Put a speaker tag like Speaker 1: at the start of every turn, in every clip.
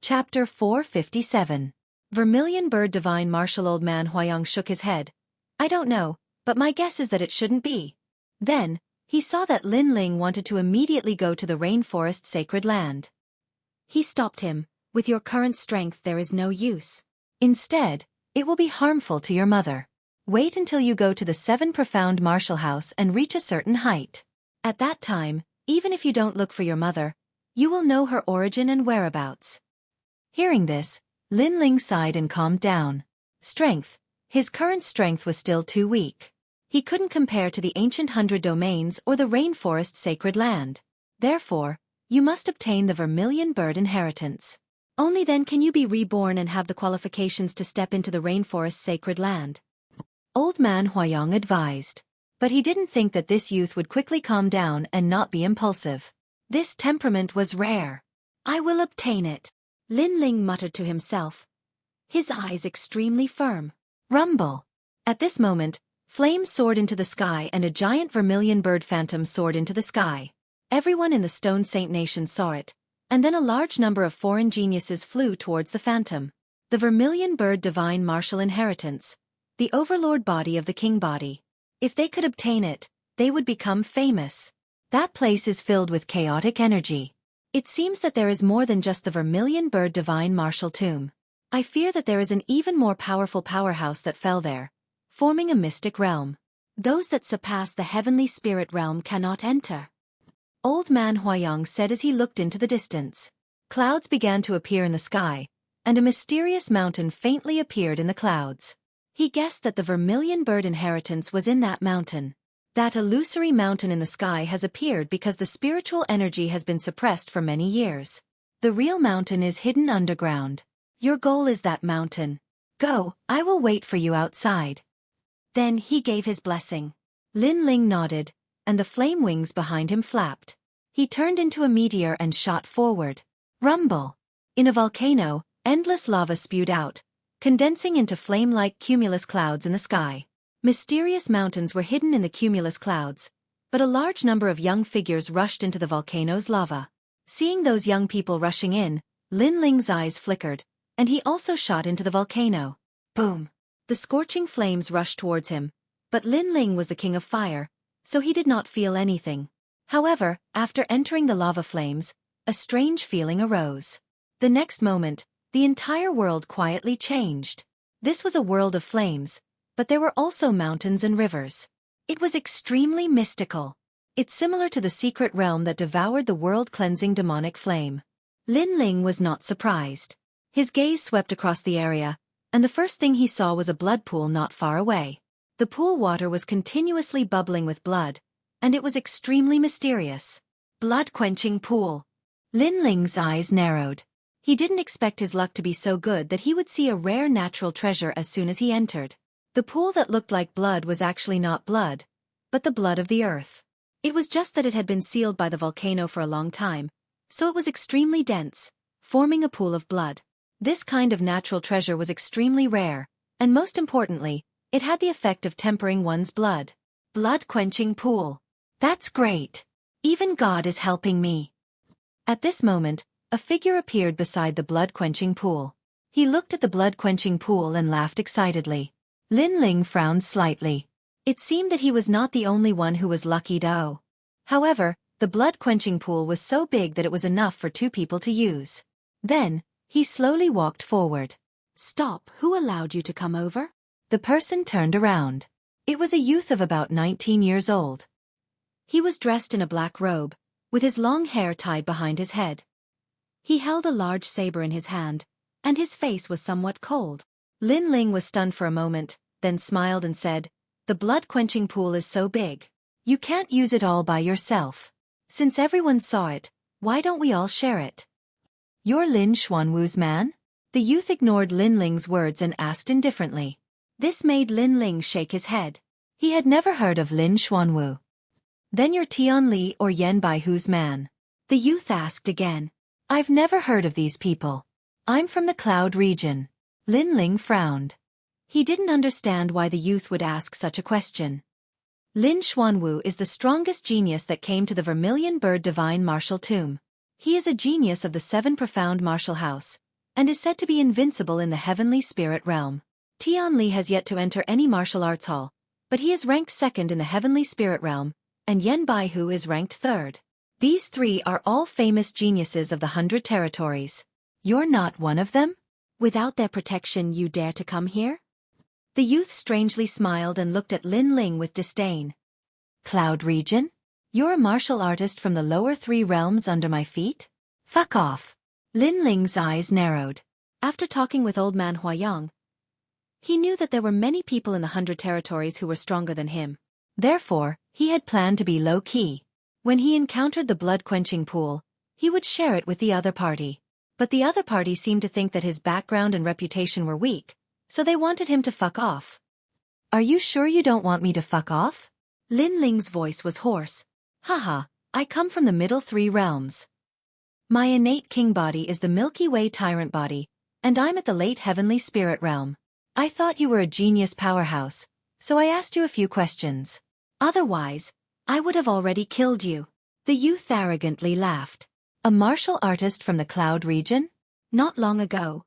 Speaker 1: Chapter 457. Vermilion Bird Divine Martial. Old Man Huayang shook his head. I don't know, but my guess is that it shouldn't be. Then, he saw that Lin Ling wanted to immediately go to the rainforest sacred land. He stopped him. With your current strength there is no use. Instead, it will be harmful to your mother. Wait until you go to the 7 profound martial house and reach a certain height. At that time, even if you don't look for your mother, you will know her origin and whereabouts. Hearing this, Lin Ling sighed and calmed down. Strength. His current strength was still too weak. He couldn't compare to the ancient 100 domains or the rainforest sacred land. Therefore, you must obtain the Vermilion Bird inheritance. Only then can you be reborn and have the qualifications to step into the rainforest sacred land. Old Man Huayang advised. But he didn't think that this youth would quickly calm down and not be impulsive. This temperament was rare. I will obtain it. Lin Ling muttered to himself, his eyes extremely firm. Rumble. At this moment, flames soared into the sky and a giant vermilion bird phantom soared into the sky. Everyone in the Stone Saint Nation saw it, and then a large number of foreign geniuses flew towards the phantom. The Vermilion Bird Divine Martial Inheritance, the overlord body of the king body. If they could obtain it, they would become famous. That place is filled with chaotic energy. It seems that there is more than just the Vermilion Bird Divine Martial Tomb. I fear that there is an even more powerful powerhouse that fell there, forming a mystic realm. Those that surpass the heavenly spirit realm cannot enter. Old Man Huayang said as he looked into the distance. Clouds began to appear in the sky, and a mysterious mountain faintly appeared in the clouds. He guessed that the Vermilion Bird inheritance was in that mountain. That illusory mountain in the sky has appeared because the spiritual energy has been suppressed for many years. The real mountain is hidden underground. Your goal is that mountain. Go, I will wait for you outside. Then he gave his blessing. Lin Ling nodded, and the flame wings behind him flapped. He turned into a meteor and shot forward. Rumble. In a volcano, endless lava spewed out, condensing into flame-like cumulus clouds in the sky. Mysterious mountains were hidden in the cumulus clouds, but a large number of young figures rushed into the volcano's lava. Seeing those young people rushing in, Lin Ling's eyes flickered, and he also shot into the volcano. Boom! The scorching flames rushed towards him, but Lin Ling was the king of fire, so he did not feel anything. However, after entering the lava flames, a strange feeling arose. The next moment, the entire world quietly changed. This was a world of flames, but there were also mountains and rivers. It was extremely mystical. It's similar to the secret realm that devoured the world-cleansing demonic flame. Lin Ling was not surprised. His gaze swept across the area, and the first thing he saw was a blood pool not far away. The pool water was continuously bubbling with blood, and it was extremely mysterious. Blood-quenching pool. Lin Ling's eyes narrowed. He didn't expect his luck to be so good that he would see a rare natural treasure as soon as he entered. The pool that looked like blood was actually not blood, but the blood of the earth. It was just that it had been sealed by the volcano for a long time, so it was extremely dense, forming a pool of blood. This kind of natural treasure was extremely rare, and most importantly, it had the effect of tempering one's blood. Blood-quenching pool. That's great. Even God is helping me. At this moment, a figure appeared beside the blood-quenching pool. He looked at the blood-quenching pool and laughed excitedly. Lin Ling frowned slightly. It seemed that he was not the only one who was lucky to. However, the blood-quenching pool was so big that it was enough for 2 people to use. Then, he slowly walked forward. Stop, who allowed you to come over? The person turned around. It was a youth of about 19 years old. He was dressed in a black robe, with his long hair tied behind his head. He held a large saber in his hand, and his face was somewhat cold. Lin Ling was stunned for a moment, then smiled and said, the blood-quenching pool is so big. You can't use it all by yourself. Since everyone saw it, why don't we all share it? You're Lin Xuanwu's man? The youth ignored Lin Ling's words and asked indifferently. This made Lin Ling shake his head. He had never heard of Lin Xuanwu. Then you're Tian Li or Yen Baihu's man? The youth asked again. I've never heard of these people. I'm from the Cloud region. Lin Ling frowned. He didn't understand why the youth would ask such a question. Lin Xuanwu is the strongest genius that came to the Vermilion Bird Divine Martial Tomb. He is a genius of the 7 profound martial house, and is said to be invincible in the heavenly spirit realm. Tianli has yet to enter any martial arts hall, but he is ranked second in the heavenly spirit realm, and Yan Baihu is ranked third. These three are all famous geniuses of the 100 territories. You're not one of them? Without their protection you dare to come here? The youth strangely smiled and looked at Lin Ling with disdain. Cloud region? You're a martial artist from the lower 3 realms under my feet? Fuck off. Lin Ling's eyes narrowed. After talking with old man Huayang, he knew that there were many people in the 100 territories who were stronger than him. Therefore, he had planned to be low-key. When he encountered the blood-quenching pool, he would share it with the other party. But the other party seemed to think that his background and reputation were weak, so they wanted him to fuck off. Are you sure you don't want me to fuck off? Lin Ling's voice was hoarse. Haha, I come from the middle 3 realms. My innate king body is the Milky Way tyrant body, and I'm at the late heavenly spirit realm. I thought you were a genius powerhouse, so I asked you a few questions. Otherwise, I would have already killed you. The youth arrogantly laughed. A martial artist from the Cloud region? Not long ago.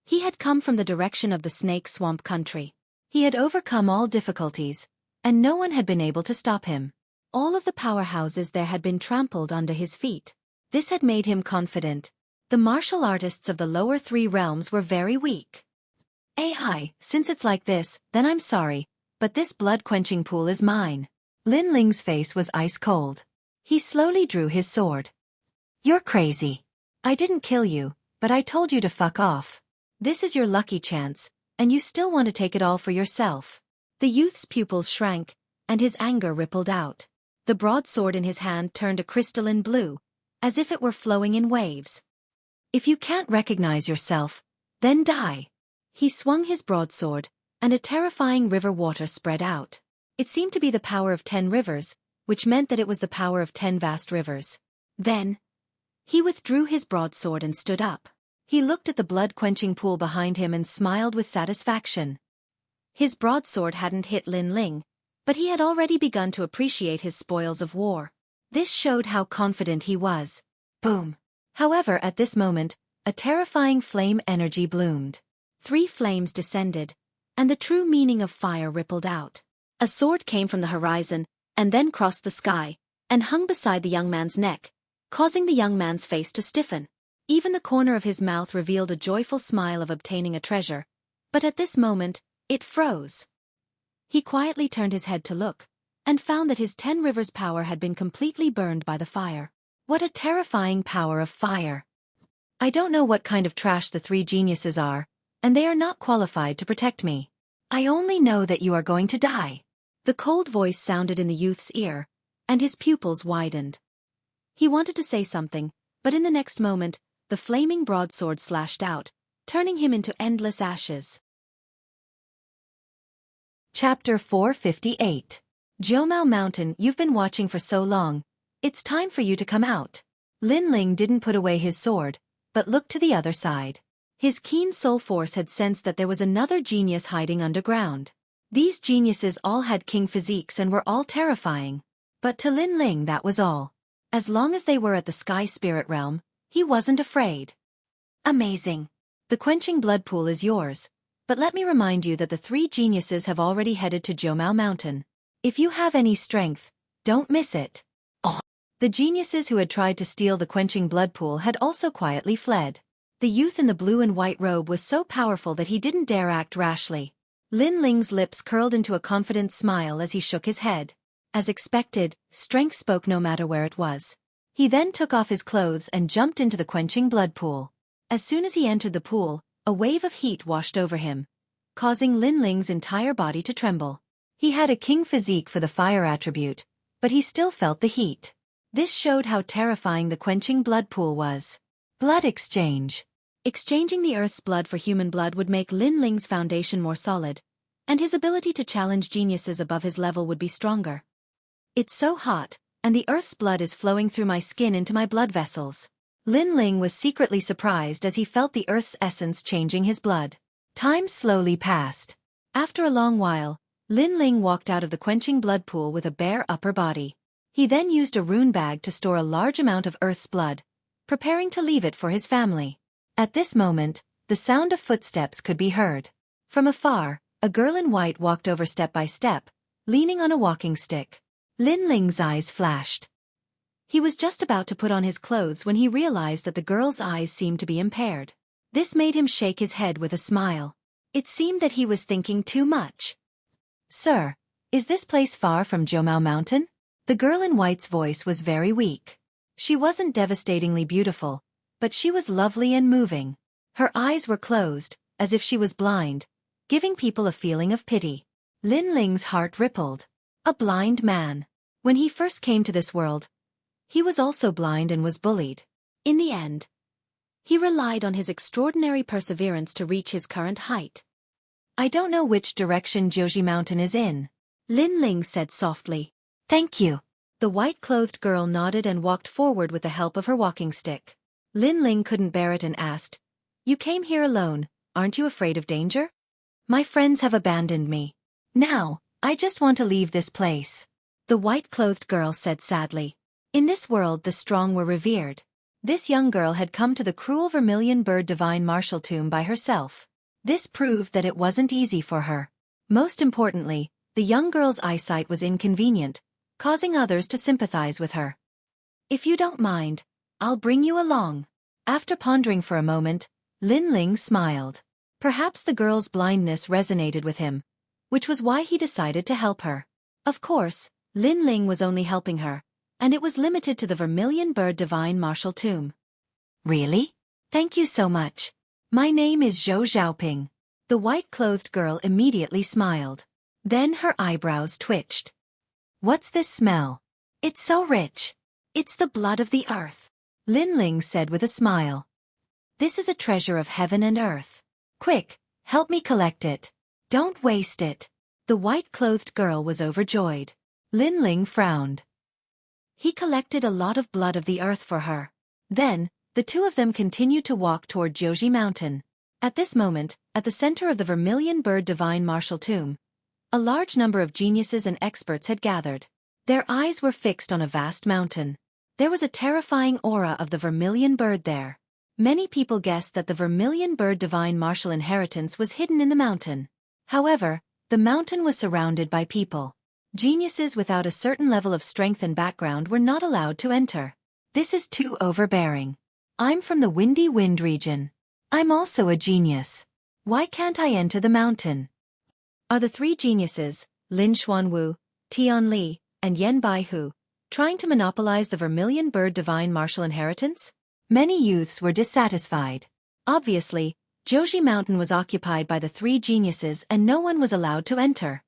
Speaker 1: He had come from the direction of the Snake Swamp country. He had overcome all difficulties, and no one had been able to stop him. All of the powerhouses there had been trampled under his feet. This had made him confident. The martial artists of the lower 3 realms were very weak. Hi, since it's like this, then I'm sorry, but this blood-quenching pool is mine. Lin Ling's face was ice-cold. He slowly drew his sword. You're crazy. I didn't kill you, but I told you to fuck off. This is your lucky chance, and you still want to take it all for yourself. The youth's pupils shrank, and his anger rippled out. The broadsword in his hand turned a crystalline blue, as if it were flowing in waves. If you can't recognize yourself, then die. He swung his broadsword, and a terrifying river water spread out. It seemed to be the power of 10 rivers, which meant that it was the power of 10 vast rivers. Then, he withdrew his broadsword and stood up. He looked at the blood-quenching pool behind him and smiled with satisfaction. His broadsword hadn't hit Lin Ling, but he had already begun to appreciate his spoils of war. This showed how confident he was. Boom. However, at this moment, a terrifying flame energy bloomed. 3 flames descended, and the true meaning of fire rippled out. A sword came from the horizon, and then crossed the sky, and hung beside the young man's neck, causing the young man's face to stiffen. Even the corner of his mouth revealed a joyful smile of obtaining a treasure, but at this moment, it froze. He quietly turned his head to look, and found that his 10 rivers power had been completely burned by the fire. What a terrifying power of fire! I don't know what kind of trash the 3 geniuses are, and they are not qualified to protect me. I only know that you are going to die. The cold voice sounded in the youth's ear, and his pupils widened. He wanted to say something, but in the next moment, the flaming broadsword slashed out, turning him into endless ashes. Chapter 458. Jiumao Mountain, you've been watching for so long. It's time for you to come out. Lin Ling didn't put away his sword, but looked to the other side. His keen soul force had sensed that there was another genius hiding underground. These geniuses all had king physiques and were all terrifying. But to Lin Ling that was all. As long as they were at the sky spirit realm, he wasn't afraid. Amazing. The quenching blood pool is yours, but let me remind you that the 3 geniuses have already headed to Jiumao Mountain. If you have any strength, don't miss it. Oh. The geniuses who had tried to steal the quenching blood pool had also quietly fled. The youth in the blue and white robe was so powerful that he didn't dare act rashly. Lin Ling's lips curled into a confident smile as he shook his head. As expected, strength spoke no matter where it was. He then took off his clothes and jumped into the quenching blood pool. As soon as he entered the pool, a wave of heat washed over him, causing Lin Ling's entire body to tremble. He had a king physique for the fire attribute, but he still felt the heat. This showed how terrifying the quenching blood pool was. Blood exchange. Exchanging the Earth's blood for human blood would make Lin Ling's foundation more solid, and his ability to challenge geniuses above his level would be stronger. It's so hot, and the Earth's blood is flowing through my skin into my blood vessels. Lin Ling was secretly surprised as he felt the Earth's essence changing his blood. Time slowly passed. After a long while, Lin Ling walked out of the quenching blood pool with a bare upper body. He then used a rune bag to store a large amount of Earth's blood, preparing to leave it for his family. At this moment, the sound of footsteps could be heard. From afar, a girl in white walked over step by step, leaning on a walking stick. Lin Ling's eyes flashed. He was just about to put on his clothes when he realized that the girl's eyes seemed to be impaired. This made him shake his head with a smile. It seemed that he was thinking too much. "Sir, is this place far from Jiumao Mountain?" The girl in white's voice was very weak. She wasn't devastatingly beautiful, but she was lovely and moving. Her eyes were closed, as if she was blind, giving people a feeling of pity. Lin Ling's heart rippled. A blind man. When he first came to this world, he was also blind and was bullied. In the end, he relied on his extraordinary perseverance to reach his current height. "I don't know which direction Jiuji Mountain is in," Lin Ling said softly. "Thank you." The white-clothed girl nodded and walked forward with the help of her walking stick. Lin Ling couldn't bear it and asked, "You came here alone, aren't you afraid of danger?" "My friends have abandoned me. Now, I just want to leave this place," the white-clothed girl said sadly. In this world the strong were revered. This young girl had come to the cruel vermilion bird divine martial tomb by herself. This proved that it wasn't easy for her. Most importantly, the young girl's eyesight was inconvenient, causing others to sympathize with her. "If you don't mind, I'll bring you along." After pondering for a moment, Lin Ling smiled. Perhaps the girl's blindness resonated with him, which was why he decided to help her. Of course, Lin Ling was only helping her, and it was limited to the vermilion bird divine martial tomb. "Really? Thank you so much. My name is Zhou Xiaoping." The white-clothed girl immediately smiled. Then her eyebrows twitched. "What's this smell? It's so rich." "It's the blood of the earth," Lin Ling said with a smile. "This is a treasure of heaven and earth. Quick, help me collect it. Don't waste it." The white-clothed girl was overjoyed. Lin Ling frowned. He collected a lot of blood of the earth for her. Then, the two of them continued to walk toward Jiuji Mountain. At this moment, at the center of the vermilion bird divine martial tomb, a large number of geniuses and experts had gathered. Their eyes were fixed on a vast mountain. There was a terrifying aura of the vermilion bird there. Many people guessed that the vermilion bird divine martial inheritance was hidden in the mountain. However, the mountain was surrounded by people. Geniuses without a certain level of strength and background were not allowed to enter. "This is too overbearing. I'm from the Windy Wind region. I'm also a genius. Why can't I enter the mountain?" Are the three geniuses, Lin Xuanwu, Tian Li, and Yen Baihu, trying to monopolize the vermilion bird divine martial inheritance? Many youths were dissatisfied. Obviously, Jiuji Mountain was occupied by the three geniuses and no one was allowed to enter.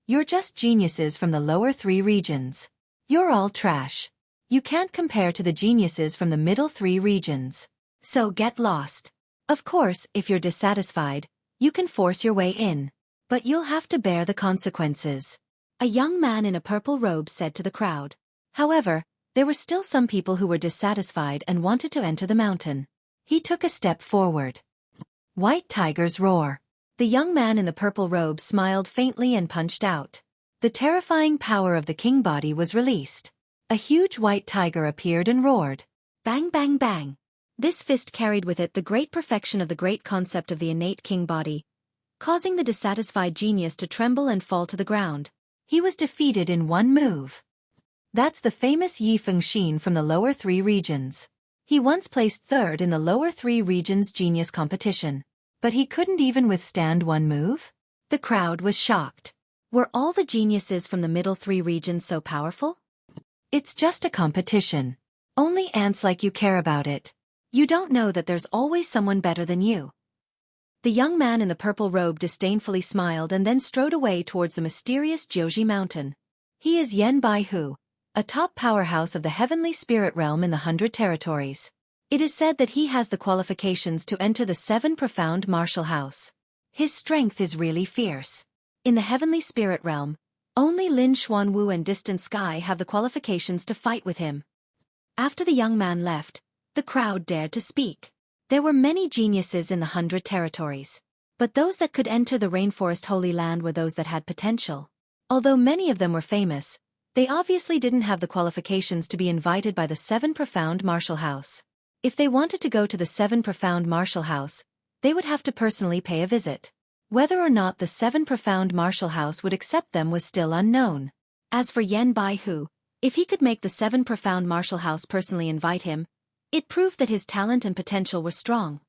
Speaker 1: "You're just geniuses from the lower three regions. You're all trash. You can't compare to the geniuses from the middle three regions. So get lost. Of course, if you're dissatisfied, you can force your way in. But you'll have to bear the consequences," a young man in a purple robe said to the crowd. However, there were still some people who were dissatisfied and wanted to enter the mountain. He took a step forward. "White tigers roar." The young man in the purple robe smiled faintly and punched out. The terrifying power of the king body was released. A huge white tiger appeared and roared. Bang bang bang. This fist carried with it the great perfection of the great concept of the innate king body, causing the dissatisfied genius to tremble and fall to the ground. He was defeated in one move. That's the famous Yi Fengxin from the lower three regions. He once placed third in the lower three regions genius competition. But he couldn't even withstand one move? The crowd was shocked. Were all the geniuses from the middle three regions so powerful? It's just a competition. Only ants like you care about it. You don't know that there's always someone better than you. The young man in the purple robe disdainfully smiled and then strode away towards the mysterious Jiuji Mountain. He is Yen Baihu, a top powerhouse of the heavenly spirit realm in the 100 territories. It is said that he has the qualifications to enter the 7 profound martial house. His strength is really fierce. In the heavenly spirit realm, only Lin Xuanwu and Distant Sky have the qualifications to fight with him. After the young man left, the crowd dared to speak. There were many geniuses in the 100 territories. But those that could enter the rainforest holy land were those that had potential. Although many of them were famous, they obviously didn't have the qualifications to be invited by the 7 profound martial house. If they wanted to go to the 7 profound martial house, they would have to personally pay a visit. Whether or not the 7 Profound Martial House would accept them was still unknown. As for Yen Baihu, if he could make the 7 Profound Martial House personally invite him, it proved that his talent and potential were strong.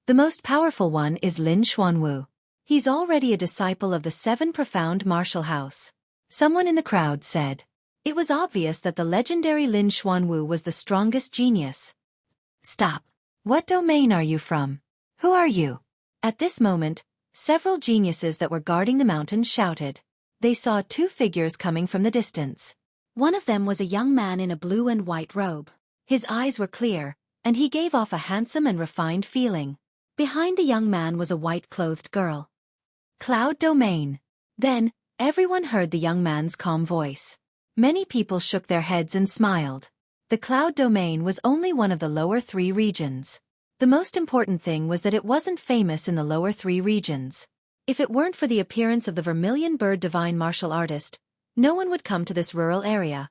Speaker 1: The most powerful one is Lin Xuanwu. He's already a disciple of the 7 Profound Martial House. Someone in the crowd said. It was obvious that the legendary Lin Xuanwu was the strongest genius. Stop. What domain are you from? Who are you? At this moment, several geniuses that were guarding the mountain shouted. They saw 2 figures coming from the distance. One of them was a young man in a blue and white robe. His eyes were clear, and he gave off a handsome and refined feeling. Behind the young man was a white-clothed girl. Cloud Domain. Then, everyone heard the young man's calm voice. Many people shook their heads and smiled. The Cloud Domain was only one of the lower 3 regions. The most important thing was that it wasn't famous in the lower 3 regions. If it weren't for the appearance of the Vermilion Bird Divine Martial Artist, no one would come to this rural area.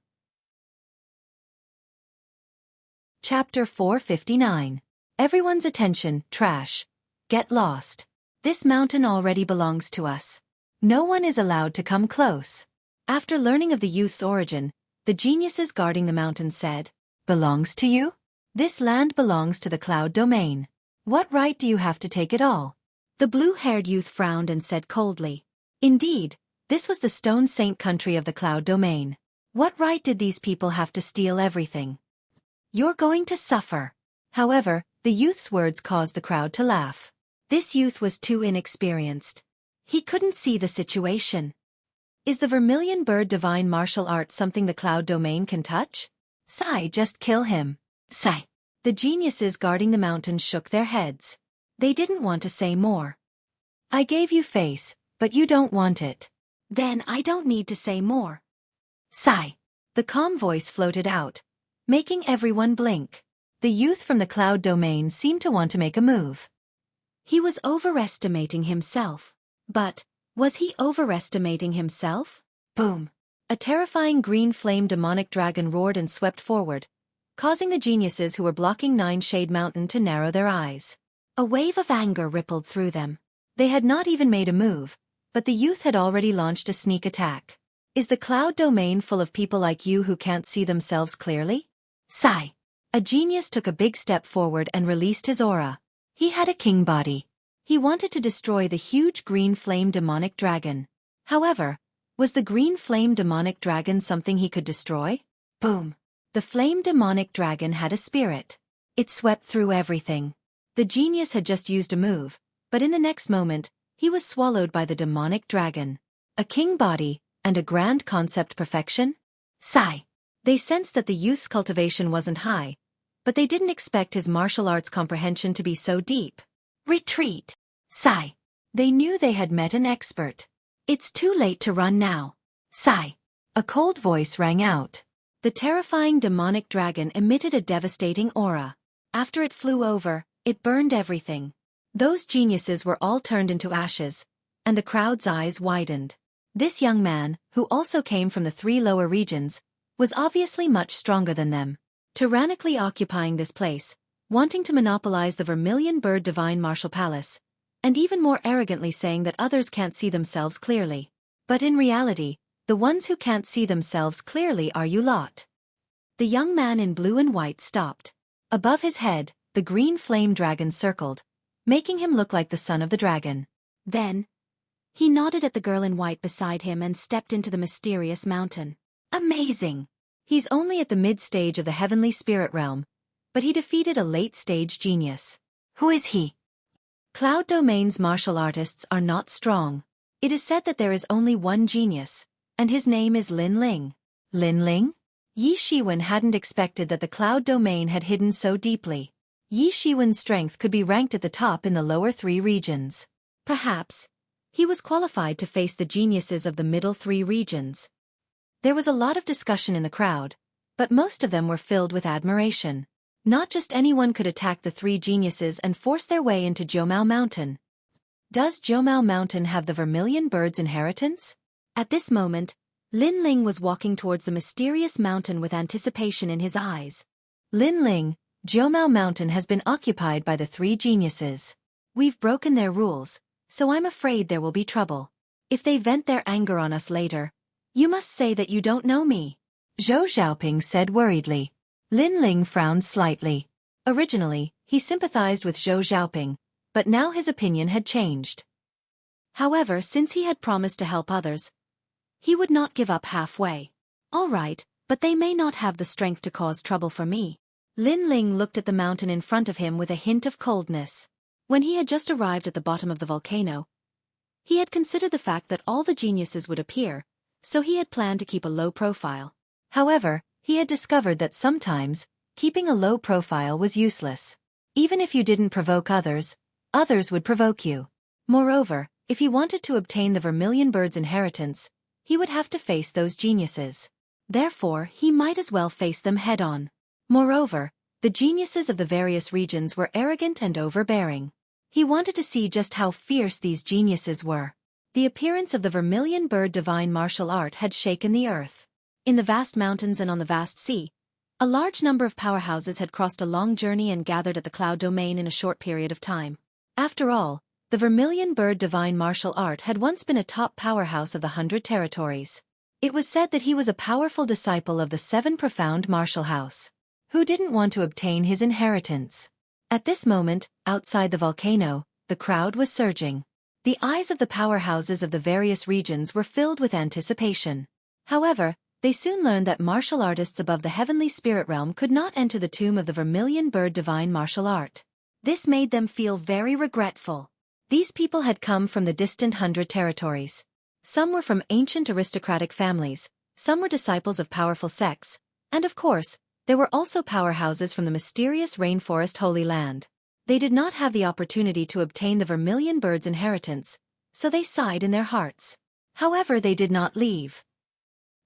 Speaker 1: Chapter 459. Everyone's attention, trash. Get lost. This mountain already belongs to us. No one is allowed to come close. After learning of the youth's origin, the geniuses guarding the mountain said, Belongs to you? This land belongs to the Cloud Domain. What right do you have to take it all? The blue-haired youth frowned and said coldly. Indeed, this was the Stone Saint country of the Cloud Domain. What right did these people have to steal everything? You're going to suffer. However, the youth's words caused the crowd to laugh. This youth was too inexperienced. He couldn't see the situation. Is the Vermilion Bird Divine Martial Art something the Cloud Domain can touch? Sigh, just kill him. Sigh. The geniuses guarding the mountain shook their heads. They didn't want to say more. I gave you face, but you don't want it. Then I don't need to say more. Sigh. The calm voice floated out, making everyone blink. The youth from the Cloud Domain seemed to want to make a move. He was overestimating himself. But, was he overestimating himself? Boom. A terrifying green flame demonic dragon roared and swept forward, causing the geniuses who were blocking Nine Shade Mountain to narrow their eyes. A wave of anger rippled through them. They had not even made a move, but the youth had already launched a sneak attack. Is the Cloud Domain full of people like you who can't see themselves clearly? Sigh. A genius took a big step forward and released his aura. He had a king body. He wanted to destroy the huge green flame demonic dragon. However, was the green flame demonic dragon something he could destroy? Boom. The flame demonic dragon had a spirit. It swept through everything. The genius had just used a move, but in the next moment, he was swallowed by the demonic dragon. A king body, and a grand concept perfection? Sigh. They sensed that the youth's cultivation wasn't high, but they didn't expect his martial arts comprehension to be so deep. Retreat. Sigh. They knew they had met an expert. It's too late to run now. Sigh. A cold voice rang out. The terrifying demonic dragon emitted a devastating aura. After it flew over, it burned everything. Those geniuses were all turned into ashes, and the crowd's eyes widened. This young man, who also came from the 3 lower regions, was obviously much stronger than them. Tyrannically occupying this place, wanting to monopolize the Vermilion Bird Divine Martial Palace, and even more arrogantly saying that others can't see themselves clearly. But in reality, the ones who can't see themselves clearly are you lot. The young man in blue and white stopped. Above his head, the green flame dragon circled, making him look like the son of the dragon. Then, he nodded at the girl in white beside him and stepped into the mysterious mountain. Amazing! He's only at the mid-stage of the heavenly spirit realm, but he defeated a late-stage genius. Who is he? Cloud Domain's martial artists are not strong. It is said that there is only one genius, and his name is Lin Ling. Lin Ling? Yi Shiwen hadn't expected that the Cloud Domain had hidden so deeply. Yi Shiwen's strength could be ranked at the top in the lower 3 regions. Perhaps, he was qualified to face the geniuses of the middle 3 regions. There was a lot of discussion in the crowd, but most of them were filled with admiration. Not just anyone could attack the 3 geniuses and force their way into Jiumao Mountain. Does Jiumao Mountain have the Vermilion Bird's inheritance? At this moment, Lin Ling was walking towards the mysterious mountain with anticipation in his eyes. Lin Ling, Jiumao Mountain has been occupied by the 3 geniuses. We've broken their rules, so I'm afraid there will be trouble. If they vent their anger on us later, you must say that you don't know me," Zhou Xiaoping said worriedly. Lin Ling frowned slightly. Originally, he sympathized with Zhou Xiaoping, but now his opinion had changed. However, since he had promised to help others, he would not give up halfway. "All right, but they may not have the strength to cause trouble for me." Lin Ling looked at the mountain in front of him with a hint of coldness. When he had just arrived at the bottom of the volcano, he had considered the fact that all the geniuses would appear, so he had planned to keep a low profile. However, he had discovered that sometimes, keeping a low profile was useless. Even if you didn't provoke others, others would provoke you. Moreover, if he wanted to obtain the Vermilion Bird's inheritance, he would have to face those geniuses. Therefore, he might as well face them head-on. Moreover, the geniuses of the various regions were arrogant and overbearing. He wanted to see just how fierce these geniuses were. The appearance of the Vermilion Bird divine martial art had shaken the earth. In the vast mountains and on the vast sea, a large number of powerhouses had crossed a long journey and gathered at the cloud domain in a short period of time. After all, the Vermilion Bird divine martial art had once been a top powerhouse of the 100 territories. It was said that he was a powerful disciple of the 7 profound martial house. Who didn't want to obtain his inheritance? At this moment, outside the volcano, the crowd was surging. The eyes of the powerhouses of the various regions were filled with anticipation. However, they soon learned that martial artists above the heavenly spirit realm could not enter the tomb of the Vermilion Bird divine martial art. This made them feel very regretful. These people had come from the distant 100 territories. Some were from ancient aristocratic families, some were disciples of powerful sects, and of course, there were also powerhouses from the mysterious rainforest Holy Land. They did not have the opportunity to obtain the Vermilion Bird's inheritance, so they sighed in their hearts. However, they did not leave.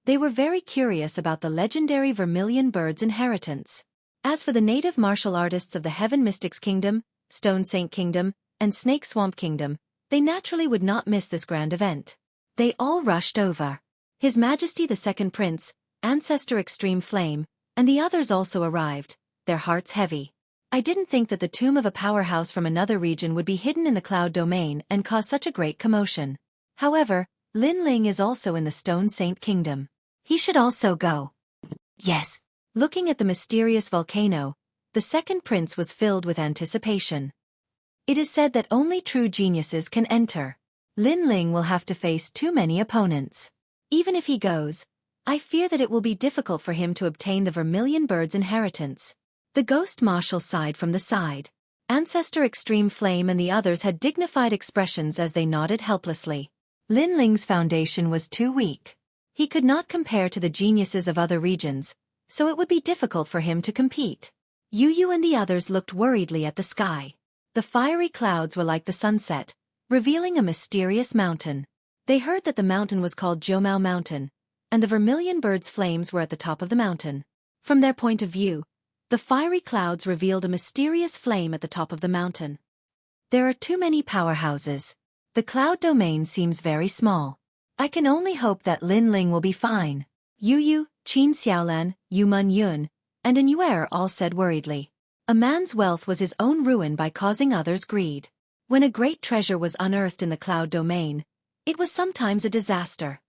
Speaker 1: They were very curious about the legendary Vermilion Bird's inheritance. As for the native martial artists of the Heaven Mystics Kingdom, Stone Saint Kingdom, and Snake Swamp Kingdom, they naturally would not miss this grand event. They all rushed over. His Majesty the Second Prince, Ancestor Extreme Flame, and the others also arrived, their hearts heavy. I didn't think that the tomb of a powerhouse from another region would be hidden in the cloud domain and cause such a great commotion. However, Lin Ling is also in the Stone Saint Kingdom. He should also go. Yes. Looking at the mysterious volcano, the second prince was filled with anticipation. It is said that only true geniuses can enter. Lin Ling will have to face too many opponents. Even if he goes, I fear that it will be difficult for him to obtain the Vermilion Bird's inheritance. The ghost marshal sighed from the side. Ancestor Extreme Flame and the others had dignified expressions as they nodded helplessly. Lin Ling's foundation was too weak. He could not compare to the geniuses of other regions, so it would be difficult for him to compete. Yu and the others looked worriedly at the sky. The fiery clouds were like the sunset, revealing a mysterious mountain. They heard that the mountain was called Jiumao Mountain, and the Vermilion Bird's flames were at the top of the mountain. From their point of view, the fiery clouds revealed a mysterious flame at the top of the mountain. There are too many powerhouses. The cloud domain seems very small. I can only hope that Lin Ling will be fine. Yu, Qin Xiaolan, Yumun Yun, and An Yuer all said worriedly. A man's wealth was his own ruin by causing others greed. When a great treasure was unearthed in the cloud domain, it was sometimes a disaster.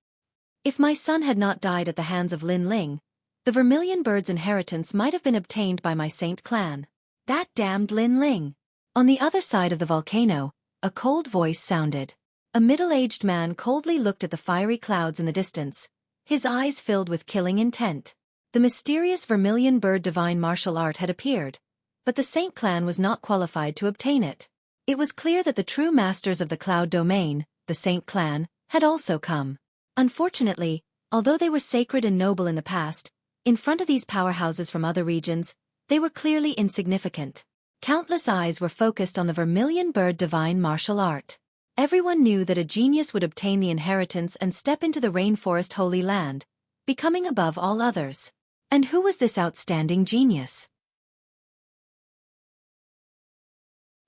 Speaker 1: If my son had not died at the hands of Lin Ling, the Vermilion Bird's inheritance might have been obtained by my Saint clan. That damned Lin Ling. On the other side of the volcano, a cold voice sounded. A middle-aged man coldly looked at the fiery clouds in the distance, his eyes filled with killing intent. The mysterious Vermilion Bird divine martial art had appeared, but the Saint clan was not qualified to obtain it. It was clear that the true masters of the cloud domain, the Saint clan, had also come. Unfortunately, although they were sacred and noble in the past, in front of these powerhouses from other regions, they were clearly insignificant. Countless eyes were focused on the Vermilion Bird divine martial art. Everyone knew that a genius would obtain the inheritance and step into the rainforest Holy Land, becoming above all others. And who was this outstanding genius?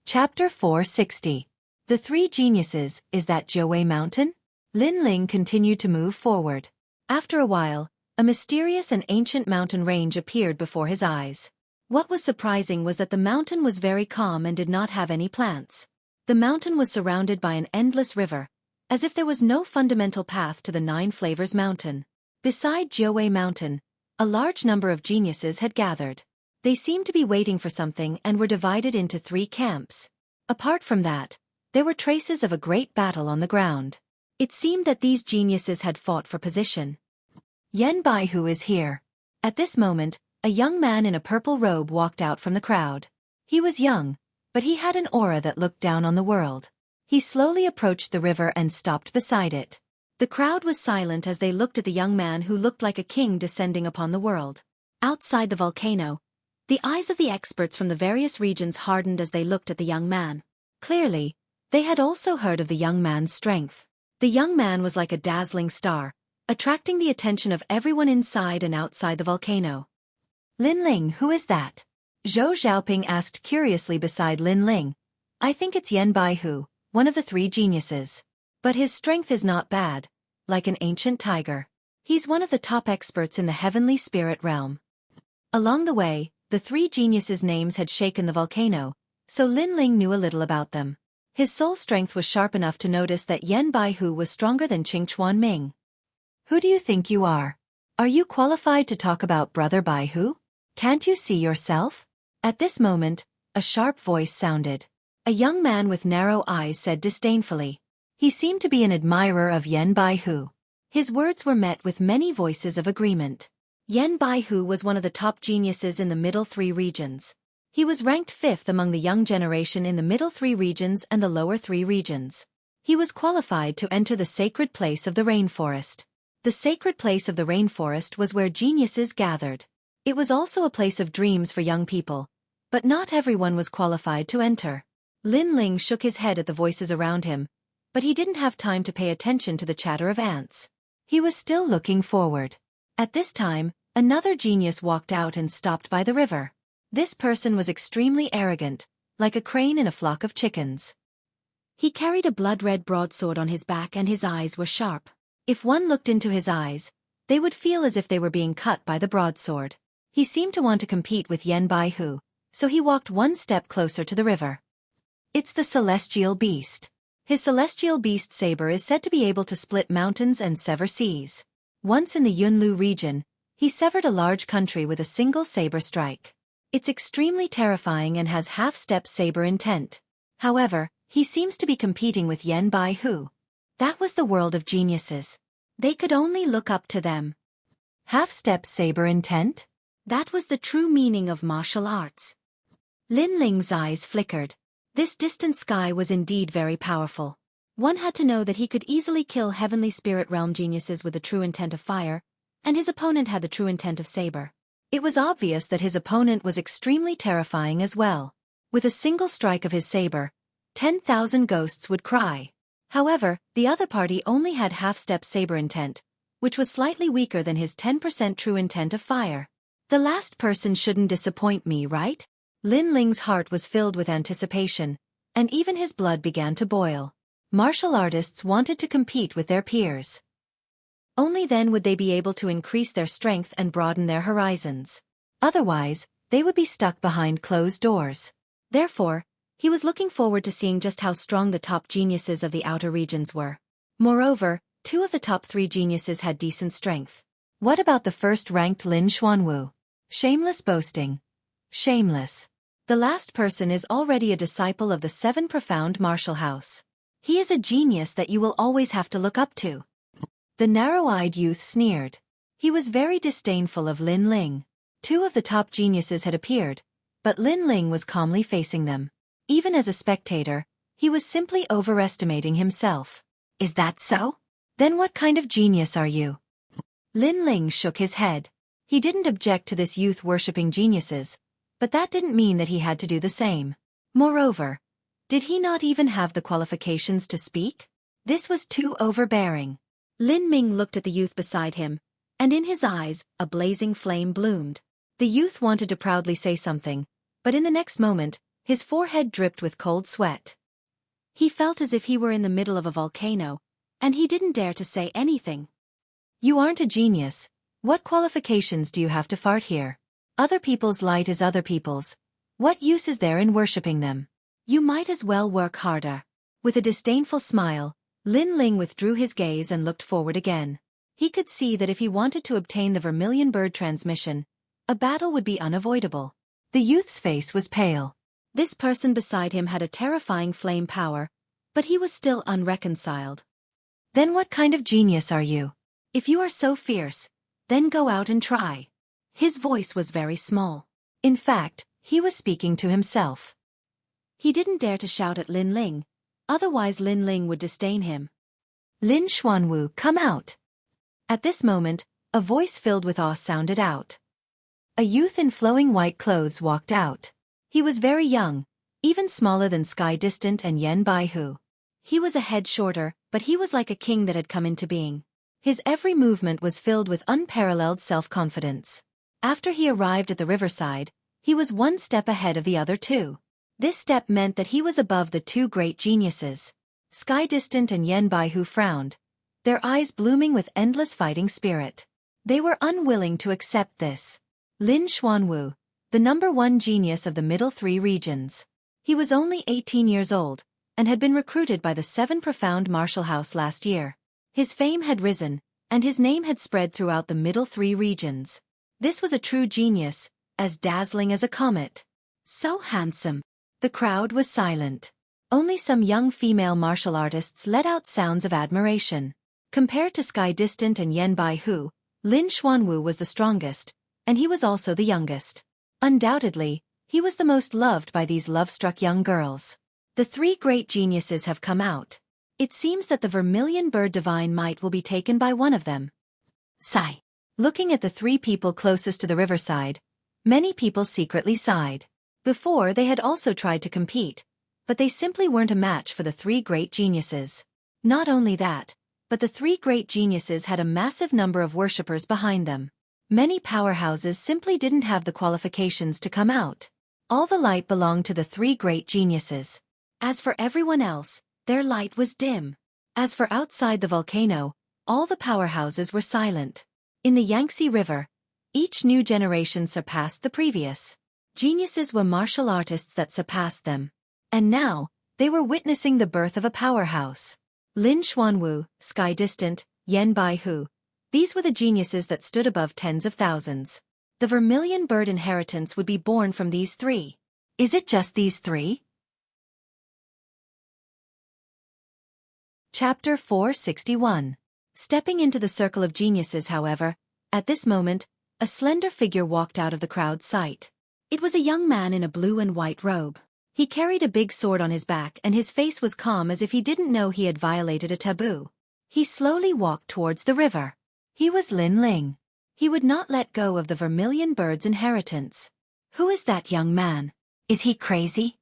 Speaker 1: Chapter 460. The Three Geniuses. Is that Jiuwei Mountain? Lin Ling continued to move forward. After a while, a mysterious and ancient mountain range appeared before his eyes. What was surprising was that the mountain was very calm and did not have any plants. The mountain was surrounded by an endless river, as if there was no fundamental path to the Nine Flavors Mountain. Beside Xueqi Mountain, a large number of geniuses had gathered. They seemed to be waiting for something and were divided into 3 camps. Apart from that, there were traces of a great battle on the ground. It seemed that these geniuses had fought for position. Yan Baihu is here. At this moment, a young man in a purple robe walked out from the crowd. He was young, but he had an aura that looked down on the world. He slowly approached the river and stopped beside it. The crowd was silent as they looked at the young man who looked like a king descending upon the world. Outside the volcano, the eyes of the experts from the various regions hardened as they looked at the young man. Clearly, they had also heard of the young man's strength. The young man was like a dazzling star, attracting the attention of everyone inside and outside the volcano. Lin Ling, who is that? Zhou Xiaoping asked curiously beside Lin Ling. I think it's Yan Baihu, one of the 3 geniuses. But his strength is not bad, like an ancient tiger. He's one of the top experts in the heavenly spirit realm. Along the way, the 3 geniuses' names had shaken the volcano, so Lin Ling knew a little about them. His soul strength was sharp enough to notice that Yan Baihu was stronger than Qingchuan Ming. Who do you think you are? Are you qualified to talk about Brother Baihu? Can't you see yourself? At this moment, a sharp voice sounded. A young man with narrow eyes said disdainfully. He seemed to be an admirer of Yan Baihu. His words were met with many voices of agreement. Yan Baihu was one of the top geniuses in the middle 3 regions. He was ranked 5th among the young generation in the middle 3 regions and the lower 3 regions. He was qualified to enter the sacred place of the rainforest. The sacred place of the rainforest was where geniuses gathered. It was also a place of dreams for young people, but not everyone was qualified to enter. Lin Ling shook his head at the voices around him, but he didn't have time to pay attention to the chatter of ants. He was still looking forward. At this time, another genius walked out and stopped by the river. This person was extremely arrogant, like a crane in a flock of chickens. He carried a blood-red broadsword on his back and his eyes were sharp. If one looked into his eyes, they would feel as if they were being cut by the broadsword. He seemed to want to compete with Yan Baihu, so he walked 1 step closer to the river. It's the celestial beast. His celestial beast saber is said to be able to split mountains and sever seas. Once in the Yunlu region, he severed a large country with a single saber strike. It's extremely terrifying and has half-step saber intent. However, he seems to be competing with Yan Baihu. That was the world of geniuses. They could only look up to them. Half-step saber intent? That was the true meaning of martial arts. Lin Ling's eyes flickered. This distant sky was indeed very powerful. One had to know that he could easily kill heavenly spirit realm geniuses with the true intent of fire, and his opponent had the true intent of saber. It was obvious that his opponent was extremely terrifying as well. With a single strike of his saber, 10,000 ghosts would cry. However, the other party only had half-step saber intent, which was slightly weaker than his 10% true intent of fire. The last person shouldn't disappoint me, right? Lin Ling's heart was filled with anticipation, and even his blood began to boil. Martial artists wanted to compete with their peers. Only then would they be able to increase their strength and broaden their horizons. Otherwise, they would be stuck behind closed doors. Therefore, he was looking forward to seeing just how strong the top geniuses of the outer regions were. Moreover, 2 of the top 3 geniuses had decent strength. What about the first-ranked Lin Xuanwu? Shameless boasting. Shameless. The last person is already a disciple of the 7 profound martial house. He is a genius that you will always have to look up to. The narrow-eyed youth sneered. He was very disdainful of Lin Ling. 2 of the top geniuses had appeared, but Lin Ling was calmly facing them. Even as a spectator, he was simply overestimating himself. Is that so? Then what kind of genius are you? Lin Ling shook his head. He didn't object to this youth worshipping geniuses, but that didn't mean that he had to do the same. Moreover, did he not even have the qualifications to speak? This was too overbearing. Lin Ming looked at the youth beside him, and in his eyes, a blazing flame bloomed. The youth wanted to proudly say something, but in the next moment, his forehead dripped with cold sweat. He felt as if he were in the middle of a volcano, and he didn't dare to say anything. You aren't a genius. What qualifications do you have to fart here? Other people's light is other people's. What use is there in worshipping them? You might as well work harder. With a disdainful smile, Lin Ling withdrew his gaze and looked forward again. He could see that if he wanted to obtain the Vermilion Bird transmission, a battle would be unavoidable. The youth's face was pale. This person beside him had a terrifying flame power, but he was still unreconciled. Then what kind of genius are you? If you are so fierce, then go out and try. His voice was very small. In fact, he was speaking to himself. He didn't dare to shout at Lin Ling, otherwise Lin Ling would disdain him. Lin Xuanwu, come out. At this moment, a voice filled with awe sounded out. A youth in flowing white clothes walked out. He was very young, even smaller than Sky Distant and Yen Baihu. He was a head shorter, but he was like a king that had come into being. His every movement was filled with unparalleled self-confidence. After he arrived at the riverside, he was one step ahead of the other two. This step meant that he was above the two great geniuses. Sky Distant and Yen Baihu frowned, their eyes blooming with endless fighting spirit. They were unwilling to accept this. Lin Xuanwu, the #1 genius of the middle three regions. He was only 18 years old, and had been recruited by the 7 Profound Martial House last year. His fame had risen, and his name had spread throughout the middle three regions. This was a true genius, as dazzling as a comet. So handsome. The crowd was silent. Only some young female martial artists let out sounds of admiration. Compared to Sky Distant and Yen Baihu, Lin Xuanwu was the strongest, and he was also the youngest. Undoubtedly, he was the most loved by these love-struck young girls. The 3 great geniuses have come out. It seems that the Vermilion Bird Divine Might will be taken by one of them. Sigh. Looking at the 3 people closest to the riverside, many people secretly sighed. Before, they had also tried to compete, but they simply weren't a match for the 3 great geniuses. Not only that, but the 3 great geniuses had a massive number of worshippers behind them. Many powerhouses simply didn't have the qualifications to come out. All the light belonged to the 3 great geniuses. As for everyone else, their light was dim. As for outside the volcano, all the powerhouses were silent. In the Yangtze River, each new generation surpassed the previous. Geniuses were martial artists that surpassed them. And now, they were witnessing the birth of a powerhouse. Lin Xuanwu, Sky Distant, Yen Baihu. These were the geniuses that stood above tens of thousands. The Vermilion Bird inheritance would be born from these 3. Is it just these 3? Chapter 461. Stepping into the circle of geniuses, however, at this moment, a slender figure walked out of the crowd's sight. It was a young man in a blue and white robe. He carried a big sword on his back and his face was calm as if he didn't know he had violated a taboo. He slowly walked towards the river. He was Lin Ling. He would not let go of the Vermilion Bird's inheritance. Who is that young man? Is he crazy?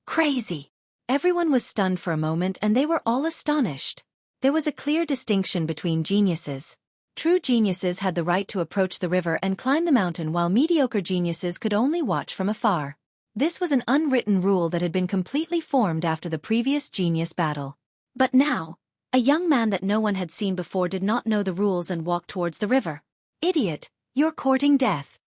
Speaker 1: Crazy! Everyone was stunned for a moment and they were all astonished. There was a clear distinction between geniuses. True geniuses had the right to approach the river and climb the mountain while mediocre geniuses could only watch from afar. This was an unwritten rule that had been completely formed after the previous genius battle. But now, a young man that no one had seen before did not know the rules and walked towards the river. Idiot, you're courting death.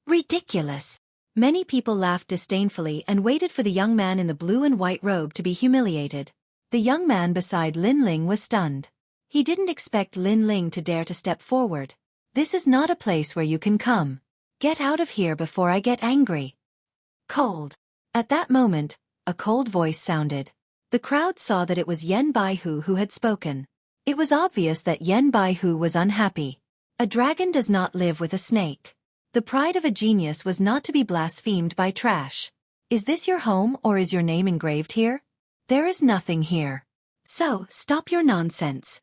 Speaker 1: Ridiculous. Many people laughed disdainfully and waited for the young man in the blue and white robe to be humiliated. The young man beside Lin Ling was stunned. He didn't expect Lin Ling to dare to step forward. This is not a place where you can come. Get out of here before I get angry. Cold. At that moment, a cold voice sounded. The crowd saw that it was Yen Baihu who had spoken. It was obvious that Yen Baihu was unhappy. A dragon does not live with a snake. The pride of a genius was not to be blasphemed by trash. Is this your home or is your name engraved here? There is nothing here. So, stop your nonsense.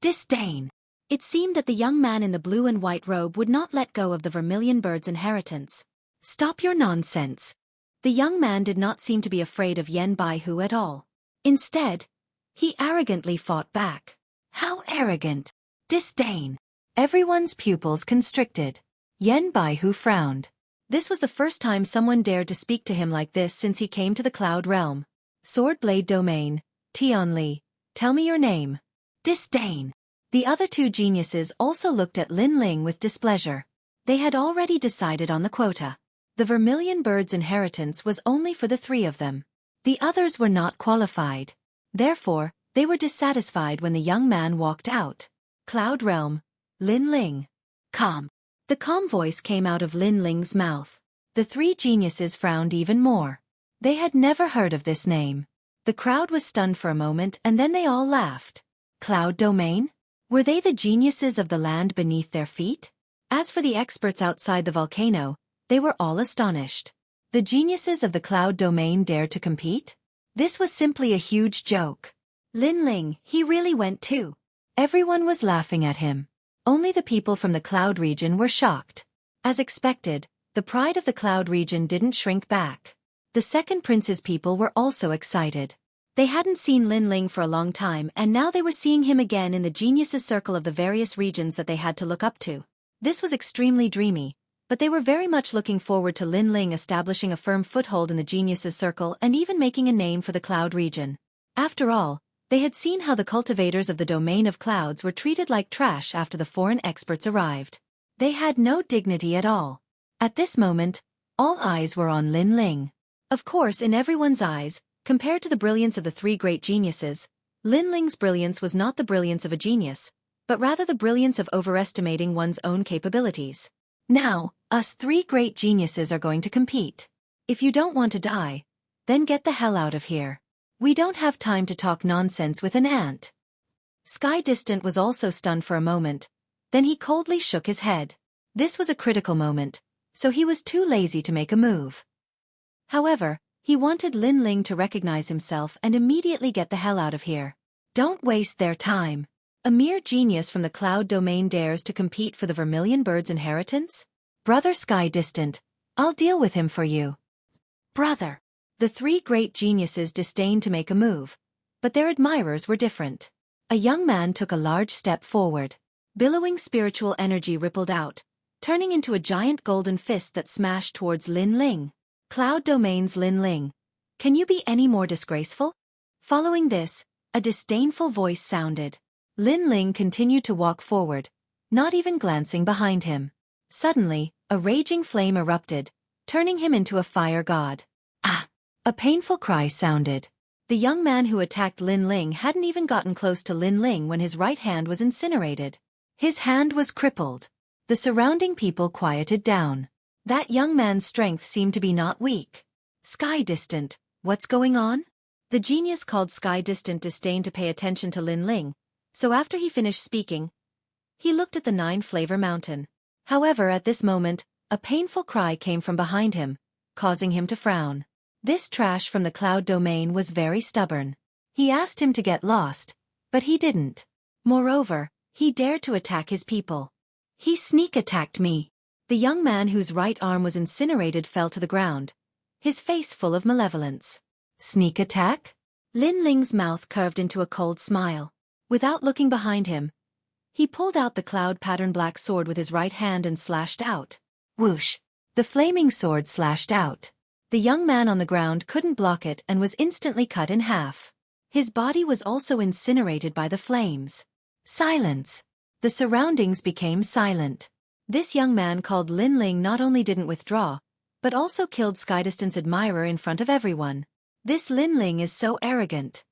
Speaker 1: Disdain. It seemed that the young man in the blue and white robe would not let go of the Vermilion Bird's inheritance. Stop your nonsense. The young man did not seem to be afraid of Yen Baihu at all. Instead, he arrogantly fought back. How arrogant! Disdain. Everyone's pupils constricted. Yen Baihu frowned. This was the first time someone dared to speak to him like this since he came to the Cloud Realm. Sword Blade Domain, Tianli, tell me your name. Disdain. The other 2 geniuses also looked at Lin Ling with displeasure. They had already decided on the quota. The Vermilion Bird's inheritance was only for the 3 of them. The others were not qualified. Therefore, they were dissatisfied when the young man walked out. Cloud Realm, Lin Ling. Calm. The calm voice came out of Lin Ling's mouth. The three geniuses frowned even more. They had never heard of this name. The crowd was stunned for a moment and then they all laughed. Cloud Domain? Were they the geniuses of the land beneath their feet? As for the experts outside the volcano, they were all astonished. The geniuses of the Cloud Domain dared to compete? This was simply a huge joke. Lin Ling, he really went too. Everyone was laughing at him. Only the people from the Cloud region were shocked. As expected, the pride of the Cloud region didn't shrink back. The second prince's people were also excited. They hadn't seen Lin Ling for a long time and now they were seeing him again in the geniuses circle of the various regions that they had to look up to. This was extremely dreamy, but they were very much looking forward to Lin Ling establishing a firm foothold in the geniuses circle and even making a name for the Cloud region. After all, they had seen how the cultivators of the domain of clouds were treated like trash after the foreign experts arrived. They had no dignity at all. At this moment, all eyes were on Lin Ling. Of course, in everyone's eyes, compared to the brilliance of the three great geniuses, Lin Ling's brilliance was not the brilliance of a genius, but rather the brilliance of overestimating one's own capabilities. Now, us three great geniuses are going to compete. If you don't want to die, then get the hell out of here. We don't have time to talk nonsense with an ant. Sky Distant was also stunned for a moment, then he coldly shook his head. This was a critical moment, so he was too lazy to make a move. However, he wanted Lin Ling to recognize himself and immediately get the hell out of here. Don't waste their time. A mere genius from the Cloud Domain dares to compete for the Vermilion Bird's inheritance? Brother Sky Distant, I'll deal with him for you. Brother. The three great geniuses disdained to make a move, but their admirers were different. A young man took a large step forward. Billowing spiritual energy rippled out, turning into a giant golden fist that smashed towards Lin Ling. Cloud Domain's Lin Ling. Can you be any more disgraceful? Following this, a disdainful voice sounded. Lin Ling continued to walk forward, not even glancing behind him. Suddenly, a raging flame erupted, turning him into a fire god. Ah! A painful cry sounded. The young man who attacked Lin Ling hadn't even gotten close to Lin Ling when his right hand was incinerated. His hand was crippled. The surrounding people quieted down. That young man's strength seemed to be not weak. Sky Distant, what's going on? The genius called Sky Distant disdained to pay attention to Lin Ling, so after he finished speaking, he looked at the 9-Flavor Mountain. However, at this moment, a painful cry came from behind him, causing him to frown. This trash from the Cloud Domain was very stubborn. He asked him to get lost, but he didn't. Moreover, he dared to attack his people. He sneak attacked me. The young man whose right arm was incinerated fell to the ground, his face full of malevolence. Sneak attack? Lin Ling's mouth curved into a cold smile. Without looking behind him, he pulled out the cloud-patterned black sword with his right hand and slashed out. Whoosh! The flaming sword slashed out. The young man on the ground couldn't block it and was instantly cut in half. His body was also incinerated by the flames. Silence. The surroundings became silent. This young man called Lin Ling not only didn't withdraw, but also killed Sky Distant's admirer in front of everyone. This Lin Ling is so arrogant.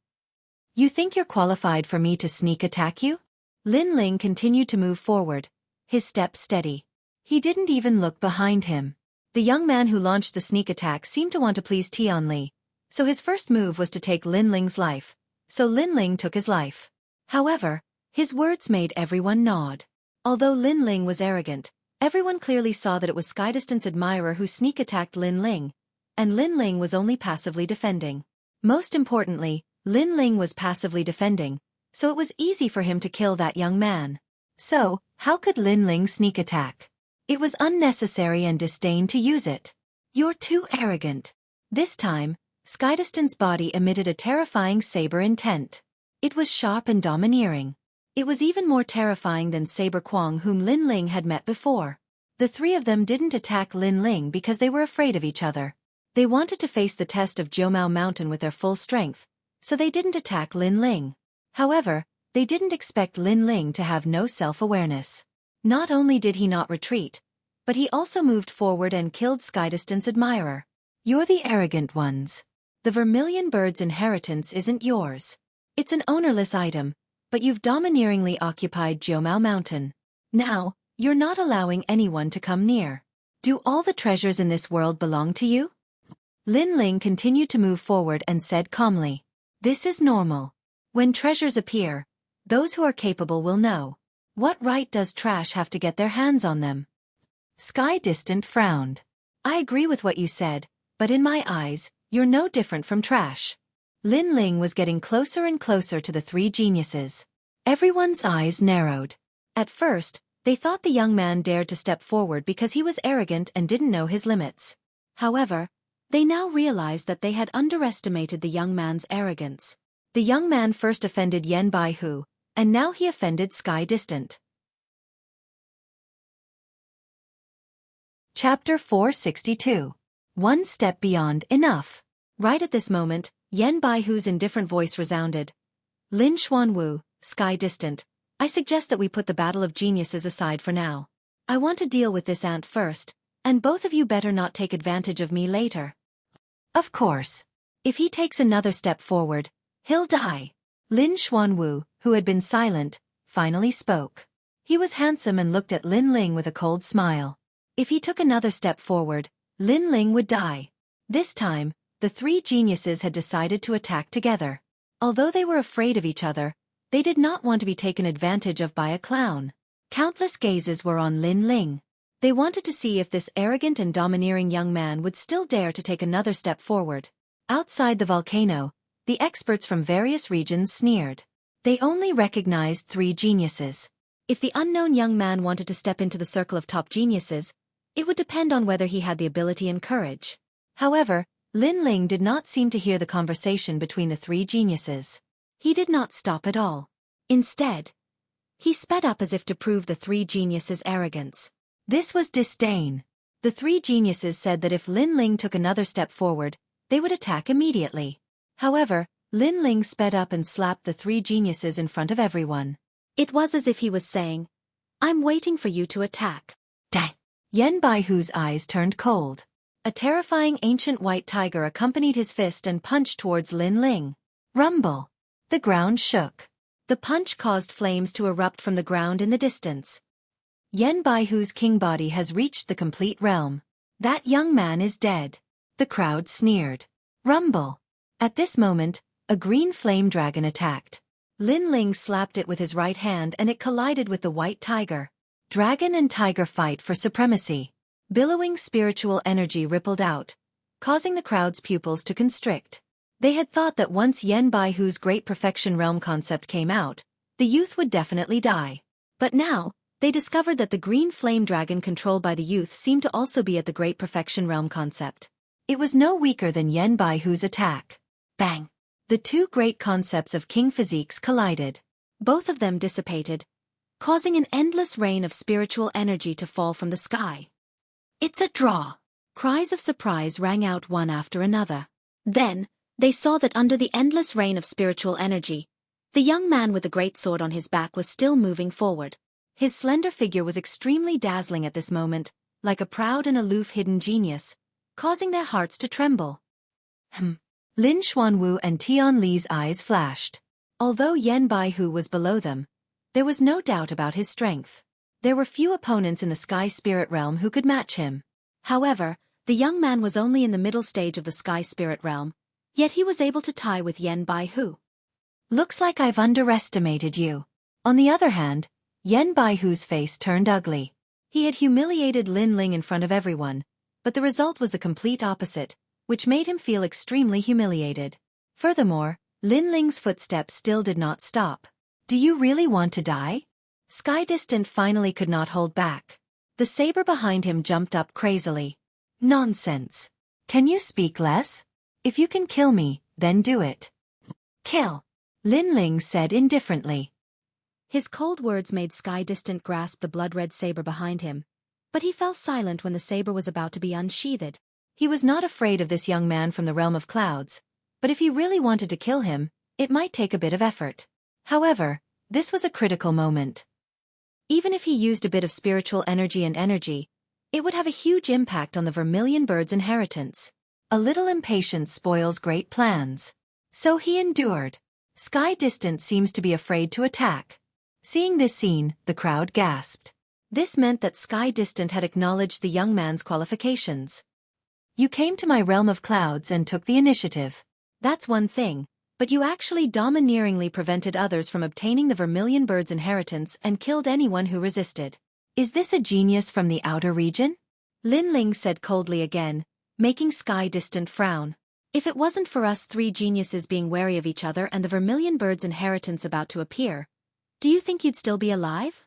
Speaker 1: You think you're qualified for me to sneak attack you? Lin Ling continued to move forward, his step steady. He didn't even look behind him. The young man who launched the sneak attack seemed to want to please Tian Li, so his first move was to take Lin Ling's life, so Lin Ling took his life. However, his words made everyone nod. Although Lin Ling was arrogant, everyone clearly saw that it was Sky Distant's admirer who sneak attacked Lin Ling, and Lin Ling was only passively defending. Most importantly, Lin Ling was passively defending, so it was easy for him to kill that young man. So, how could Lin Ling sneak attack? It was unnecessary and disdained to use it. You're too arrogant. This time, Sky Distant's body emitted a terrifying saber intent. It was sharp and domineering. It was even more terrifying than Saber Kwong, whom Lin Ling had met before. The three of them didn't attack Lin Ling because they were afraid of each other. They wanted to face the test of Jiumao Mountain with their full strength, so they didn't attack Lin Ling. However, they didn't expect Lin Ling to have no self-awareness. Not only did he not retreat, but he also moved forward and killed Sky Distant's admirer. You're the arrogant ones. The vermilion bird's inheritance isn't yours. It's an ownerless item, but you've domineeringly occupied Jiumao Mountain. Now, you're not allowing anyone to come near. Do all the treasures in this world belong to you? Lin Ling continued to move forward and said calmly, "This is normal. When treasures appear, those who are capable will know. What right does trash have to get their hands on them?" Sky Distant frowned. "I agree with what you said, but in my eyes, you're no different from trash." Lin Ling was getting closer and closer to the three geniuses. Everyone's eyes narrowed. At first, they thought the young man dared to step forward because he was arrogant and didn't know his limits. However, they now realized that they had underestimated the young man's arrogance. The young man first offended Yen Baihu, and now he offended Sky Distant. Chapter 462. One Step Beyond Enough. Right at this moment, Yen Baihu's indifferent voice resounded. "Lin Xuanwu, Sky Distant, I suggest that we put the battle of geniuses aside for now. I want to deal with this ant first, and both of you better not take advantage of me later." "Of course. If he takes another step forward, he'll die." Lin Xuanwu, who had been silent, finally spoke. He was handsome and looked at Lin Ling with a cold smile. If he took another step forward, Lin Ling would die. This time, the three geniuses had decided to attack together. Although they were afraid of each other, they did not want to be taken advantage of by a clown. Countless gazes were on Lin Ling. They wanted to see if this arrogant and domineering young man would still dare to take another step forward. Outside the volcano, the experts from various regions sneered. They only recognized three geniuses. If the unknown young man wanted to step into the circle of top geniuses, it would depend on whether he had the ability and courage. However, Lin Ling did not seem to hear the conversation between the three geniuses. He did not stop at all. Instead, he sped up as if to prove the three geniuses' arrogance. This was disdain. The three geniuses said that if Lin Ling took another step forward, they would attack immediately. However, Lin Ling sped up and slapped the three geniuses in front of everyone. It was as if he was saying, "I'm waiting for you to attack." Dang! Yen Baihu's eyes turned cold. A terrifying ancient white tiger accompanied his fist and punched towards Lin Ling. Rumble! The ground shook. The punch caused flames to erupt from the ground in the distance. Yen Baihu's king body has reached the complete realm. That young man is dead. The crowd sneered. Rumble! At this moment, a green flame dragon attacked. Lin Ling slapped it with his right hand and it collided with the white tiger. Dragon and tiger fight for supremacy. Billowing spiritual energy rippled out, causing the crowd's pupils to constrict. They had thought that once Yen Baihu's Great Perfection Realm concept came out, the youth would definitely die. But now, they discovered that the green flame dragon controlled by the youth seemed to also be at the Great Perfection Realm concept. It was no weaker than Yen Baihu's attack. Bang! The two great concepts of king physiques collided. Both of them dissipated, causing an endless rain of spiritual energy to fall from the sky. "It's a draw!" Cries of surprise rang out one after another. Then, they saw that under the endless rain of spiritual energy, the young man with the great sword on his back was still moving forward. His slender figure was extremely dazzling at this moment, like a proud and aloof hidden genius, causing their hearts to tremble. Lin Xuanwu and Tian Li's eyes flashed. Although Yen Baihu was below them, there was no doubt about his strength. There were few opponents in the Sky Spirit Realm who could match him. However, the young man was only in the middle stage of the Sky Spirit Realm, yet he was able to tie with Yen Baihu. "Looks like I've underestimated you." On the other hand, Yen Baihu's face turned ugly. He had humiliated Lin Ling in front of everyone, but the result was the complete opposite, which made him feel extremely humiliated. Furthermore, Lin Ling's footsteps still did not stop. "Do you really want to die?" Sky Distant finally could not hold back. The saber behind him jumped up crazily. "Nonsense. Can you speak less? If you can kill me, then do it." "Kill," Lin Ling said indifferently. His cold words made Sky Distant grasp the blood-red saber behind him, but he fell silent when the saber was about to be unsheathed. He was not afraid of this young man from the realm of clouds, but if he really wanted to kill him, it might take a bit of effort. However, this was a critical moment. Even if he used a bit of spiritual energy, it would have a huge impact on the vermilion bird's inheritance. A little impatience spoils great plans. So he endured. Sky Distant seems to be afraid to attack. Seeing this scene, the crowd gasped. This meant that Sky Distant had acknowledged the young man's qualifications. You came to my realm of clouds and took the initiative. That's one thing, but you actually domineeringly prevented others from obtaining the Vermilion Bird's inheritance and killed anyone who resisted. Is this a genius from the outer region? Lin Ling said coldly again, making Sky Distant frown. If it wasn't for us three geniuses being wary of each other and the Vermilion Bird's inheritance about to appear, do you think you'd still be alive?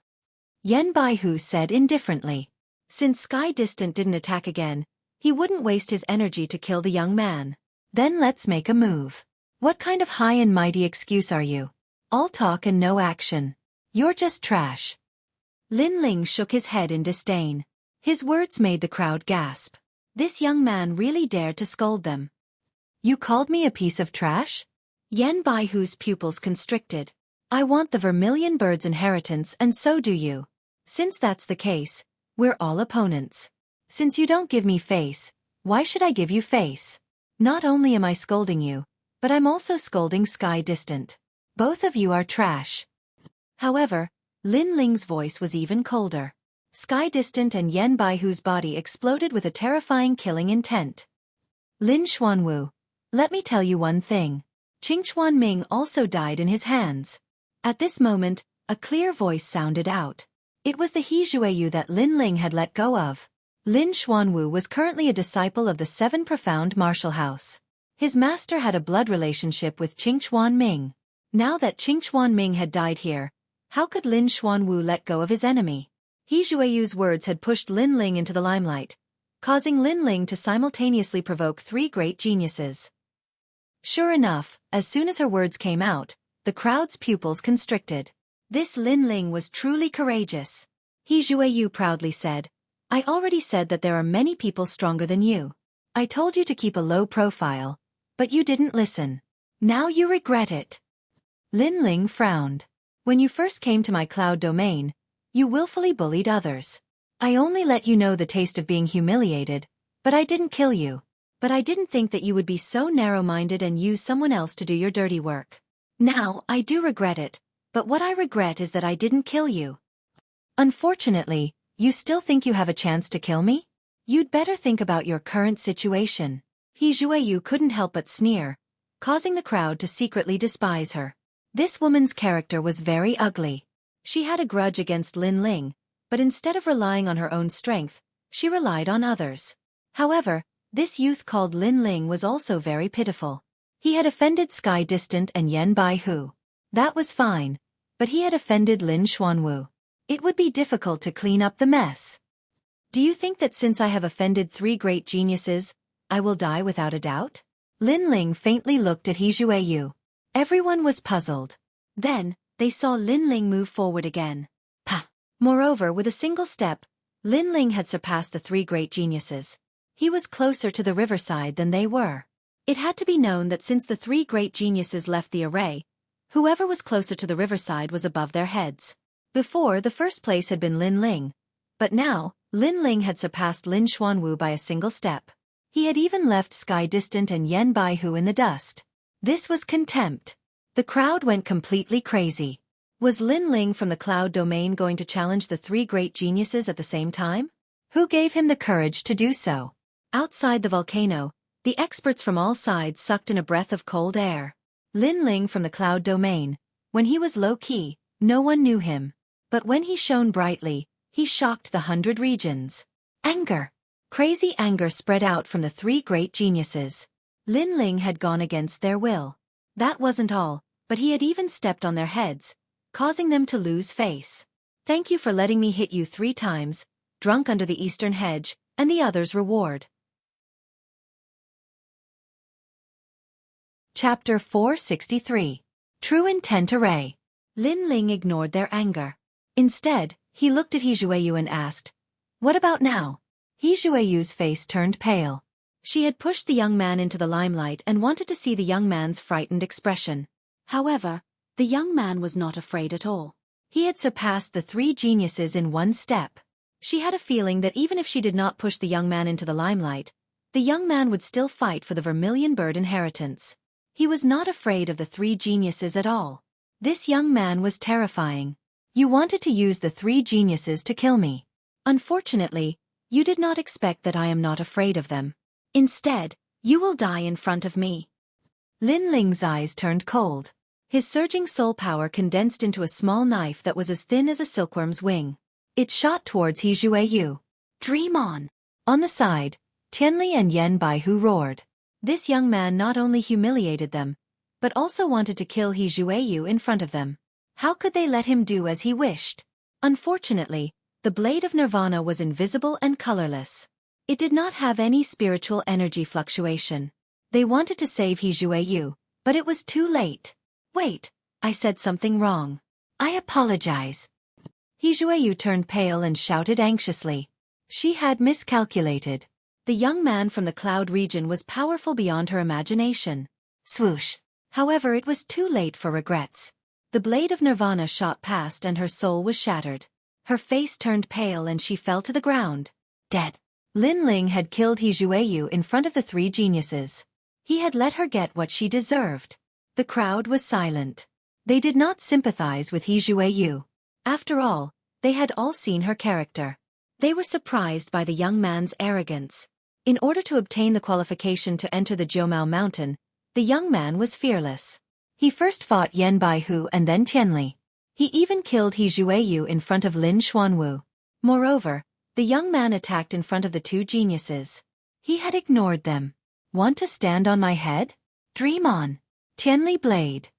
Speaker 1: Yen Baihu said indifferently. Since Sky Distant didn't attack again, he wouldn't waste his energy to kill the young man. Then let's make a move. What kind of high and mighty excuse are you? All talk and no action. You're just trash. Lin Ling shook his head in disdain. His words made the crowd gasp. This young man really dared to scold them. You called me a piece of trash? Yen Baihu's pupils constricted. I want the Vermilion Bird's inheritance and so do you. Since that's the case, we're all opponents. Since you don't give me face, why should I give you face? Not only am I scolding you, but I'm also scolding Sky Distant. Both of you are trash. However, Lin Ling's voice was even colder. Sky Distant and Yen Baihu's body exploded with a terrifying killing intent. Lin Xuanwu, let me tell you one thing. Qingchuan Ming also died in his hands. At this moment, a clear voice sounded out. It was the He Xueyu that Lin Ling had let go of. Lin Xuanwu was currently a disciple of the Seven Profound Martial House. His master had a blood relationship with Qingchuan Ming. Now that Qingchuan Ming had died here, how could Lin Xuanwu let go of his enemy? He Xueyu's words had pushed Lin Ling into the limelight, causing Lin Ling to simultaneously provoke three great geniuses. Sure enough, as soon as her words came out, the crowd's pupils constricted. This Lin Ling was truly courageous. He Xueyu proudly said, I already said that there are many people stronger than you. I told you to keep a low profile, but you didn't listen. Now you regret it. Lin Ling frowned. When you first came to my cloud domain, you willfully bullied others. I only let you know the taste of being humiliated, but I didn't kill you. But I didn't think that you would be so narrow-minded and use someone else to do your dirty work. Now, I do regret it, but what I regret is that I didn't kill you. Unfortunately, you still think you have a chance to kill me? You'd better think about your current situation. He Xueyu couldn't help but sneer, causing the crowd to secretly despise her. This woman's character was very ugly. She had a grudge against Lin Ling, but instead of relying on her own strength, she relied on others. However, this youth called Lin Ling was also very pitiful. He had offended Sky Distant and Yen Baihu. That was fine, but he had offended Lin Xuanwu. It would be difficult to clean up the mess. Do you think that since I have offended three great geniuses, I will die without a doubt? Lin Ling faintly looked at He Xueyu. Everyone was puzzled. Then, they saw Lin Ling move forward again. Pah! Moreover, with a single step, Lin Ling had surpassed the three great geniuses. He was closer to the riverside than they were. It had to be known that since the three great geniuses left the array, whoever was closer to the riverside was above their heads. Before, the first place had been Lin Ling, but now, Lin Ling had surpassed Lin Xuanwu by a single step. He had even left Sky Distant and Yen Baihu in the dust. This was contempt. The crowd went completely crazy. Was Lin Ling from the cloud domain going to challenge the three great geniuses at the same time? Who gave him the courage to do so? Outside the volcano, the experts from all sides sucked in a breath of cold air. Lin Ling from the cloud domain, when he was low-key, no one knew him. But when he shone brightly, he shocked the 100 regions. Anger. Crazy anger spread out from the three great geniuses. Lin Ling had gone against their will. That wasn't all, but he had even stepped on their heads, causing them to lose face. Thank you for letting me hit you 3 times, drunk under the eastern hedge, and the others' reward. Chapter 463. True Intent Array. Lin Ling ignored their anger. Instead, he looked at He Xueyu and asked, What about now? He Xueyu's face turned pale. She had pushed the young man into the limelight and wanted to see the young man's frightened expression. However, the young man was not afraid at all. He had surpassed the three geniuses in one step. She had a feeling that even if she did not push the young man into the limelight, the young man would still fight for the vermilion bird inheritance. He was not afraid of the three geniuses at all. This young man was terrifying. You wanted to use the three geniuses to kill me. Unfortunately, you did not expect that I am not afraid of them. Instead, you will die in front of me. Lin Ling's eyes turned cold. His surging soul power condensed into a small knife that was as thin as a silkworm's wing. It shot towards He Xueyu. Dream on! On the side, Tianli and Yan Baihu roared. This young man not only humiliated them, but also wanted to kill He Xueyu in front of them. How could they let him do as he wished? Unfortunately, the blade of Nirvana was invisible and colorless. It did not have any spiritual energy fluctuation. They wanted to save He Xueyu, but it was too late. Wait, I said something wrong. I apologize. He Xueyu turned pale and shouted anxiously. She had miscalculated. The young man from the cloud region was powerful beyond her imagination. Swoosh. However, it was too late for regrets. The blade of Nirvana shot past and her soul was shattered. Her face turned pale and she fell to the ground. Dead. Lin Ling had killed He Xueyu in front of the three geniuses. He had let her get what she deserved. The crowd was silent. They did not sympathize with He Xueyu. After all, they had all seen her character. They were surprised by the young man's arrogance. In order to obtain the qualification to enter the Jiumao Mountain, the young man was fearless. He first fought Yan Baihu and then Tianli. He even killed He Xueyu in front of Lin Xuanwu. Moreover, the young man attacked in front of the two geniuses. He had ignored them. Want to stand on my head? Dream on. Tianli blade.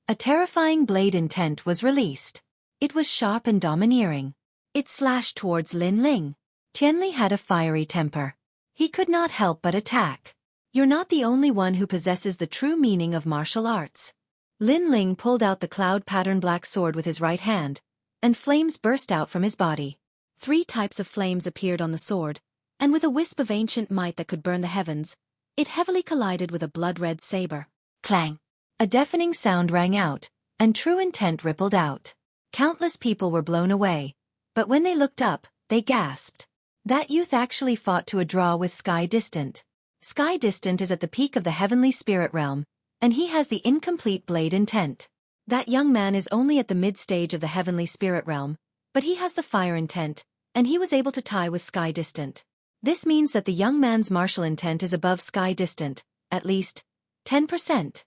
Speaker 1: A terrifying blade intent was released. It was sharp and domineering. It slashed towards Lin Ling. Tianli had a fiery temper. He could not help but attack. You're not the only one who possesses the true meaning of martial arts. Lin Ling pulled out the cloud-patterned black sword with his right hand, and flames burst out from his body. 3 types of flames appeared on the sword, and with a wisp of ancient might that could burn the heavens, it heavily collided with a blood-red saber. Clang! A deafening sound rang out, and true intent rippled out. Countless people were blown away, but when they looked up, they gasped. That youth actually fought to a draw with Sky Distant. Sky Distant is at the peak of the heavenly spirit realm, and he has the incomplete blade intent. That young man is only at the mid-stage of the heavenly spirit realm, but he has the fire intent, and he was able to tie with Sky Distant. This means that the young man's martial intent is above Sky Distant, at least 10%.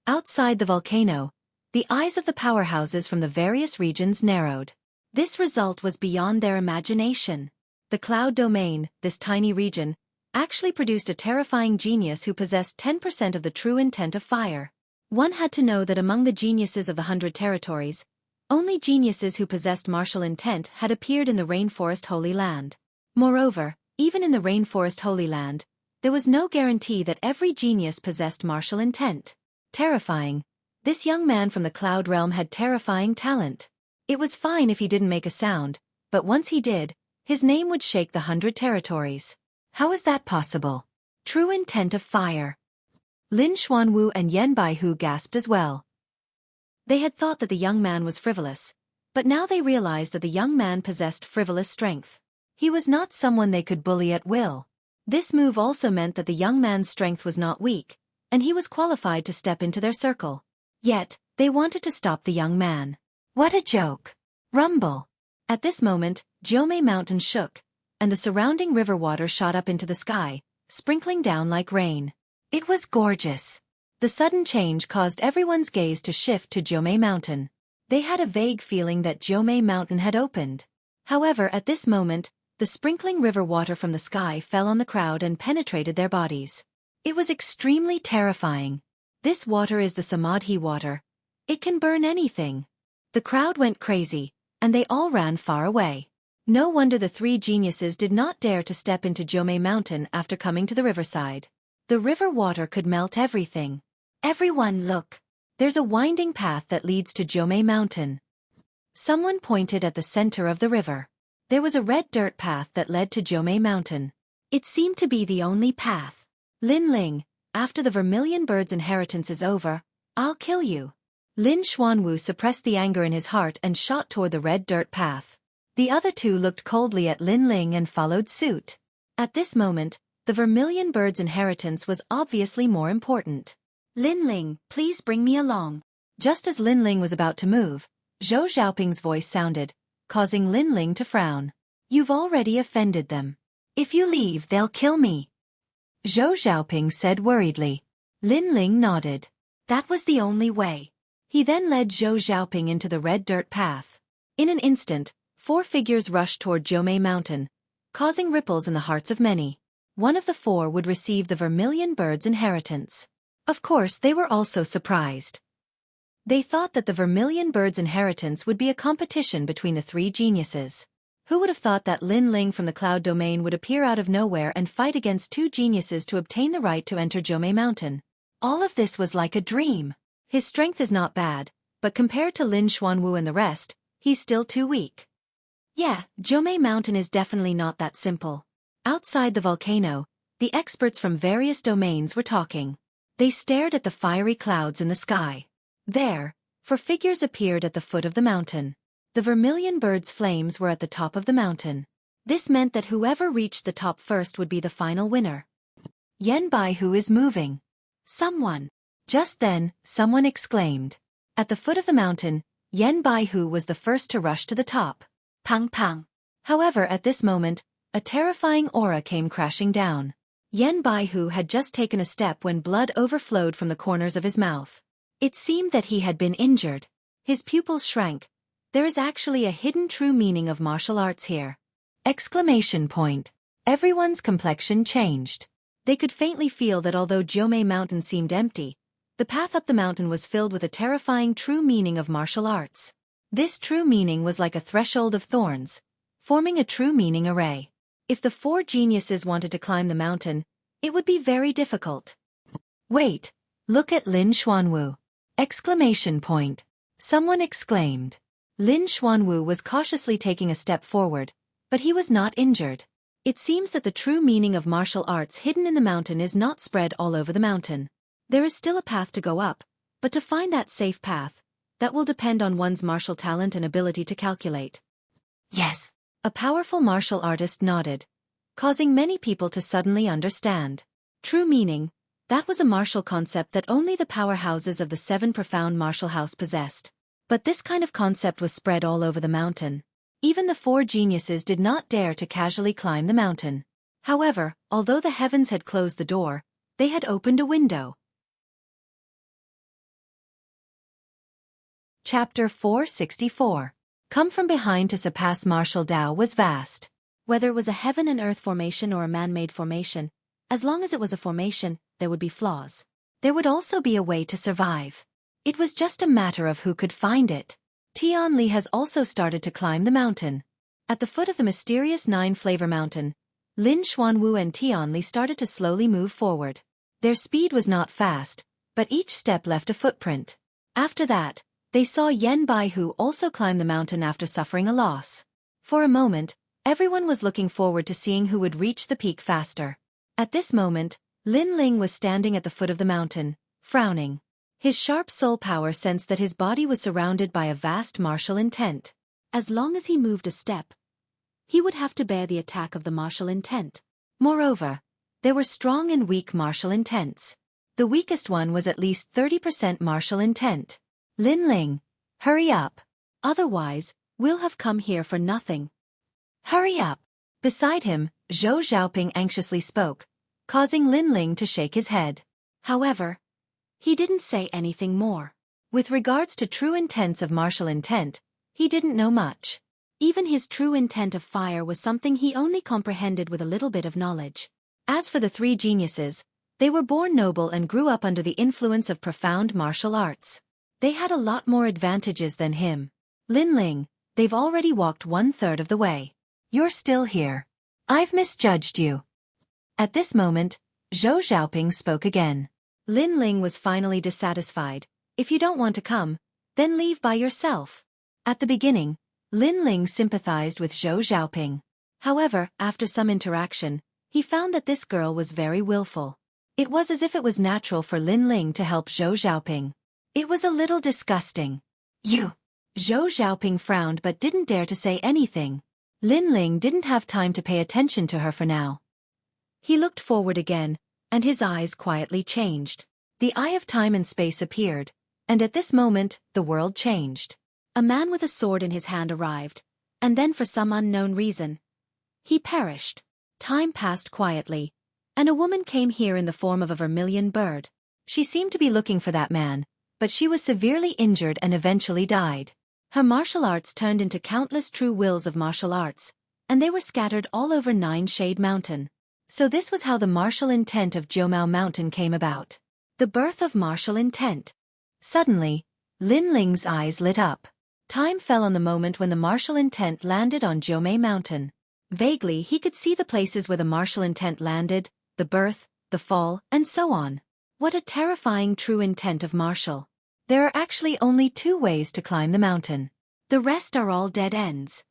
Speaker 1: Outside the volcano, the eyes of the powerhouses from the various regions narrowed. This result was beyond their imagination. The cloud domain, this tiny region, actually produced a terrifying genius who possessed 10% of the true intent of fire. One had to know that among the geniuses of the 100 territories, only geniuses who possessed martial intent had appeared in the Rainforest Holy Land. Moreover, even in the Rainforest Holy Land, there was no guarantee that every genius possessed martial intent. Terrifying. This young man from the cloud realm had terrifying talent. It was fine if he didn't make a sound, but once he did, his name would shake the 100 territories. How is that possible? True intent of fire. Lin Xuanwu and Yan Baihu gasped as well. They had thought that the young man was frivolous, but now they realized that the young man possessed frivolous strength. He was not someone they could bully at will. This move also meant that the young man's strength was not weak, and he was qualified to step into their circle. Yet, they wanted to stop the young man. What a joke! Rumble! At this moment, Jiumei Mountain shook, and the surrounding river water shot up into the sky, sprinkling down like rain. It was gorgeous. The sudden change caused everyone's gaze to shift to Jiumei Mountain. They had a vague feeling that Jiumei Mountain had opened. However, at this moment, the sprinkling river water from the sky fell on the crowd and penetrated their bodies. It was extremely terrifying. This water is the Samadhi water. It can burn anything. The crowd went crazy, and they all ran far away. No wonder the 3 geniuses did not dare to step into Jiumei Mountain after coming to the riverside. The river water could melt everything. Everyone look! There's a winding path that leads to Jiumei Mountain. Someone pointed at the center of the river. There was a red dirt path that led to Jiumei Mountain. It seemed to be the only path. Lin Ling, after the vermilion bird's inheritance is over, I'll kill you. Lin Xuanwu suppressed the anger in his heart and shot toward the red dirt path. The other 2 looked coldly at Lin Ling and followed suit. At this moment, the vermilion bird's inheritance was obviously more important. Lin Ling, please bring me along. Just as Lin Ling was about to move, Zhou Xiaoping's voice sounded, causing Lin Ling to frown. You've already offended them. If you leave, they'll kill me. Zhou Xiaoping said worriedly. Lin Ling nodded. That was the only way. He then led Zhou Xiaoping into the red dirt path. In an instant, 4 figures rushed toward Jiumei Mountain, causing ripples in the hearts of many. One of the 4 would receive the vermilion bird's inheritance. Of course, they were also surprised. They thought that the vermilion bird's inheritance would be a competition between the 3 geniuses. Who would have thought that Lin Ling from the Cloud Domain would appear out of nowhere and fight against 2 geniuses to obtain the right to enter Jiumei Mountain? All of this was like a dream. His strength is not bad, but compared to Lin Xuanwu and the rest, he's still too weak. Yeah, Jiumei Mountain is definitely not that simple. Outside the volcano, the experts from various domains were talking. They stared at the fiery clouds in the sky. There, 4 figures appeared at the foot of the mountain. The vermilion bird's flames were at the top of the mountain. This meant that whoever reached the top first would be the final winner. Yan Baihu is moving. Someone. Just then, someone exclaimed. At the foot of the mountain, Yan Baihu was the first to rush to the top. Pang pang. However, at this moment, a terrifying aura came crashing down. Yan Baihu had just taken a step when blood overflowed from the corners of his mouth. It seemed that he had been injured. His pupils shrank. There is actually a hidden true meaning of martial arts here. Exclamation point. Everyone's complexion changed. They could faintly feel that although Jiumei Mountain seemed empty, the path up the mountain was filled with a terrifying true meaning of martial arts. This true meaning was like a threshold of thorns, forming a true meaning array. If the 4 geniuses wanted to climb the mountain, it would be very difficult. Wait, look at Lin Xuanwu. Exclamation point. Someone exclaimed. Lin Xuanwu was cautiously taking a step forward, but he was not injured. It seems that the true meaning of martial arts hidden in the mountain is not spread all over the mountain. There is still a path to go up, but to find that safe path, that will depend on one's martial talent and ability to calculate. Yes. A powerful martial artist nodded, causing many people to suddenly understand. True meaning, that was a martial concept that only the powerhouses of the 7 profound martial house possessed. But this kind of concept was spread all over the mountain. Even the 4 geniuses did not dare to casually climb the mountain. However, although the heavens had closed the door, they had opened a window. Chapter 464. Come from behind to surpass martial Tao was vast. Whether it was a heaven and earth formation or a man-made formation, as long as it was a formation, there would be flaws. There would also be a way to survive. It was just a matter of who could find it. Tian Li has also started to climb the mountain. At the foot of the mysterious 9-flavor mountain, Lin Xuanwu and Tian Li started to slowly move forward. Their speed was not fast, but each step left a footprint. After that, they saw Yan Baihu also climb the mountain after suffering a loss. For a moment, everyone was looking forward to seeing who would reach the peak faster. At this moment, Lin Ling was standing at the foot of the mountain, frowning. His sharp soul power sensed that his body was surrounded by a vast martial intent. As long as he moved a step, he would have to bear the attack of the martial intent. Moreover, there were strong and weak martial intents. The weakest one was at least 30% martial intent. Lin Ling, hurry up. Otherwise, we'll have come here for nothing. Hurry up. Beside him, Zhou Xiaoping anxiously spoke, causing Lin Ling to shake his head. However, he didn't say anything more. With regards to true intents of martial intent, he didn't know much. Even his true intent of fire was something he only comprehended with a little bit of knowledge. As for the 3 geniuses, they were born noble and grew up under the influence of profound martial arts. They had a lot more advantages than him. Lin Ling, they've already walked 1/3 of the way. You're still here. I've misjudged you. At this moment, Zhou Xiaoping spoke again. Lin Ling was finally dissatisfied. If you don't want to come, then leave by yourself. At the beginning, Lin Ling sympathized with Zhou Xiaoping. However, after some interaction, he found that this girl was very willful. It was as if it was natural for Lin Ling to help Zhou Xiaoping. It was a little disgusting. You. Zhou Xiaoping frowned but didn't dare to say anything. Lin Ling didn't have time to pay attention to her for now. He looked forward again, and his eyes quietly changed. The eye of time and space appeared, and at this moment, the world changed. A man with a sword in his hand arrived, and then for some unknown reason, he perished. Time passed quietly, and a woman came here in the form of a vermilion bird. She seemed to be looking for that man, but she was severely injured and eventually died. Her martial arts turned into countless true wills of martial arts, and they were scattered all over Nine Shade Mountain. So this was how the martial intent of Jiumao Mountain came about. The birth of martial intent. Suddenly, Lin Ling's eyes lit up. Time fell on the moment when the martial intent landed on Jiumao Mountain. Vaguely, he could see the places where the martial intent landed, the birth, the fall, and so on. What a terrifying true intent of martial. There are actually only 2 ways to climb the mountain. The rest are all dead ends.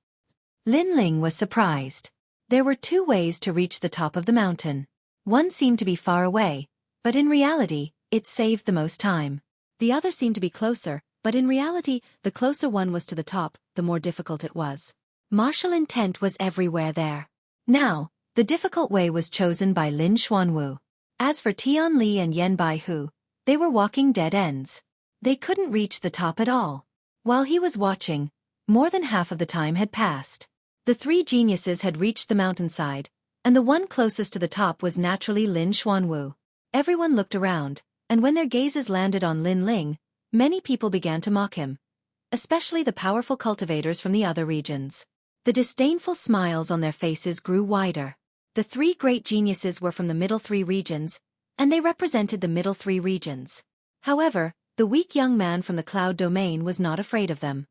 Speaker 1: Lin Ling was surprised. There were 2 ways to reach the top of the mountain. One seemed to be far away, but in reality, it saved the most time. The other seemed to be closer, but in reality, the closer one was to the top, the more difficult it was. Martial intent was everywhere there. Now, the difficult way was chosen by Lin Xuanwu. As for Tian Li and Yan Baihu, they were walking dead ends. They couldn't reach the top at all. While he was watching, more than half of the time had passed. The 3 geniuses had reached the mountainside, and the one closest to the top was naturally Lin Xuanwu. Everyone looked around, and when their gazes landed on Lin Ling, many people began to mock him, especially the powerful cultivators from the other regions. The disdainful smiles on their faces grew wider. The 3 great geniuses were from the middle 3 regions, and they represented the middle 3 regions. However, the weak young man from the cloud domain was not afraid of them.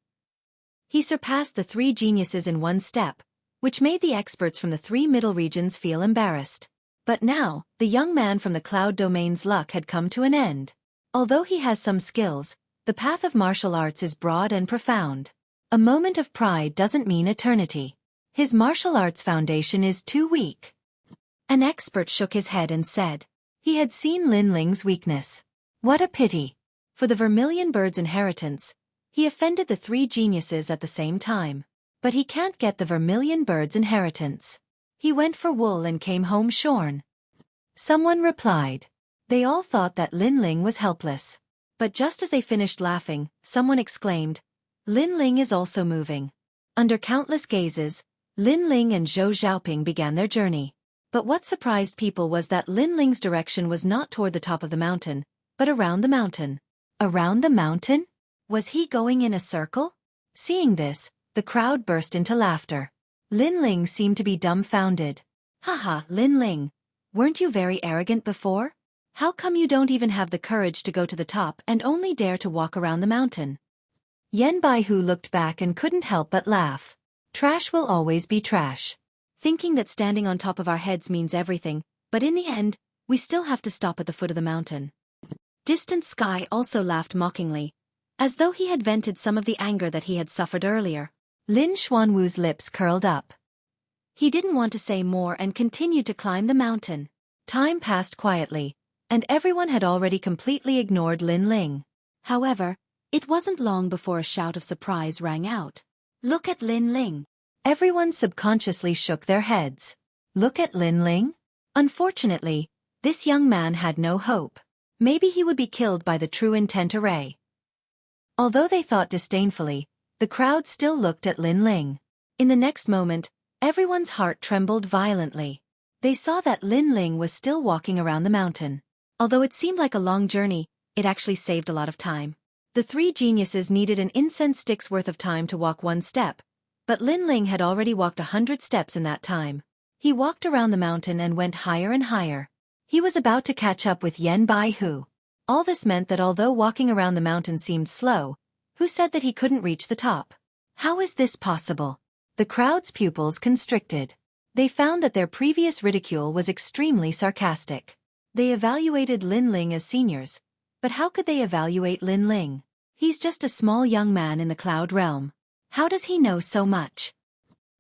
Speaker 1: He surpassed the 3 geniuses in 1 step, which made the experts from the 3 middle regions feel embarrassed. But now, the young man from the cloud domain's luck had come to an end. Although he has some skills, the path of martial arts is broad and profound. A moment of pride doesn't mean eternity. His martial arts foundation is too weak. An expert shook his head and said. He had seen Lin Ling's weakness. What a pity. For the vermilion bird's inheritance, he offended the 3 geniuses at the same time. But he can't get the vermilion bird's inheritance. He went for wool and came home shorn. Someone replied. They all thought that Lin Ling was helpless. But just as they finished laughing, someone exclaimed, Lin Ling is also moving. Under countless gazes, Lin Ling and Zhou Xiaoping began their journey. But what surprised people was that Lin Ling's direction was not toward the top of the mountain, but around the mountain. Around the mountain? Was he going in a circle? Seeing this, the crowd burst into laughter. Lin Ling seemed to be dumbfounded. Haha, Lin Ling, weren't you very arrogant before? How come you don't even have the courage to go to the top and only dare to walk around the mountain? Yan Baihu looked back and couldn't help but laugh. Trash will always be trash. Thinking that standing on top of our heads means everything, but in the end, we still have to stop at the foot of the mountain. Distant Sky also laughed mockingly, as though he had vented some of the anger that he had suffered earlier. Lin Xuanwu's lips curled up. He didn't want to say more and continued to climb the mountain. Time passed quietly, and everyone had already completely ignored Lin Ling. However, it wasn't long before a shout of surprise rang out. Look at Lin Ling. Everyone subconsciously shook their heads. Look at Lin Ling? Unfortunately, this young man had no hope. Maybe he would be killed by the true intent array. Although they thought disdainfully, the crowd still looked at Lin Ling. In the next moment, everyone's heart trembled violently. They saw that Lin Ling was still walking around the mountain. Although it seemed like a long journey, it actually saved a lot of time. The 3 geniuses needed an incense stick's worth of time to walk 1 step, but Lin Ling had already walked 100 steps in that time. He walked around the mountain and went higher and higher. He was about to catch up with Yan Baihu. All this meant that although walking around the mountain seemed slow, who said that he couldn't reach the top? How is this possible? The crowd's pupils constricted. They found that their previous ridicule was extremely sarcastic. They evaluated Lin Ling as seniors, but how could they evaluate Lin Ling? He's just a small young man in the cloud realm. How does he know so much?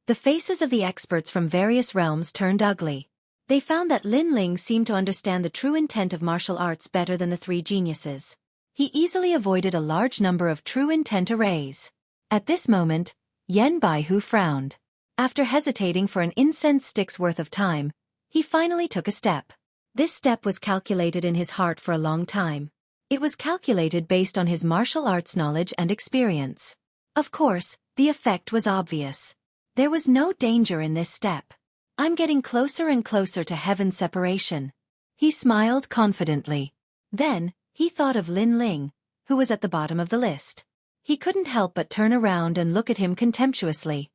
Speaker 1: The faces of the experts from various realms turned ugly. They found that Lin Ling seemed to understand the true intent of martial arts better than the 3 geniuses. He easily avoided a large number of true intent arrays. At this moment, Yan Baihu frowned. After hesitating for an incense stick's worth of time, he finally took a step. This step was calculated in his heart for a long time. It was calculated based on his martial arts knowledge and experience. Of course, the effect was obvious. There was no danger in this step. I'm getting closer and closer to heaven's separation. He smiled confidently. Then, he thought of Lin Ling, who was at the bottom of the list. He couldn't help but turn around and look at him contemptuously.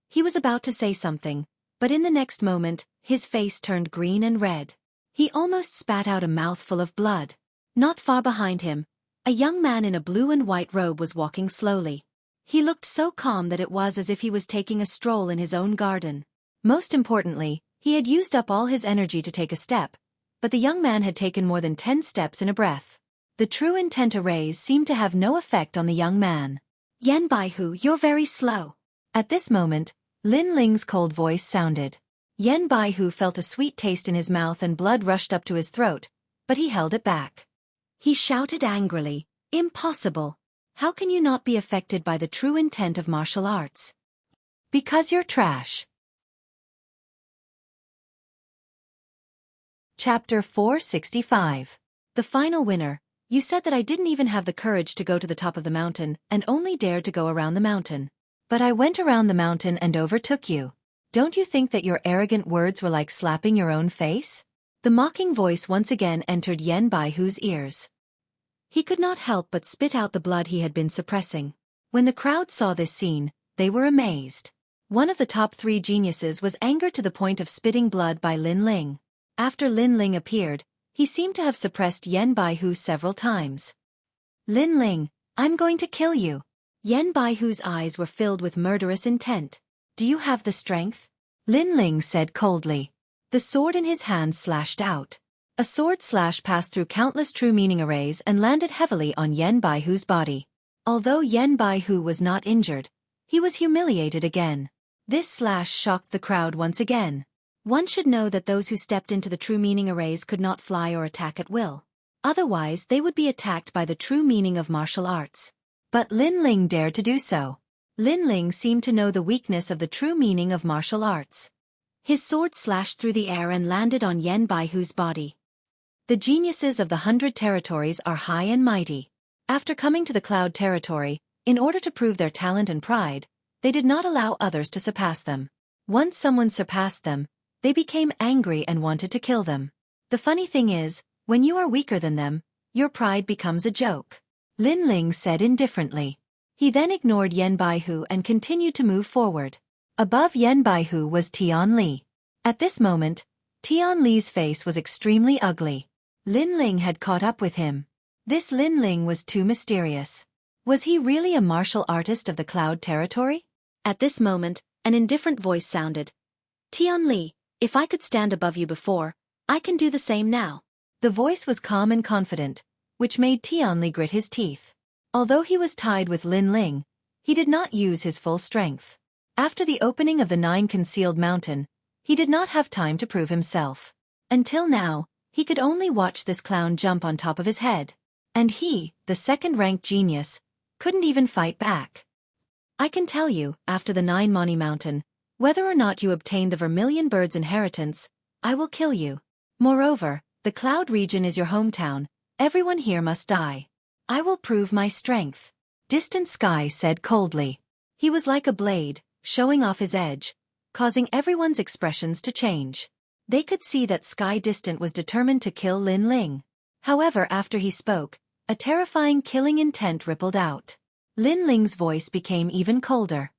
Speaker 1: He was about to say something, but in the next moment, his face turned green and red. He almost spat out a mouthful of blood. Not far behind him, a young man in a blue and white robe was walking slowly. He looked so calm that it was as if he was taking a stroll in his own garden. Most importantly, he had used up all his energy to take a step, but the young man had taken more than 10 steps in a breath. The true intent arrays seemed to have no effect on the young man. Yan Baihu, you're very slow. At this moment, Lin Ling's cold voice sounded. Yan Baihu felt a sweet taste in his mouth and blood rushed up to his throat, but he held it back. He shouted angrily, "Impossible! How can you not be affected by the true intent of martial arts? Because you're trash." Chapter 465. The final winner. You said that I didn't even have the courage to go to the top of the mountain and only dared to go around the mountain. But I went around the mountain and overtook you. Don't you think that your arrogant words were like slapping your own face? The mocking voice once again entered Yan Baihu's ears. He could not help but spit out the blood he had been suppressing. When the crowd saw this scene, they were amazed. One of the top 3 geniuses was angered to the point of spitting blood by Lin Ling. After Lin Ling appeared, he seemed to have suppressed Yan Baihu several times. "Lin Ling, I'm going to kill you." Yan Baihu's eyes were filled with murderous intent. "Do you have the strength?" Lin Ling said coldly. The sword in his hand slashed out. A sword slash passed through countless true meaning arrays and landed heavily on Yan Baihu's body. Although Yan Baihu was not injured, he was humiliated again. This slash shocked the crowd once again. One should know that those who stepped into the true meaning arrays could not fly or attack at will. Otherwise they would be attacked by the true meaning of martial arts. But Lin Ling dared to do so. Lin Ling seemed to know the weakness of the true meaning of martial arts. His sword slashed through the air and landed on Yan Baihu's body. The geniuses of the 100 territories are high and mighty. After coming to the cloud territory, in order to prove their talent and pride, they did not allow others to surpass them. Once someone surpassed them, they became angry and wanted to kill them. The funny thing is, when you are weaker than them, your pride becomes a joke. Lin Ling said indifferently. He then ignored Yan Baihu and continued to move forward. Above Yan Baihu was Tian Li. At this moment, Tian Li's face was extremely ugly. Lin Ling had caught up with him. This Lin Ling was too mysterious. Was he really a martial artist of the cloud territory? At this moment, an indifferent voice sounded. "Tian Li, if I could stand above you before, I can do the same now." The voice was calm and confident, which made Tian Li grit his teeth. Although he was tied with Lin Ling, he did not use his full strength. After the opening of the 9-concealed mountain, he did not have time to prove himself. Until now, he could only watch this clown jump on top of his head. And he, the second-ranked genius, couldn't even fight back. I can tell you, after the 9-Mani mountain, whether or not you obtain the Vermilion Bird's inheritance, I will kill you. Moreover, the Cloud region is your hometown, everyone here must die. I will prove my strength. Distant Sky said coldly. He was like a blade, showing off his edge, causing everyone's expressions to change. They could see that Sky Distant was determined to kill Lin Ling. However, after he spoke, a terrifying killing intent rippled out. Lin Ling's voice became even colder.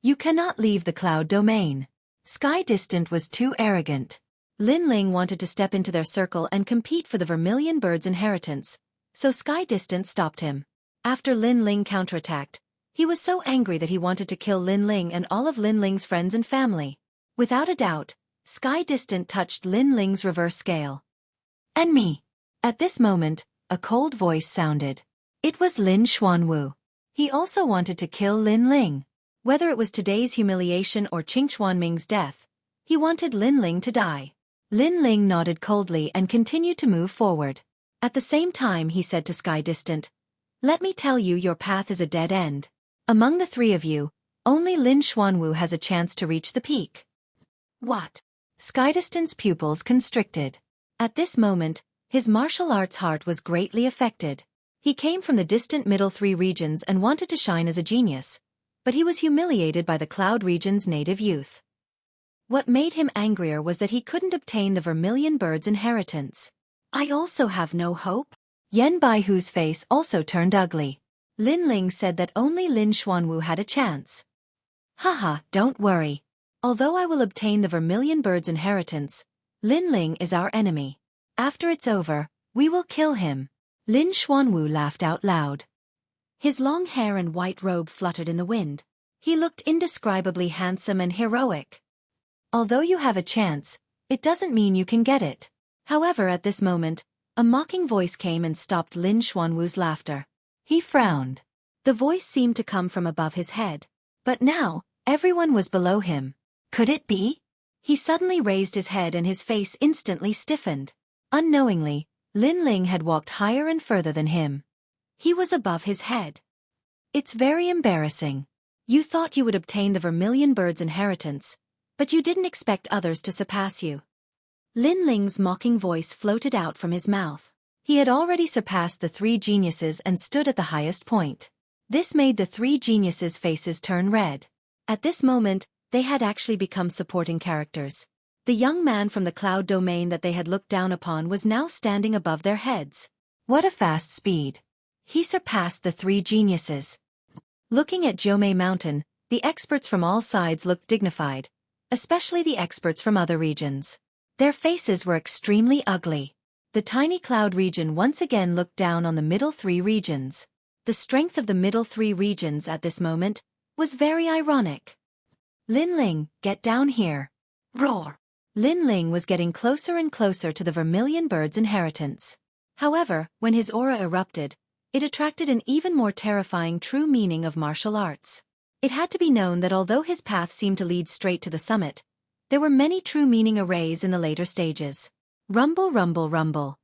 Speaker 1: You cannot leave the cloud domain. Sky Distant was too arrogant. Lin Ling wanted to step into their circle and compete for the Vermilion Bird's inheritance, so Sky Distant stopped him. After Lin Ling counterattacked, he was so angry that he wanted to kill Lin Ling and all of Lin Ling's friends and family. Without a doubt, Sky Distant touched Lin Ling's reverse scale. And me. At this moment, a cold voice sounded. It was Lin Xuanwu. He also wanted to kill Lin Ling. Whether it was today's humiliation or Qing Xuanming's death, he wanted Lin Ling to die. Lin Ling nodded coldly and continued to move forward. At the same time he said to Sky Distant, Let me tell you, your path is a dead end. Among the 3 of you, only Lin Xuanwu has a chance to reach the peak. What? Skydiston's pupils constricted. At this moment, his martial arts heart was greatly affected. He came from the distant middle three regions and wanted to shine as a genius, but he was humiliated by the Cloud region's native youth. What made him angrier was that he couldn't obtain the Vermilion Bird's inheritance. I also have no hope? Yen Baihu's face also turned ugly. Lin Ling said that only Lin Xuanwu had a chance. Haha, don't worry. Although I will obtain the Vermilion Bird's inheritance, Lin Ling is our enemy. After it's over, we will kill him. Lin Xuanwu laughed out loud. His long hair and white robe fluttered in the wind. He looked indescribably handsome and heroic. Although you have a chance, it doesn't mean you can get it. However, at this moment, a mocking voice came and stopped Lin Xuanwu's laughter. He frowned. The voice seemed to come from above his head. But now, everyone was below him. Could it be? He suddenly raised his head and his face instantly stiffened. Unknowingly, Lin Ling had walked higher and further than him. He was above his head. It's very embarrassing. You thought you would obtain the Vermilion Bird's inheritance, but you didn't expect others to surpass you. Lin Ling's mocking voice floated out from his mouth. He had already surpassed the three geniuses and stood at the highest point. This made the three geniuses' faces turn red. At this moment, they had actually become supporting characters. The young man from the cloud domain that they had looked down upon was now standing above their heads. What a fast speed! He surpassed the three geniuses. Looking at Jiumei Mountain, the experts from all sides looked dignified, especially the experts from other regions. Their faces were extremely ugly. The tiny cloud region once again looked down on the middle three regions. The strength of the middle three regions at this moment was very ironic. Lin Ling, get down here. Roar! Lin Ling was getting closer and closer to the Vermilion Bird's inheritance. However, when his aura erupted, it attracted an even more terrifying true meaning of martial arts. It had to be known that although his path seemed to lead straight to the summit, there were many true meaning arrays in the later stages. Rumble, rumble, rumble.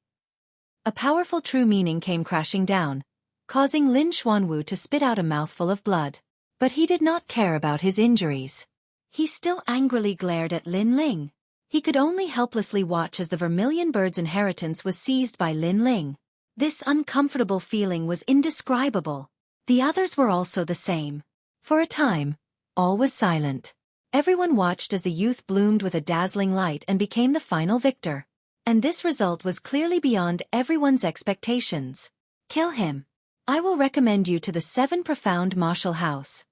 Speaker 1: A powerful true meaning came crashing down, causing Lin Xuanwu to spit out a mouthful of blood. But he did not care about his injuries. He still angrily glared at Lin Ling. He could only helplessly watch as the Vermilion Bird's inheritance was seized by Lin Ling. This uncomfortable feeling was indescribable. The others were also the same. For a time, all was silent. Everyone watched as the youth bloomed with a dazzling light and became the final victor. And this result was clearly beyond everyone's expectations. Kill him. I will recommend you to the 7 Profound Martial House.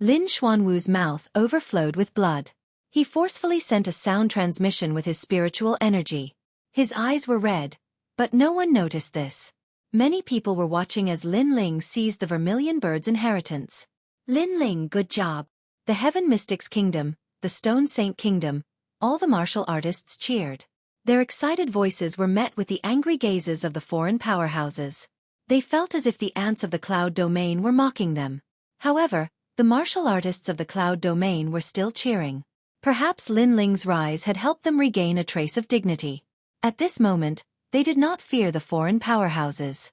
Speaker 1: Lin Xuanwu's mouth overflowed with blood. He forcefully sent a sound transmission with his spiritual energy. His eyes were red, but no one noticed this. Many people were watching as Lin Ling seized the Vermilion Bird's inheritance. Lin Ling, good job. The Heaven Mystics Kingdom, the Stone Saint Kingdom, all the martial artists cheered. Their excited voices were met with the angry gazes of the foreign powerhouses. They felt as if the ants of the cloud domain were mocking them. However, the martial artists of the cloud domain were still cheering. Perhaps Lin Ling's rise had helped them regain a trace of dignity. At this moment, they did not fear the foreign powerhouses.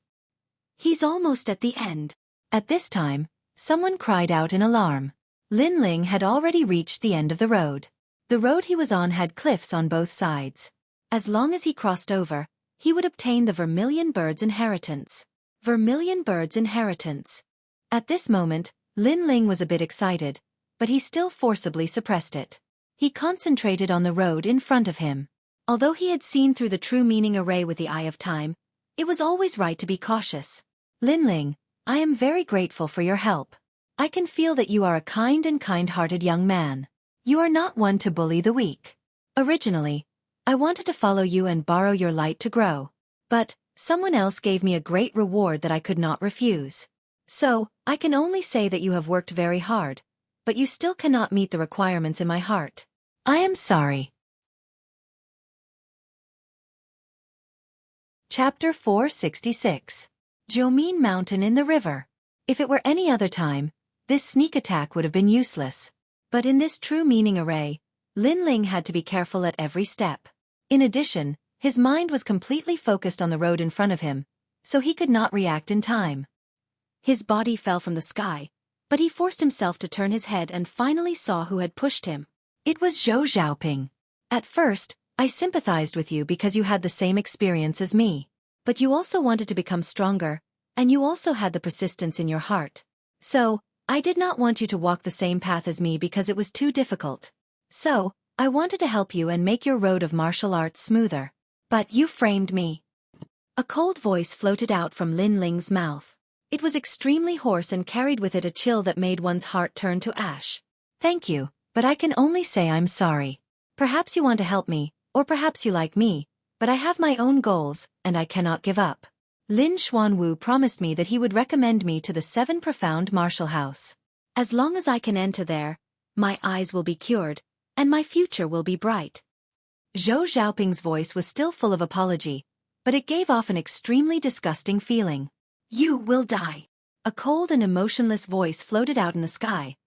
Speaker 1: He's almost at the end. At this time, someone cried out in alarm. Lin Ling had already reached the end of the road. The road he was on had cliffs on both sides. As long as he crossed over, he would obtain the Vermilion Bird's inheritance. Vermilion Bird's inheritance. At this moment, Lin Ling was a bit excited, but he still forcibly suppressed it. He concentrated on the road in front of him. Although he had seen through the true meaning array with the eye of time, it was always right to be cautious. Lin Ling, I am very grateful for your help. I can feel that you are a kind and kind-hearted young man. You are not one to bully the weak. Originally, I wanted to follow you and borrow your light to grow. But, someone else gave me a great reward that I could not refuse. So, I can only say that you have worked very hard, but you still cannot meet the requirements in my heart. I am sorry. Chapter 466. Jiumei Mountain in the River. If it were any other time, this sneak attack would have been useless. But in this true meaning array, Lin Ling had to be careful at every step. In addition, his mind was completely focused on the road in front of him, so he could not react in time. His body fell from the sky, but he forced himself to turn his head and finally saw who had pushed him. It was Zhou Xiaoping. At first, I sympathized with you because you had the same experience as me. But you also wanted to become stronger, and you also had the persistence in your heart. So, I did not want you to walk the same path as me because it was too difficult. So, I wanted to help you and make your road of martial arts smoother. But you framed me. A cold voice floated out from Lin Ling's mouth. It was extremely hoarse and carried with it a chill that made one's heart turn to ash. Thank you, but I can only say I'm sorry. Perhaps you want to help me, or perhaps you like me, but I have my own goals, and I cannot give up. Lin Xuanwu promised me that he would recommend me to the 7 Profound Martial House. As long as I can enter there, my eyes will be cured, and my future will be bright. Zhou Xiaoping's voice was still full of apology, but it gave off an extremely disgusting feeling. You will die. A cold and emotionless voice floated out in the sky,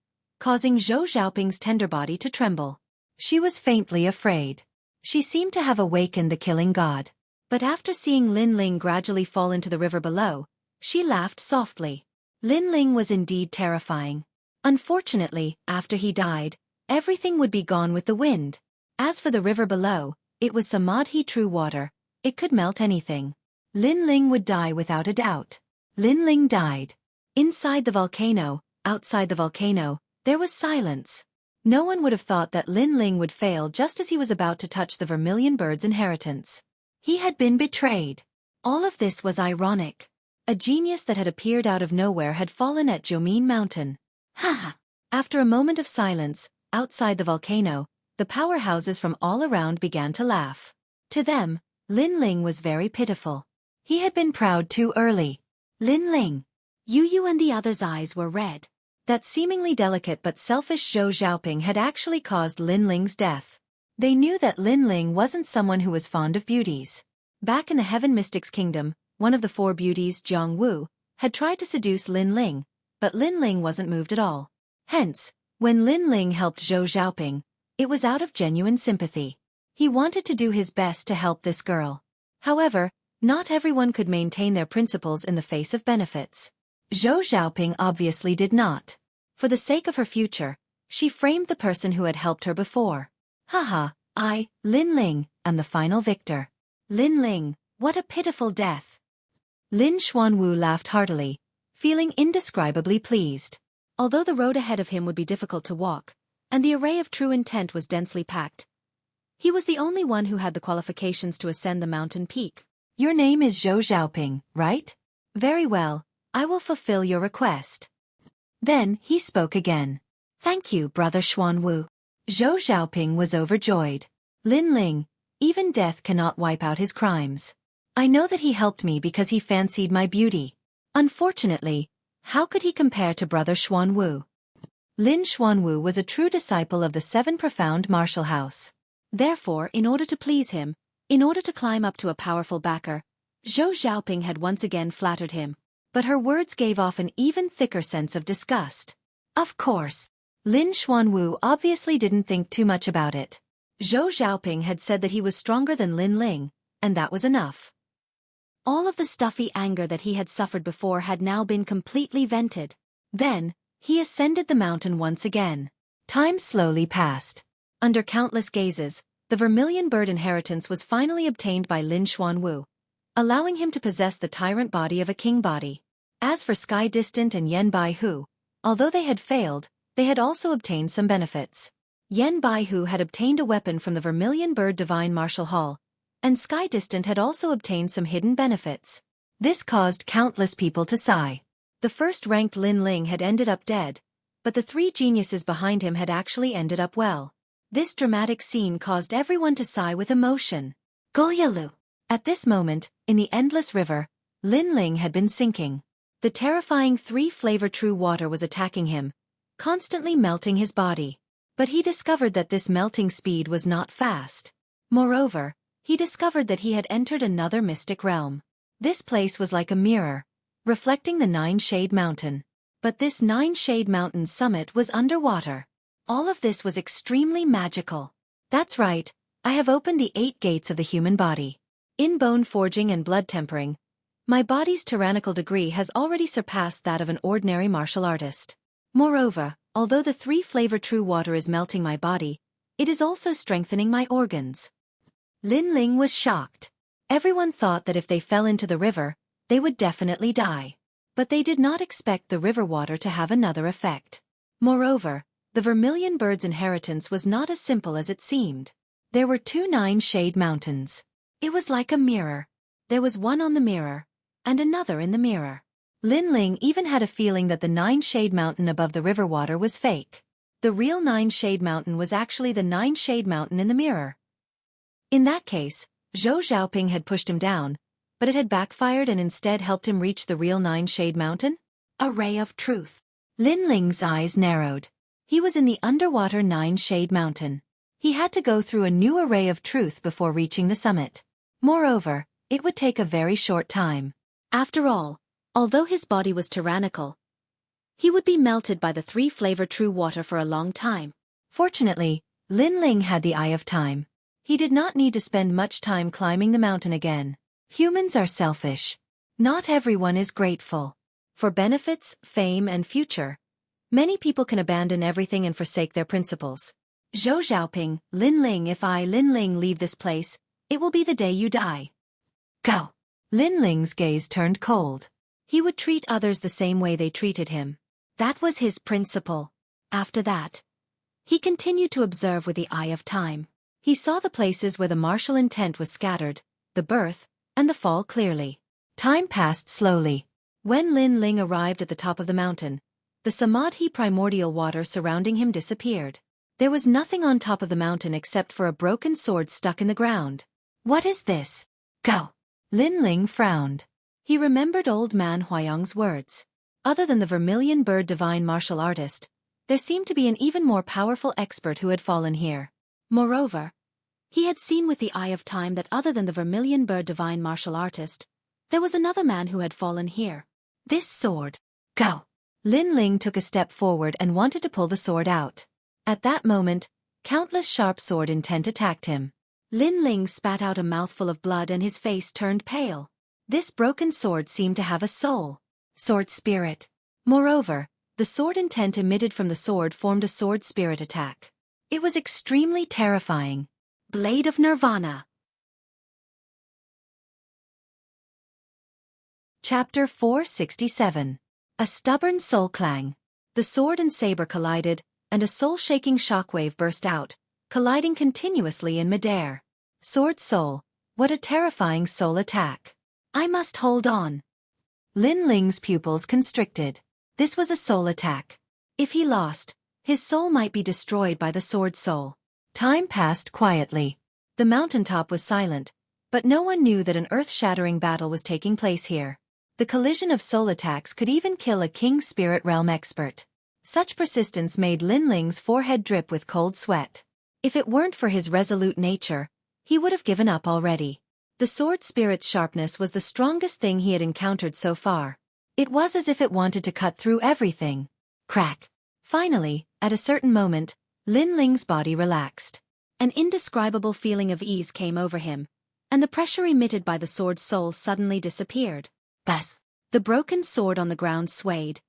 Speaker 1: causing Zhou Xiaoping's tender body to tremble. She was faintly afraid. She seemed to have awakened the killing god. But after seeing Lin Ling gradually fall into the river below, she laughed softly. Lin Ling was indeed terrifying. Unfortunately, after he died, everything would be gone with the wind. As for the river below, it was samadhi true water. It could melt anything. Lin Ling would die without a doubt. Lin Ling died. Inside the volcano, outside the volcano, there was silence. No one would have thought that Lin Ling would fail just as he was about to touch the vermilion bird's inheritance. He had been betrayed. All of this was ironic. A genius that had appeared out of nowhere had fallen at Jiuming Mountain. Ha! After a moment of silence, outside the volcano, the powerhouses from all around began to laugh. To them, Lin Ling was very pitiful. He had been proud too early. Lin Ling. Yu and the others' eyes were red. That seemingly delicate but selfish Zhou Xiaoping had actually caused Lin Ling's death. They knew that Lin Ling wasn't someone who was fond of beauties. Back in the Heaven Mystics Kingdom, one of the 4 beauties, Jiang Wu, had tried to seduce Lin Ling, but Lin Ling wasn't moved at all. Hence, when Lin Ling helped Zhou Xiaoping, it was out of genuine sympathy. He wanted to do his best to help this girl. However, not everyone could maintain their principles in the face of benefits. Zhou Xiaoping obviously did not. For the sake of her future, she framed the person who had helped her before. Haha, I, Lin Ling, am the final victor. Lin Ling, what a pitiful death. Lin Xuanwu laughed heartily, feeling indescribably pleased. Although the road ahead of him would be difficult to walk, and the array of true intent was densely packed, he was the only one who had the qualifications to ascend the mountain peak. Your name is Zhou Xiaoping, right? Very well, I will fulfill your request. Then he spoke again. Thank you, Brother Xuanwu. Zhou Xiaoping was overjoyed. Lin Ling, even death cannot wipe out his crimes. I know that he helped me because he fancied my beauty. Unfortunately, how could he compare to Brother Xuanwu? Lin Xuanwu was a true disciple of the 7 Profound Martial House. Therefore, in order to please him, in order to climb up to a powerful backer, Zhou Xiaoping had once again flattered him. But her words gave off an even thicker sense of disgust. Of course, Lin Xuanwu obviously didn't think too much about it. Zhou Xiaoping had said that he was stronger than Lin Ling, and that was enough. All of the stuffy anger that he had suffered before had now been completely vented. Then, he ascended the mountain once again. Time slowly passed. Under countless gazes, the vermilion bird inheritance was finally obtained by Lin Xuanwu, allowing him to possess the tyrant body of a king body. As for Sky Distant and Yan Baihu, although they had failed, they had also obtained some benefits. Yan Baihu had obtained a weapon from the Vermilion Bird Divine Martial Hall, and Sky Distant had also obtained some hidden benefits. This caused countless people to sigh. The first-ranked Lin Ling had ended up dead, but the 3 geniuses behind him had actually ended up well. This dramatic scene caused everyone to sigh with emotion. Gulyalu. At this moment, in the endless river, Lin Ling had been sinking. The terrifying 3-flavor true water was attacking him, constantly melting his body. But he discovered that this melting speed was not fast. Moreover, he discovered that he had entered another mystic realm. This place was like a mirror, reflecting the 9-Shade Mountain. But this 9-Shade Mountain's summit was underwater. All of this was extremely magical. That's right, I have opened the 8 gates of the human body. In bone forging and blood tempering, my body's tyrannical degree has already surpassed that of an ordinary martial artist. Moreover, although the 3-flavor true water is melting my body, It is also strengthening my organs. Lin Ling was shocked. Everyone thought that if they fell into the river, they would definitely die. But they did not expect the river water to have another effect. Moreover, the vermilion bird's inheritance was not as simple as it seemed. There were 2 nine-shade mountains. It was like a mirror. There was one on the mirror, and another in the mirror. Lin Ling even had a feeling that the 9-shade mountain above the river water was fake. The real 9-shade mountain was actually the 9-shade mountain in the mirror. In that case, Zhou Xiaoping had pushed him down, but it had backfired and instead helped him reach the real 9-shade mountain? A ray of truth. Lin Ling's eyes narrowed. He was in the underwater 9-shade mountain. He had to go through a new array of truth before reaching the summit. Moreover, it would take a very short time. After all, although his body was tyrannical, he would be melted by the 3-flavor true water for a long time. Fortunately, Lin Ling had the eye of time. He did not need to spend much time climbing the mountain again. Humans are selfish. Not everyone is grateful. For benefits, fame, and future, many people can abandon everything and forsake their principles. Zhou Xiaoping, Lin Ling, if I, Lin Ling, leave this place, it will be the day you die. Go. Lin Ling's gaze turned cold. He would treat others the same way they treated him. That was his principle. After that, he continued to observe with the eye of time. He saw the places where the martial intent was scattered, the birth, and the fall clearly. Time passed slowly. When Lin Ling arrived at the top of the mountain, the samadhi primordial water surrounding him disappeared. There was nothing on top of the mountain except for a broken sword stuck in the ground. What is this? Go. Lin Ling frowned. He remembered old man Huayang's words. Other than the vermilion bird divine martial artist, there seemed to be an even more powerful expert who had fallen here. Moreover, he had seen with the eye of time that other than the vermilion bird divine martial artist, there was another man who had fallen here. This sword. Go. Lin Ling took a step forward and wanted to pull the sword out. At that moment, countless sharp sword intent attacked him. Lin Ling spat out a mouthful of blood and his face turned pale. This broken sword seemed to have a soul. Sword spirit. Moreover, the sword intent emitted from the sword formed a sword spirit attack. It was extremely terrifying. Blade of Nirvana. Chapter 467. A stubborn soul clang. The sword and saber collided, and a soul-shaking shockwave burst out, colliding continuously in midair. Sword soul, what a terrifying soul attack. I must hold on. Lin Ling's pupils constricted. This was a soul attack. If he lost, his soul might be destroyed by the sword soul. Time passed quietly. The mountaintop was silent, but no one knew that an earth-shattering battle was taking place here. The collision of soul attacks could even kill a King Spirit Realm expert. Such persistence made Lin Ling's forehead drip with cold sweat. If it weren't for his resolute nature, he would have given up already. The sword spirit's sharpness was the strongest thing he had encountered so far. It was as if it wanted to cut through everything. Crack. Finally, at a certain moment, Lin Ling's body relaxed. An indescribable feeling of ease came over him, and the pressure emitted by the sword's soul suddenly disappeared. Buzz! The broken sword on the ground swayed,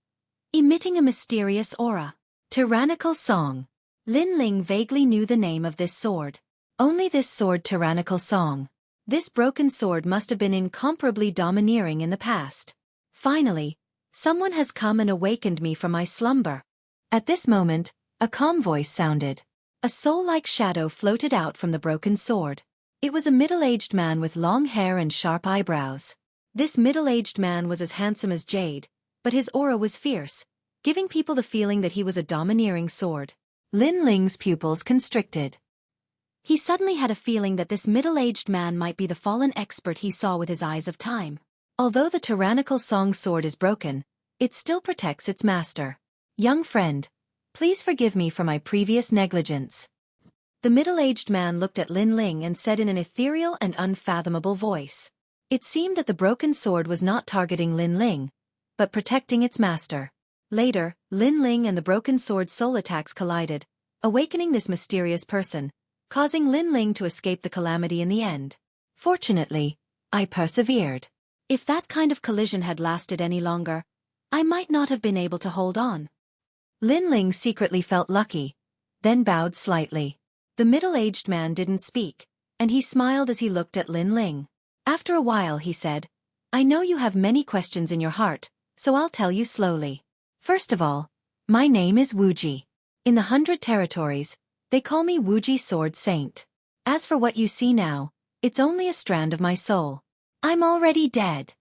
Speaker 1: emitting a mysterious aura. Tyrannical Song. Lin Ling vaguely knew the name of this sword. Only this sword, Tyrannical Song. This broken sword must have been incomparably domineering in the past. Finally, someone has come and awakened me from my slumber. At this moment, a calm voice sounded. A soul-like shadow floated out from the broken sword. It was a middle-aged man with long hair and sharp eyebrows. This middle-aged man was as handsome as jade, but his aura was fierce, giving people the feeling that he was a domineering sword. Lin Ling's pupils constricted. He suddenly had a feeling that this middle-aged man might be the fallen expert he saw with his eyes of time. Although the Tyrannical Song sword is broken, it still protects its master. Young friend, please forgive me for my previous negligence. The middle-aged man looked at Lin Ling and said in an ethereal and unfathomable voice. It seemed that the broken sword was not targeting Lin Ling, but protecting its master. Later, Lin Ling and the broken sword's soul attacks collided, awakening this mysterious person, causing Lin Ling to escape the calamity in the end. Fortunately, I persevered. If that kind of collision had lasted any longer, I might not have been able to hold on. Lin Ling secretly felt lucky, then bowed slightly. The middle-aged man didn't speak, and he smiled as he looked at Lin Ling. After a while he said, "I know you have many questions in your heart, so I'll tell you slowly. First of all, my name is Wuji. In the 100 Territories, they call me Wuji Sword Saint. As for what you see now, it's only a strand of my soul. I'm already dead."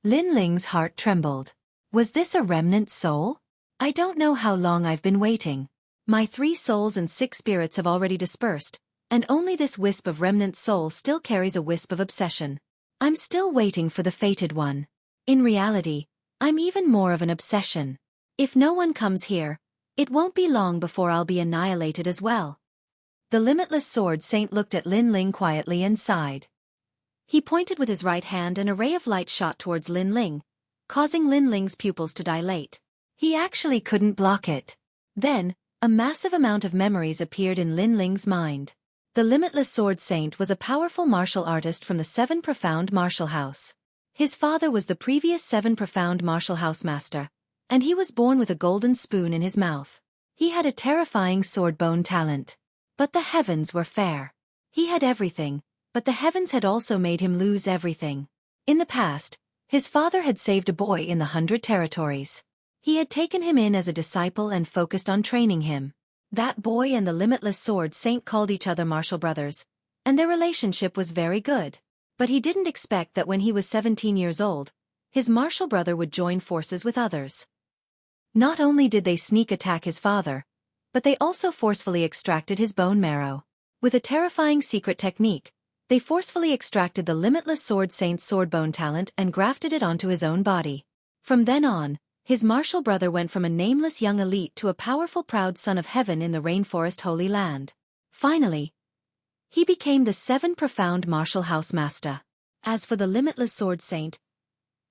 Speaker 1: Lin Ling's heart trembled. Was this a remnant soul? I don't know how long I've been waiting. My 3 souls and 6 spirits have already dispersed, and only this wisp of remnant soul still carries a wisp of obsession. I'm still waiting for the fated one. In reality, I'm even more of an obsession. If no one comes here, it won't be long before I'll be annihilated as well. The Limitless Sword Saint looked at Lin Ling quietly and sighed. He pointed with his right hand, and a ray of light shot towards Lin Ling, causing Lin Ling's pupils to dilate. He actually couldn't block it. Then, a massive amount of memories appeared in Lin Ling's mind. The Limitless Sword Saint was a powerful martial artist from the 7 Profound Martial House. His father was the previous 7 Profound Martial House master, and he was born with a golden spoon in his mouth. He had a terrifying sword bone talent. But the heavens were fair. He had everything, but the heavens had also made him lose everything. In the past, his father had saved a boy in the 100 Territories. He had taken him in as a disciple and focused on training him. That boy and the Limitless Sword Saint called each other martial brothers, and their relationship was very good. But he didn't expect that when he was 17 years old, his martial brother would join forces with others. Not only did they sneak attack his father, but they also forcefully extracted his bone marrow. With a terrifying secret technique, they forcefully extracted the Limitless Sword Saint's sword bone talent and grafted it onto his own body. From then on, his martial brother went from a nameless young elite to a powerful proud son of heaven in the rainforest Holy Land. Finally, he became the 7 Profound Martial House Master. As for the Limitless Sword Saint,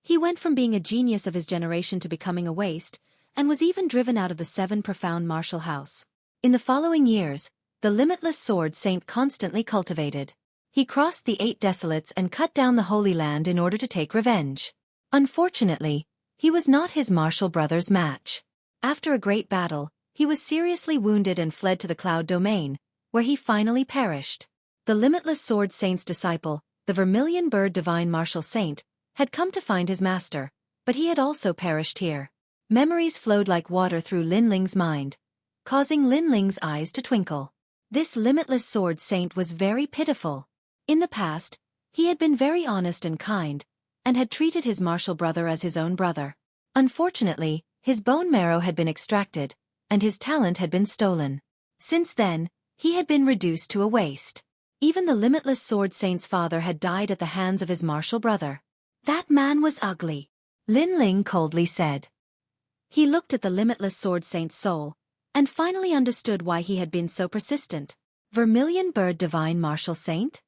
Speaker 1: he went from being a genius of his generation to becoming a waste, and was even driven out of the 7 Profound Martial House. In the following years, the Limitless Sword Saint constantly cultivated. He crossed the 8 Desolates and cut down the Holy Land in order to take revenge. Unfortunately, he was not his martial brother's match. After a great battle, he was seriously wounded and fled to the Cloud Domain, where he finally perished. The Limitless Sword Saint's disciple, the Vermilion Bird Divine Martial Saint, had come to find his master, but he had also perished here. Memories flowed like water through Lin Ling's mind, causing Lin Ling's eyes to twinkle. This Limitless Sword Saint was very pitiful. In the past, he had been very honest and kind, and had treated his martial brother as his own brother. Unfortunately, his bone marrow had been extracted, and his talent had been stolen. Since then, he had been reduced to a waste. Even the Limitless Sword Saint's father had died at the hands of his martial brother. "That man was ugly," Lin Ling coldly said. He looked at the Limitless Sword Saint's soul, and finally understood why he had been so persistent. Vermilion Bird Divine Martial Saint?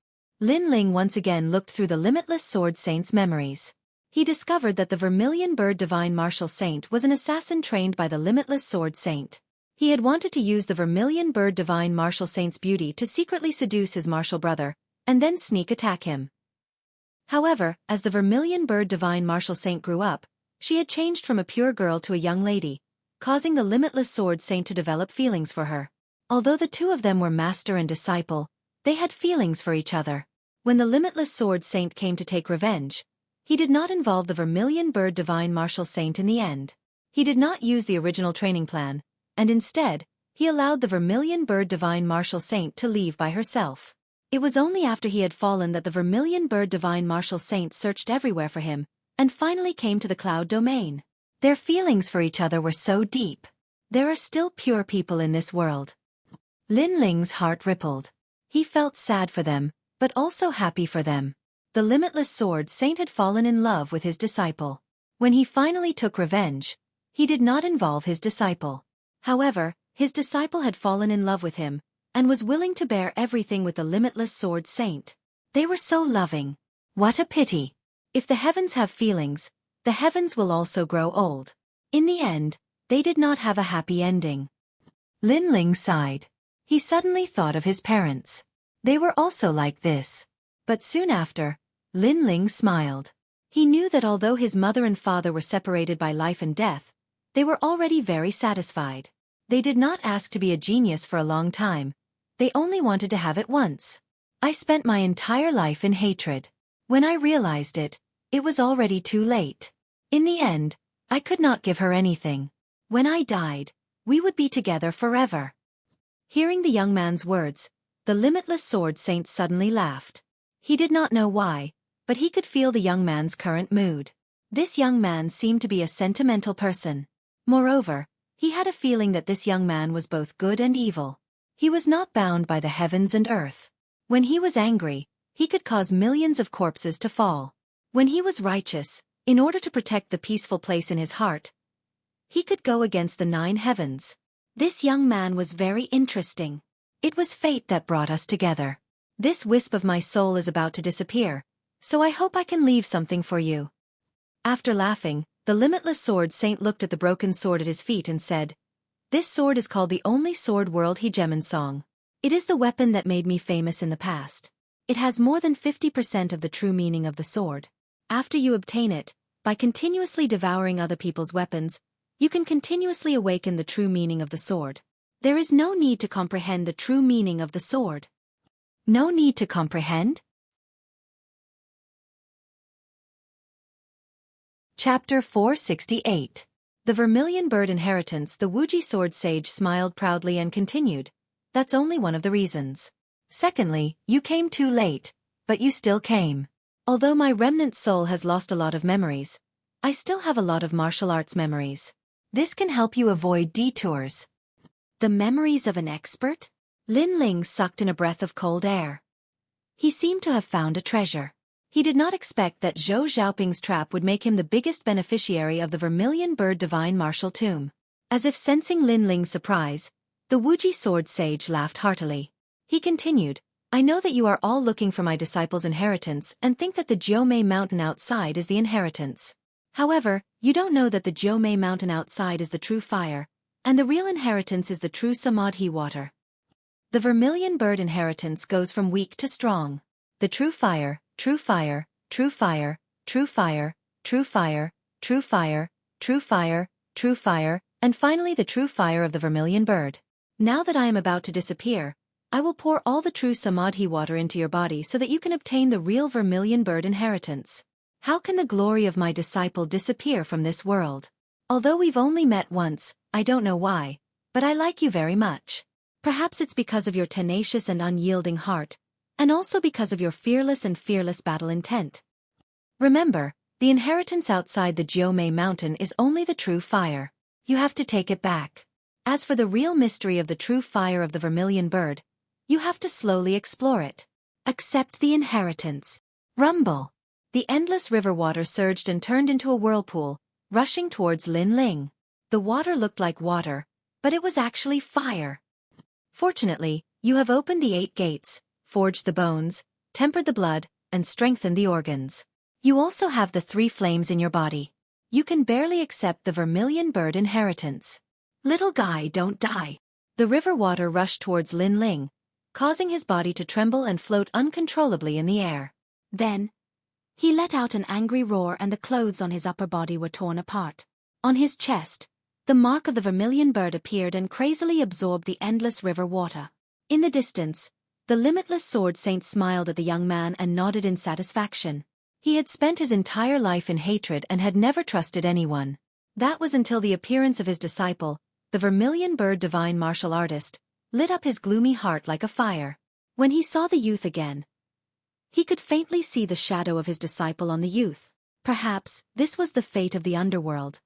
Speaker 1: Lin Ling once again looked through the Limitless Sword Saint's memories. He discovered that the Vermilion Bird Divine Martial Saint was an assassin trained by the Limitless Sword Saint. He had wanted to use the Vermilion Bird Divine Martial Saint's beauty to secretly seduce his martial brother, and then sneak attack him. However, as the Vermilion Bird Divine Martial Saint grew up, she had changed from a pure girl to a young lady, causing the Limitless Sword Saint to develop feelings for her. Although the two of them were master and disciple, they had feelings for each other. When the Limitless Sword Saint came to take revenge, he did not involve the Vermilion Bird Divine Martial Saint in the end. He did not use the original training plan, and instead, he allowed the Vermilion Bird Divine Martial Saint to leave by herself. It was only after he had fallen that the Vermilion Bird Divine Martial Saint searched everywhere for him, and finally came to the Cloud Domain. Their feelings for each other were so deep. There are still pure people in this world. Lin Ling's heart rippled. He felt sad for them, but also happy for them. The Limitless Sword Saint had fallen in love with his disciple. When he finally took revenge, he did not involve his disciple. However, his disciple had fallen in love with him, and was willing to bear everything with the Limitless Sword Saint. They were so loving. What a pity. If the heavens have feelings, the heavens will also grow old. In the end, they did not have a happy ending. Lin Ling sighed. He suddenly thought of his parents. They were also like this. But soon after, Lin Ling smiled. He knew that although his mother and father were separated by life and death, they were already very satisfied. They did not ask to be a genius for a long time. They only wanted to have it once. I spent my entire life in hatred. When I realized it, it was already too late. In the end, I could not give her anything. When I died, we would be together forever. Hearing the young man's words, the limitless sword saint suddenly laughed. He did not know why, but he could feel the young man's current mood. This young man seemed to be a sentimental person. Moreover, he had a feeling that this young man was both good and evil. He was not bound by the heavens and earth. When he was angry, he could cause millions of corpses to fall. When he was righteous, in order to protect the peaceful place in his heart, he could go against the 9 heavens. This young man was very interesting. It was fate that brought us together. This wisp of my soul is about to disappear, so I hope I can leave something for you. After laughing, the limitless sword saint looked at the broken sword at his feet and said, "This sword is called the only sword world hegemon song. It is the weapon that made me famous in the past. It has more than 50% of the true meaning of the sword. After you obtain it, by continuously devouring other people's weapons, you can continuously awaken the true meaning of the sword. There is no need to comprehend the true meaning of the sword." No need to comprehend? Chapter 468. The Vermilion Bird Inheritance. The Wuji Sword Sage smiled proudly and continued, "That's only one of the reasons. Secondly, you came too late, but you still came. Although my remnant soul has lost a lot of memories, I still have a lot of martial arts memories. This can help you avoid detours." The memories of an expert? Lin Ling sucked in a breath of cold air. He seemed to have found a treasure. He did not expect that Zhou Xiaoping's trap would make him the biggest beneficiary of the Vermilion Bird Divine Martial Tomb. As if sensing Lin Ling's surprise, the Wuji Sword Sage laughed heartily. He continued, "I know that you are all looking for my disciple's inheritance and think that the Jiumei Mountain outside is the inheritance. However, you don't know that the Jiumei Mountain outside is the true fire, and the real inheritance is the true Samadhi water. The Vermilion Bird inheritance goes from weak to strong. The true fire, true fire, true fire, true fire, true fire, true fire, true fire, true fire, and finally the true fire of the Vermilion Bird. Now that I am about to disappear, I will pour all the true Samadhi water into your body so that you can obtain the real Vermilion Bird inheritance. How can the glory of my disciple disappear from this world? Although we've only met once, I don't know why, but I like you very much. Perhaps it's because of your tenacious and unyielding heart, and also because of your fearless battle intent. Remember, the inheritance outside the Jiumei Mountain is only the true fire. You have to take it back. As for the real mystery of the true fire of the Vermilion Bird, you have to slowly explore it. Accept the inheritance. Rumble. The endless river water surged and turned into a whirlpool, rushing towards Lin Ling. The water looked like water, but it was actually fire. Fortunately, you have opened the 8 gates, forged the bones, tempered the blood, and strengthened the organs. You also have the 3 flames in your body. You can barely accept the Vermilion Bird inheritance. Little guy, don't die. The river water rushed towards Lin Ling, causing his body to tremble and float uncontrollably in the air. Then, he let out an angry roar and the clothes on his upper body were torn apart. On his chest, the mark of the Vermilion Bird appeared and crazily absorbed the endless river water. In the distance, the limitless sword saint smiled at the young man and nodded in satisfaction. He had spent his entire life in hatred and had never trusted anyone. That was until the appearance of his disciple, the Vermilion Bird Divine Martial Artist, lit up his gloomy heart like a fire. When he saw the youth again, he could faintly see the shadow of his disciple on the youth. Perhaps this was the fate of the underworld.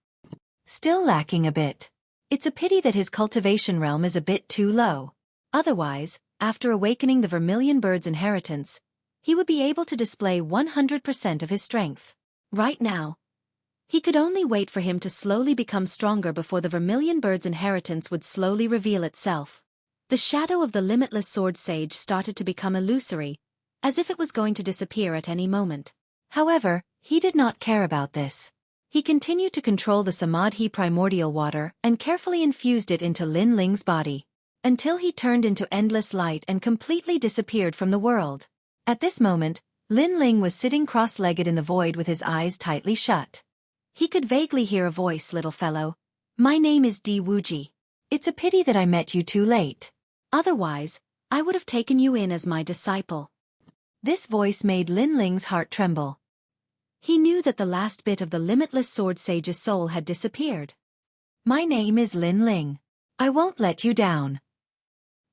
Speaker 1: Still lacking a bit. It's a pity that his cultivation realm is a bit too low. Otherwise, after awakening the Vermilion Bird's inheritance, he would be able to display 100% of his strength. Right now, he could only wait for him to slowly become stronger before the Vermilion Bird's inheritance would slowly reveal itself. The shadow of the limitless sword sage started to become illusory, as if it was going to disappear at any moment. However, he did not care about this. He continued to control the Samadhi primordial water and carefully infused it into Lin Ling's body, until he turned into endless light and completely disappeared from the world. At this moment, Lin Ling was sitting cross-legged in the void with his eyes tightly shut. He could vaguely hear a voice, "Little fellow, my name is Di Wuji. It's a pity that I met you too late. Otherwise, I would have taken you in as my disciple. This voice made Lin Ling's heart tremble. He knew that the last bit of the limitless sword sage's soul had disappeared. My name is Lin Ling. I won't let you down.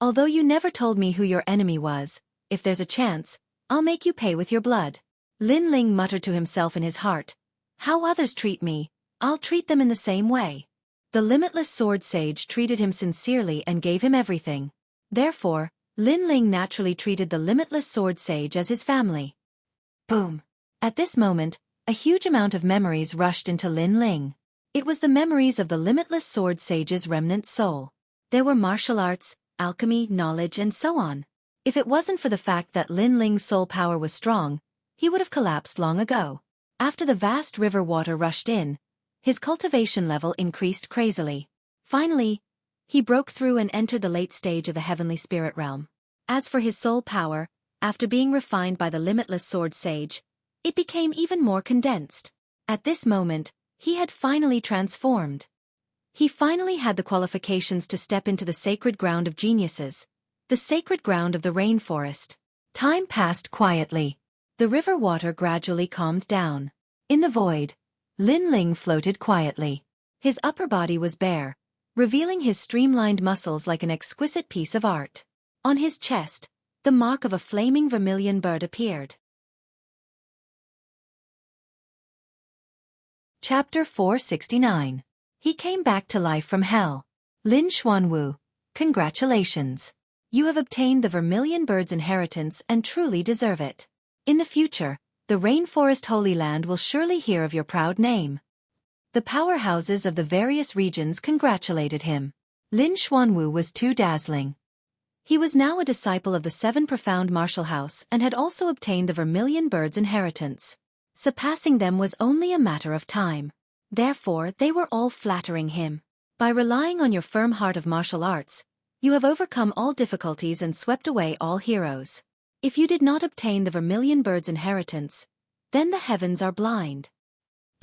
Speaker 1: Although you never told me who your enemy was, if there's a chance, I'll make you pay with your blood. Lin Ling muttered to himself in his heart. How others treat me, I'll treat them in the same way. The limitless sword sage treated him sincerely and gave him everything. Therefore, Lin Ling naturally treated the limitless sword sage as his family. Boom! At this moment, a huge amount of memories rushed into Lin Ling. It was the memories of the limitless sword sage's remnant soul. There were martial arts, alchemy, knowledge, and so on. If it wasn't for the fact that Lin Ling's soul power was strong, he would have collapsed long ago. After the vast river water rushed in, his cultivation level increased crazily. Finally, he broke through and entered the late stage of the heavenly spirit realm. As for his soul power, after being refined by the limitless sword sage, it became even more condensed. At this moment, he had finally transformed. He finally had the qualifications to step into the sacred ground of geniuses, the sacred ground of the rainforest. Time passed quietly. The river water gradually calmed down. In the void, Lin Ling floated quietly. His upper body was bare, revealing his streamlined muscles like an exquisite piece of art. On his chest, the mark of a flaming vermilion bird appeared. Chapter 469. He came back to life from hell. Lin Xuanwu, congratulations. You have obtained the vermilion bird's inheritance and truly deserve it. In the future, the Rainforest Holy Land will surely hear of your proud name. The powerhouses of the various regions congratulated him. Lin Xuanwu was too dazzling. He was now a disciple of the Seven Profound Martial House and had also obtained the vermilion bird's inheritance. Surpassing them was only a matter of time. Therefore, they were all flattering him. By relying on your firm heart of martial arts, you have overcome all difficulties and swept away all heroes. If you did not obtain the vermilion bird's inheritance, then the heavens are blind.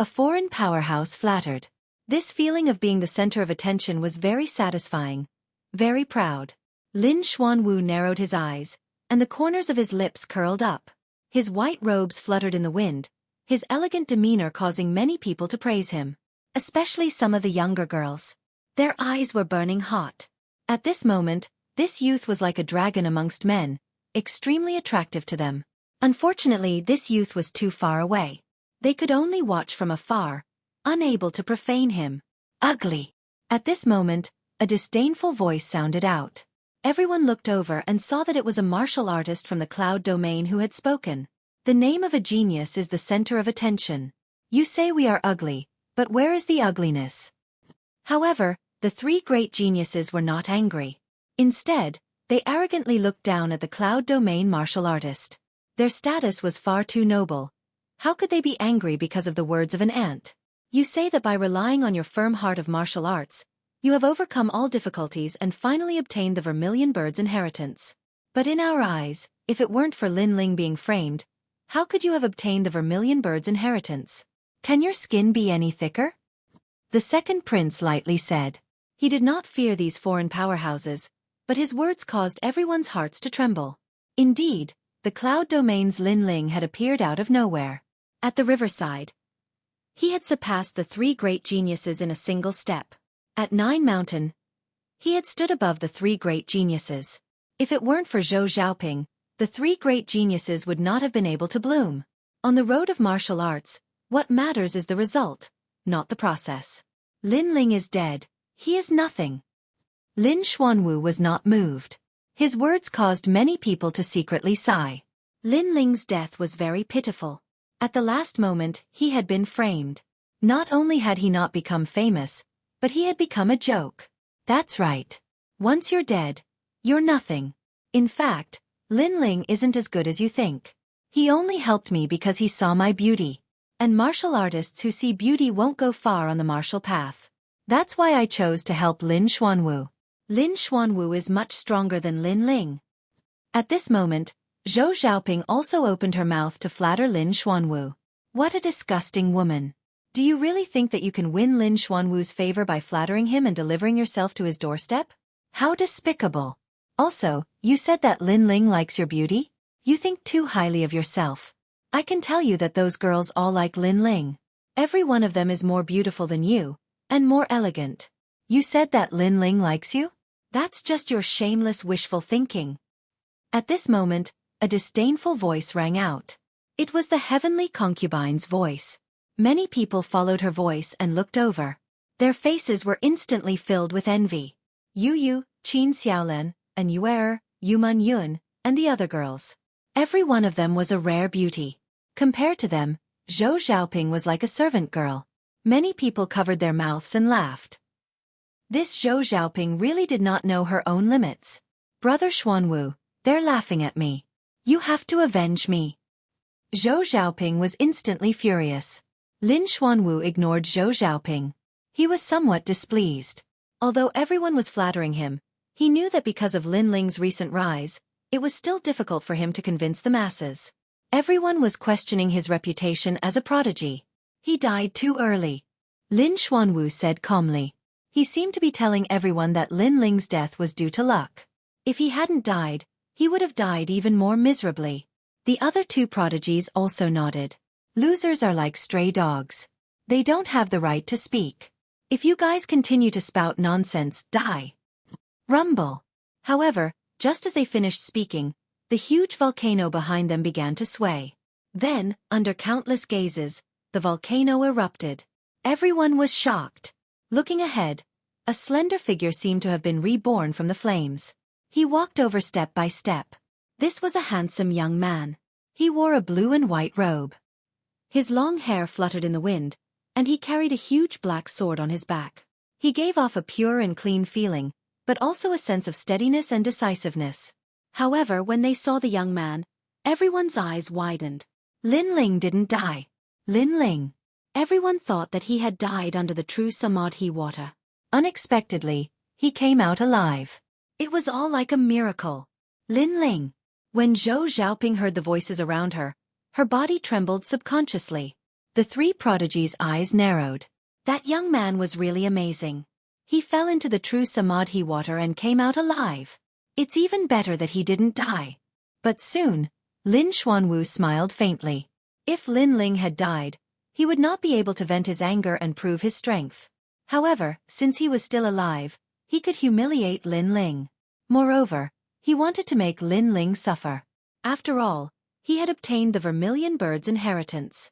Speaker 1: A foreign powerhouse flattered. This feeling of being the center of attention was very satisfying, very proud. Lin Xuanwu narrowed his eyes, and the corners of his lips curled up. His white robes fluttered in the wind, his elegant demeanor causing many people to praise him, especially some of the younger girls. Their eyes were burning hot. At this moment, this youth was like a dragon amongst men, extremely attractive to them. Unfortunately, this youth was too far away. They could only watch from afar, unable to profane him. Ugly! At this moment, a disdainful voice sounded out. Everyone looked over and saw that it was a martial artist from the cloud domain who had spoken. The name of a genius is the center of attention. You say we are ugly, but where is the ugliness? However, the three great geniuses were not angry. Instead, they arrogantly looked down at the cloud domain martial artist. Their status was far too noble. How could they be angry because of the words of an ant? You say that by relying on your firm heart of martial arts, you have overcome all difficulties and finally obtained the vermilion bird's inheritance. But in our eyes, if it weren't for Lin Ling being framed, how could you have obtained the vermilion bird's inheritance? Can your skin be any thicker? The second prince lightly said. He did not fear these foreign powerhouses, but his words caused everyone's hearts to tremble. Indeed, the cloud domain's Lin Ling had appeared out of nowhere. At the riverside, he had surpassed the three great geniuses in a single step. At Nine Mountain, he had stood above the three great geniuses. If it weren't for Zhou Xiaoping, the three great geniuses would not have been able to bloom. On the road of martial arts, what matters is the result, not the process. Lin Ling is dead. He is nothing. Lin Xuanwu was not moved. His words caused many people to secretly sigh. Lin Ling's death was very pitiful. At the last moment, he had been framed. Not only had he not become famous, but he had become a joke. That's right. Once you're dead, you're nothing. In fact, Lin Ling isn't as good as you think. He only helped me because he saw my beauty. And martial artists who see beauty won't go far on the martial path. That's why I chose to help Lin Xuanwu. Lin Xuanwu is much stronger than Lin Ling. At this moment, Zhou Xiaoping also opened her mouth to flatter Lin Xuanwu. What a disgusting woman. Do you really think that you can win Lin Xuanwu's favor by flattering him and delivering yourself to his doorstep? How despicable. Also, you said that Lin Ling likes your beauty? You think too highly of yourself. I can tell you that those girls all like Lin Ling. Every one of them is more beautiful than you, and more elegant. You said that Lin Ling likes you? That's just your shameless wishful thinking. At this moment, a disdainful voice rang out. It was the heavenly concubine's voice. Many people followed her voice and looked over. Their faces were instantly filled with envy. Yu, Qin Xiaolen, and Yuer, Yuman Yun, and the other girls. Every one of them was a rare beauty. Compared to them, Zhou Xiaoping was like a servant girl. Many people covered their mouths and laughed. This Zhou Xiaoping really did not know her own limits. Brother Xuanwu, they're laughing at me. You have to avenge me. Zhou Xiaoping was instantly furious. Lin Xuanwu ignored Zhou Xiaoping. He was somewhat displeased. Although everyone was flattering him, he knew that because of Lin Ling's recent rise, it was still difficult for him to convince the masses. Everyone was questioning his reputation as a prodigy. He died too early. Lin Xuanwu said calmly. He seemed to be telling everyone that Lin Ling's death was due to luck. If he hadn't died, he would have died even more miserably. The other two prodigies also nodded. Losers are like stray dogs. They don't have the right to speak. If you guys continue to spout nonsense, die. Rumble. However, just as they finished speaking, the huge volcano behind them began to sway. Then, under countless gazes, the volcano erupted. Everyone was shocked. Looking ahead, a slender figure seemed to have been reborn from the flames. He walked over step by step. This was a handsome young man. He wore a blue and white robe. His long hair fluttered in the wind, and he carried a huge black sword on his back. He gave off a pure and clean feeling, but also a sense of steadiness and decisiveness. However, when they saw the young man, everyone's eyes widened. Lin Ling didn't die. Lin Ling. Everyone thought that he had died under the true Samadhi water. Unexpectedly, he came out alive. It was all like a miracle. Lin Ling. When Zhou Xiaoping heard the voices around her, her body trembled subconsciously. The three prodigies' eyes narrowed. That young man was really amazing. He fell into the true Samadhi water and came out alive. It's even better that he didn't die. But soon, Lin Xuanwu smiled faintly. If Lin Ling had died, he would not be able to vent his anger and prove his strength. However, since he was still alive, he could humiliate Lin Ling. Moreover, he wanted to make Lin Ling suffer. After all, he had obtained the Vermilion Bird's inheritance.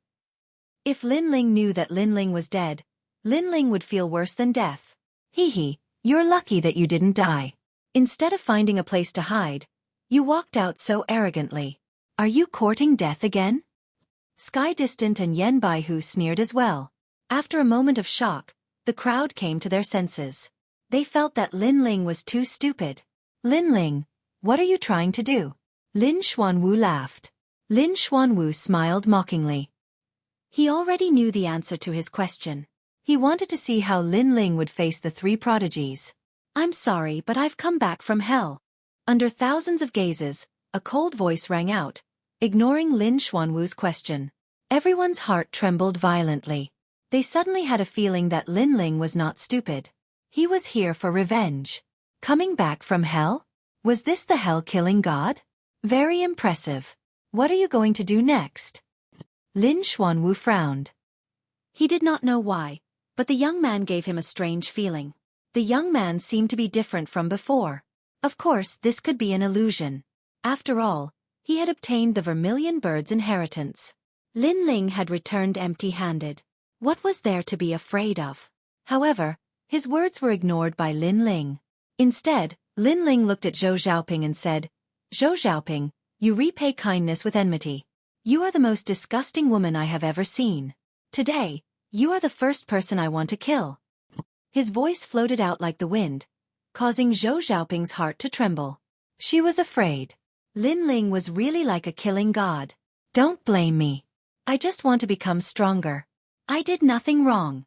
Speaker 1: If Lin Ling knew that Lin Ling was dead, Lin Ling would feel worse than death. Hee, you're lucky that you didn't die. Instead of finding a place to hide, you walked out so arrogantly. Are you courting death again? Sky Distant and Yen Baihu sneered as well. After a moment of shock, the crowd came to their senses. They felt that Lin Ling was too stupid. Lin Ling, what are you trying to do? Lin Xuanwu laughed. Lin Xuanwu smiled mockingly. He already knew the answer to his question. He wanted to see how Lin Ling would face the three prodigies. I'm sorry, but I've come back from hell. Under thousands of gazes, a cold voice rang out, ignoring Lin Xuanwu's question. Everyone's heart trembled violently. They suddenly had a feeling that Lin Ling was not stupid. He was here for revenge. Coming back from hell? Was this the hell-killing god? Very impressive. What are you going to do next? Lin Xuanwu frowned. He did not know why, but the young man gave him a strange feeling. The young man seemed to be different from before. Of course, this could be an illusion. After all, he had obtained the Vermilion Bird's inheritance. Lin Ling had returned empty-handed. What was there to be afraid of? However, his words were ignored by Lin Ling. Instead, Lin Ling looked at Zhou Xiaoping and said, Zhou Xiaoping, you repay kindness with enmity. You are the most disgusting woman I have ever seen. Today, you are the first person I want to kill. His voice floated out like the wind, causing Zhou Xiaoping's heart to tremble. She was afraid. Lin Ling was really like a killing god. Don't blame me. I just want to become stronger. I did nothing wrong.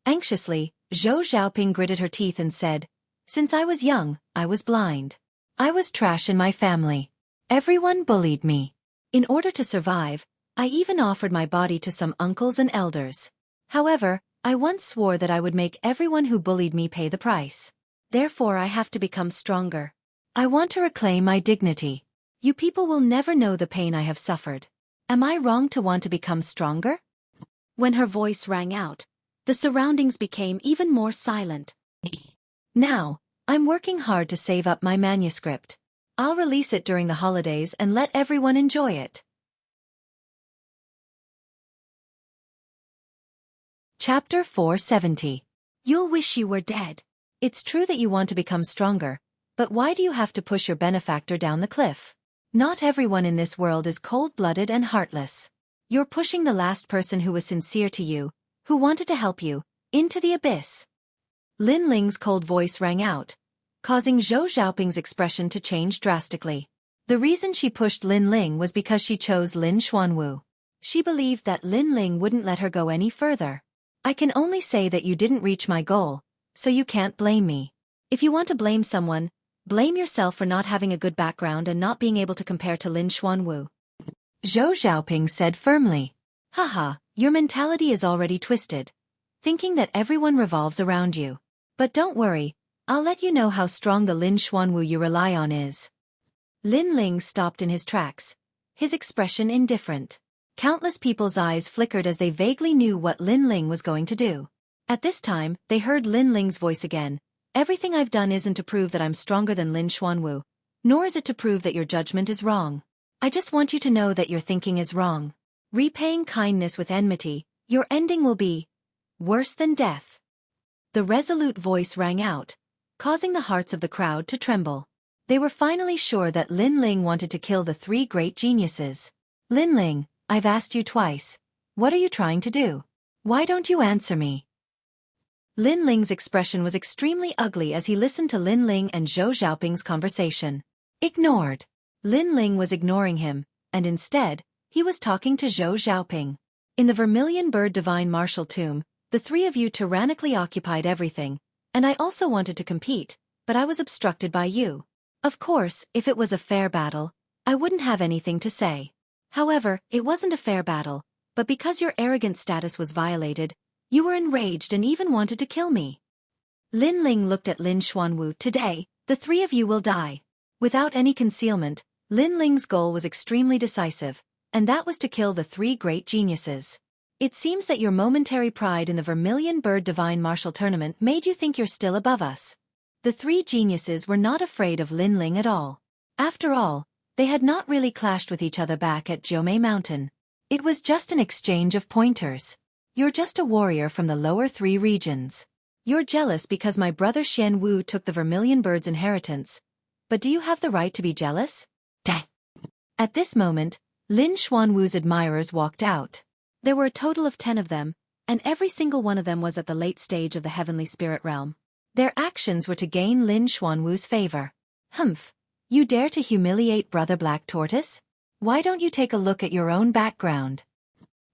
Speaker 1: Anxiously, Zhou Xiaoping gritted her teeth and said, Since I was young, I was blind. I was trash in my family. Everyone bullied me. In order to survive, I even offered my body to some uncles and elders. However, I once swore that I would make everyone who bullied me pay the price. Therefore I have to become stronger. I want to reclaim my dignity. You people will never know the pain I have suffered. Am I wrong to want to become stronger? When her voice rang out, the surroundings became even more silent. Now, I'm working hard to save up my manuscript. I'll release it during the holidays and let everyone enjoy it. Chapter 470. You'll wish you were dead. It's true that you want to become stronger, but why do you have to push your benefactor down the cliff? Not everyone in this world is cold-blooded and heartless. You're pushing the last person who was sincere to you, who wanted to help you, into the abyss. Lin Ling's cold voice rang out, causing Zhou Xiaoping's expression to change drastically. The reason she pushed Lin Ling was because she chose Lin Xuanwu. She believed that Lin Ling wouldn't let her go any further. I can only say that you didn't reach my goal, so you can't blame me. If you want to blame someone, blame yourself for not having a good background and not being able to compare to Lin Xuanwu. Zhou Xiaoping said firmly. Haha, your mentality is already twisted, thinking that everyone revolves around you. But don't worry, I'll let you know how strong the Lin Xuanwu you rely on is. Lin Ling stopped in his tracks, his expression indifferent. Countless people's eyes flickered as they vaguely knew what Lin Ling was going to do. At this time, they heard Lin Ling's voice again. Everything I've done isn't to prove that I'm stronger than Lin Xuanwu, nor is it to prove that your judgment is wrong. I just want you to know that your thinking is wrong. Repaying kindness with enmity, your ending will be worse than death. The resolute voice rang out, causing the hearts of the crowd to tremble. They were finally sure that Lin Ling wanted to kill the three great geniuses. Lin Ling, I've asked you twice. What are you trying to do? Why don't you answer me? Lin Ling's expression was extremely ugly as he listened to Lin Ling and Zhou Xiaoping's conversation. Ignored. Lin Ling was ignoring him, and instead, he was talking to Zhou Xiaoping. In the Vermilion Bird Divine Martial Tomb, the three of you tyrannically occupied everything, and I also wanted to compete, but I was obstructed by you. Of course, if it was a fair battle, I wouldn't have anything to say. However, it wasn't a fair battle, but because your arrogant status was violated, you were enraged and even wanted to kill me. Lin Ling looked at Lin Xuanwu. Today, the three of you will die. Without any concealment, Lin Ling's goal was extremely decisive, and that was to kill the three great geniuses. It seems that your momentary pride in the Vermilion Bird Divine Martial Tournament made you think you're still above us. The three geniuses were not afraid of Lin Ling at all. After all, they had not really clashed with each other back at Jiumei Mountain. It was just an exchange of pointers. You're just a warrior from the lower three regions. You're jealous because my brother Xian Wu took the Vermilion Bird's inheritance. But do you have the right to be jealous? Dang. At this moment, Lin Xuanwu's admirers walked out. There were a total of 10 of them, and every single one of them was at the late stage of the heavenly spirit realm. Their actions were to gain Lin Xuanwu's favor. Humph. You dare to humiliate Brother Black Tortoise? Why don't you take a look at your own background?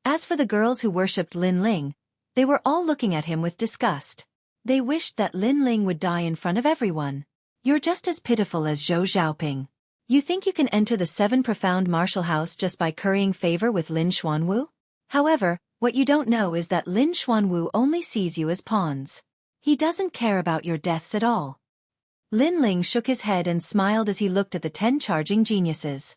Speaker 1: As for the girls who worshipped Lin Ling, they were all looking at him with disgust. They wished that Lin Ling would die in front of everyone. You're just as pitiful as Zhou Xiaoping. You think you can enter the 7 profound martial house just by currying favor with Lin Xuanwu? However, what you don't know is that Lin Xuanwu only sees you as pawns. He doesn't care about your deaths at all. Lin Ling shook his head and smiled as he looked at the 10 charging geniuses.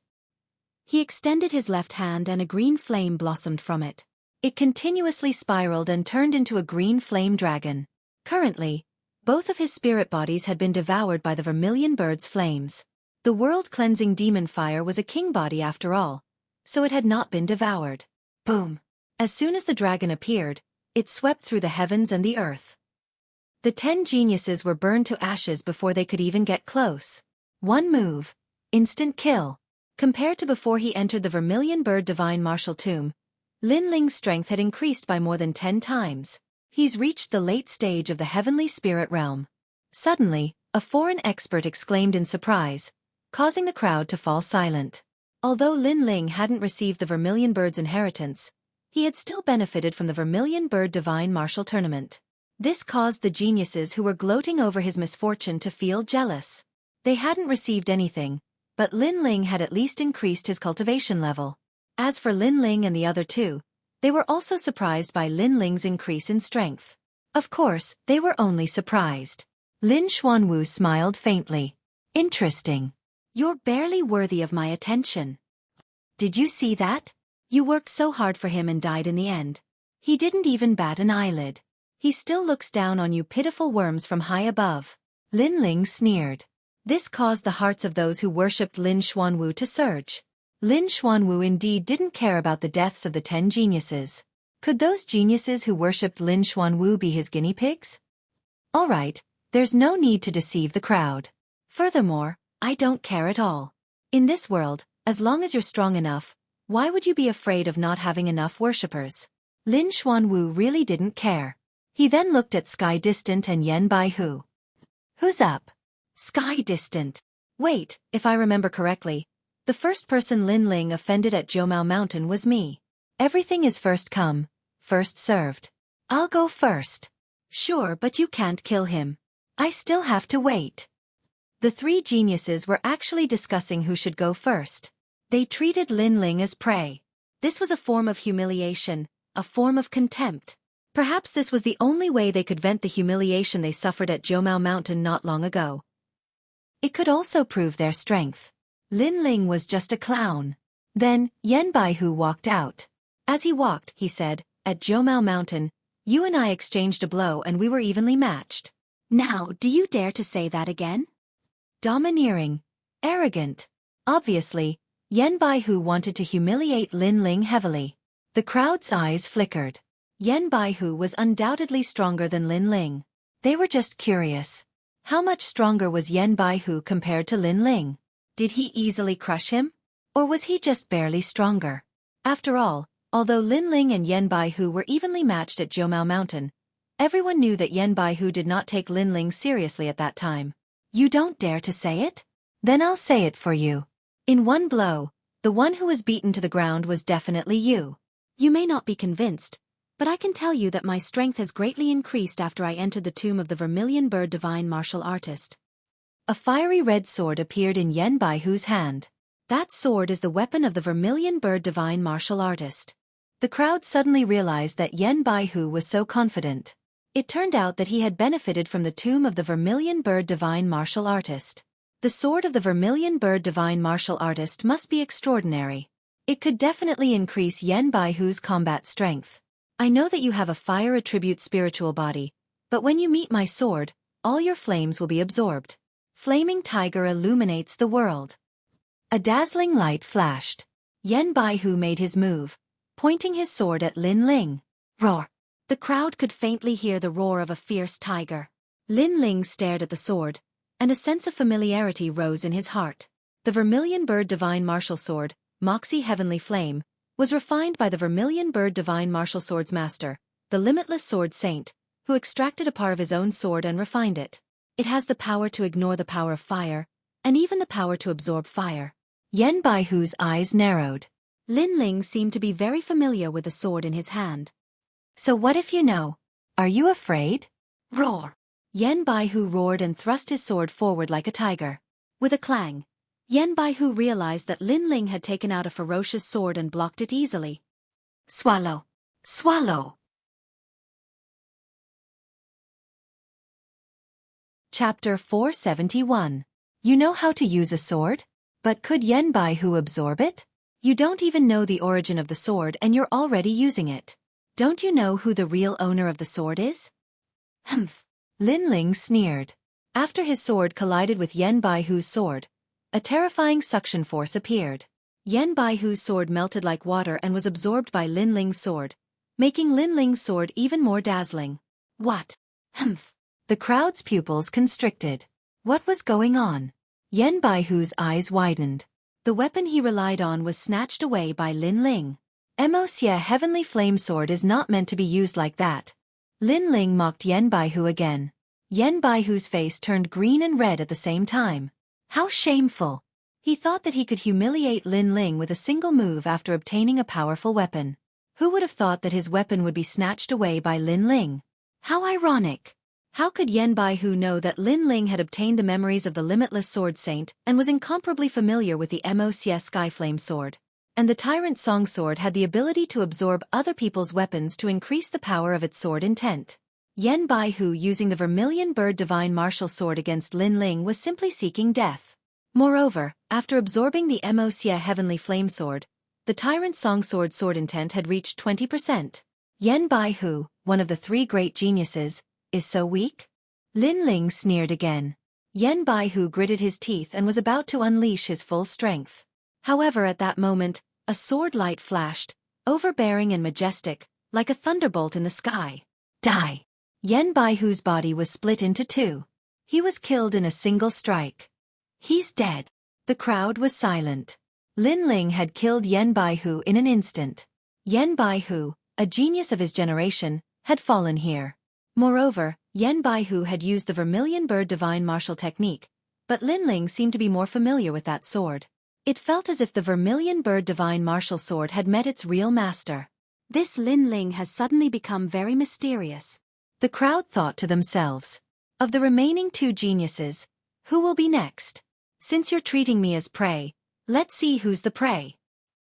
Speaker 1: He extended his left hand and a green flame blossomed from it. It continuously spiraled and turned into a green flame dragon. Currently, both of his spirit bodies had been devoured by the Vermilion Bird's flames. The world-cleansing demon fire was a king body after all, so it had not been devoured. Boom! As soon as the dragon appeared, it swept through the heavens and the earth. The 10 geniuses were burned to ashes before they could even get close. One move. Instant kill. Compared to before he entered the Vermilion Bird Divine Martial Tomb, Lin Ling's strength had increased by more than 10 times. He's reached the late stage of the heavenly spirit realm. Suddenly, a foreign expert exclaimed in surprise, causing the crowd to fall silent. Although Lin Ling hadn't received the Vermilion Bird's inheritance, he had still benefited from the Vermilion Bird Divine Martial Tournament. This caused the geniuses who were gloating over his misfortune to feel jealous. They hadn't received anything, but Lin Ling had at least increased his cultivation level. As for Lin Ling and the other 2, they were also surprised by Lin Ling's increase in strength. Of course, they were only surprised. Lin Xuanwu smiled faintly. Interesting. You're barely worthy of my attention. Did you see that? You worked so hard for him and died in the end. He didn't even bat an eyelid. He still looks down on you pitiful worms from high above. Lin Ling sneered. This caused the hearts of those who worshipped Lin Xuanwu to surge. Lin Xuanwu indeed didn't care about the deaths of the 10 geniuses. Could those geniuses who worshipped Lin Xuanwu be his guinea pigs? All right, there's no need to deceive the crowd. Furthermore, I don't care at all. In this world, as long as you're strong enough, why would you be afraid of not having enough worshippers? Lin Xuanwu really didn't care. He then looked at Sky Distant and Yan Baihu. Who's up? Sky Distant. Wait, if I remember correctly, the first person Lin Ling offended at Jiumao Mountain was me. Everything is first come, first served. I'll go first. Sure, but you can't kill him. I still have to wait. The 3 geniuses were actually discussing who should go first. They treated Lin Ling as prey. This was a form of humiliation, a form of contempt. Perhaps this was the only way they could vent the humiliation they suffered at Jiumao Mountain not long ago. It could also prove their strength. Lin Ling was just a clown. Then, Yan Baihu walked out. As he walked, he said, at Jiumao Mountain, you and I exchanged a blow and we were evenly matched. Now, do you dare to say that again? Domineering. Arrogant. Obviously, Yan Baihu wanted to humiliate Lin Ling heavily. The crowd's eyes flickered. Yan Baihu was undoubtedly stronger than Lin Ling. They were just curious. How much stronger was Yan Baihu compared to Lin Ling? Did he easily crush him? Or was he just barely stronger? After all, although Lin Ling and Yan Baihu were evenly matched at Jiumao Mountain, everyone knew that Yan Baihu did not take Lin Ling seriously at that time. You don't dare to say it? Then I'll say it for you. In one blow, the one who was beaten to the ground was definitely you. You may not be convinced, but I can tell you that my strength has greatly increased after I entered the tomb of the Vermilion Bird Divine Martial Artist. A fiery red sword appeared in Yan Baihu's hand. That sword is the weapon of the Vermilion Bird Divine Martial Artist. The crowd suddenly realized that Yan Baihu was so confident. It turned out that he had benefited from the tomb of the Vermilion Bird Divine Martial Artist. The sword of the Vermilion Bird Divine Martial Artist must be extraordinary. It could definitely increase Yan Baihu's combat strength. I know that you have a fire attribute spiritual body, but when you meet my sword, all your flames will be absorbed. Flaming Tiger illuminates the world. A dazzling light flashed. Yan Baihu made his move, pointing his sword at Lin Ling. Roar! The crowd could faintly hear the roar of a fierce tiger. Lin Ling stared at the sword, and a sense of familiarity rose in his heart. The Vermilion Bird Divine Martial Sword, Moxie Heavenly Flame, was refined by the Vermilion Bird Divine Martial Sword's master, the Limitless Sword Saint, who extracted a part of his own sword and refined it. It has the power to ignore the power of fire, and even the power to absorb fire. Yan Baihu's eyes narrowed. Lin Ling seemed to be very familiar with the sword in his hand. So what if you know? Are you afraid? Roar! Yan Baihu roared and thrust his sword forward like a tiger. With a clang, Yan Baihu realized that Lin Ling had taken out a ferocious sword and blocked it easily. Swallow! Swallow! Chapter 471. You know how to use a sword? But could Yan Baihu absorb it? You don't even know the origin of the sword and you're already using it. Don't you know who the real owner of the sword is? Humph! Lin Ling sneered. After his sword collided with Yan Baihu's sword, a terrifying suction force appeared. Yan Baihu's sword melted like water and was absorbed by Lin Ling's sword, making Lin Ling's sword even more dazzling. What? Humph! The crowd's pupils constricted. What was going on? Yan Baihu's eyes widened. The weapon he relied on was snatched away by Lin Ling. Emosia Heavenly Flame Sword is not meant to be used like that. Lin Ling mocked Yan Baihu again. Yan Baihu's face turned green and red at the same time. How shameful! He thought that he could humiliate Lin Ling with a single move after obtaining a powerful weapon. Who would have thought that his weapon would be snatched away by Lin Ling? How ironic! How could Yan Baihu know that Lin Ling had obtained the memories of the Limitless Sword Saint and was incomparably familiar with the Emosia Skyflame Sword? And the Tyrant Song Sword had the ability to absorb other people's weapons to increase the power of its sword intent. Yan Baihu using the Vermilion Bird Divine Martial Sword against Lin Ling was simply seeking death. Moreover, after absorbing the Mo-Xia Heavenly Flame Sword, the Tyrant Song Sword intent had reached 20%. Yan Baihu, one of the three great geniuses, is so weak? Lin Ling sneered again. Yan Baihu gritted his teeth and was about to unleash his full strength. However, at that moment, a sword light flashed, overbearing and majestic, like a thunderbolt in the sky. Die! Yan Baihu's body was split into two. He was killed in a single strike. He's dead. The crowd was silent. Lin Ling had killed Yan Baihu in an instant. Yan Baihu, a genius of his generation, had fallen here. Moreover, Yan Baihu had used the Vermilion Bird Divine Martial Technique, but Lin Ling seemed to be more familiar with that sword. It felt as if the Vermilion Bird Divine Martial Sword had met its real master. This Lin Ling has suddenly become very mysterious. The crowd thought to themselves. Of the remaining two geniuses, who will be next? Since you're treating me as prey, let's see who's the prey.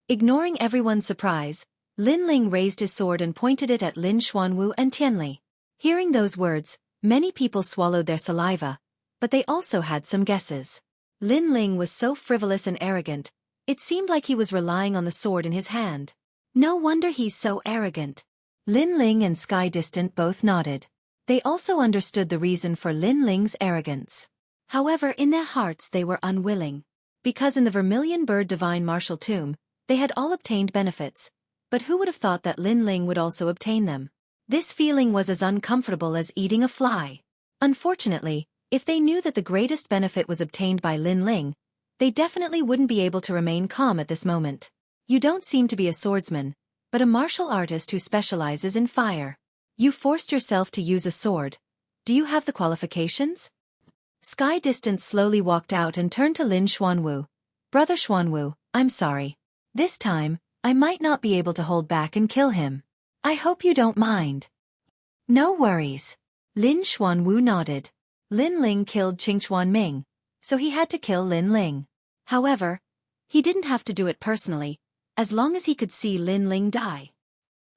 Speaker 1: Ignoring everyone's surprise, Lin Ling raised his sword and pointed it at Lin Xuanwu and Tianli. Hearing those words, many people swallowed their saliva, but they also had some guesses. Lin Ling was so frivolous and arrogant, it seemed like he was relying on the sword in his hand. No wonder he's so arrogant. Lin Ling and Sky Distant both nodded. They also understood the reason for Lin Ling's arrogance. However, in their hearts they were unwilling. Because in the Vermilion Bird Divine Martial Tomb, they had all obtained benefits, but who would have thought that Lin Ling would also obtain them? This feeling was as uncomfortable as eating a fly. Unfortunately, if they knew that the greatest benefit was obtained by Lin Ling, they definitely wouldn't be able to remain calm at this moment. You don't seem to be a swordsman, but a martial artist who specializes in fire. You forced yourself to use a sword. Do you have the qualifications? Sky Distant slowly walked out and turned to Lin Xuanwu. Brother Xuanwu, I'm sorry. This time, I might not be able to hold back and kill him. I hope you don't mind. No worries. Lin Xuanwu nodded. Lin Ling killed Qingchuan Ming, so he had to kill Lin Ling. However, he didn't have to do it personally, as long as he could see Lin Ling die.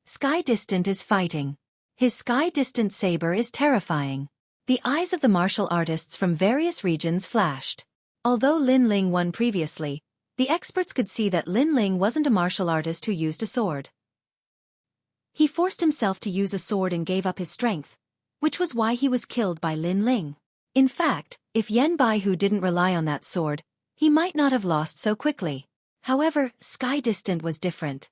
Speaker 1: Sky Distant is fighting. His Sky Distant saber is terrifying. The eyes of the martial artists from various regions flashed. Although Lin Ling won previously, the experts could see that Lin Ling wasn't a martial artist who used a sword. He forced himself to use a sword and gave up his strength, which was why he was killed by Lin Ling. In fact, if Yan Baihu didn't rely on that sword, he might not have lost so quickly. However, Sky Distant was different.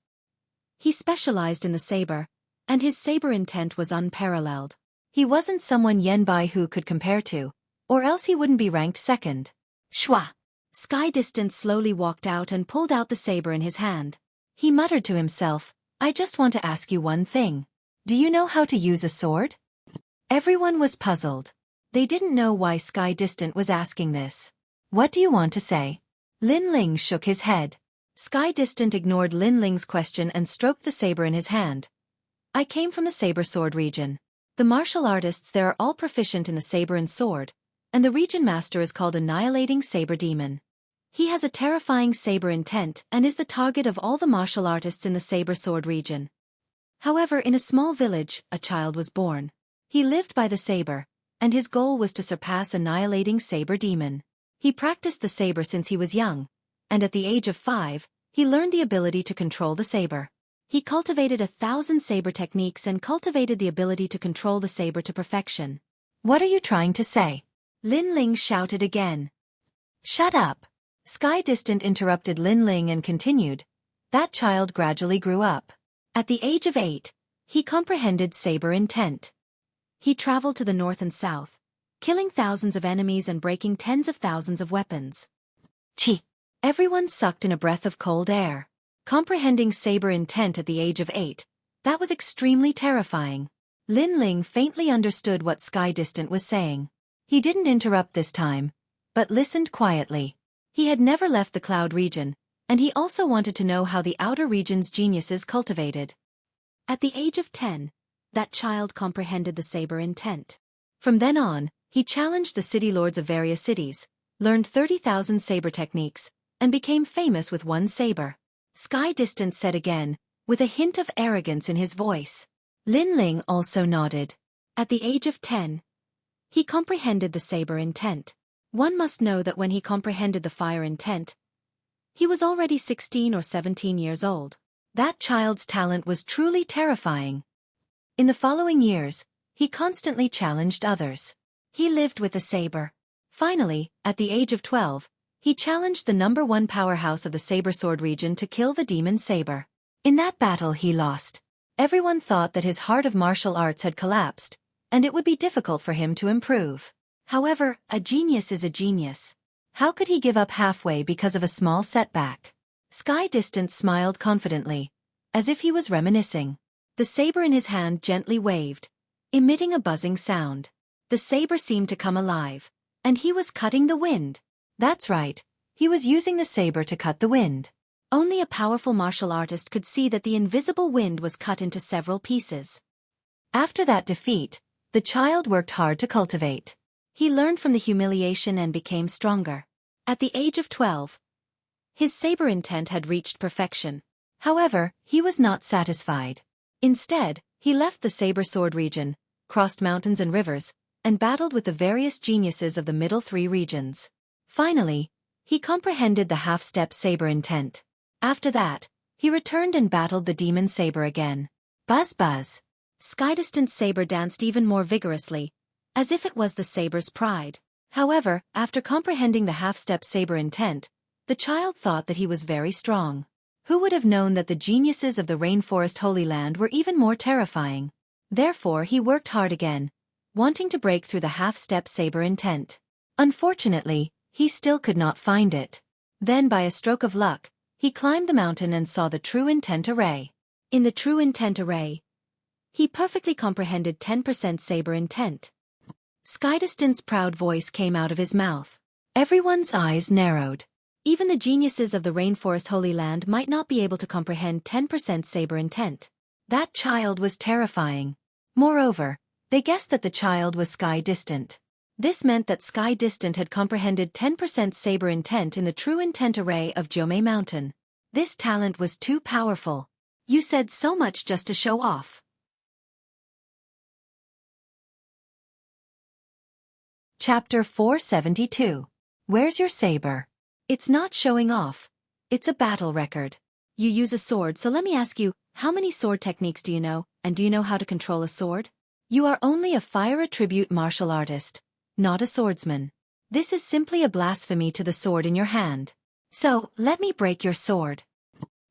Speaker 1: He specialized in the saber, and his saber intent was unparalleled. He wasn't someone Yan Baihu could compare to, or else he wouldn't be ranked second. Shwa! Sky Distant slowly walked out and pulled out the saber in his hand. He muttered to himself, I just want to ask you one thing. Do you know how to use a sword? Everyone was puzzled. They didn't know why Sky Distant was asking this. What do you want to say? Lin Ling shook his head. Sky Distant ignored Lin Ling's question and stroked the saber in his hand. I came from the saber sword region. The martial artists there are all proficient in the saber and sword, and the region master is called Annihilating Saber Demon. He has a terrifying saber intent and is the target of all the martial artists in the saber sword region. However, in a small village, a child was born. He lived by the saber, and his goal was to surpass Annihilating Saber Demon. He practiced the saber since he was young, and at the age of 5, he learned the ability to control the saber. He cultivated 1,000 saber techniques and cultivated the ability to control the saber to perfection. What are you trying to say? Lin Ling shouted again. Shut up. Sky Distant interrupted Lin Ling and continued. That child gradually grew up. At the age of 8, he comprehended saber intent. He traveled to the north and south, killing thousands of enemies and breaking tens of thousands of weapons. Chi! Everyone sucked in a breath of cold air. Comprehending saber intent at the age of 8, that was extremely terrifying. Lin Ling faintly understood what Sky Distant was saying. He didn't interrupt this time, but listened quietly. He had never left the Cloud region, and he also wanted to know how the outer region's geniuses cultivated. At the age of 10, that child comprehended the saber intent. From then on, he challenged the city lords of various cities, learned 30,000 saber techniques, and became famous with one saber. Sky Distant said again, with a hint of arrogance in his voice. Lin Ling also nodded. At the age of 10, he comprehended the saber intent. One must know that when he comprehended the fire intent, he was already 16 or 17 years old. That child's talent was truly terrifying. In the following years, he constantly challenged others. He lived with the saber. Finally, at the age of 12, he challenged the #1 powerhouse of the saber sword region to kill the demon saber. In that battle he lost. Everyone thought that his heart of martial arts had collapsed, and it would be difficult for him to improve. However, a genius is a genius. How could he give up halfway because of a small setback? Sky Distance smiled confidently, as if he was reminiscing. The saber in his hand gently waved, emitting a buzzing sound. The saber seemed to come alive, and he was cutting the wind. That's right, he was using the saber to cut the wind. Only a powerful martial artist could see that the invisible wind was cut into several pieces. After that defeat, the child worked hard to cultivate. He learned from the humiliation and became stronger. At the age of 12, his saber intent had reached perfection. However, he was not satisfied. Instead, he left the saber sword region, crossed mountains and rivers, and battled with the various geniuses of the middle 3 regions. Finally, he comprehended the half-step saber intent. After that, he returned and battled the demon saber again. Buzz buzz. Skydistance's saber danced even more vigorously, as if it was the saber's pride. However, after comprehending the half-step saber intent, the child thought that he was very strong. Who would have known that the geniuses of the Rainforest Holy Land were even more terrifying? Therefore he worked hard again, wanting to break through the half-step saber intent. Unfortunately, he still could not find it. Then by a stroke of luck, he climbed the mountain and saw the true intent array. In the true intent array, he perfectly comprehended 10% saber intent. Skydistance's proud voice came out of his mouth. Everyone's eyes narrowed. Even the geniuses of the Rainforest Holy Land might not be able to comprehend 10% saber intent. That child was terrifying. Moreover, they guessed that the child was Sky Distant. This meant that Sky Distant had comprehended 10% saber intent in the true intent array of Jome Mountain. This talent was too powerful. You said so much just to show off. Chapter 472. Where's your saber? It's not showing off. It's a battle record. You use a sword, so let me ask you, how many sword techniques do you know, and do you know how to control a sword? You are only a fire attribute martial artist, not a swordsman. This is simply a blasphemy to the sword in your hand. So, let me break your sword.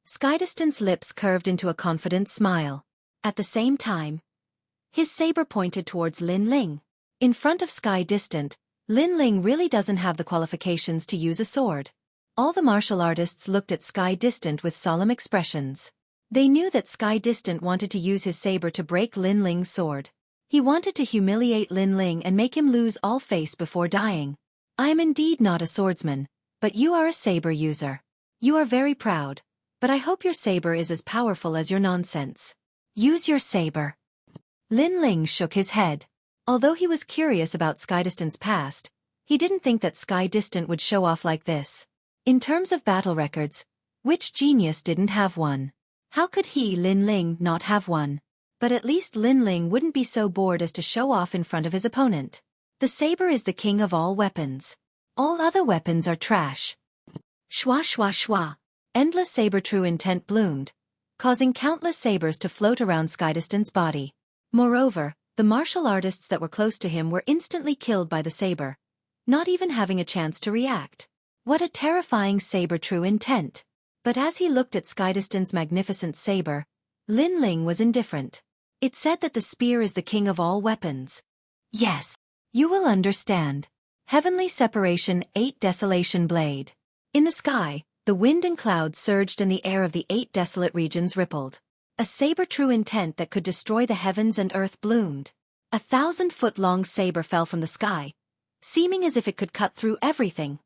Speaker 1: Skydistance's lips curved into a confident smile. At the same time, his saber pointed towards Lin Ling. In front of Sky Distant, Lin Ling really doesn't have the qualifications to use a sword. All the martial artists looked at Sky Distant with solemn expressions. They knew that Sky Distant wanted to use his saber to break Lin Ling's sword. He wanted to humiliate Lin Ling and make him lose all face before dying. I am indeed not a swordsman, but you are a saber user. You are very proud, but I hope your saber is as powerful as your nonsense. Use your saber. Lin Ling shook his head. Although he was curious about Skydistance's past, he didn't think that Sky Distant would show off like this. In terms of battle records, which genius didn't have one? How could he, Lin Ling, not have one? But at least Lin Ling wouldn't be so bored as to show off in front of his opponent. The saber is the king of all weapons. All other weapons are trash. Shwa shwa shwa. Endless saber true intent bloomed, causing countless sabers to float around Skydistance's body. Moreover, the martial artists that were close to him were instantly killed by the saber, not even having a chance to react. What a terrifying saber true intent. But as he looked at Skydistance's magnificent saber, Lin Ling was indifferent. It said that the spear is the king of all weapons. Yes, you will understand. Heavenly Separation 8 Desolation Blade. In the sky, the wind and clouds surged and the air of the 8 desolate regions rippled. A saber true intent that could destroy the heavens and earth bloomed. 1,000-foot-long saber fell from the sky, seeming as if it could cut through everything.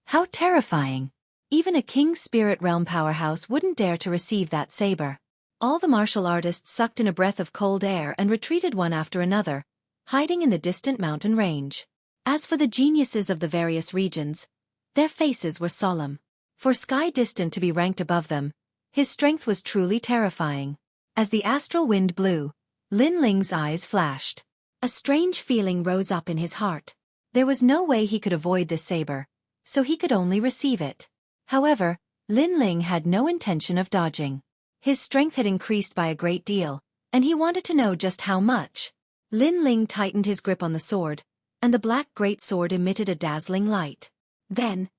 Speaker 1: How terrifying! Even a King Spirit Realm powerhouse wouldn't dare to receive that saber. All the martial artists sucked in a breath of cold air and retreated one after another, hiding in the distant mountain range. As for the geniuses of the various regions, their faces were solemn. For Sky Distant to be ranked above them, his strength was truly terrifying. As the astral wind blew, Lin Ling's eyes flashed. A strange feeling rose up in his heart. There was no way he could avoid this saber, so he could only receive it. However, Lin Ling had no intention of dodging. His strength had increased by a great deal, and he wanted to know just how much. Lin Ling tightened his grip on the sword, and the black great sword emitted a dazzling light. Then,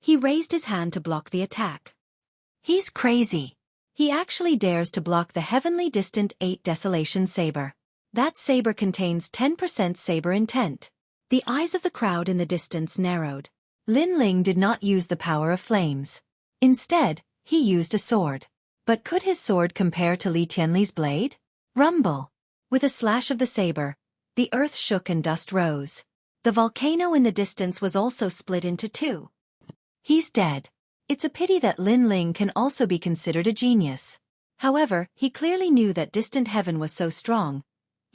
Speaker 1: he raised his hand to block the attack. He's crazy. He actually dares to block the heavenly distant 8 Desolation saber. That saber contains 10% saber intent. The eyes of the crowd in the distance narrowed. Lin Ling did not use the power of flames. Instead, he used a sword. But could his sword compare to Li Tianli's blade? Rumble! With a slash of the saber, the earth shook and dust rose. The volcano in the distance was also split into 2. He's dead. It's a pity that Lin Ling can also be considered a genius. However, he clearly knew that distant heaven was so strong,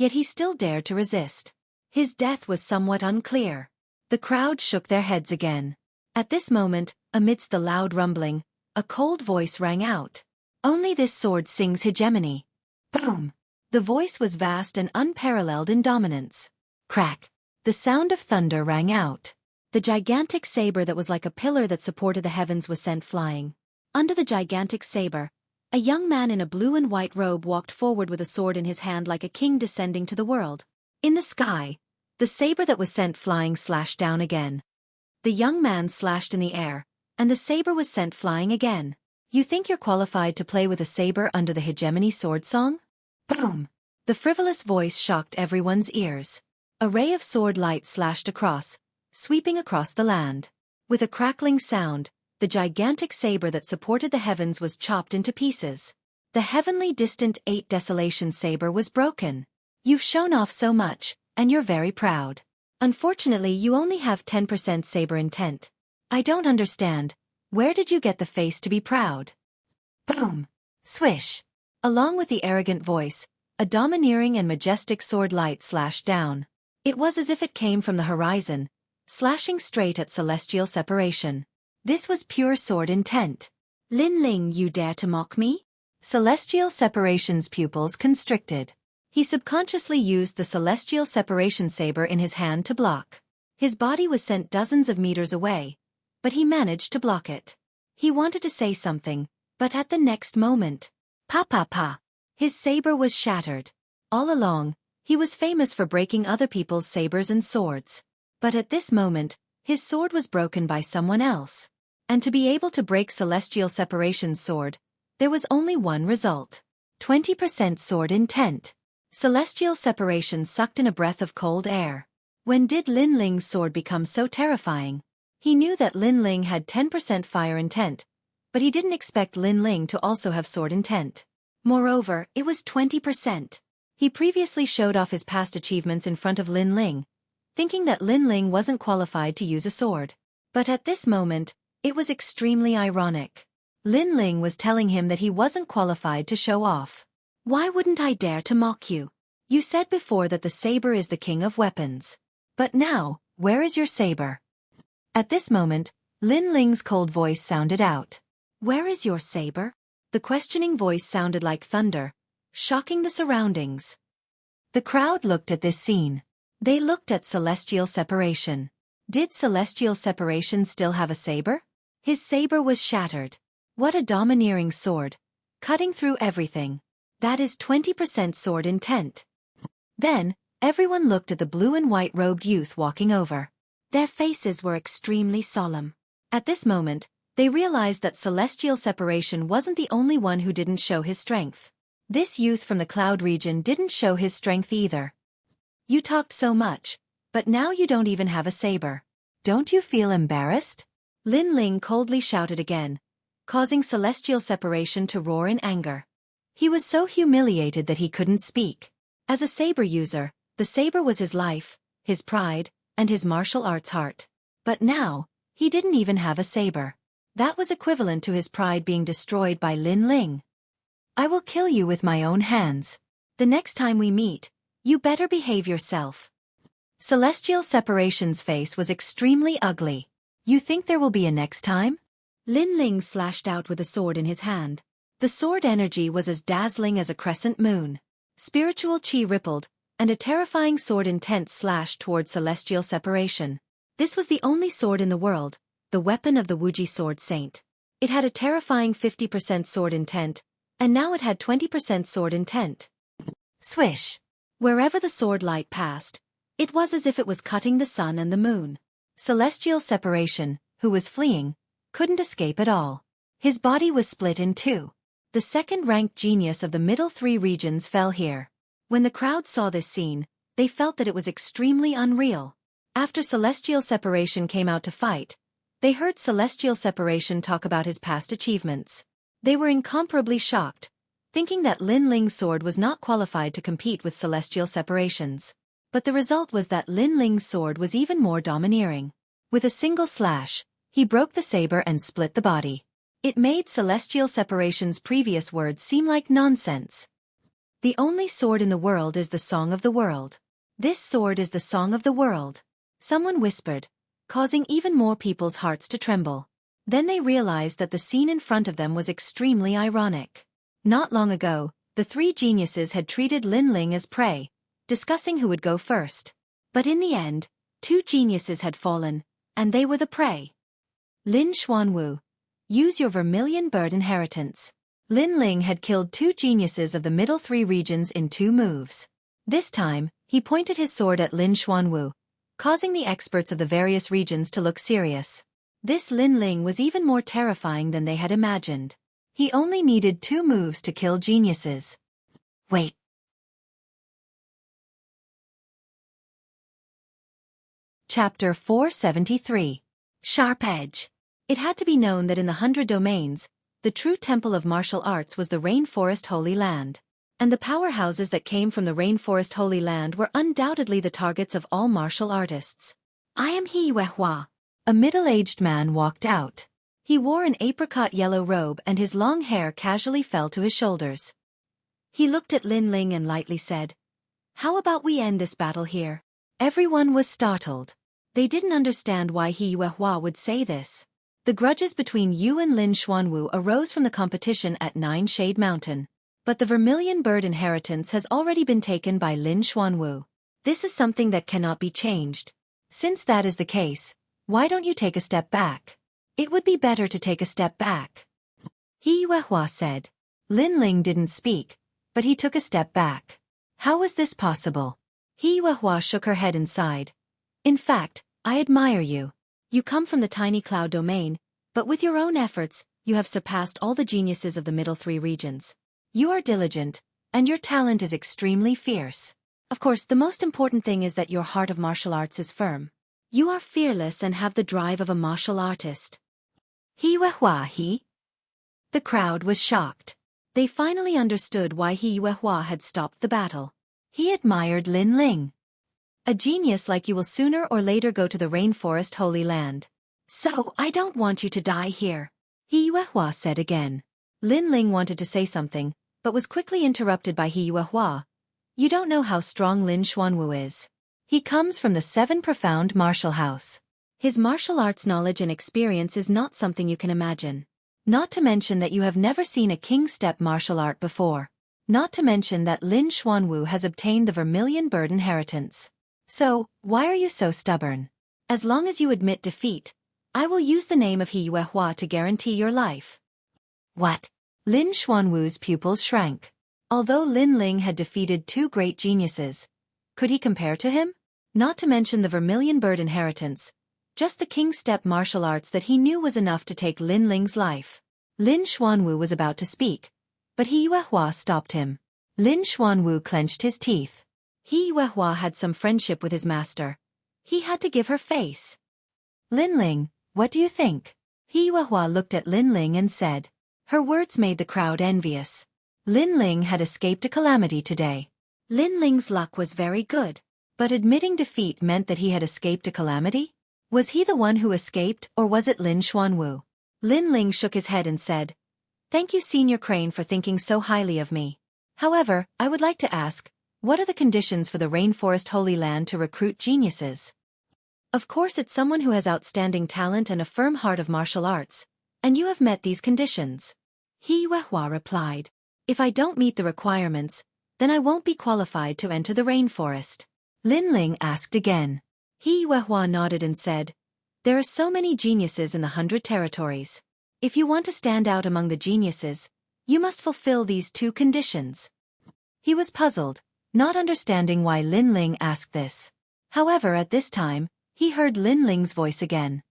Speaker 1: yet he still dared to resist. His death was somewhat unclear. The crowd shook their heads again. At this moment, amidst the loud rumbling, a cold voice rang out. Only this sword sings hegemony. Boom! The voice was vast and unparalleled in dominance. Crack! The sound of thunder rang out. The gigantic saber that was like a pillar that supported the heavens was sent flying. Under the gigantic saber, a young man in a blue and white robe walked forward with a sword in his hand like a king descending to the world. In the sky, the saber that was sent flying slashed down again. The young man slashed in the air, and the saber was sent flying again. You think you're qualified to play with a saber under the hegemony sword song? Boom! The frivolous voice shocked everyone's ears. A ray of sword light slashed across, sweeping across the land. With a crackling sound, the gigantic saber that supported the heavens was chopped into pieces. The heavenly distant 8 Desolation saber was broken. You've shown off so much, and you're very proud. Unfortunately, you only have 10% saber intent. I don't understand. Where did you get the face to be proud? Boom! Swish! Along with the arrogant voice, a domineering and majestic sword light slashed down. It was as if it came from the horizon, slashing straight at celestial separation. This was pure sword intent. Lin Ling, you dare to mock me? Celestial separation's pupils constricted. He subconsciously used the celestial separation saber in his hand to block. His body was sent dozens of meters away, but he managed to block it. He wanted to say something, but at the next moment, pa pa pa! His saber was shattered. All along, he was famous for breaking other people's sabers and swords. But at this moment, his sword was broken by someone else. And to be able to break celestial separation's sword, there was only one result. 20% sword intent. Celestial separation sucked in a breath of cold air. When did Lin Ling's sword become so terrifying? He knew that Lin Ling had 10% fire intent, but he didn't expect Lin Ling to also have sword intent. Moreover, it was 20%. He previously showed off his past achievements in front of Lin Ling, thinking that Lin Ling wasn't qualified to use a sword. But at this moment, it was extremely ironic. Lin Ling was telling him that he wasn't qualified to show off. Why wouldn't I dare to mock you? You said before that the saber is the king of weapons. But now, where is your saber? At this moment, Lin Ling's cold voice sounded out. Where is your saber? The questioning voice sounded like thunder, shocking the surroundings. The crowd looked at this scene. They looked at celestial separation. Did celestial separation still have a saber? His saber was shattered. What a domineering sword, cutting through everything. That is 20% sword intent. Then, everyone looked at the blue and white robed youth walking over. Their faces were extremely solemn. At this moment, they realized that celestial separation wasn't the only one who didn't show his strength. This youth from the cloud region didn't show his strength either. You talked so much, but now you don't even have a saber. Don't you feel embarrassed? Lin Ling coldly shouted again, causing celestial separation to roar in anger. He was so humiliated that he couldn't speak. As a saber user, the saber was his life, his pride, and his martial arts heart. But now, he didn't even have a saber. That was equivalent to his pride being destroyed by Lin Ling. I will kill you with my own hands. The next time we meet, you better behave yourself. Celestial separation's face was extremely ugly. You think there will be a next time? Lin Ling slashed out with a sword in his hand. The sword energy was as dazzling as a crescent moon. Spiritual chi rippled, and a terrifying sword intent slashed toward celestial separation. This was the only sword in the world, the weapon of the Wuji sword saint. It had a terrifying 50% sword intent, and now it had 20% sword intent. Swish! Wherever the sword light passed, it was as if it was cutting the sun and the moon. Celestial separation, who was fleeing, couldn't escape at all. His body was split in two. The second-ranked genius of the middle three regions fell here. When the crowd saw this scene, they felt that it was extremely unreal. After celestial separation came out to fight, they heard celestial separation talk about his past achievements. They were incomparably shocked, thinking that Lin Ling's sword was not qualified to compete with celestial separations. But the result was that Lin Ling's sword was even more domineering. With a single slash, he broke the saber and split the body. It made celestial separation's previous words seem like nonsense. The only sword in the world is the song of the world. This sword is the song of the world. Someone whispered, causing even more people's hearts to tremble. Then they realized that the scene in front of them was extremely ironic. Not long ago, the three geniuses had treated Lin Ling as prey, discussing who would go first. But in the end, two geniuses had fallen, and they were the prey. Lin Xuanwu, use your vermilion bird inheritance. Lin Ling had killed two geniuses of the middle three regions in 2 moves. This time, he pointed his sword at Lin Xuanwu, causing the experts of the various regions to look serious. This Lin Ling was even more terrifying than they had imagined. He only needed 2 moves to kill geniuses. Wait. Chapter 473. Sharp Edge. It had to be known that in the 100 domains, the true temple of martial arts was the Rainforest Holy Land. And the powerhouses that came from the Rainforest Holy Land were undoubtedly the targets of all martial artists. I am Xueqi. A middle-aged man walked out. He wore an apricot yellow robe and his long hair casually fell to his shoulders. He looked at Lin Ling and lightly said, "How about we end this battle here?" Everyone was startled. They didn't understand why Xueqi would say this. The grudges between Yu and Lin Xuanwu arose from the competition at 9 Shade Mountain. But the vermilion bird inheritance has already been taken by Lin Xuanwu. This is something that cannot be changed. Since that is the case, why don't you take a step back? It would be better to take a step back. Xueqi said. Lin Ling didn't speak, but he took a step back. How was this possible? Xueqi shook her head and sighed. In fact, I admire you. You come from the tiny cloud domain, but with your own efforts, you have surpassed all the geniuses of the middle 3 regions. You are diligent, and your talent is extremely fierce. Of course, the most important thing is that your heart of martial arts is firm. You are fearless and have the drive of a martial artist. Xueqi. The crowd was shocked. They finally understood why Xueqi had stopped the battle. He admired Lin Ling. A genius like you will sooner or later go to the Rainforest Holy Land. So I don't want you to die here. Xueqi said again. Lin Ling wanted to say something, but was quickly interrupted by Xueqi. You don't know how strong Lin Xuanwu is. He comes from the 7 profound martial house. His martial arts knowledge and experience is not something you can imagine. Not to mention that you have never seen a king step martial art before. Not to mention that Lin Xuanwu has obtained the vermilion bird inheritance. So, why are you so stubborn? As long as you admit defeat, I will use the name of Xueqi to guarantee your life. What? Lin Xuanwu's pupils shrank. Although Lin Ling had defeated 2 great geniuses, could he compare to him? Not to mention the vermilion bird inheritance, just the king step martial arts that he knew was enough to take Lin Ling's life. Lin Xuanwu was about to speak, but Xueqi stopped him. Lin Xuanwu clenched his teeth. Xueqi had some friendship with his master. He had to give her face. Lin Ling, what do you think? Xueqi looked at Lin Ling and said. Her words made the crowd envious. Lin Ling had escaped a calamity today. Lin Ling's luck was very good, but admitting defeat meant that he had escaped a calamity? Was he the one who escaped, or was it Lin Xuanwu? Lin Ling shook his head and said, "Thank you, Senior Crane, for thinking so highly of me. However, I would like to ask, what are the conditions for the Rainforest Holy Land to recruit geniuses?" Of course, it's someone who has outstanding talent and a firm heart of martial arts, and you have met these conditions. Xueqi replied. If I don't meet the requirements, then I won't be qualified to enter the rainforest. Lin Ling asked again. He Yuehua nodded and said, there are so many geniuses in the 100 territories. If you want to stand out among the geniuses, you must fulfill these 2 conditions. He was puzzled, not understanding why Lin Ling asked this. However, at this time, he heard Lin Ling's voice again.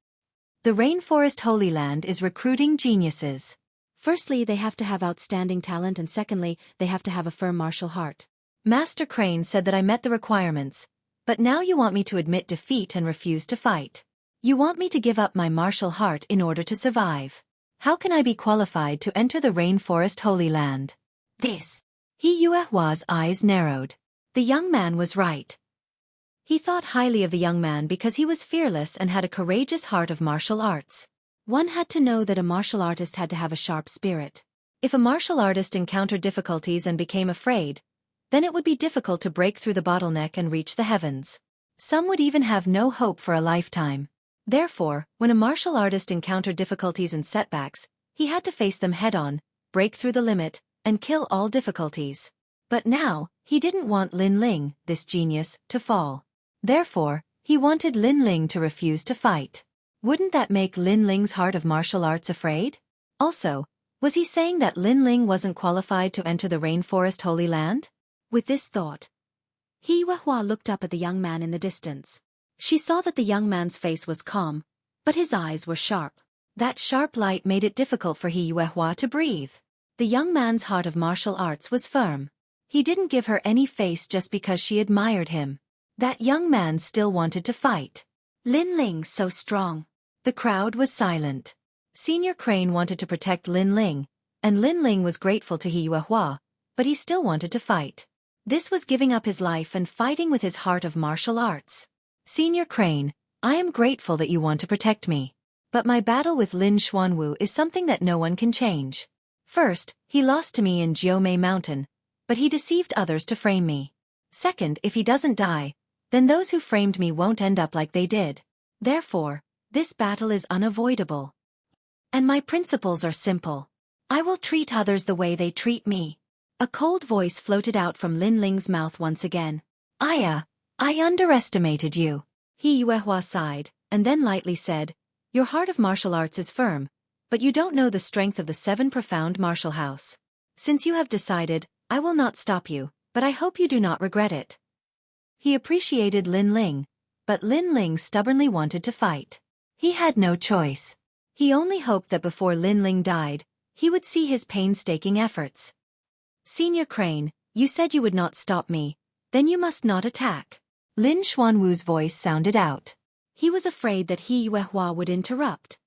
Speaker 1: The Rainforest Holy Land is recruiting geniuses. Firstly, they have to have outstanding talent, and secondly, they have to have a firm martial heart. Master Crane said that I met the requirements, but now you want me to admit defeat and refuse to fight. You want me to give up my martial heart in order to survive. How can I be qualified to enter the Rainforest Holy Land? This. He Yuehua's eyes narrowed. The young man was right. He thought highly of the young man because he was fearless and had a courageous heart of martial arts. One had to know that a martial artist had to have a sharp spirit. If a martial artist encountered difficulties and became afraid, then it would be difficult to break through the bottleneck and reach the heavens. Some would even have no hope for a lifetime. Therefore, when a martial artist encountered difficulties and setbacks, he had to face them head-on, break through the limit, and kill all difficulties. But now, he didn't want Lin Ling, this genius, to fall. Therefore, he wanted Lin Ling to refuse to fight. Wouldn't that make Lin Ling's heart of martial arts afraid? Also, was he saying that Lin Ling wasn't qualified to enter the Rainforest Holy Land? With this thought, He Yuehua looked up at the young man in the distance. She saw that the young man's face was calm, but his eyes were sharp. That sharp light made it difficult for He Yuehua to breathe. The young man's heart of martial arts was firm. He didn't give her any face just because she admired him. That young man still wanted to fight. Lin Ling so strong. The crowd was silent. Senior Crane wanted to protect Lin Ling, and Lin Ling was grateful to He Yuehua, but he still wanted to fight. This was giving up his life and fighting with his heart of martial arts. Senior Crane, I am grateful that you want to protect me. But my battle with Lin Xuanwu is something that no one can change. First, he lost to me in Jiumei Mountain, but he deceived others to frame me. Second, if he doesn't die, then those who framed me won't end up like they did. Therefore, this battle is unavoidable. And my principles are simple. I will treat others the way they treat me. A cold voice floated out from Lin Ling's mouth once again. I underestimated you. He Yuehua sighed, and then lightly said, your heart of martial arts is firm, but you don't know the strength of the 7 profound martial house. Since you have decided, I will not stop you, but I hope you do not regret it. He appreciated Lin Ling, but Lin Ling stubbornly wanted to fight. He had no choice. He only hoped that before Lin Ling died, he would see his painstaking efforts. Senior Crane, you said you would not stop me, then you must not attack. Lin Xuanwu's voice sounded out. He was afraid that He Yuehua would interrupt.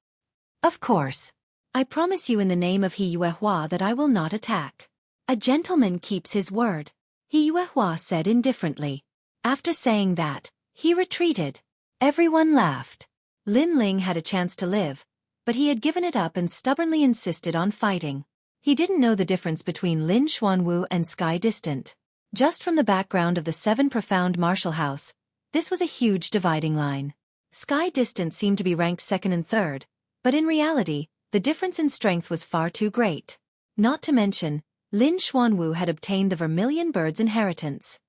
Speaker 1: Of course. I promise you in the name of He Yuehua that I will not attack. A gentleman keeps his word. He Yuehua said indifferently. After saying that, he retreated. Everyone laughed. Lin Ling had a chance to live, but he had given it up and stubbornly insisted on fighting. He didn't know the difference between Lin Xuanwu and Sky Distant. Just from the background of the 7 profound martial house, this was a huge dividing line. Sky Distant seemed to be ranked 2nd and 3rd, but in reality, the difference in strength was far too great. Not to mention, Lin Xuanwu had obtained the Vermilion Bird's inheritance.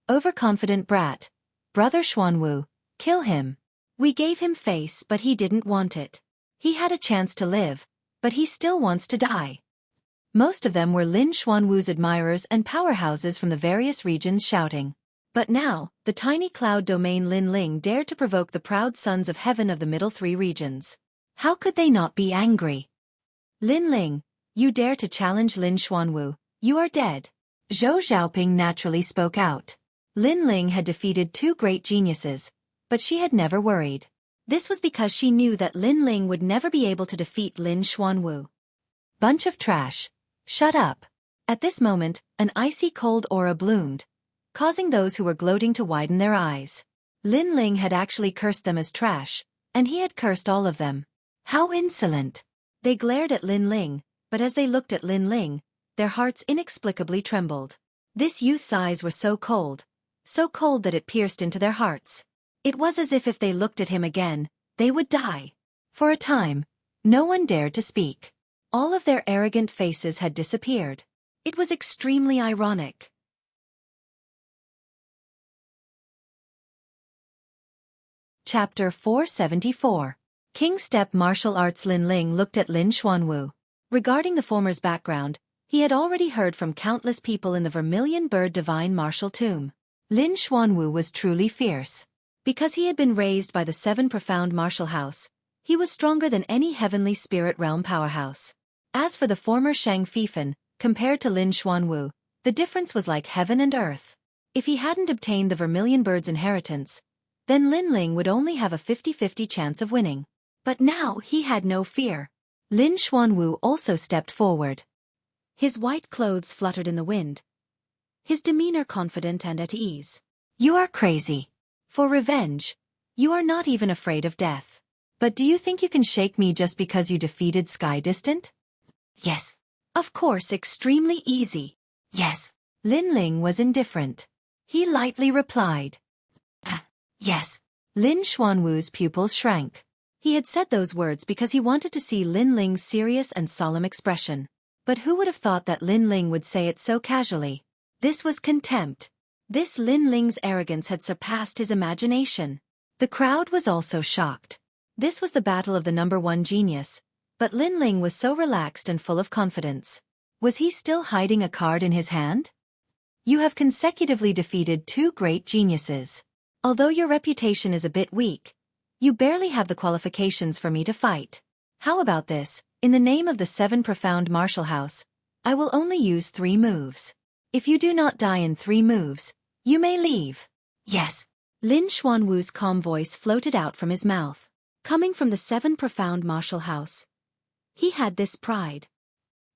Speaker 1: Overconfident brat. Brother Xuanwu, kill him. We gave him face but he didn't want it. He had a chance to live, but he still wants to die. Most of them were Lin Xuanwu's admirers and powerhouses from the various regions shouting. But now, the tiny cloud domain Lin Ling dared to provoke the proud sons of heaven of the middle 3 regions. How could they not be angry? Lin Ling, you dare to challenge Lin Xuanwu, you are dead. Zhou Xiaoping naturally spoke out. Lin Ling had defeated 2 great geniuses, but she had never worried. This was because she knew that Lin Ling would never be able to defeat Lin Xuanwu. Bunch of trash. Shut up. At this moment, an icy cold aura bloomed, causing those who were gloating to widen their eyes. Lin Ling had actually cursed them as trash, and he had cursed all of them. How insolent! They glared at Lin Ling, but as they looked at Lin Ling, their hearts inexplicably trembled. This youth's eyes were so cold that it pierced into their hearts. It was as if they looked at him again, they would die. For a time, no one dared to speak. All of their arrogant faces had disappeared. It was extremely ironic. Chapter 474. King Step Martial Arts. Lin Ling looked at Lin Xuanwu. Regarding the former's background, he had already heard from countless people in the Vermilion Bird Divine Martial Tomb. Lin Xuanwu was truly fierce. Because he had been raised by the Seven Profound Martial House, he was stronger than any Heavenly Spirit Realm powerhouse. As for the former Shang Fifan, compared to Lin Xuanwu, the difference was like heaven and earth. If he hadn't obtained the Vermilion Bird's inheritance, then Lin Ling would only have a 50-50 chance of winning. But now he had no fear. Lin Xuanwu also stepped forward. His white clothes fluttered in the wind, his demeanor confident and at ease. You are crazy. For revenge, you are not even afraid of death. But do you think you can shake me just because you defeated Sky Distant? Yes. Of course, extremely easy. Yes. Lin Ling was indifferent. He lightly replied. Yes. Lin Xuanwu's pupils shrank. He had said those words because he wanted to see Lin Ling's serious and solemn expression. But who would have thought that Lin Ling would say it so casually? This was contempt. This Lin Ling's arrogance had surpassed his imagination. The crowd was also shocked. This was the battle of the number one genius, but Lin Ling was so relaxed and full of confidence. Was he still hiding a card in his hand? You have consecutively defeated two great geniuses. Although your reputation is a bit weak, you barely have the qualifications for me to fight. How about this? In the name of the Seven Profound Martial House, I will only use 3 moves. If you do not die in 3 moves, you may leave. Yes. Lin Xuanwu's calm voice floated out from his mouth. Coming from the Seven Profound Martial House, he had this pride.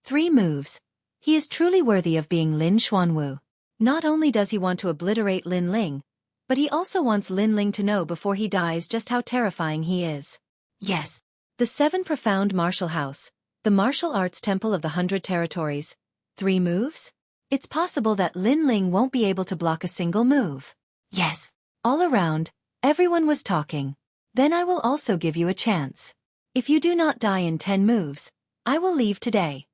Speaker 1: 3 moves. He is truly worthy of being Lin Xuanwu. Not only does he want to obliterate Lin Ling, but he also wants Lin Ling to know before he dies just how terrifying he is. Yes. The Seven Profound Martial House, the martial arts temple of the 100 territories. 3 moves? It's possible that Lin Ling won't be able to block a single move. Yes. All around, everyone was talking. Then I will also give you a chance. If you do not die in 10 moves, I will leave today.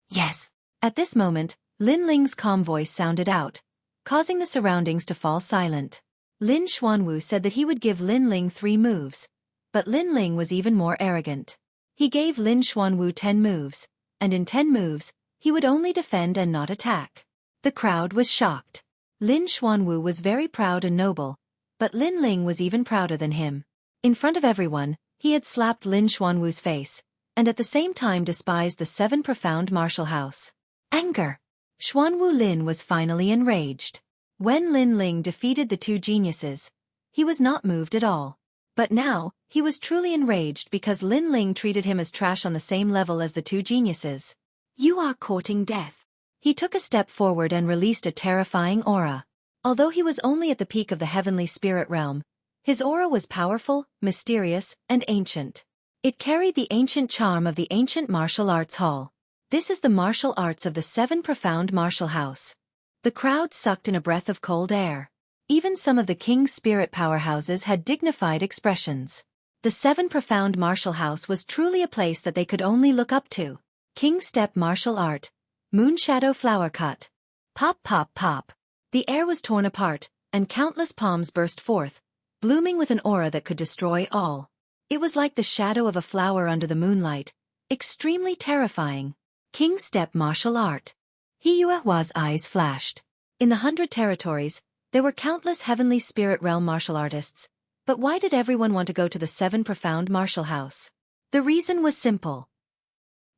Speaker 1: Yes. At this moment, Lin Ling's calm voice sounded out, causing the surroundings to fall silent. Lin Xuanwu said that he would give Lin Ling 3 moves, but Lin Ling was even more arrogant. He gave Lin Xuanwu 10 moves, and in 10 moves, he would only defend and not attack. The crowd was shocked. Lin Xuanwu was very proud and noble, but Lin Ling was even prouder than him. In front of everyone, he had slapped Lin Xuanwu's face, and at the same time despised the Seven Profound Martial House. Anger. Xuanwu Lin was finally enraged. When Lin Ling defeated the 2 geniuses, he was not moved at all. But now, he was truly enraged because Lin Ling treated him as trash on the same level as the 2 geniuses. You are courting death. He took a step forward and released a terrifying aura. Although he was only at the peak of the heavenly spirit realm, his aura was powerful, mysterious, and ancient. It carried the ancient charm of the ancient martial arts hall. This is the martial arts of the Seven Profound Martial House. The crowd sucked in a breath of cold air. Even some of the king's spirit powerhouses had dignified expressions. The Seven Profound Martial House was truly a place that they could only look up to. King Step Martial Art. Moonshadow Flower Cut. Pop pop pop. The air was torn apart, and countless palms burst forth, blooming with an aura that could destroy all. It was like the shadow of a flower under the moonlight, extremely terrifying. King Step Martial Art. He Yuehua's eyes flashed. In the 100 territories, there were countless heavenly spirit realm martial artists, but why did everyone want to go to the Seven Profound Martial House? The reason was simple.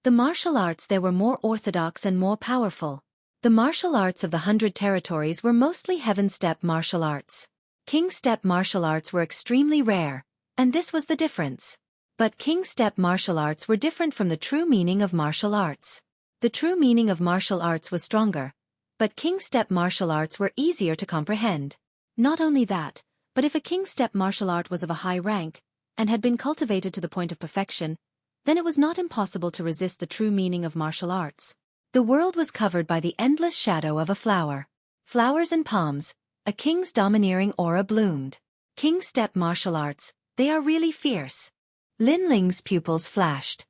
Speaker 1: The martial arts there were more orthodox and more powerful. The martial arts of the 100 territories were mostly Heaven Step martial arts. King Step martial arts were extremely rare, and this was the difference. But King Step martial arts were different from the true meaning of martial arts. The true meaning of martial arts was stronger, but King Step martial arts were easier to comprehend. Not only that, but if a King Step martial art was of a high rank, and had been cultivated to the point of perfection, then it was not impossible to resist the true meaning of martial arts. The world was covered by the endless shadow of a flower. Flowers and palms, a king's domineering aura bloomed. King Step martial arts, they are really fierce. Lin Ling's pupils flashed.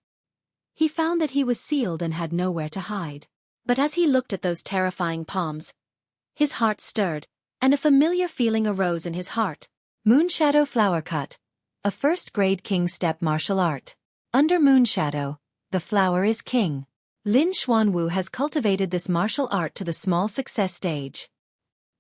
Speaker 1: He found that he was sealed and had nowhere to hide. But as he looked at those terrifying palms, his heart stirred, and a familiar feeling arose in his heart. Moonshadow Flower Cut, a first-grade king step martial art. Under Moonshadow, the flower is king. Lin Xuanwu has cultivated this martial art to the small success stage.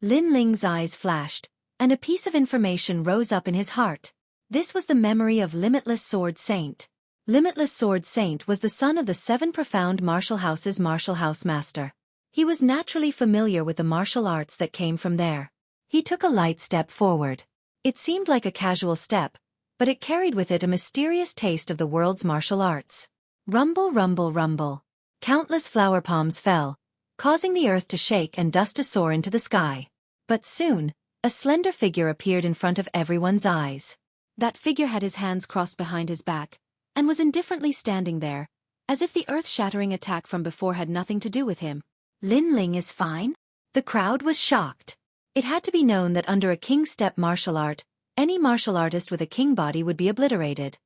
Speaker 1: Lin Ling's eyes flashed, and a piece of information rose up in his heart. This was the memory of Limitless Sword Saint. Limitless Sword Saint was the son of the 7 profound martial houses' martial house master. He was naturally familiar with the martial arts that came from there. He took a light step forward. It seemed like a casual step, but it carried with it a mysterious taste of the world's martial arts. Rumble, rumble, rumble. Countless flower palms fell, causing the earth to shake and dust to soar into the sky. But soon, a slender figure appeared in front of everyone's eyes. That figure had his hands crossed behind his back, and was indifferently standing there, as if the earth-shattering attack from before had nothing to do with him. Lin Ling is fine? The crowd was shocked. It had to be known that under a king step martial art, any martial artist with a king body would be obliterated.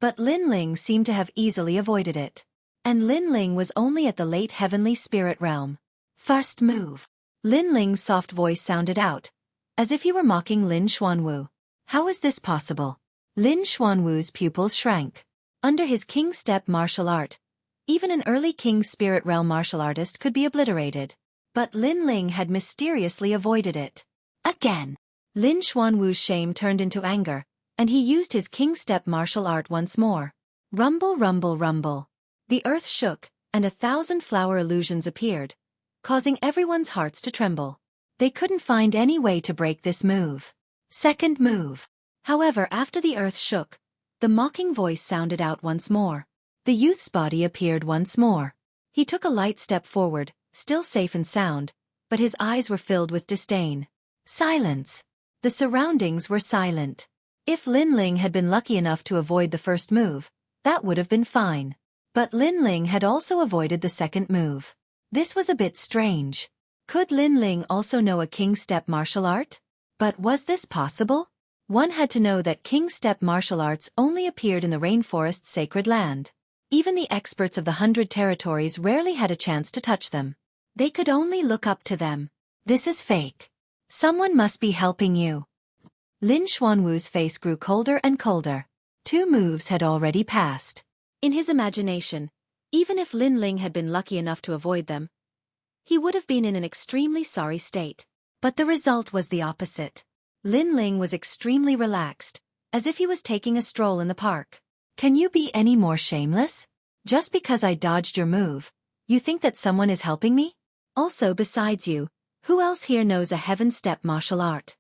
Speaker 1: But Lin Ling seemed to have easily avoided it. And Lin Ling was only at the late heavenly spirit realm. First move. Lin Ling's soft voice sounded out, as if he were mocking Lin Xuanwu. How is this possible? Lin Xuanwu's pupils shrank. Under his king step martial art, even an early king spirit realm martial artist could be obliterated. But Lin Ling had mysteriously avoided it. Again. Lin Xuanwu's shame turned into anger, and he used his king step martial art once more. Rumble, rumble, rumble. The earth shook, and 1,000 flower illusions appeared, causing everyone's hearts to tremble. They couldn't find any way to break this move. Second move. However, after the earth shook, the mocking voice sounded out once more. The youth's body appeared once more. He took a light step forward, still safe and sound, but his eyes were filled with disdain. Silence. The surroundings were silent. If Lin Ling had been lucky enough to avoid the first move, that would have been fine. But Lin Ling had also avoided the second move. This was a bit strange. Could Lin Ling also know a king step martial art? But was this possible? One had to know that king step martial arts only appeared in the rainforest's sacred land. Even the experts of the 100 territories rarely had a chance to touch them. They could only look up to them. This is fake. Someone must be helping you. Lin Xuanwu's face grew colder and colder. 2 moves had already passed. In his imagination, even if Lin Ling had been lucky enough to avoid them, he would have been in an extremely sorry state. But the result was the opposite. Lin Ling was extremely relaxed, as if he was taking a stroll in the park. Can you be any more shameless? Just because I dodged your move, you think that someone is helping me? Also, besides you, who else here knows a heaven step martial art?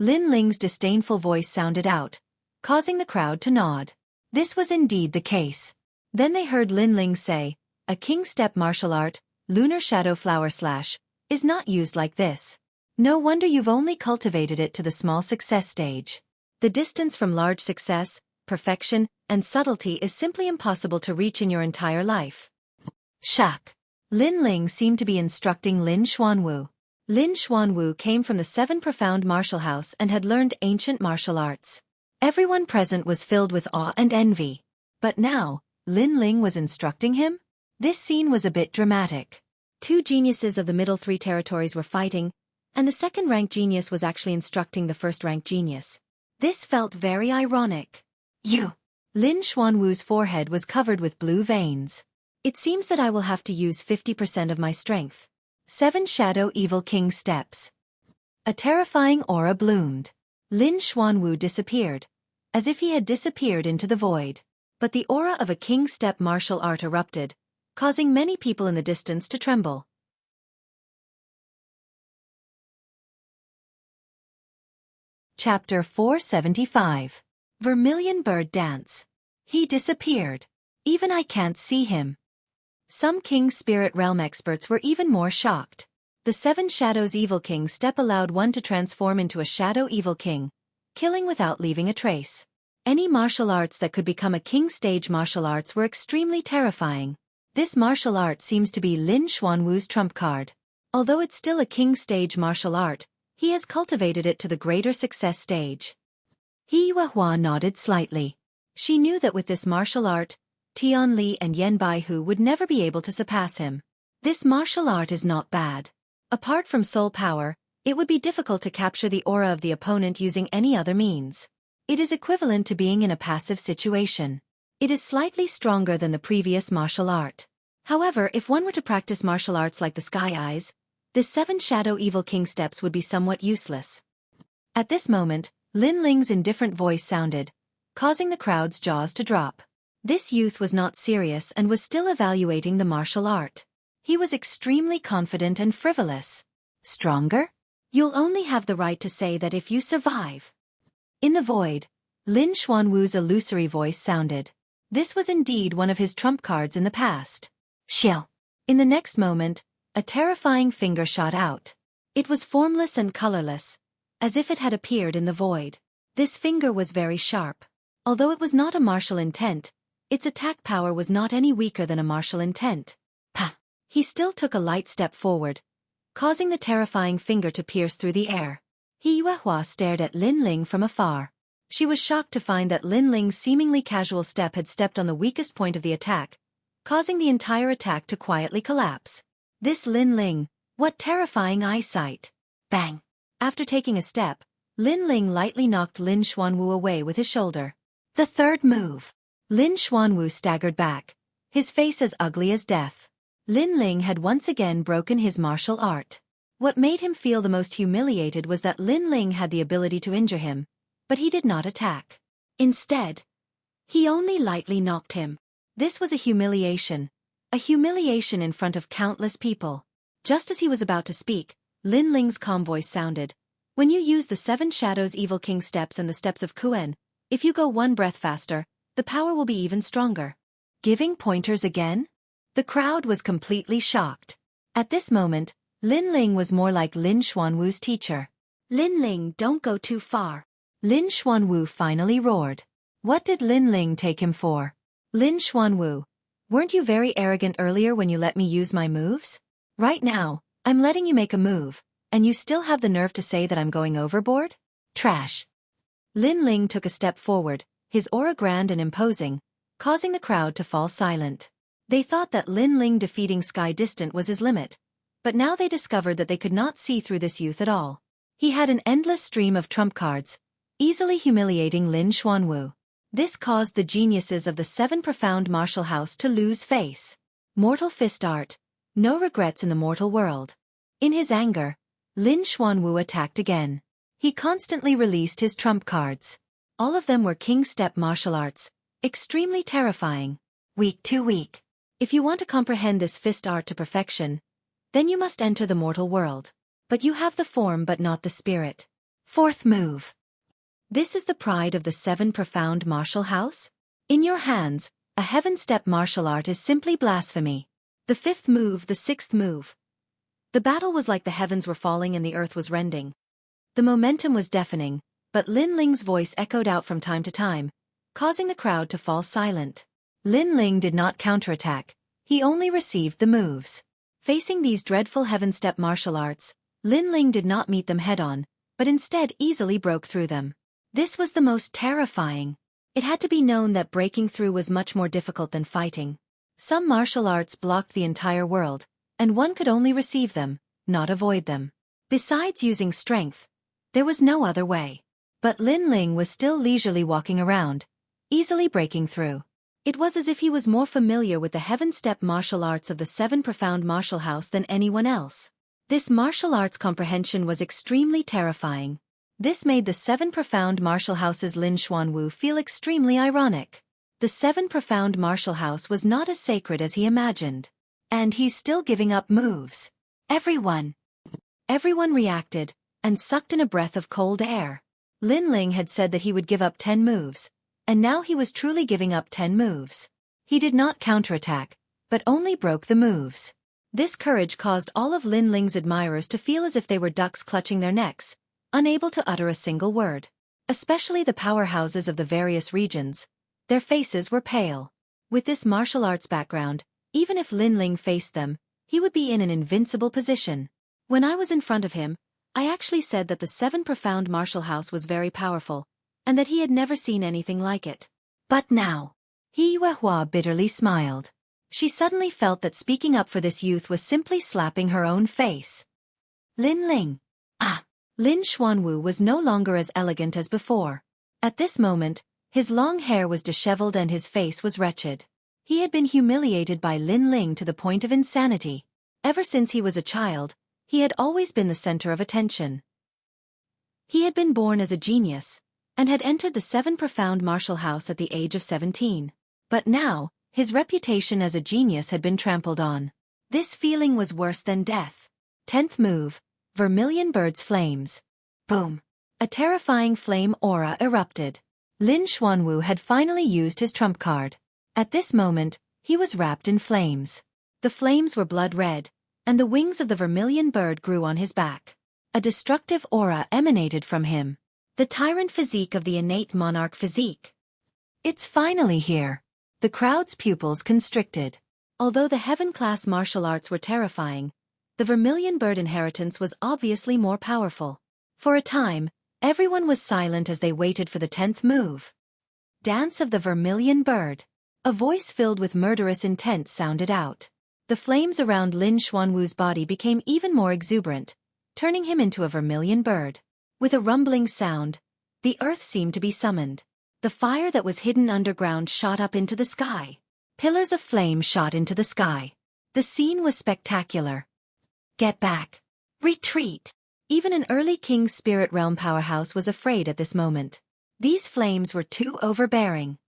Speaker 1: Lin Ling's disdainful voice sounded out, causing the crowd to nod. This was indeed the case. Then they heard Lin Ling say, a king step martial art, lunar shadow flower slash, is not used like this. No wonder you've only cultivated it to the small success stage. The distance from large success, perfection, and subtlety is simply impossible to reach in your entire life. Shak. Lin Ling seemed to be instructing Lin Xuanwu. Lin Xuanwu came from the 7 profound martial house and had learned ancient martial arts. Everyone present was filled with awe and envy. But now, Lin Ling was instructing him? This scene was a bit dramatic. 2 geniuses of the middle 3 territories were fighting, and the second-ranked genius was actually instructing the first-ranked genius. This felt very ironic. You! Lin Xuanwu's forehead was covered with blue veins. It seems that I will have to use 50% of my strength. 7 Shadow Evil King steps. A terrifying aura bloomed. Lin Xuanwu disappeared, as if he had disappeared into the void. But the aura of a king step martial art erupted, causing many people in the distance to tremble. Chapter 475. Vermilion Bird Dance. He disappeared. Even I can't see him. Some King Spirit Realm experts were even more shocked. The 7 Shadows Evil King step allowed one to transform into a Shadow Evil King, killing without leaving a trace. Any martial arts that could become a king stage martial arts were extremely terrifying. This martial art seems to be Lin Xuanwu's trump card. Although it's still a king stage martial art, he has cultivated it to the greater success stage. He Yuehua nodded slightly. She knew that with this martial art, Tian Li and Yen Baihu would never be able to surpass him. This martial art is not bad. Apart from soul power, it would be difficult to capture the aura of the opponent using any other means. It is equivalent to being in a passive situation. It is slightly stronger than the previous martial art. However, if one were to practice martial arts like the Sky Eyes, this 7 Shadow Evil King steps would be somewhat useless. At this moment, Lin Ling's indifferent voice sounded, causing the crowd's jaws to drop. This youth was not serious and was still evaluating the martial art. He was extremely confident and frivolous. Stronger? You'll only have the right to say that if you survive. In the void, Lin Xuanwu's illusory voice sounded. This was indeed one of his trump cards in the past. Xiao. In the next moment, a terrifying finger shot out. It was formless and colorless, as if it had appeared in the void. This finger was very sharp. Although it was not a martial intent, its attack power was not any weaker than a martial intent. Pa! He still took a light step forward, causing the terrifying finger to pierce through the air. He Yuehua stared at Lin Ling from afar. She was shocked to find that Lin Ling's seemingly casual step had stepped on the weakest point of the attack, causing the entire attack to quietly collapse. This Lin Ling, what terrifying eyesight! Bang! After taking a step, Lin Ling lightly knocked Lin Xuanwu away with his shoulder. The third move. Lin Xuanwu staggered back, his face as ugly as death. Lin Ling had once again broken his martial art. What made him feel the most humiliated was that Lin Ling had the ability to injure him, but he did not attack. Instead, he only lightly knocked him. This was a humiliation in front of countless people. Just as he was about to speak, Lin Ling's calm voice sounded. When you use the 7 Shadows Evil King steps and the steps of Kuen, if you go one breath faster, the power will be even stronger. Giving pointers again? The crowd was completely shocked. At this moment, Lin Ling was more like Lin Xuanwu's teacher. Lin Ling, don't go too far. Lin Xuanwu finally roared. What did Lin Ling take him for? Lin Xuanwu, weren't you very arrogant earlier when you let me use my moves? Right now, I'm letting you make a move, and you still have the nerve to say that I'm going overboard? Trash. Lin Ling took a step forward, his aura grand and imposing, causing the crowd to fall silent. They thought that Lin Ling defeating Sky Distant was his limit, but now they discovered that they could not see through this youth at all. He had an endless stream of trump cards, easily humiliating Lin Xuanwu. This caused the geniuses of the 7 Profound Martial House to lose face. Mortal Fist Art. No regrets in the mortal world. In his anger, Lin Xuanwu attacked again. He constantly released his trump cards. All of them were King Step martial arts, extremely terrifying. Weak too weak. If you want to comprehend this fist art to perfection, then you must enter the mortal world. But you have the form but not the spirit. Fourth move. This is the pride of the 7 Profound Martial House? In your hands, a heaven step martial art is simply blasphemy. The 5th move, the 6th move. The battle was like the heavens were falling and the earth was rending. The momentum was deafening, but Lin Ling's voice echoed out from time to time, causing the crowd to fall silent. Lin Ling did not counterattack, he only received the moves. Facing these dreadful heaven step martial arts, Lin Ling did not meet them head-on, but instead easily broke through them. This was the most terrifying. It had to be known that breaking through was much more difficult than fighting. Some martial arts blocked the entire world, and one could only receive them, not avoid them. Besides using strength, there was no other way. But Lin Ling was still leisurely walking around, easily breaking through. It was as if he was more familiar with the heaven step martial arts of the 7 Profound Martial House than anyone else. This martial arts comprehension was extremely terrifying. This made the 7 Profound Martial House's Lin Xuanwu feel extremely ironic. The 7 Profound Martial House was not as sacred as he imagined. And he's still giving up moves. Everyone reacted, and sucked in a breath of cold air. Lin Ling had said that he would give up 10 moves, and now he was truly giving up 10 moves. He did not counterattack, but only broke the moves. This courage caused all of Lin Ling's admirers to feel as if they were ducks clutching their necks, unable to utter a single word. Especially the powerhouses of the various regions. Their faces were pale. With this martial arts background, even if Lin Ling faced them, he would be in an invincible position. When I was in front of him, I actually said that the 7 Profound Martial House was very powerful, and that he had never seen anything like it. But now, He Yuehua bitterly smiled. She suddenly felt that speaking up for this youth was simply slapping her own face. Lin Ling. Lin Xuanwu was no longer as elegant as before. At this moment, his long hair was disheveled and his face was wretched. He had been humiliated by Lin Ling to the point of insanity. Ever since he was a child, he had always been the center of attention. He had been born as a genius, and had entered the 7 Profound Martial House at the age of 17. But now, his reputation as a genius had been trampled on. This feeling was worse than death. 10th move, Vermilion Bird's Flames. Boom! A terrifying flame aura erupted. Lin Xuanwu had finally used his trump card. At this moment, he was wrapped in flames. The flames were blood red, and the wings of the vermilion bird grew on his back. A destructive aura emanated from him. The tyrant physique of the innate monarch physique. It's finally here. The crowd's pupils constricted. Although the heaven-class martial arts were terrifying, the vermilion bird inheritance was obviously more powerful. For a time, everyone was silent as they waited for the 10th move. Dance of the Vermilion Bird. A voice filled with murderous intent sounded out. The flames around Lin Xuanwu's body became even more exuberant, turning him into a vermilion bird. With a rumbling sound, the earth seemed to be summoned. The fire that was hidden underground shot up into the sky. Pillars of flame shot into the sky. The scene was spectacular. Get back. Retreat. Even an early King's Spirit Realm powerhouse was afraid at this moment. These flames were too overbearing.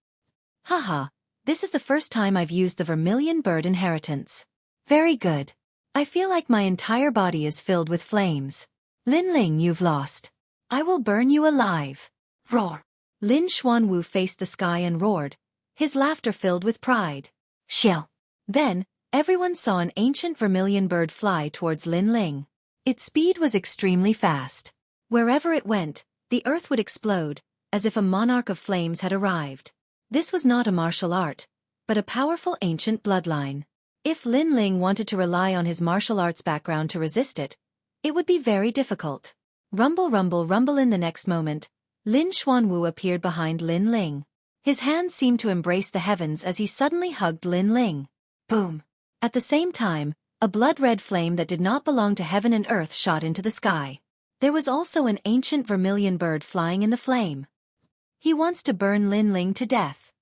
Speaker 1: Haha, this is the first time I've used the Vermilion Bird inheritance. Very good. I feel like my entire body is filled with flames. Lin Ling, you've lost. I will burn you alive. Roar. Lin Xuanwu faced the sky and roared, his laughter filled with pride. Xiao. Then, everyone saw an ancient vermilion bird fly towards Lin Ling. Its speed was extremely fast. Wherever it went, the earth would explode, as if a monarch of flames had arrived. This was not a martial art, but a powerful ancient bloodline. If Lin Ling wanted to rely on his martial arts background to resist it, it would be very difficult. Rumble, rumble, rumble. In the next moment, Lin Xuanwu appeared behind Lin Ling. His hands seemed to embrace the heavens as he suddenly hugged Lin Ling. Boom! At the same time, a blood-red flame that did not belong to heaven and earth shot into the sky. There was also an ancient vermilion bird flying in the flame. He wants to burn Lin Ling to death.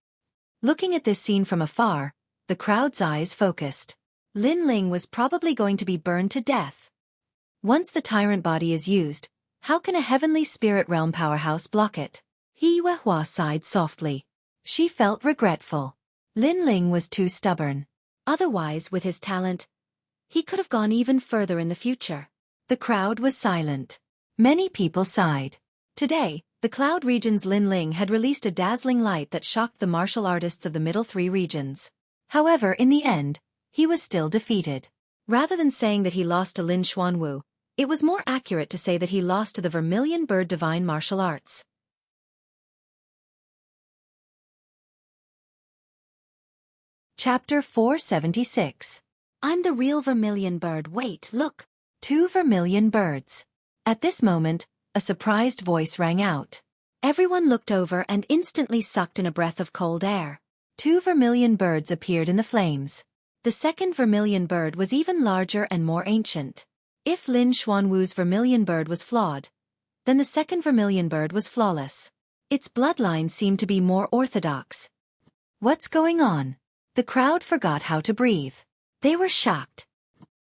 Speaker 1: Looking at this scene from afar, the crowd's eyes focused. Lin Ling was probably going to be burned to death. Once the tyrant body is used, how can a heavenly spirit realm powerhouse block it? He Huehua sighed softly. She felt regretful. Lin Ling was too stubborn. Otherwise, with his talent, he could have gone even further in the future. The crowd was silent. Many people sighed. Today, the Cloud Region's Lin Ling had released a dazzling light that shocked the martial artists of the middle 3 regions. However, in the end, he was still defeated. Rather than saying that he lost to Lin Xuanwu, it was more accurate to say that he lost to the Vermilion Bird Divine Martial Arts. Chapter 476. I'm the real Vermilion Bird. Wait, look. 2 vermilion birds. At this moment, a surprised voice rang out. Everyone looked over and instantly sucked in a breath of cold air. 2 vermilion birds appeared in the flames. The second vermilion bird was even larger and more ancient. If Lin Xuanwu's vermilion bird was flawed, then the second vermilion bird was flawless. Its bloodline seemed to be more orthodox. What's going on? The crowd forgot how to breathe. They were shocked.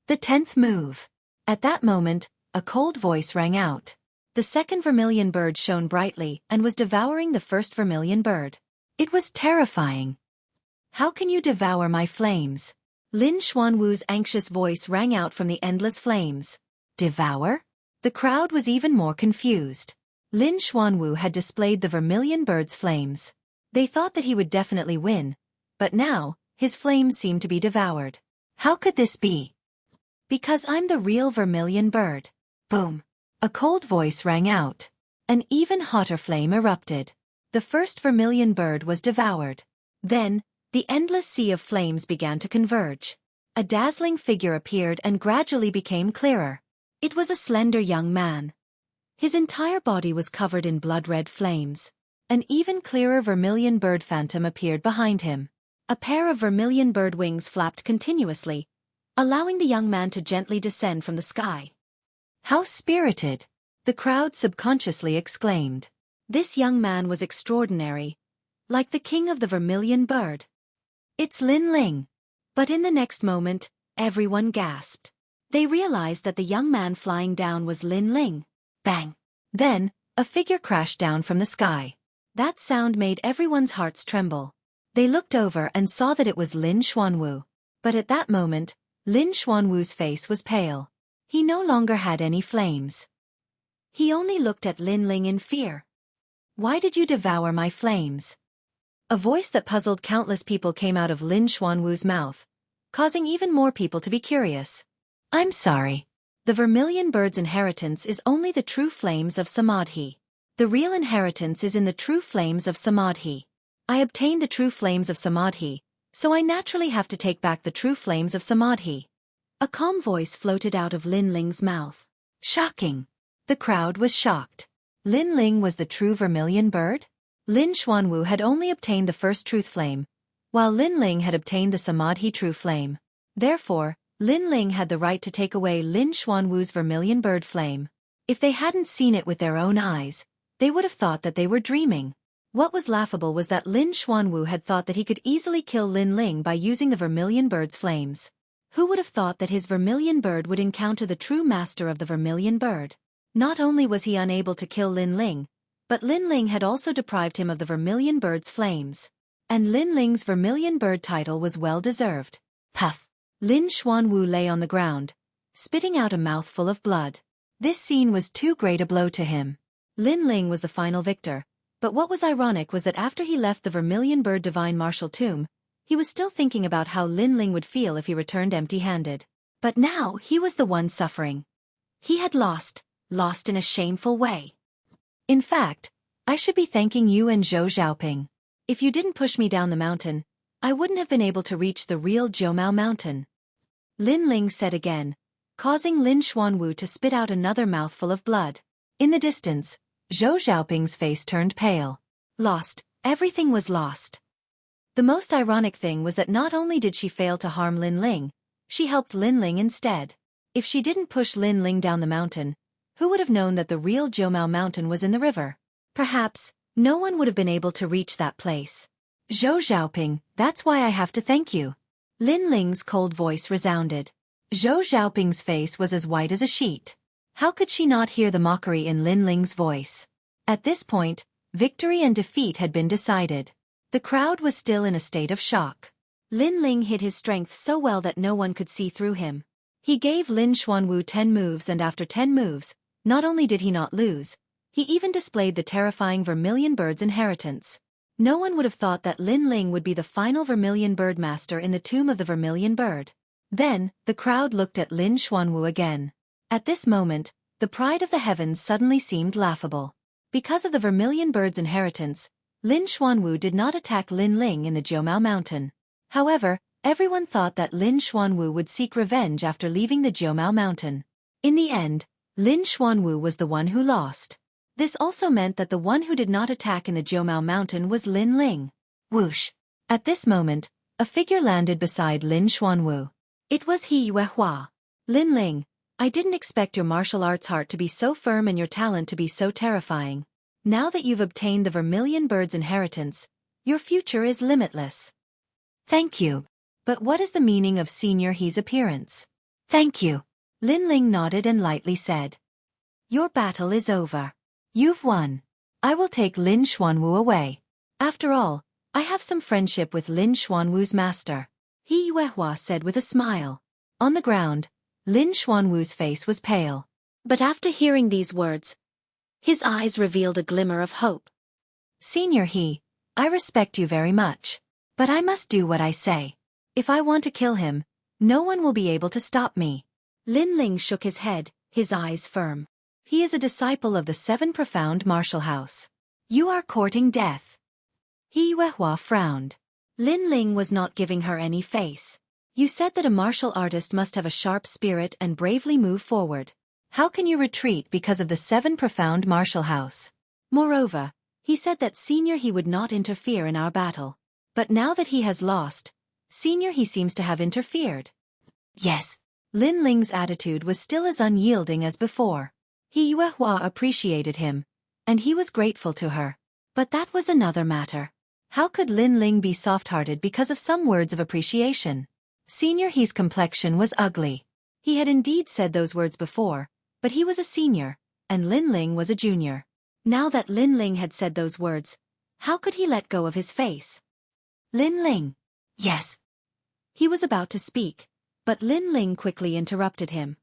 Speaker 1: The 10th move. At that moment, a cold voice rang out. The second vermilion bird shone brightly and was devouring the first vermilion bird. It was terrifying. How can you devour my flames? Lin Xuanwu's anxious voice rang out from the endless flames. Devour? The crowd was even more confused. Lin Xuanwu had displayed the vermilion bird's flames. They thought that he would definitely win, but now, his flames seemed to be devoured. How could this be? Because I'm the real vermilion bird. Boom. A cold voice rang out. An even hotter flame erupted. The first vermilion bird was devoured. Then, the endless sea of flames began to converge. A dazzling figure appeared and gradually became clearer. It was a slender young man. His entire body was covered in blood-red flames. An even clearer vermilion bird phantom appeared behind him. A pair of vermilion bird wings flapped continuously, allowing the young man to gently descend from the sky. How spirited! The crowd subconsciously exclaimed. This young man was extraordinary, like the king of the vermilion bird. It's Lin Ling. But in the next moment, everyone gasped. They realized that the young man flying down was Lin Ling. Bang! Then, a figure crashed down from the sky. That sound made everyone's hearts tremble. They looked over and saw that it was Lin Xuanwu. But at that moment, Lin Xuanwu's face was pale. He no longer had any flames. He only looked at Lin Ling in fear. Why did you devour my flames? A voice that puzzled countless people came out of Lin Xuanwu's mouth, causing even more people to be curious. I'm sorry. The vermilion bird's inheritance is only the true flames of Samadhi. The real inheritance is in the true flames of Samadhi. I obtained the true flames of Samadhi, so I naturally have to take back the true flames of Samadhi. A calm voice floated out of Lin Ling's mouth. Shocking. The crowd was shocked. Lin Ling was the true vermilion bird? Lin Xuanwu had only obtained the first truth flame, while Lin Ling had obtained the Samadhi true flame. Therefore, Lin Ling had the right to take away Lin Xuanwu's vermilion bird flame. If they hadn't seen it with their own eyes, they would have thought that they were dreaming. What was laughable was that Lin Xuanwu had thought that he could easily kill Lin Ling by using the vermilion bird's flames. Who would have thought that his vermilion bird would encounter the true master of the vermilion bird? Not only was he unable to kill Lin Ling, but Lin Ling had also deprived him of the vermilion bird's flames. And Lin Ling's vermilion bird title was well-deserved. Puff! Lin Xuanwu lay on the ground, spitting out a mouthful of blood. This scene was too great a blow to him. Lin Ling was the final victor, but what was ironic was that after he left the vermilion bird divine martial tomb, he was still thinking about how Lin Ling would feel if he returned empty-handed. But now he was the one suffering. He had lost in a shameful way. In fact, I should be thanking you and Zhou Xiaoping. If you didn't push me down the mountain, I wouldn't have been able to reach the real Jiumao mountain. Lin Ling said again, causing Lin Xuanwu to spit out another mouthful of blood. In the distance, Zhou Xiaoping's face turned pale. Lost. Everything was lost. The most ironic thing was that not only did she fail to harm Lin Ling, she helped Lin Ling instead. If she didn't push Lin Ling down the mountain, who would have known that the real Jiumao mountain was in the river? Perhaps, no one would have been able to reach that place. Zhou Xiaoping, that's why I have to thank you. Lin Ling's cold voice resounded. Zhou Xiaoping's face was as white as a sheet. How could she not hear the mockery in Lin Ling's voice? At this point, victory and defeat had been decided. The crowd was still in a state of shock. Lin Ling hid his strength so well that no one could see through him. He gave Lin Xuanwu 10 moves, and after 10 moves, not only did he not lose, he even displayed the terrifying vermilion bird's inheritance. No one would have thought that Lin Ling would be the final vermilion bird master in the tomb of the vermilion bird. Then, the crowd looked at Lin Xuanwu again. At this moment, the pride of the heavens suddenly seemed laughable. Because of the vermilion bird's inheritance, Lin Xuanwu did not attack Lin Ling in the Jiumao mountain. However, everyone thought that Lin Xuanwu would seek revenge after leaving the Jiumao mountain. In the end, Lin Xuanwu was the one who lost. This also meant that the one who did not attack in the Jiumao mountain was Lin Ling. Whoosh! At this moment, a figure landed beside Lin Xuanwu. It was He Yuehua. Lin Ling, I didn't expect your martial arts heart to be so firm and your talent to be so terrifying. Now that you've obtained the vermilion bird's inheritance, your future is limitless. Thank you. But what is the meaning of Senior He's appearance? Thank you. Lin Ling nodded and lightly said. Your battle is over. You've won. I will take Lin Xuanwu away. After all, I have some friendship with Lin Xuanwu's master. He Yuehua said with a smile. On the ground, Lin Xuanwu's face was pale. But after hearing these words, his eyes revealed a glimmer of hope. Senior He, I respect you very much. But I must do what I say. If I want to kill him, no one will be able to stop me. Lin Ling shook his head, his eyes firm. He is a disciple of the 7 profound martial house. You are courting death. He Yuehua frowned. Lin Ling was not giving her any face. You said that a martial artist must have a sharp spirit and bravely move forward. How can you retreat because of the 7 profound martial house? Moreover, he said that Senior He would not interfere in our battle. But now that he has lost, Senior He seems to have interfered. Yes. Lin Ling's attitude was still as unyielding as before. He Yuehua appreciated him, and he was grateful to her. But that was another matter. How could Lin Ling be soft-hearted because of some words of appreciation? Senior He's complexion was ugly. He had indeed said those words before, but he was a senior, and Lin Ling was a junior. Now that Lin Ling had said those words, how could he let go of his face? Lin Ling. Yes. He was about to speak, but Lin Ling quickly interrupted him.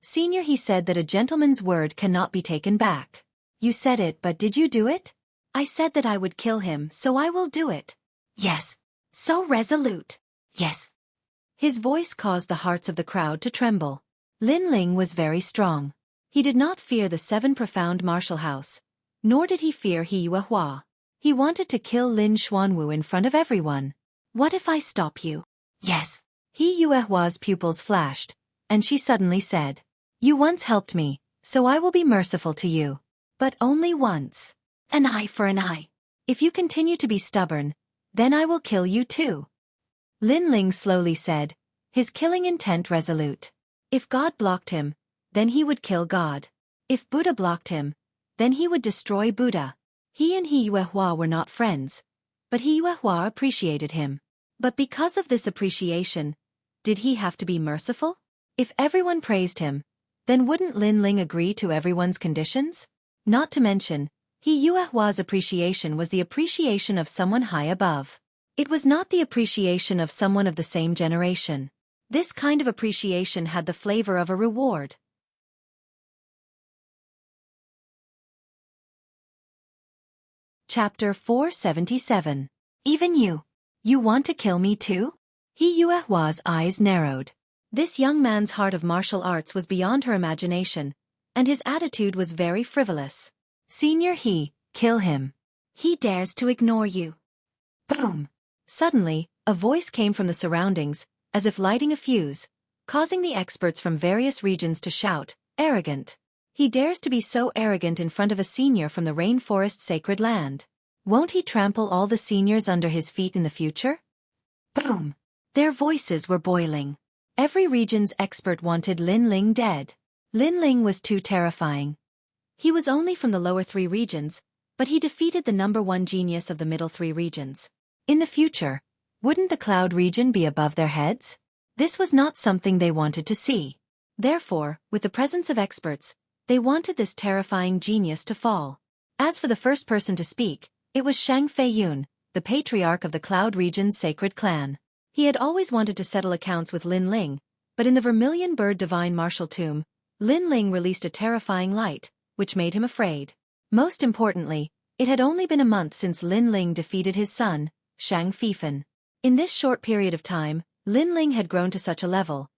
Speaker 1: Senior He said that a gentleman's word cannot be taken back. You said it, but did you do it? I said that I would kill him, so I will do it. Yes. So resolute. Yes. His voice caused the hearts of the crowd to tremble. Lin Ling was very strong. He did not fear the 7 profound martial house, nor did he fear He Yuehua. He wanted to kill Lin Xuanwu in front of everyone. What if I stop you? Yes. He Yuehua's pupils flashed, and she suddenly said, You once helped me, so I will be merciful to you. But only once. An eye for an eye. If you continue to be stubborn, then I will kill you too. Lin Ling slowly said, his killing intent resolute. If God blocked him, then he would kill God. If Buddha blocked him, then he would destroy Buddha. He and He Yuehua were not friends, but He Yuehua appreciated him. But because of this appreciation, did he have to be merciful? If everyone praised him, then wouldn't Lin Ling agree to everyone's conditions? Not to mention, He Yuehua's appreciation was the appreciation of someone high above. It was not the appreciation of someone of the same generation. This kind of appreciation had the flavor of a reward. Chapter 477. Even you. You want to kill me too? He Yuehua's eyes narrowed. This young man's heart of martial arts was beyond her imagination, and his attitude was very frivolous. Senior He, kill him. He dares to ignore you. Boom! Suddenly, a voice came from the surroundings, as if lighting a fuse, causing the experts from various regions to shout, Arrogant! He dares to be so arrogant in front of a senior from the rainforest sacred land. Won't he trample all the seniors under his feet in the future? Boom! Their voices were boiling. Every region's expert wanted Lin Ling dead. Lin Ling was too terrifying. He was only from the lower 3 regions, but he defeated the #1 genius of the middle 3 regions. In the future, wouldn't the cloud region be above their heads? This was not something they wanted to see. Therefore, with the presence of experts, they wanted this terrifying genius to fall. As for the first person to speak, it was Shang Feiyun, the patriarch of the Cloud Region's sacred clan. He had always wanted to settle accounts with Lin Ling, but in the Vermilion Bird Divine Martial Tomb, Lin Ling released a terrifying light, which made him afraid. Most importantly, it had only been a month since Lin Ling defeated his son, Shang Feifan. In this short period of time, Lin Ling had grown to such a level.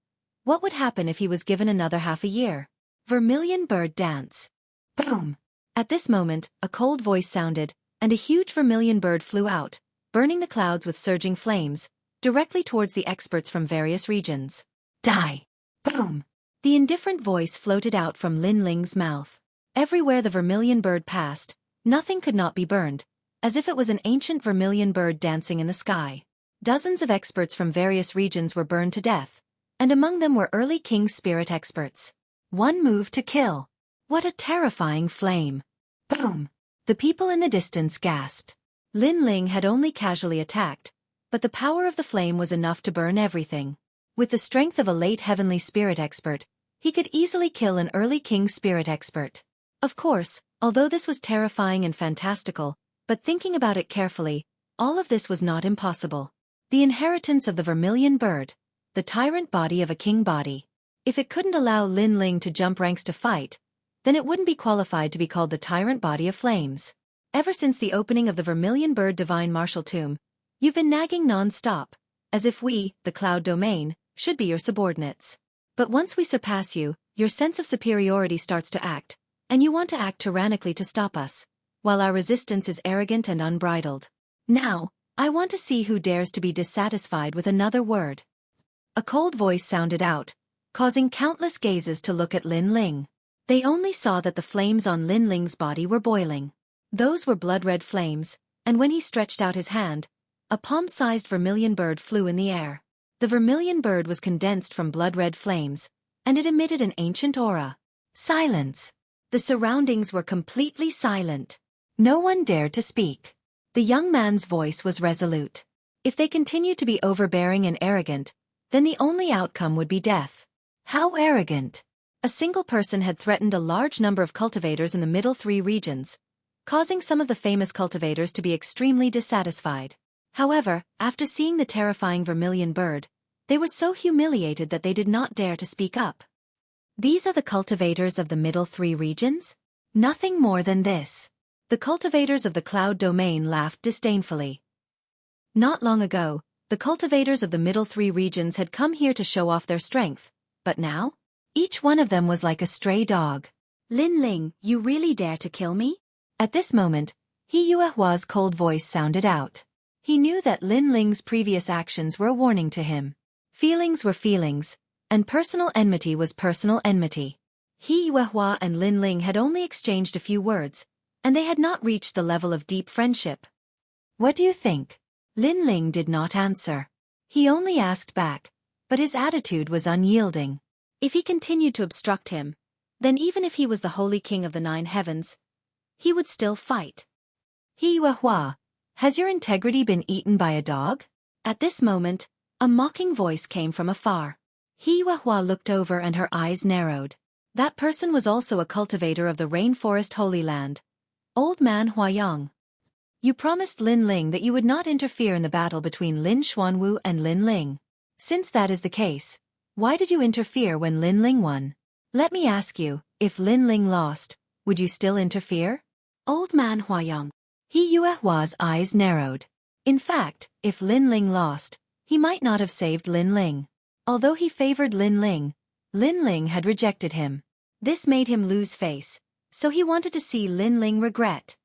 Speaker 1: What would happen if he was given another half a year? Vermilion Bird Dance. Boom! At this moment, a cold voice sounded, and a huge vermilion bird flew out, burning the clouds with surging flames, directly towards the experts from various regions. Die! Boom! The indifferent voice floated out from Lin Ling's mouth. Everywhere the vermilion bird passed, nothing could not be burned, as if it was an ancient vermilion bird dancing in the sky. Dozens of experts from various regions were burned to death, and among them were early king spirit experts. One move to kill. What a terrifying flame! Boom! The people in the distance gasped. Lin Ling had only casually attacked, but the power of the flame was enough to burn everything. With the strength of a late heavenly spirit expert, he could easily kill an early king spirit expert. Of course, although this was terrifying and fantastical, but thinking about it carefully, all of this was not impossible. The inheritance of the vermilion bird, the tyrant body of a king body. If it couldn't allow Lin Ling to jump ranks to fight, then it wouldn't be qualified to be called the tyrant body of flames. Ever since the opening of the Vermilion Bird Divine Martial Tomb, you've been nagging non-stop, as if we, the Cloud Domain, should be your subordinates. But once we surpass you, your sense of superiority starts to act, and you want to act tyrannically to stop us, while our resistance is arrogant and unbridled. Now, I want to see who dares to be dissatisfied with another word. A cold voice sounded out, causing countless gazes to look at Lin Ling. They only saw that the flames on Lin Ling's body were boiling. Those were blood-red flames, and when he stretched out his hand, a palm-sized vermilion bird flew in the air. The vermilion bird was condensed from blood-red flames, and it emitted an ancient aura. Silence! The The surroundings were completely silent. No one dared to speak. The young man's voice was resolute. If they continued to be overbearing and arrogant, then the only outcome would be death. How arrogant! A single person had threatened a large number of cultivators in the middle 3 regions, causing some of the famous cultivators to be extremely dissatisfied. However, after seeing the terrifying vermilion bird, they were so humiliated that they did not dare to speak up. These are the cultivators of the middle 3 regions? Nothing more than this. The cultivators of the cloud domain laughed disdainfully. Not long ago, the cultivators of the middle 3 regions had come here to show off their strength, but now? Each one of them was like a stray dog. Lin Ling, you really dare to kill me? At this moment, He Yuehua's cold voice sounded out. He knew that Lin Ling's previous actions were a warning to him. Feelings were feelings, and personal enmity was personal enmity. He Yuehua and Lin Ling had only exchanged a few words, and they had not reached the level of deep friendship. What do you think? Lin Ling did not answer. He only asked back, but his attitude was unyielding. If he continued to obstruct him, then even if he was the holy king of the 9 heavens, he would still fight. He Yuehua, has your integrity been eaten by a dog? At this moment, a mocking voice came from afar. He Yuehua looked over and her eyes narrowed. That person was also a cultivator of the Rainforest Holy Land, Old Man Huayang. You promised Lin Ling that you would not interfere in the battle between Lin Xuanwu and Lin Ling. Since that is the case, why did you interfere when Lin Ling won? Let me ask you, if Lin Ling lost, would you still interfere? Old Man Huayang. He Yuehua's eyes narrowed. In fact, if Lin Ling lost, he might not have saved Lin Ling. Although he favored Lin Ling had rejected him. This made him lose face, so he wanted to see Lin Ling regret.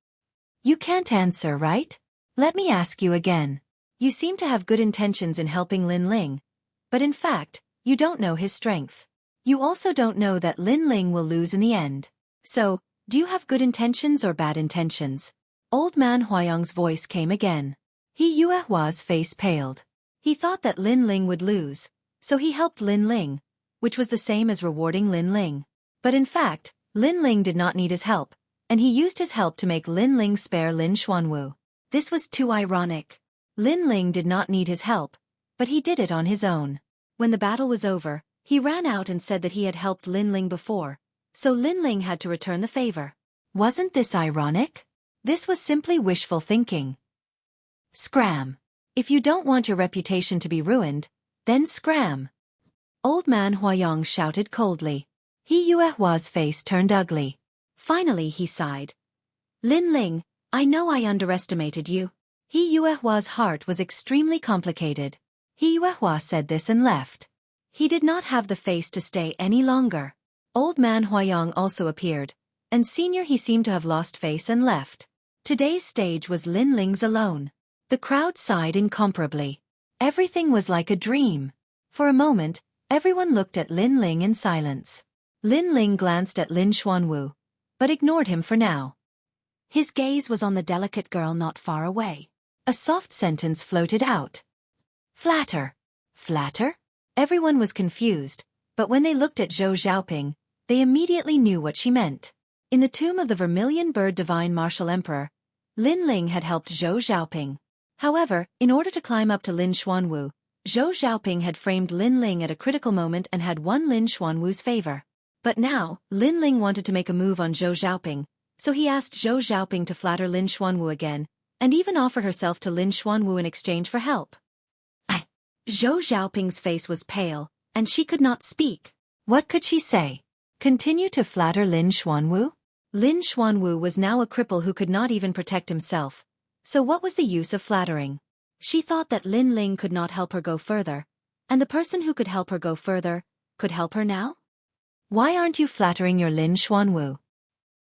Speaker 1: You can't answer, right? Let me ask you again. You seem to have good intentions in helping Lin Ling, but in fact, you don't know his strength. You also don't know that Lin Ling will lose in the end. So, do you have good intentions or bad intentions? Old Man Huayang's voice came again. He Yuehua's face paled. He thought that Lin Ling would lose, so he helped Lin Ling, which was the same as rewarding Lin Ling. But in fact, Lin Ling did not need his help, and he used his help to make Lin Ling spare Lin Xuanwu. This was too ironic. Lin Ling did not need his help, but he did it on his own. When the battle was over, he ran out and said that he had helped Lin Ling before, so Lin Ling had to return the favor. Wasn't this ironic? This was simply wishful thinking. Scram. If you don't want your reputation to be ruined, then scram. Old Man Huayang shouted coldly. He Yuehua's face turned ugly. Finally he sighed. Lin Ling, I know I underestimated you. He Yuehua's heart was extremely complicated. He Yuehua said this and left. He did not have the face to stay any longer. Old Man Huayang also appeared, and senior he seemed to have lost face and left. Today's stage was Lin Ling's alone. The crowd sighed incomparably. Everything was like a dream. For a moment, everyone looked at Lin Ling in silence. Lin Ling glanced at Lin Xuanwu, but ignored him for now. His gaze was on the delicate girl not far away. A soft sentence floated out. Flatter. Flatter? Everyone was confused, but when they looked at Zhou Xiaoping, they immediately knew what she meant. In the tomb of the Vermilion Bird Divine Martial Emperor, Lin Ling had helped Zhou Xiaoping. However, in order to climb up to Lin Xuanwu, Zhou Xiaoping had framed Lin Ling at a critical moment and had won Lin Xuanwu's favor. But now, Lin Ling wanted to make a move on Zhou Xiaoping, so he asked Zhou Xiaoping to flatter Lin Xuanwu again, and even offered herself to Lin Xuanwu in exchange for help. Zhou Xiaoping's face was pale, and she could not speak. What could she say? Continue to flatter Lin Xuanwu? Lin Xuanwu was now a cripple who could not even protect himself. So what was the use of flattering? She thought that Lin Ling could not help her go further, and the person who could help her go further could help her now? Why aren't you flattering your Lin Xuanwu?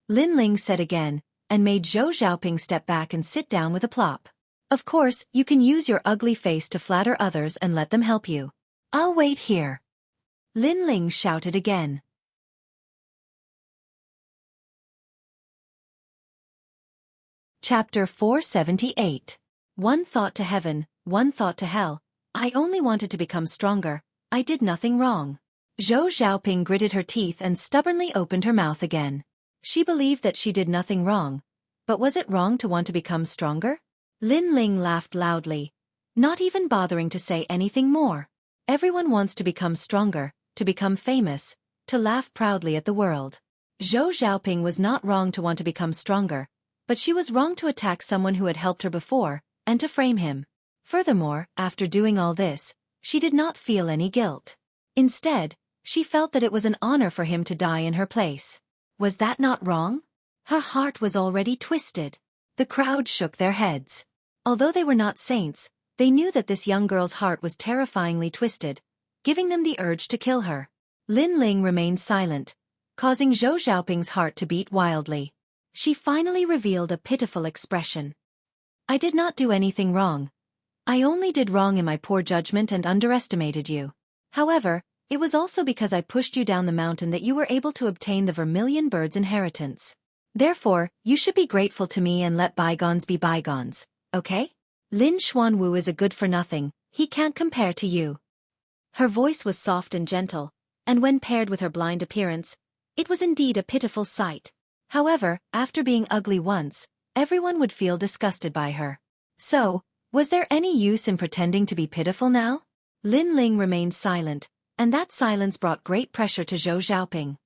Speaker 1: Lin Ling said again, and made Zhou Xiaoping step back and sit down with a plop. Of course, you can use your ugly face to flatter others and let them help you. I'll wait here. Lin Ling shouted again. Chapter 478. One thought to heaven, one thought to hell. I only wanted to become stronger. I did nothing wrong. Zhou Xiaoping gritted her teeth and stubbornly opened her mouth again. She believed that she did nothing wrong. But was it wrong to want to become stronger? Lin Ling laughed loudly, not even bothering to say anything more. Everyone wants to become stronger, to become famous, to laugh proudly at the world. Zhou Xiaoping was not wrong to want to become stronger, but she was wrong to attack someone who had helped her before, and to frame him. Furthermore, after doing all this, she did not feel any guilt. Instead, she felt that it was an honor for him to die in her place. Was that not wrong? Her heart was already twisted. The crowd shook their heads. Although they were not saints, they knew that this young girl's heart was terrifyingly twisted, giving them the urge to kill her. Lin Ling remained silent, causing Zhou Xiaoping's heart to beat wildly. She finally revealed a pitiful expression. I did not do anything wrong. I only did wrong in my poor judgment and underestimated you. However, it was also because I pushed you down the mountain that you were able to obtain the Vermilion Bird's inheritance. Therefore, you should be grateful to me and let bygones be bygones, okay? Lin Xuanwu is a good-for-nothing, he can't compare to you. Her voice was soft and gentle, and when paired with her blind appearance, it was indeed a pitiful sight. However, after being ugly once, everyone would feel disgusted by her. So, was there any use in pretending to be pitiful now? Lin Ling remained silent, and that silence brought great pressure to Zhou Xiaoping.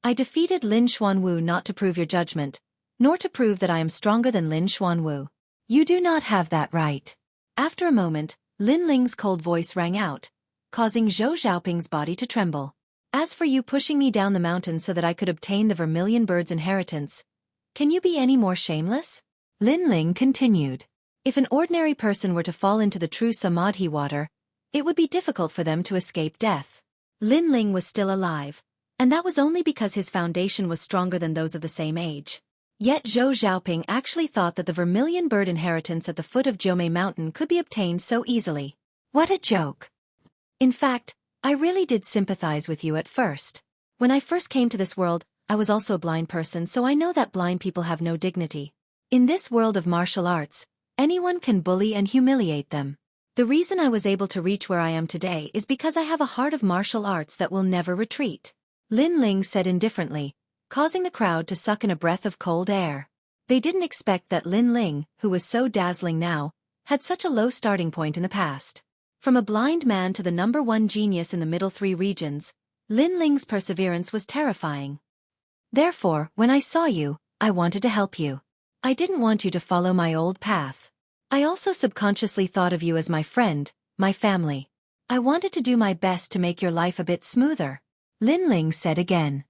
Speaker 1: I defeated Lin Xuanwu not to prove your judgment, nor to prove that I am stronger than Lin Xuanwu. You do not have that right. After a moment, Lin Ling's cold voice rang out, causing Zhou Xiaoping's body to tremble. As for you pushing me down the mountain so that I could obtain the Vermilion Bird's inheritance, can you be any more shameless? Lin Ling continued. If an ordinary person were to fall into the true Samadhi water, it would be difficult for them to escape death. Lin Ling was still alive, and that was only because his foundation was stronger than those of the same age. Yet Zhou Xiaoping actually thought that the Vermilion Bird inheritance at the foot of Jiumei Mountain could be obtained so easily. What a joke! In fact, I really did sympathize with you at first. When I first came to this world, I was also a blind person, so I know that blind people have no dignity. In this world of martial arts, anyone can bully and humiliate them. The reason I was able to reach where I am today is because I have a heart of martial arts that will never retreat. Lin Ling said indifferently, causing the crowd to suck in a breath of cold air. They didn't expect that Lin Ling, who was so dazzling now, had such a low starting point in the past. From a blind man to the #1 genius in the middle 3 regions, Lin Ling's perseverance was terrifying. Therefore, when I saw you, I wanted to help you. I didn't want you to follow my old path. I also subconsciously thought of you as my friend, my family. I wanted to do my best to make your life a bit smoother. Lin Ling said again.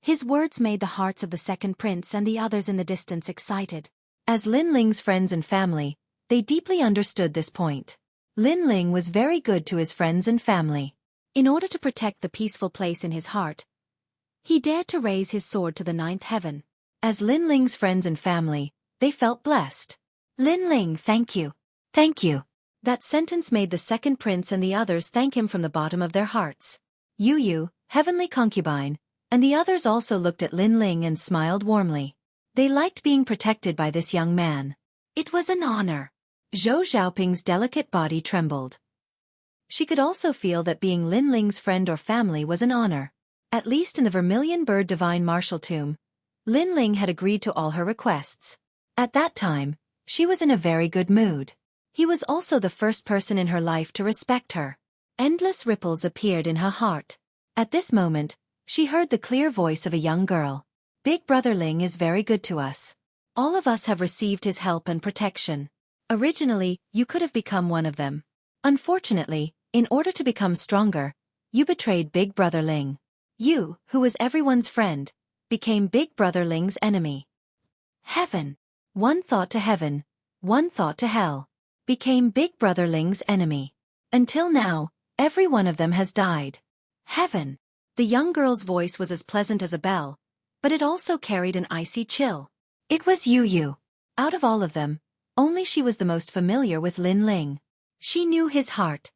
Speaker 1: His words made the hearts of the second prince and the others in the distance excited. As Lin Ling's friends and family, they deeply understood this point. Lin Ling was very good to his friends and family. In order to protect the peaceful place in his heart, he dared to raise his sword to the 9th heaven. As Lin Ling's friends and family, they felt blessed. Lin Ling, thank you. Thank you. That sentence made the second prince and the others thank him from the bottom of their hearts. Yu, heavenly concubine, and the others also looked at Lin Ling and smiled warmly. They liked being protected by this young man. It was an honor. Zhou Xiaoping's delicate body trembled. She could also feel that being Lin Ling's friend or family was an honor. At least in the Vermilion Bird Divine Martial Tomb, Lin Ling had agreed to all her requests. At that time, she was in a very good mood. He was also the first person in her life to respect her. Endless ripples appeared in her heart. At this moment, she heard the clear voice of a young girl. Big Brother Ling is very good to us. All of us have received his help and protection. Originally, you could have become one of them. Unfortunately, in order to become stronger, you betrayed Big Brother Ling. You, who was everyone's friend, became Big Brother Ling's enemy. Heaven. One thought to heaven, one thought to hell, became Big Brother Ling's enemy. Until now, every one of them has died. Heaven. The young girl's voice was as pleasant as a bell, but it also carried an icy chill. It was Yu. Out of all of them, only she was the most familiar with Lin Ling. She knew his heart.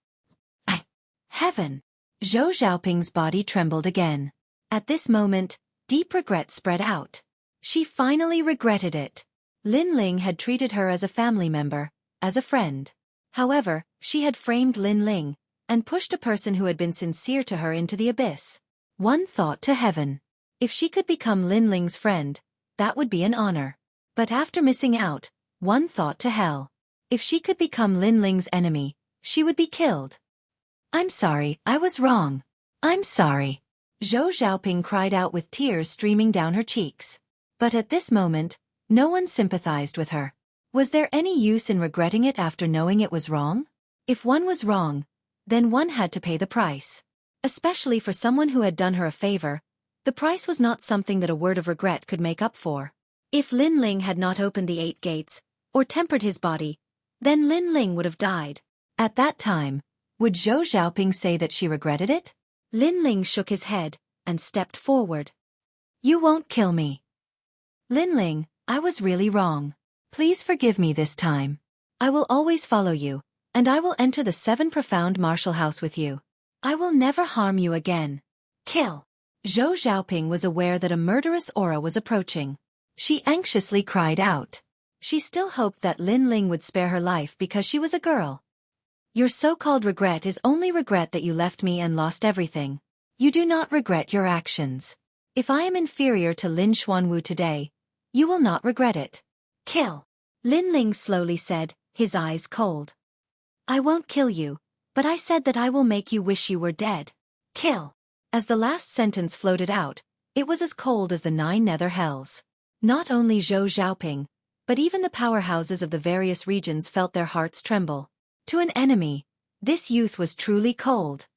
Speaker 1: Heaven. Zhou Xiaoping's body trembled again. At this moment, deep regret spread out. She finally regretted it. Lin Ling had treated her as a family member, as a friend. However, she had framed Lin Ling, and pushed a person who had been sincere to her into the abyss. One thought to heaven. If she could become Lin Ling's friend, that would be an honor. But after missing out, one thought to hell. If she could become Lin Ling's enemy, she would be killed. I'm sorry, I was wrong. I'm sorry. Zhou Xiaoping cried out with tears streaming down her cheeks. But at this moment, no one sympathized with her. Was there any use in regretting it after knowing it was wrong? If one was wrong, then one had to pay the price. Especially for someone who had done her a favor, the price was not something that a word of regret could make up for. If Lin Ling had not opened the 8 gates, or tempered his body, then Lin Ling would have died. At that time, would Zhou Xiaoping say that she regretted it? Lin Ling shook his head and stepped forward. You won't kill me. Lin Ling, I was really wrong. Please forgive me this time. I will always follow you, and I will enter the 7 profound martial house with you. I will never harm you again. Kill. Zhou Xiaoping was aware that a murderous aura was approaching. She anxiously cried out. She still hoped that Lin Ling would spare her life because she was a girl. Your so-called regret is only regret that you left me and lost everything. You do not regret your actions. If I am inferior to Lin Xuanwu today, you will not regret it. Kill. Lin Ling slowly said, his eyes cold. I won't kill you, but I said that I will make you wish you were dead. Kill. As the last sentence floated out, it was as cold as the 9 nether hells. Not only Zhou Xiaoping, but even the powerhouses of the various regions felt their hearts tremble. To an enemy, this youth was truly cold.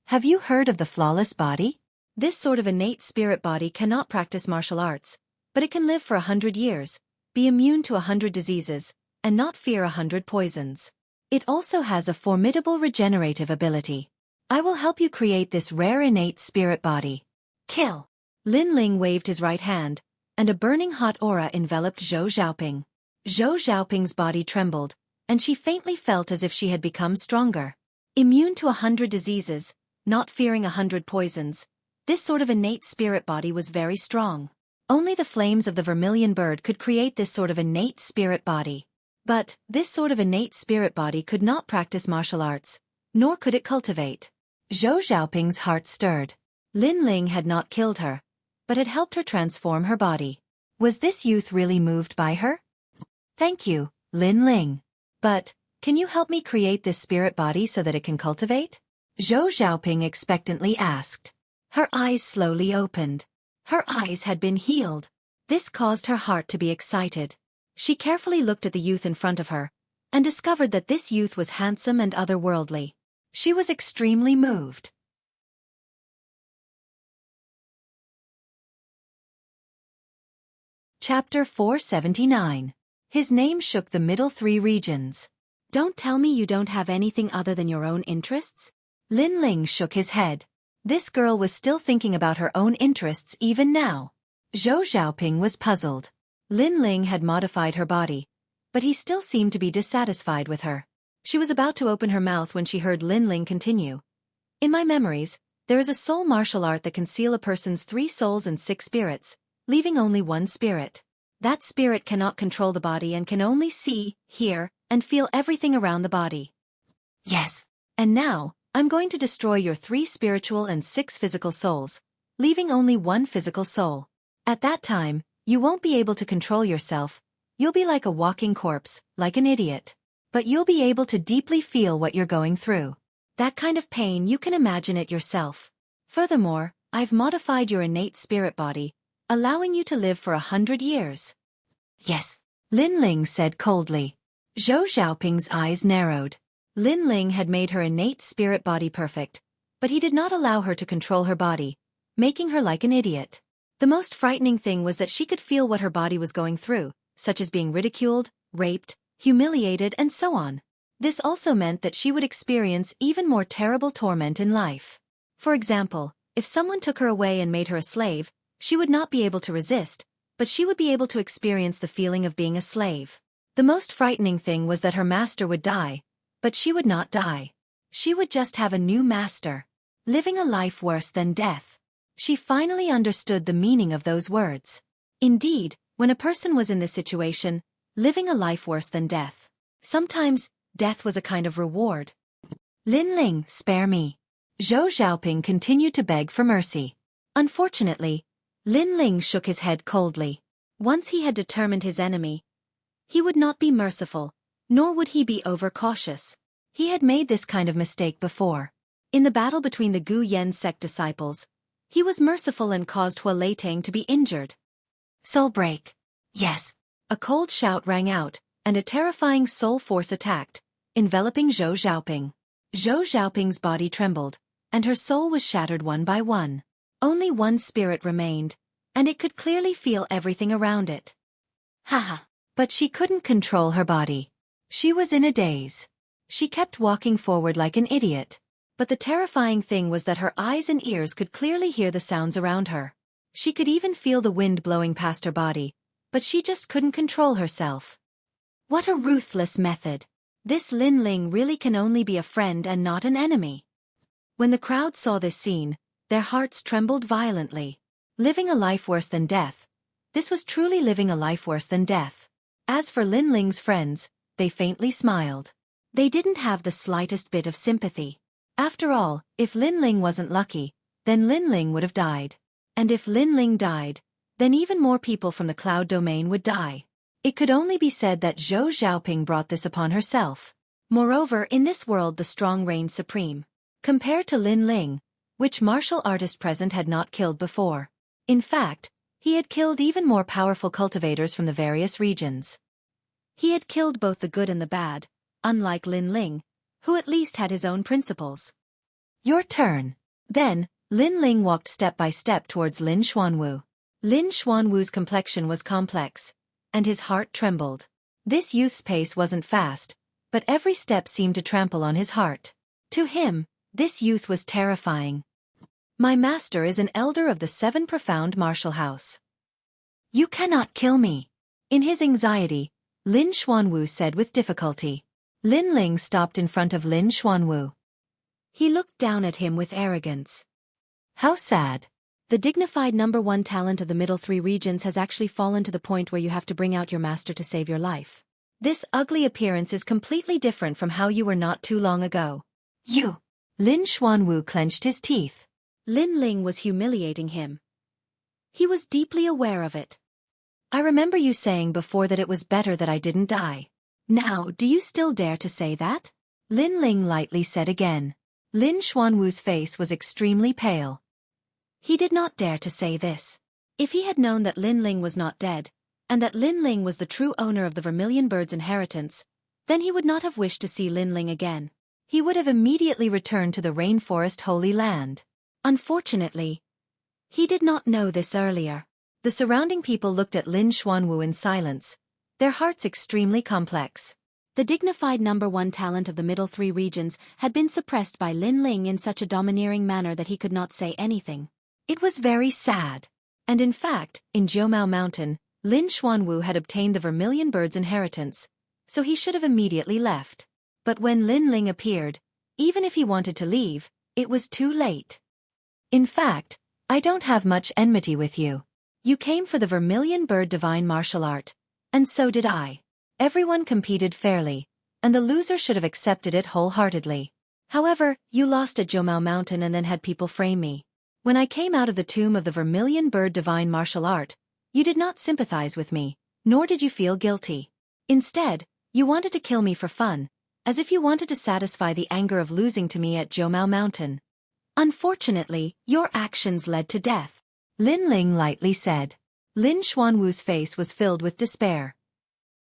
Speaker 1: Have you heard of the flawless body? This sort of innate spirit body cannot practice martial arts, but it can live for 100 years, be immune to 100 diseases, and not fear 100 poisons. It also has a formidable regenerative ability. I will help you create this rare innate spirit body. Kill. Lin Ling waved his right hand, and a burning hot aura enveloped Zhou Xiaoping. Zhou Xiaoping's body trembled, and she faintly felt as if she had become stronger. Immune to 100 diseases, not fearing 100 poisons, this sort of innate spirit body was very strong. Only the flames of the vermilion bird could create this sort of innate spirit body. But, this sort of innate spirit body could not practice martial arts, nor could it cultivate. Zhou Xiaoping's heart stirred. Lin Ling had not killed her, but had helped her transform her body. Was this youth really moved by her? Thank you, Lin Ling. But, can you help me create this spirit body so that it can cultivate? Zhou Xiaoping expectantly asked. Her eyes slowly opened. Her eyes had been healed. This caused her heart to be excited. She carefully looked at the youth in front of her, and discovered that this youth was handsome and otherworldly. She was extremely moved. Chapter 479. His name shook the middle 3 regions. Don't tell me you don't have anything other than your own interests? Lin Ling shook his head. This girl was still thinking about her own interests even now. Zhou Xiaoping was puzzled. Lin Ling had modified her body, but he still seemed to be dissatisfied with her. She was about to open her mouth when she heard Lin Ling continue. In my memories, there is a soul martial art that can seal a person's 3 souls and 6 spirits, leaving only 1 spirit. That spirit cannot control the body and can only see, hear, and feel everything around the body. Yes. And now, I'm going to destroy your 3 spiritual and 6 physical souls, leaving only 1 physical soul. At that time, you won't be able to control yourself. You'll be like a walking corpse, like an idiot. But you'll be able to deeply feel what you're going through. That kind of pain, you can imagine it yourself. Furthermore, I've modified your innate spirit body, allowing you to live for 100 years. Yes, Lin Ling said coldly. Zhou Xiaoping's eyes narrowed. Lin Ling had made her innate spirit body perfect, but he did not allow her to control her body, making her like an idiot. The most frightening thing was that she could feel what her body was going through, such as being ridiculed, raped, humiliated, and so on. This also meant that she would experience even more terrible torment in life. For example, if someone took her away and made her a slave, she would not be able to resist, but she would be able to experience the feeling of being a slave. The most frightening thing was that her master would die, but she would not die. She would just have a new master, living a life worse than death. She finally understood the meaning of those words. Indeed, when a person was in this situation, living a life worse than death, sometimes, death was a kind of reward. Lin Ling, spare me. Zhou Xiaoping continued to beg for mercy. Unfortunately, Lin Ling shook his head coldly. Once he had determined his enemy, he would not be merciful, nor would he be overcautious. He had made this kind of mistake before. In the battle between the Gu Yen sect disciples, he was merciful and caused Hua Leitang to be injured. Soul break. Yes. A cold shout rang out, and a terrifying soul force attacked, enveloping Zhou Xiaoping. Zhou Xiaoping's body trembled, and her soul was shattered one by one. Only one spirit remained, and it could clearly feel everything around it. Haha. But she couldn't control her body. She was in a daze. She kept walking forward like an idiot. But the terrifying thing was that her eyes and ears could clearly hear the sounds around her. She could even feel the wind blowing past her body, but she just couldn't control herself. What a ruthless method. This Lin Ling really can only be a friend and not an enemy. When the crowd saw this scene, their hearts trembled violently. Living a life worse than death. This was truly living a life worse than death. As for Lin Ling's friends, they faintly smiled. They didn't have the slightest bit of sympathy. After all, if Lin Ling wasn't lucky, then Lin Ling would have died. And if Lin Ling died, then even more people from the cloud domain would die. It could only be said that Zhou Xiaoping brought this upon herself. Moreover, in this world the strong reigned supreme. Compared to Lin Ling, which martial artist present had not killed before. In fact, he had killed even more powerful cultivators from the various regions. He had killed both the good and the bad, unlike Lin Ling, who at least had his own principles. Your turn. Then, Lin Ling walked step by step towards Lin Xuanwu. Lin Xuanwu's complexion was complex, and his heart trembled. This youth's pace wasn't fast, but every step seemed to trample on his heart. To him, this youth was terrifying. My master is an elder of the 7 profound martial house. You cannot kill me. In his anxiety, Lin Xuanwu said with difficulty. Lin Ling stopped in front of Lin Xuanwu. He looked down at him with arrogance. How sad. The dignified number 1 talent of the middle 3 regions has actually fallen to the point where you have to bring out your master to save your life. This ugly appearance is completely different from how you were not too long ago. You! Lin Xuanwu clenched his teeth. Lin Ling was humiliating him. He was deeply aware of it. I remember you saying before that it was better that I didn't die. Now, do you still dare to say that? Lin Ling lightly said again. Lin Xuanwu's face was extremely pale. He did not dare to say this. If he had known that Lin Ling was not dead, and that Lin Ling was the true owner of the Vermilion Bird's inheritance, then he would not have wished to see Lin Ling again. He would have immediately returned to the Rainforest Holy Land. Unfortunately, he did not know this earlier. The surrounding people looked at Lin Xuanwu in silence, their hearts extremely complex. The dignified number 1 talent of the middle 3 regions had been suppressed by Lin Ling in such a domineering manner that he could not say anything. It was very sad. And in fact, in Jiumao Mountain, Lin Xuanwu had obtained the Vermilion Bird's inheritance, so he should have immediately left. But when Lin Ling appeared, even if he wanted to leave, it was too late. In fact, I don't have much enmity with you. You came for the Vermilion Bird divine martial art, and so did I. Everyone competed fairly, and the loser should have accepted it wholeheartedly. However, you lost at Jiumao Mountain and then had people frame me. When I came out of the tomb of the Vermilion Bird divine martial art, you did not sympathize with me, nor did you feel guilty. Instead, you wanted to kill me for fun, as if you wanted to satisfy the anger of losing to me at Jiumao Mountain. Unfortunately, your actions led to death. Lin Ling lightly said. Lin Xuanwu's face was filled with despair.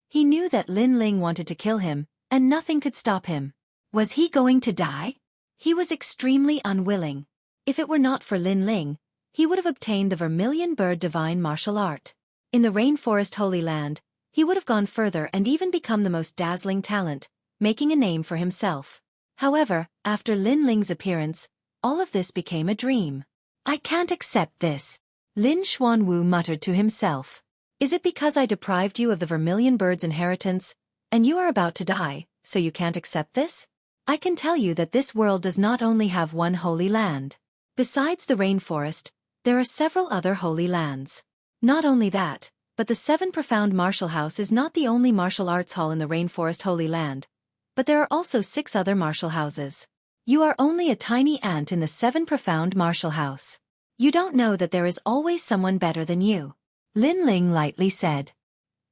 Speaker 1: He knew that Lin Ling wanted to kill him, and nothing could stop him. Was he going to die? He was extremely unwilling. If it were not for Lin Ling, he would have obtained the Vermilion Bird divine martial art. In the Rainforest Holy Land, he would have gone further and even become the most dazzling talent, making a name for himself. However, after Lin Ling's appearance, all of this became a dream. I can't accept this. Lin Xuanwu muttered to himself. Is it because I deprived you of the Vermilion Bird's inheritance, and you are about to die, so you can't accept this? I can tell you that this world does not only have one holy land. Besides the rainforest, there are several other holy lands. Not only that, but the 7 Profound Martial House is not the only martial arts hall in the Rainforest Holy Land, but there are also 6 other martial houses. You are only a tiny ant in the 7 Profound Martial House. You don't know that there is always someone better than you. Lin Ling lightly said.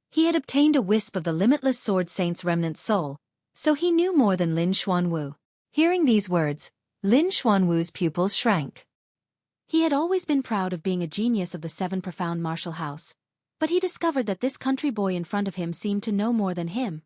Speaker 1: He had obtained a wisp of the limitless Sword Saint's remnant soul, so he knew more than Lin Xuanwu. Hearing these words, Lin Xuanwu's pupils shrank. He had always been proud of being a genius of the 7 profound martial house, but he discovered that this country boy in front of him seemed to know more than him.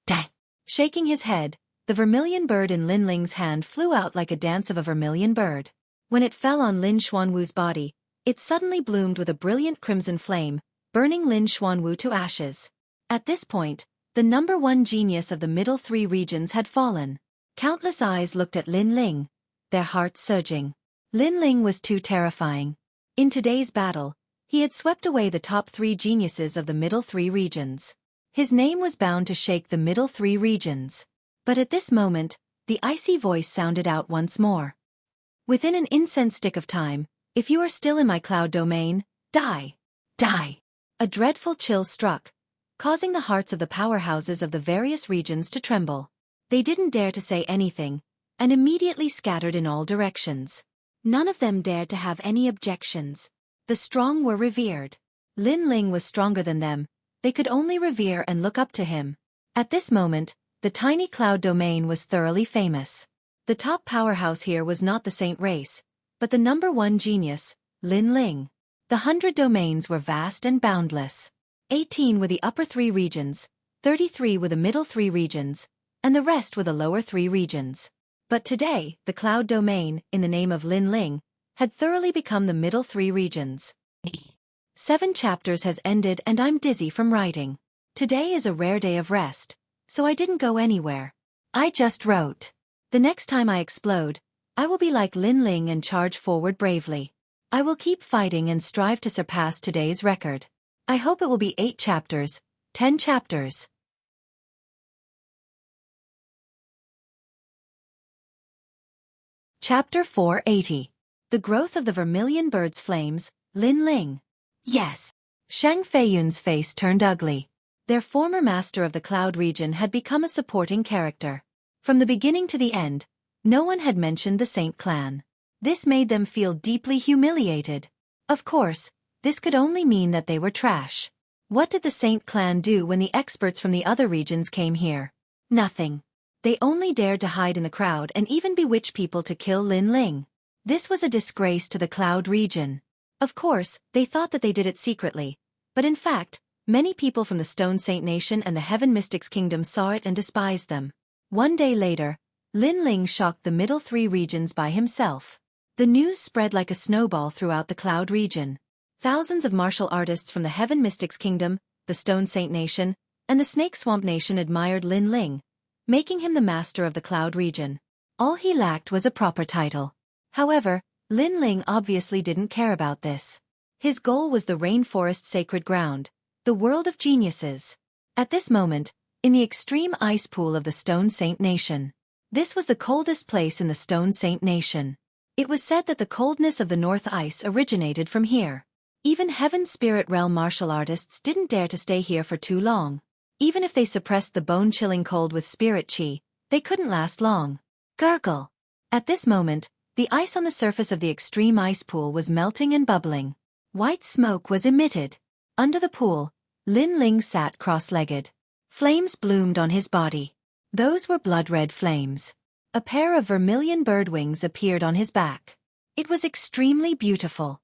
Speaker 1: Dang! Shaking his head, the vermilion bird in Lin Ling's hand flew out like a dance of a vermilion bird. When it fell on Lin Xuanwu's body, it suddenly bloomed with a brilliant crimson flame, burning Lin Xuanwu to ashes. At this point, the number 1 genius of the middle 3 regions had fallen. Countless eyes looked at Lin Ling, their hearts surging. Lin Ling was too terrifying. In today's battle, he had swept away the top 3 geniuses of the middle 3 regions. His name was bound to shake the middle 3 regions. But at this moment, the icy voice sounded out once more. Within an incense stick of time, if you are still in my cloud domain, die! Die! A dreadful chill struck, causing the hearts of the powerhouses of the various regions to tremble. They didn't dare to say anything, and immediately scattered in all directions. None of them dared to have any objections. The strong were revered. Lin Ling was stronger than them, they could only revere and look up to him. At this moment, the tiny cloud domain was thoroughly famous. The top powerhouse here was not the saint race, but the number 1 genius, Lin Ling. The 100 domains were vast and boundless. 18 were the upper 3 regions, 33 were the middle 3 regions, and the rest were the lower 3 regions. But today, the cloud domain, in the name of Lin Ling, had thoroughly become the middle 3 regions. 7 chapters has ended and I'm dizzy from writing. Today is a rare day of rest, so I didn't go anywhere. I just wrote. The next time I explode, I will be like Lin Ling and charge forward bravely. I will keep fighting and strive to surpass today's record. I hope it will be 8 chapters, 10 chapters. Chapter 480. The Growth of the Vermilion Bird's Flames, Lin Ling. Yes. Shang Feiyun's face turned ugly. Their former master of the cloud region had become a supporting character. From the beginning to the end, no one had mentioned the Saint clan. This made them feel deeply humiliated. Of course, this could only mean that they were trash. What did the Saint clan do when the experts from the other regions came here? Nothing. They only dared to hide in the crowd and even bewitch people to kill Lin Ling. This was a disgrace to the cloud region. Of course, they thought that they did it secretly, but in fact, many people from the Stone Saint Nation and the Heaven Mystics Kingdom saw it and despised them. One day later, Lin Ling shocked the middle 3 regions by himself. The news spread like a snowball throughout the cloud region. Thousands of martial artists from the Heaven Mystics Kingdom, the Stone Saint Nation, and the Snake Swamp Nation admired Lin Ling, making him the master of the cloud region. All he lacked was a proper title. However, Lin Ling obviously didn't care about this. His goal was the rainforest sacred ground, the world of geniuses. At this moment, in the extreme ice pool of the Stone Saint Nation. This was the coldest place in the Stone Saint Nation. It was said that the coldness of the North Ice originated from here. Even Heaven Spirit Realm martial artists didn't dare to stay here for too long. Even if they suppressed the bone-chilling cold with spirit chi, they couldn't last long. Gurgle. At this moment, the ice on the surface of the extreme ice pool was melting and bubbling. White smoke was emitted. Under the pool, Lin Ling sat cross-legged. Flames bloomed on his body. Those were blood-red flames. A pair of vermilion bird wings appeared on his back. It was extremely beautiful.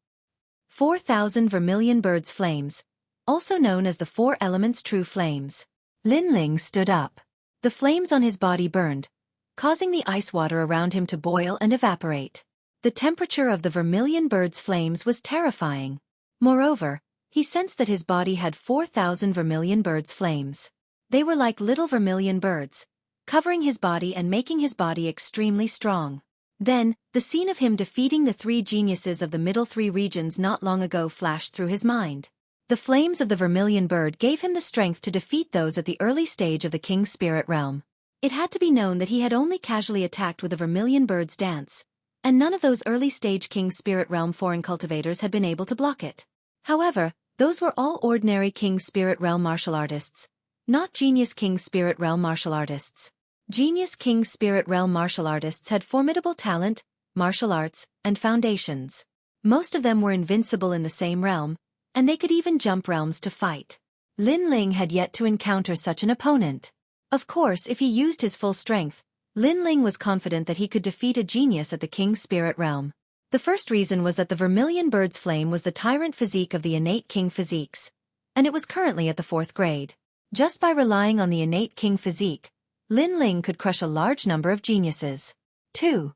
Speaker 1: 4,000 vermilion birds' flames, also known as the 4 elements true flames. Lin Ling stood up. The flames on his body burned, causing the ice water around him to boil and evaporate. The temperature of the vermilion bird's flames was terrifying. Moreover, he sensed that his body had 4,000 vermilion birds' flames. They were like little vermilion birds, covering his body and making his body extremely strong. Then, the scene of him defeating the 3 geniuses of the middle 3 regions not long ago flashed through his mind. The flames of the vermilion bird gave him the strength to defeat those at the early stage of the King's Spirit Realm. It had to be known that he had only casually attacked with the vermilion bird's dance, and none of those early-stage King's Spirit Realm foreign cultivators had been able to block it. However, those were all ordinary King's Spirit Realm martial artists, not genius King's Spirit Realm martial artists. Genius King's Spirit Realm martial artists had formidable talent, martial arts, and foundations. Most of them were invincible in the same realm, and they could even jump realms to fight. Lin Ling had yet to encounter such an opponent. Of course, if he used his full strength, Lin Ling was confident that he could defeat a genius at the King's Spirit Realm. The first reason was that the vermilion bird's flame was the tyrant physique of the innate king physiques, and it was currently at the 4th grade. Just by relying on the innate king physique, Lin Ling could crush a large number of geniuses. 2.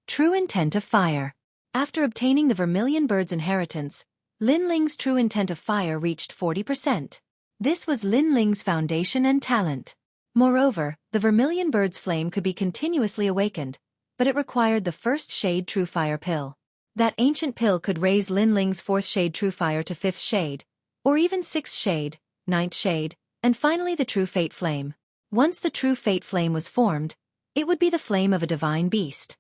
Speaker 1: True intent of fire. After obtaining the vermilion bird's inheritance, Lin Ling's true intent of fire reached 40%. This was Lin Ling's foundation and talent. Moreover, the vermilion bird's flame could be continuously awakened, but it required the 1st shade true fire pill. That ancient pill could raise Lin Ling's 4th shade true fire to 5th shade, or even 6th shade, 9th shade, and finally the true fate flame. Once the true fate flame was formed, it would be the flame of a divine beast.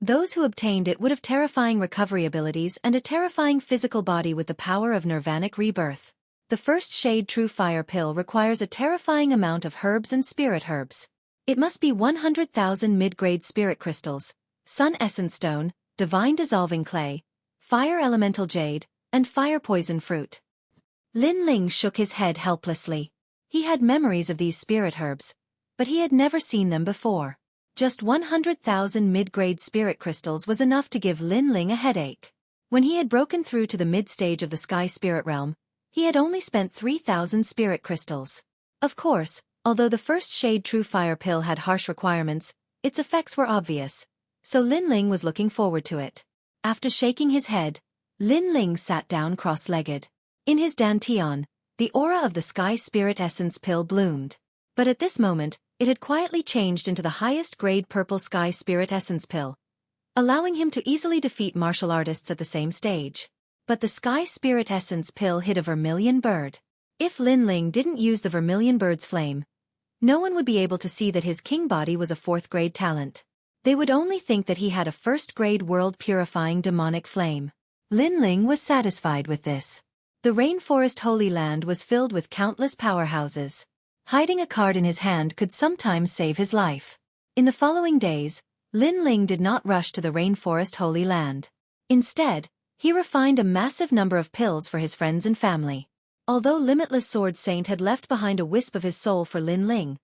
Speaker 1: Those who obtained it would have terrifying recovery abilities and a terrifying physical body with the power of nirvanic rebirth. The 1st shade true fire pill requires a terrifying amount of herbs and spirit herbs. It must be 100,000 mid-grade spirit crystals, sun essence stone, divine dissolving clay, fire elemental jade, and fire poison fruit. Lin Ling shook his head helplessly. He had memories of these spirit herbs, but he had never seen them before. Just 100,000 mid-grade spirit crystals was enough to give Lin Ling a headache. When he had broken through to the mid-stage of the sky spirit realm, he had only spent 3,000 spirit crystals. Of course, although the 1st shade true fire pill had harsh requirements, its effects were obvious, so Lin Ling was looking forward to it. After shaking his head, Lin Ling sat down cross-legged. In his dantian, the aura of the sky spirit essence pill bloomed. But at this moment, it had quietly changed into the highest grade purple sky spirit essence pill, allowing him to easily defeat martial artists at the same stage. But the sky spirit essence pill hid a vermilion bird. If Lin Ling didn't use the vermilion bird's flame, no one would be able to see that his king body was a 4th grade talent. They would only think that he had a 1st grade world purifying demonic flame. Lin Ling was satisfied with this. The rainforest Holy Land was filled with countless powerhouses. Hiding a card in his hand could sometimes save his life. In the following days, Lin Ling did not rush to the rainforest Holy Land. Instead, he refined a massive number of pills for his friends and family. Although Limitless Sword Saint had left behind a wisp of his soul for Lin Ling,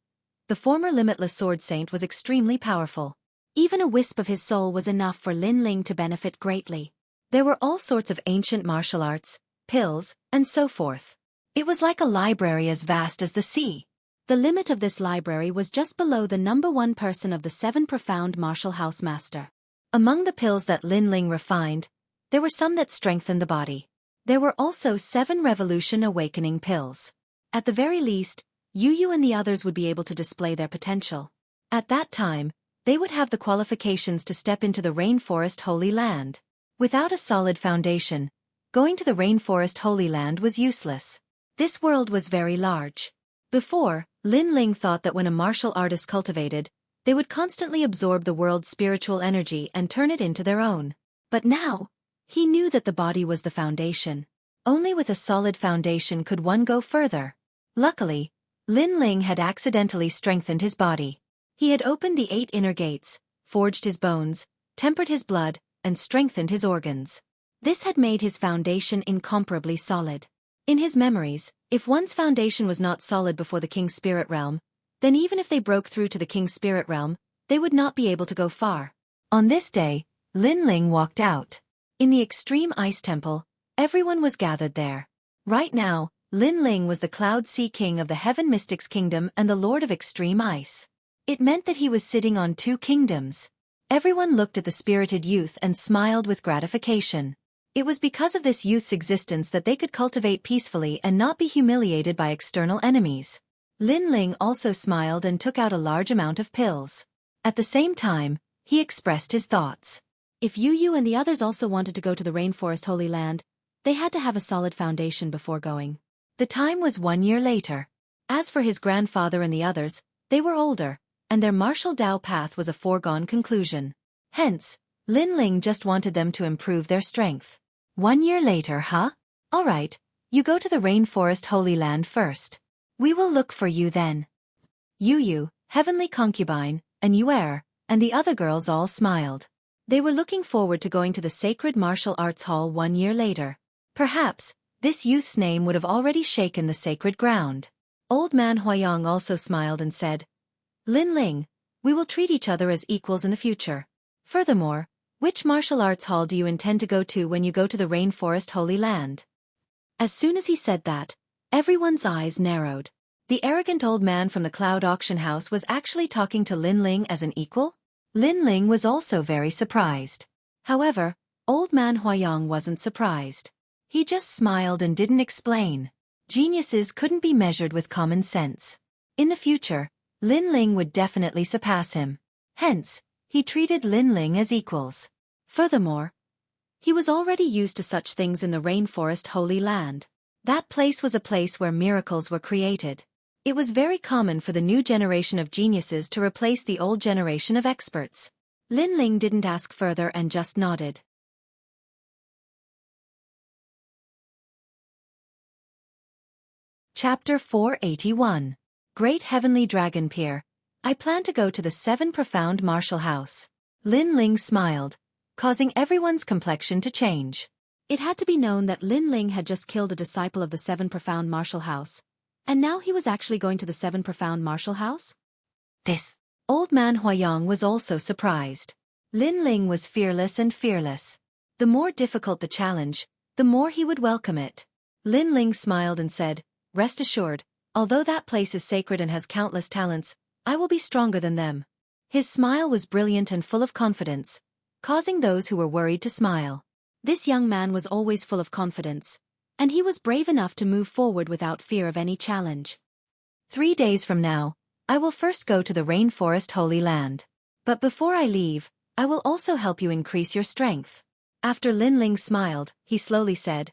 Speaker 1: the former Limitless Sword Saint was extremely powerful. Even a wisp of his soul was enough for Lin Ling to benefit greatly. There were all sorts of ancient martial arts, pills, and so forth. It was like a library as vast as the sea. The limit of this library was just below the number 1 person of the 7 profound martial house master. Among the pills that Lin Ling refined, there were some that strengthened the body. There were also 7 revolution awakening pills. At the very least, Yu and the others would be able to display their potential. At that time, they would have the qualifications to step into the rainforest Holy Land. Without a solid foundation, going to the rainforest Holy Land was useless. This world was very large. Before, Lin Ling thought that when a martial artist cultivated, they would constantly absorb the world's spiritual energy and turn it into their own. But now, he knew that the body was the foundation. Only with a solid foundation could one go further. Luckily, Lin Ling had accidentally strengthened his body. He had opened the 8 inner gates, forged his bones, tempered his blood, and strengthened his organs. This had made his foundation incomparably solid. In his memories, if one's foundation was not solid before the King's Spirit Realm, then even if they broke through to the King's Spirit Realm, they would not be able to go far. On this day, Lin Ling walked out. In the Extreme Ice Temple, everyone was gathered there. Right now, Lin Ling was the Cloud Sea King of the Heaven Mystics Kingdom and the Lord of Extreme Ice. It meant that he was sitting on 2 kingdoms. Everyone looked at the spirited youth and smiled with gratification. It was because of this youth's existence that they could cultivate peacefully and not be humiliated by external enemies. Lin Ling also smiled and took out a large amount of pills. At the same time, he expressed his thoughts. If Yu and the others also wanted to go to the Rainforest Holy Land, they had to have a solid foundation before going. The time was 1 year later. As for his grandfather and the others, they were older, and their martial Dao path was a foregone conclusion. Hence, Lin Ling just wanted them to improve their strength. 1 year later, huh? Alright, you go to the Rainforest Holy Land first. We will look for you then. Yu, Heavenly Concubine, and Yuer, and the other girls all smiled. They were looking forward to going to the Sacred Martial Arts Hall 1 year later. Perhaps, this youth's name would have already shaken the sacred ground. Old man Huayang also smiled and said, "Lin Ling, we will treat each other as equals in the future. Furthermore, which martial arts hall do you intend to go to when you go to the Rainforest Holy Land?" As soon as he said that, everyone's eyes narrowed. The arrogant old man from the Cloud Auction House was actually talking to Lin Ling as an equal? Lin Ling was also very surprised. However, old man Huayang wasn't surprised. He just smiled and didn't explain. Geniuses couldn't be measured with common sense. In the future, Lin Ling would definitely surpass him. Hence, he treated Lin Ling as equals. Furthermore, he was already used to such things in the Rainforest Holy Land. That place was a place where miracles were created. It was very common for the new generation of geniuses to replace the old generation of experts. Lin Ling didn't ask further and just nodded. Chapter 481. Great Heavenly Dragon Pier. I plan to go to the 7 Profound Martial House. Lin Ling smiled, causing everyone's complexion to change. It had to be known that Lin Ling had just killed a disciple of the 7 Profound Martial House, and now he was actually going to the 7 Profound Martial House? This old man Huayang was also surprised. Lin Ling was fearless and fearless. The more difficult the challenge, the more he would welcome it. Lin Ling smiled and said, "Rest assured, although that place is sacred and has countless talents, I will be stronger than them." His smile was brilliant and full of confidence, causing those who were worried to smile. This young man was always full of confidence, and he was brave enough to move forward without fear of any challenge. 3 days from now, I will first go to the Rainforest Holy Land. But before I leave, I will also help you increase your strength. After Lin Ling smiled, he slowly said,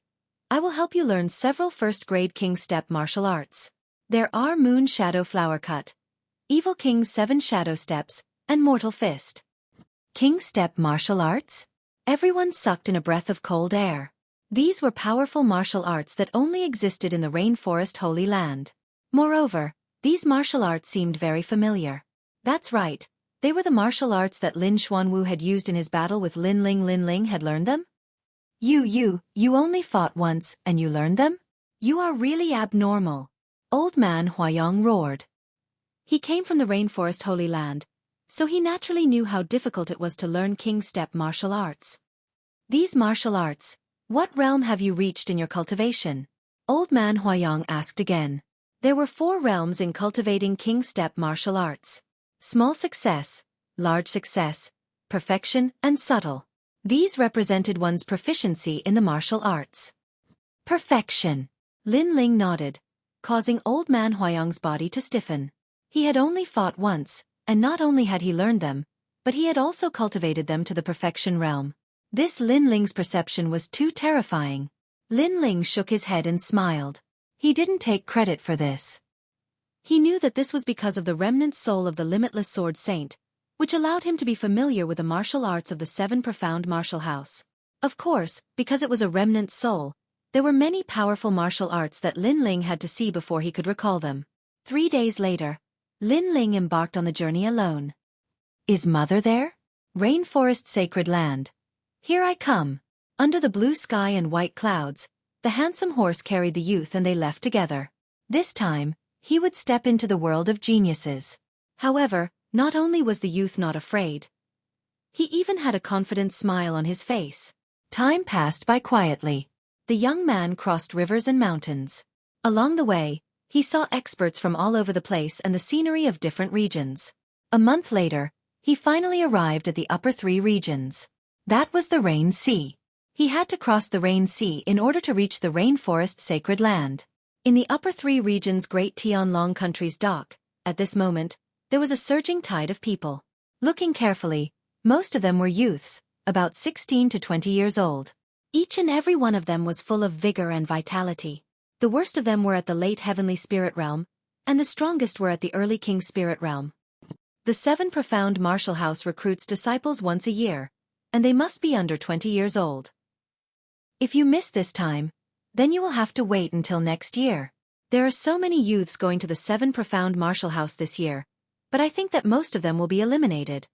Speaker 1: "I will help you learn several first-grade King Step martial arts. There are Moon Shadow Flower Cut, Evil King's 7 Shadow Steps, and Mortal Fist." King Step martial arts? Everyone sucked in a breath of cold air. These were powerful martial arts that only existed in the Rainforest Holy Land. Moreover, these martial arts seemed very familiar. That's right, they were the martial arts that Lin Xuanwu had used in his battle with Lin Ling. Lin Ling had learned them? You only fought once and you learned them? You are really abnormal. Old man Huayang roared. He came from the Rainforest Holy Land, so he naturally knew how difficult it was to learn King Step martial arts. These martial arts, what realm have you reached in your cultivation? Old man Huayang asked again. There were 4 realms in cultivating King Step martial arts. Small success, large success, perfection, and subtle. These represented one's proficiency in the martial arts. Perfection. Lin Ling nodded, causing old man Huayang's body to stiffen. He had only fought once, and not only had he learned them, but he had also cultivated them to the perfection realm. This Lin Ling's perception was too terrifying. Lin Ling shook his head and smiled. He didn't take credit for this. He knew that this was because of the remnant soul of the Limitless Sword Saint, which allowed him to be familiar with the martial arts of the 7 Profound Martial House. Of course, because it was a remnant soul, there were many powerful martial arts that Lin Ling had to see before he could recall them. 3 days later, Lin Ling embarked on the journey alone. Is Mother there? Rainforest Sacred Land. Here I come. Under the blue sky and white clouds, the handsome horse carried the youth and they left together. This time, he would step into the world of geniuses. However, not only was the youth not afraid, he even had a confident smile on his face. Time passed by quietly. The young man crossed rivers and mountains. Along the way, he saw experts from all over the place and the scenery of different regions. A month later, he finally arrived at the upper 3 regions. That was the Rain Sea. He had to cross the Rain Sea in order to reach the Rainforest Sacred Land. In the upper 3 regions Great Tianlong Country's dock, at this moment, there was a surging tide of people. Looking carefully, most of them were youths, about 16 to 20 years old. Each and every one of them was full of vigor and vitality. The worst of them were at the late Heavenly Spirit Realm, and the strongest were at the early King Spirit Realm. The 7 Profound Martial House recruits disciples once a year, and they must be under 20 years old. If you miss this time, then you will have to wait until next year. There are so many youths going to the 7 Profound Martial House this year, but I think that most of them will be eliminated.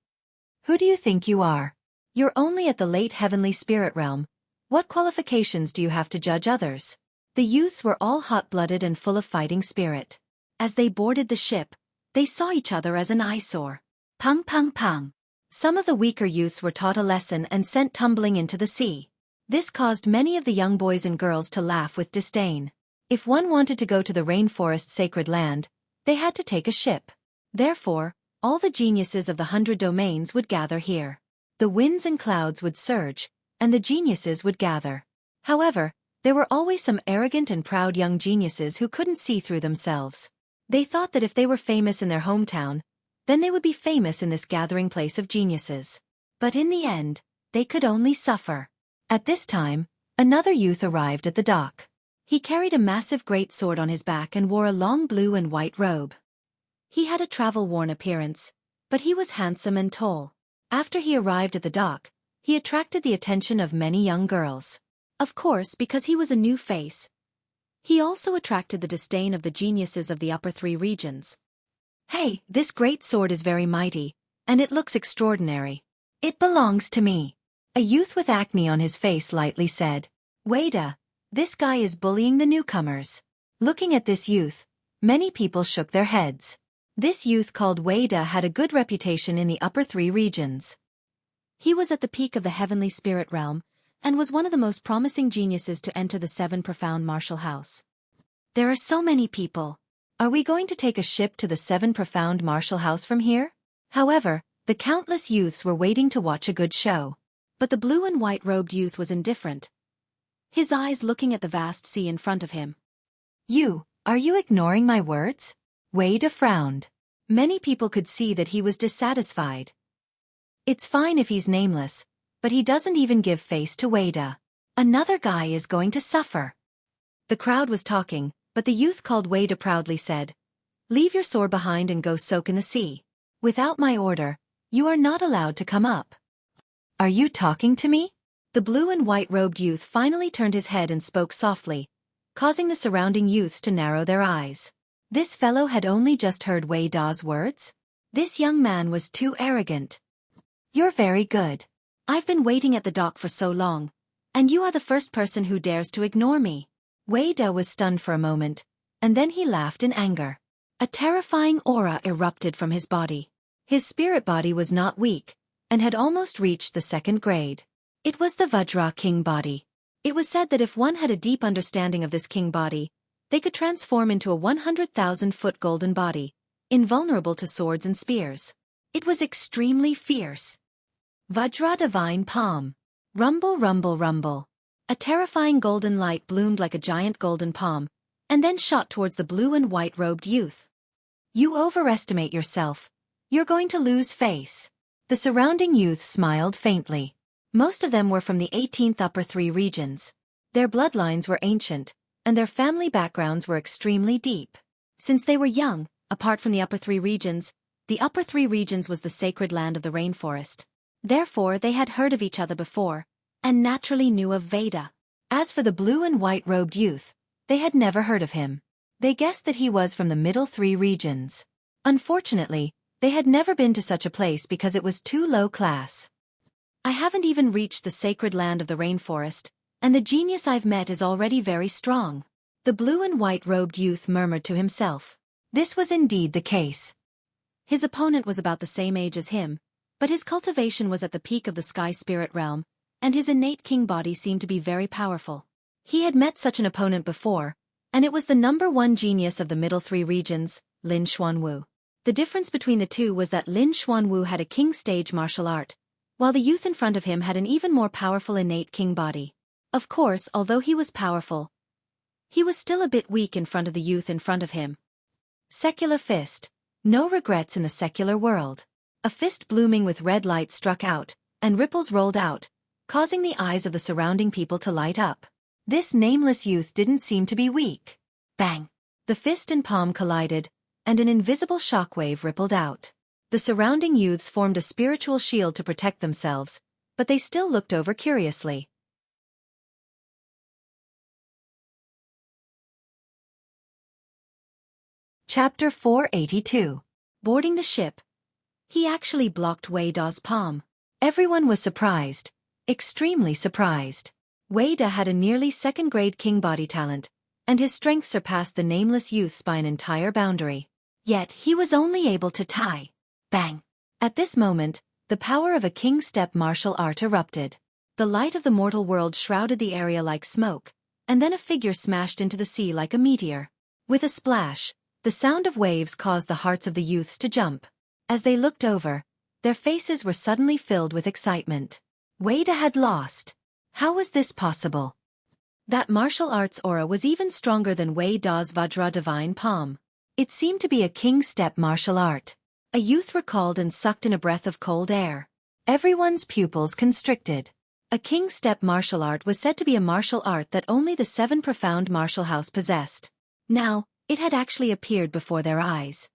Speaker 1: Who do you think you are? You're only at the late heavenly spirit realm. What qualifications do you have to judge others? The youths were all hot-blooded and full of fighting spirit. As they boarded the ship, they saw each other as an eyesore. Pang pang pang. Some of the weaker youths were taught a lesson and sent tumbling into the sea. This caused many of the young boys and girls to laugh with disdain. If one wanted to go to the rainforest sacred land, they had to take a ship. Therefore, all the geniuses of the 100 domains would gather here. The winds and clouds would surge, and the geniuses would gather. However, there were always some arrogant and proud young geniuses who couldn't see through themselves. They thought that if they were famous in their hometown, then they would be famous in this gathering place of geniuses. But in the end, they could only suffer. At this time, another youth arrived at the dock. He carried a massive great sword on his back and wore a long blue and white robe. He had a travel-worn appearance, but he was handsome and tall. After he arrived at the dock, he attracted the attention of many young girls. Of course, because he was a new face. He also attracted the disdain of the geniuses of the upper 3 regions. Hey, this great sword is very mighty, and it looks extraordinary. It belongs to me. A youth with acne on his face lightly said. Wada, this guy is bullying the newcomers. Looking at this youth, many people shook their heads. This youth called Wada had a good reputation in the upper 3 regions. He was at the peak of the heavenly spirit realm, and was one of the most promising geniuses to enter the 7 profound martial house. There are so many people. Are we going to take a ship to the 7 profound martial house from here? However, the countless youths were waiting to watch a good show. But the blue and white-robed youth was indifferent, his eyes looking at the vast sea in front of him. Are you ignoring my words? Wada frowned. Many people could see that he was dissatisfied. It's fine if he's nameless, but he doesn't even give face to Wada. Another guy is going to suffer. The crowd was talking, but the youth called Wada proudly said, Leave your sword behind and go soak in the sea. Without my order, you are not allowed to come up. Are you talking to me? The blue and white-robed youth finally turned his head and spoke softly, causing the surrounding youths to narrow their eyes. This fellow had only just heard Wada's words. This young man was too arrogant. You're very good. I've been waiting at the dock for so long, and you are the first person who dares to ignore me. Wada was stunned for a moment, and then he laughed in anger. A terrifying aura erupted from his body. His spirit body was not weak, and had almost reached the 2nd grade. It was the Vajra King body. It was said that if one had a deep understanding of this king body, they could transform into a 100,000-foot golden body, invulnerable to swords and spears. It was extremely fierce. Vajra Divine Palm. Rumble, rumble, rumble. A terrifying golden light bloomed like a giant golden palm, and then shot towards the blue and white-robed youth. You overestimate yourself. You're going to lose face. The surrounding youth smiled faintly. Most of them were from the 18th upper 3 regions. Their bloodlines were ancient, and their family backgrounds were extremely deep. Since they were young, apart from the upper 3 regions, the upper 3 regions was the sacred land of the rainforest. Therefore they had heard of each other before, and naturally knew of Vada. As for the blue and white-robed youth, they had never heard of him. They guessed that he was from the middle 3 regions. Unfortunately, they had never been to such a place because it was too low class. I haven't even reached the sacred land of the rainforest, and the genius I've met is already very strong. The blue and white-robed youth murmured to himself. This was indeed the case. His opponent was about the same age as him, but his cultivation was at the peak of the sky spirit realm, and his innate king body seemed to be very powerful. He had met such an opponent before, and it was the number 1 genius of the middle 3 regions, Lin Xuanwu. The difference between the two was that Lin Xuanwu had a king stage martial art, while the youth in front of him had an even more powerful innate king body. Of course, although he was powerful, he was still a bit weak in front of the youth in front of him. Secular fist. No regrets in the secular world. A fist blooming with red light struck out, and ripples rolled out, causing the eyes of the surrounding people to light up. This nameless youth didn't seem to be weak. Bang! The fist and palm collided, and an invisible shockwave rippled out. The surrounding youths formed a spiritual shield to protect themselves, but they still looked over curiously. Chapter 482. Boarding the ship. He actually blocked Wada's palm. Everyone was surprised. Extremely surprised. Weida had a nearly second-grade king body talent, and his strength surpassed the nameless youth's by an entire boundary. Yet he was only able to tie. Bang! At this moment, the power of a king-step martial art erupted. The light of the mortal world shrouded the area like smoke, and then a figure smashed into the sea like a meteor. With a splash, the sound of waves caused the hearts of the youths to jump. As they looked over, their faces were suddenly filled with excitement. Weida had lost. How was this possible? That martial arts aura was even stronger than Weida's Vajra divine palm. It seemed to be a king-step martial art. A youth recalled and sucked in a breath of cold air. Everyone's pupils constricted. A king-step martial art was said to be a martial art that only the 7 profound martial house possessed. Now, it had actually appeared before their eyes.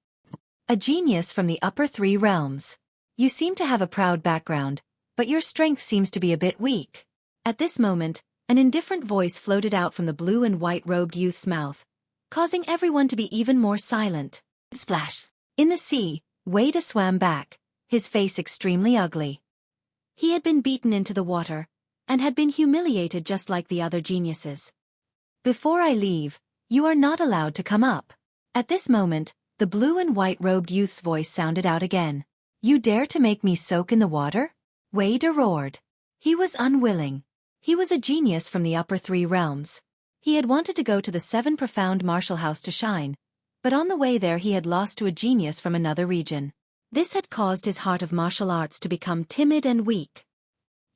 Speaker 1: A genius from the upper 3 realms. You seem to have a proud background, but your strength seems to be a bit weak. At this moment, an indifferent voice floated out from the blue and white-robed youth's mouth, causing everyone to be even more silent. Splash! In the sea, Weida swam back, his face extremely ugly. He had been beaten into the water, and had been humiliated just like the other geniuses. Before I leave, you are not allowed to come up. At this moment, the blue and white-robed youth's voice sounded out again. You dare to make me soak in the water? Weida roared. He was unwilling. He was a genius from the upper 3 realms. He had wanted to go to the 7 profound martial house to shine, but on the way there he had lost to a genius from another region. This had caused his heart of martial arts to become timid and weak.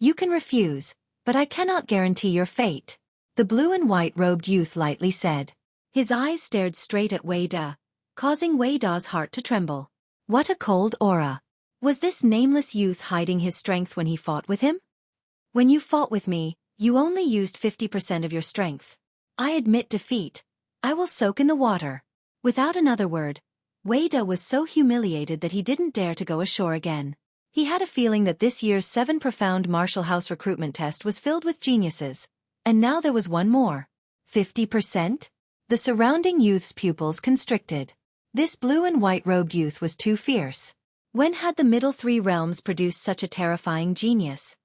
Speaker 1: You can refuse, but I cannot guarantee your fate, the blue and white-robed youth lightly said. His eyes stared straight at Weida, causing Weida's heart to tremble. What a cold aura. Was this nameless youth hiding his strength when he fought with him? When you fought with me, you only used 50% of your strength. I admit defeat. I will soak in the water. Without another word, Weida was so humiliated that he didn't dare to go ashore again. He had a feeling that this year's 7 profound martial house recruitment test was filled with geniuses, and now there was one more. 50%? The surrounding youth's pupils constricted. This blue and white-robed youth was too fierce. When had the middle 3 realms produced such a terrifying genius?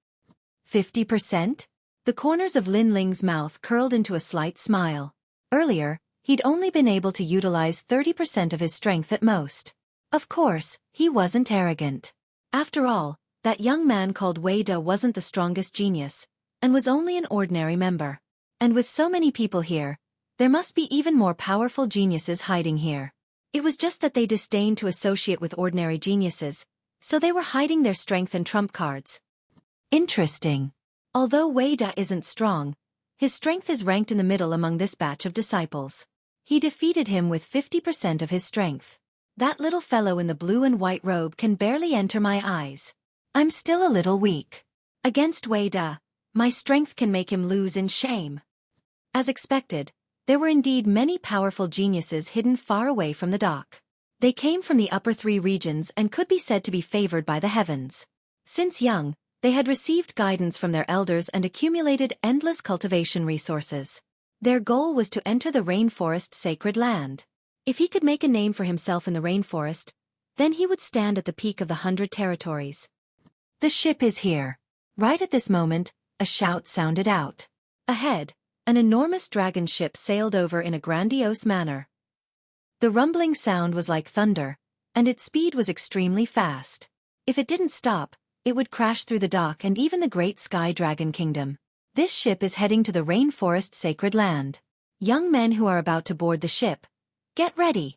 Speaker 1: 50%? The corners of Lin Ling's mouth curled into a slight smile. Earlier, he'd only been able to utilize 30% of his strength at most. Of course, he wasn't arrogant. After all, that young man called Weida wasn't the strongest genius, and was only an ordinary member. And with so many people here, there must be even more powerful geniuses hiding here. It was just that they disdained to associate with ordinary geniuses, so they were hiding their strength and trump cards. Interesting. Although Weida isn't strong, his strength is ranked in the middle among this batch of disciples. He defeated him with 50% of his strength. That little fellow in the blue and white robe can barely enter my eyes. I'm still a little weak. Against Weida, my strength can make him lose in shame. As expected, there were indeed many powerful geniuses hidden far away from the dock. They came from the upper 3 regions and could be said to be favored by the heavens. Since young, they had received guidance from their elders and accumulated endless cultivation resources. Their goal was to enter the rainforest sacred land. If he could make a name for himself in the rainforest, then he would stand at the peak of the 100 territories. The ship is here. Right at this moment, a shout sounded out. Ahead, an enormous dragon ship sailed over in a grandiose manner. The rumbling sound was like thunder, and its speed was extremely fast. If it didn't stop, it would crash through the dock and even the great sky dragon kingdom. This ship is heading to the rainforest sacred land. Young men who are about to board the ship, get ready.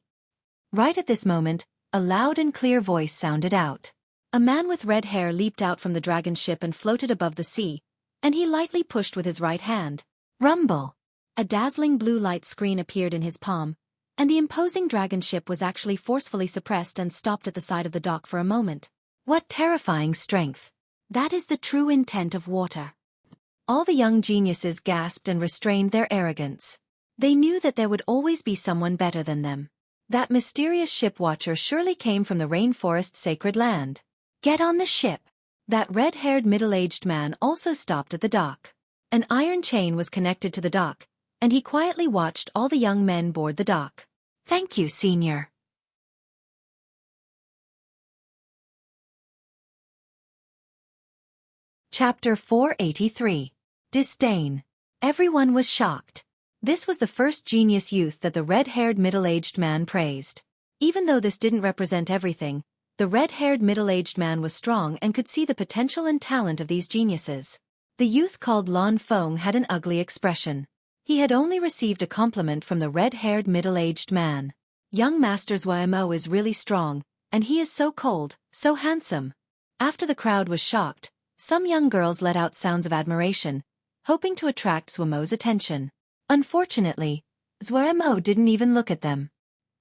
Speaker 1: Right at this moment, a loud and clear voice sounded out. A man with red hair leaped out from the dragon ship and floated above the sea, and he lightly pushed with his right hand. Rumble! A dazzling blue light screen appeared in his palm, and the imposing dragon ship was actually forcefully suppressed and stopped at the side of the dock for a moment. What terrifying strength! That is the true intent of water. All the young geniuses gasped and restrained their arrogance. They knew that there would always be someone better than them. That mysterious ship watcher surely came from the rainforest sacred land. Get on the ship! That red-haired middle-aged man also stopped at the dock. An iron chain was connected to the dock, and he quietly watched all the young men board the dock. Thank you, Senior. Chapter 483. Disdain. Everyone was shocked. This was the first genius youth that the red-haired middle-aged man praised. Even though this didn't represent everything, the red-haired middle-aged man was strong and could see the potential and talent of these geniuses. The youth called Lan Feng had an ugly expression. He had only received a compliment from the red-haired middle-aged man. Young Master Xueqi is really strong, and he is so cold, so handsome. After the crowd was shocked, some young girls let out sounds of admiration, hoping to attract Xueqi's attention. Unfortunately, Xueqi didn't even look at them.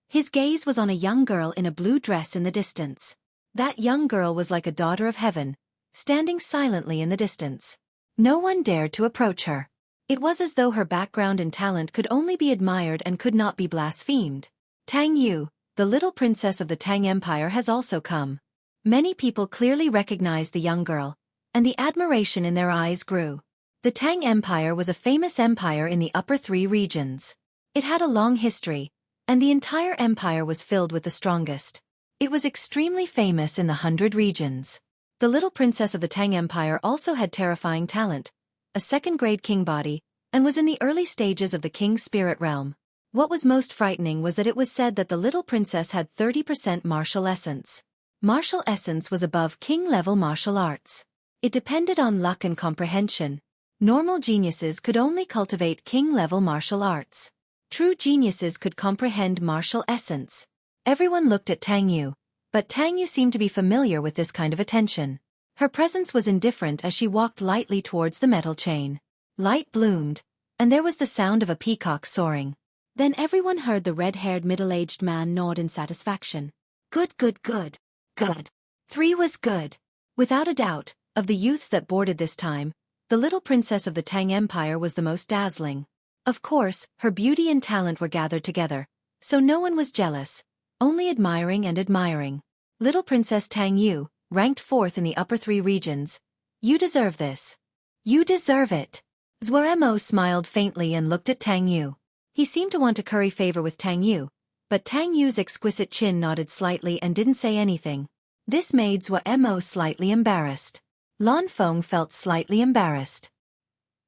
Speaker 1: His gaze was on a young girl in a blue dress in the distance. That young girl was like a daughter of heaven, standing silently in the distance. No one dared to approach her. It was as though her background and talent could only be admired and could not be blasphemed. Tang Yu, the little princess of the Tang Empire, has also come. Many people clearly recognized the young girl, and the admiration in their eyes grew. The Tang Empire was a famous empire in the upper three regions. It had a long history, and the entire empire was filled with the strongest. It was extremely famous in the 100 regions. The little princess of the Tang Empire also had terrifying talent, a second-grade king body, and was in the early stages of the king's spirit realm. What was most frightening was that it was said that the little princess had 30% martial essence. Martial essence was above king-level martial arts. It depended on luck and comprehension. Normal geniuses could only cultivate king-level martial arts. True geniuses could comprehend martial essence. Everyone looked at Tang Yu, but Tang Yu seemed to be familiar with this kind of attention. Her presence was indifferent as she walked lightly towards the metal chain. Light bloomed, and there was the sound of a peacock soaring. Then everyone heard the red-haired middle-aged man nod in satisfaction. Good, good, good. Good. 3 was good. Without a doubt, of the youths that boarded this time, the little princess of the Tang Empire was the most dazzling. Of course, her beauty and talent were gathered together, so no one was jealous, only admiring and admiring. Little Princess Tang Yu, ranked 4th in the upper 3 regions. You deserve this. You deserve it. Xueqi smiled faintly and looked at Tang Yu. He seemed to want to curry favor with Tang Yu, but Tang Yu's exquisite chin nodded slightly and didn't say anything. This made Xueqi slightly embarrassed. Lan Feng felt slightly embarrassed.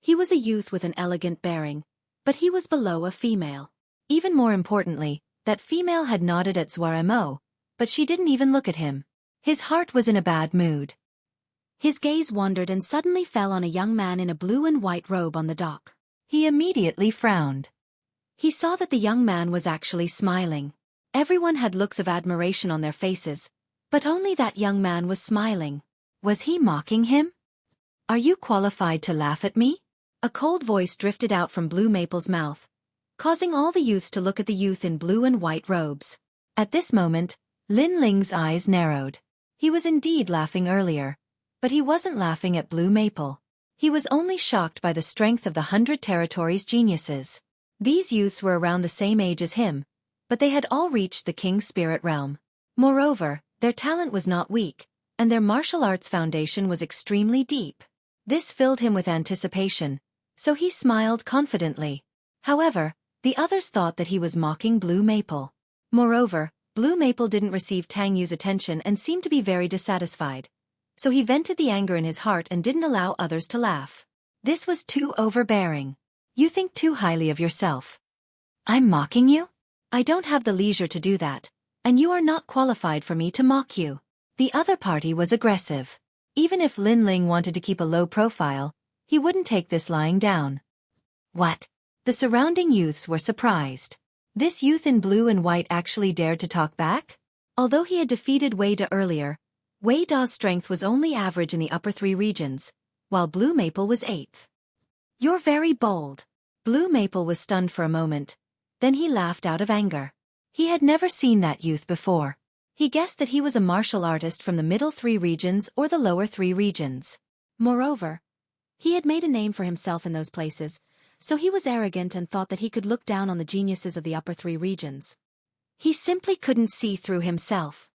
Speaker 1: He was a youth with an elegant bearing, but he was below a female. Even more importantly, that female had nodded at Xueqi, but she didn't even look at him. His heart was in a bad mood. His gaze wandered and suddenly fell on a young man in a blue and white robe on the dock. He immediately frowned. He saw that the young man was actually smiling. Everyone had looks of admiration on their faces, but only that young man was smiling. Was he mocking him? Are you qualified to laugh at me? A cold voice drifted out from Blue Maple's mouth, causing all the youths to look at the youth in blue and white robes. At this moment, Lin Ling's eyes narrowed. He was indeed laughing earlier, but he wasn't laughing at Blue Maple. He was only shocked by the strength of the 100 territories' geniuses. These youths were around the same age as him, but they had all reached the king's spirit realm. Moreover, their talent was not weak, and their martial arts foundation was extremely deep. This filled him with anticipation, so he smiled confidently. However, the others thought that he was mocking Blue Maple. Moreover, Blue Maple didn't receive Tang Yu's attention and seemed to be very dissatisfied. So he vented the anger in his heart and didn't allow others to laugh. This was too overbearing. You think too highly of yourself. I'm mocking you? I don't have the leisure to do that, and you are not qualified for me to mock you. The other party was aggressive. Even if Lin Ling wanted to keep a low profile, he wouldn't take this lying down. What? The surrounding youths were surprised. This youth in blue and white actually dared to talk back? Although he had defeated Wei Da earlier, Wei Da's strength was only average in the upper 3 regions, while Blue Maple was 8th. You're very bold. Blue Maple was stunned for a moment. Then he laughed out of anger. He had never seen that youth before. He guessed that he was a martial artist from the middle 3 regions or the lower 3 regions. Moreover, he had made a name for himself in those places, so he was arrogant and thought that he could look down on the geniuses of the upper 3 regions. He simply couldn't see through himself.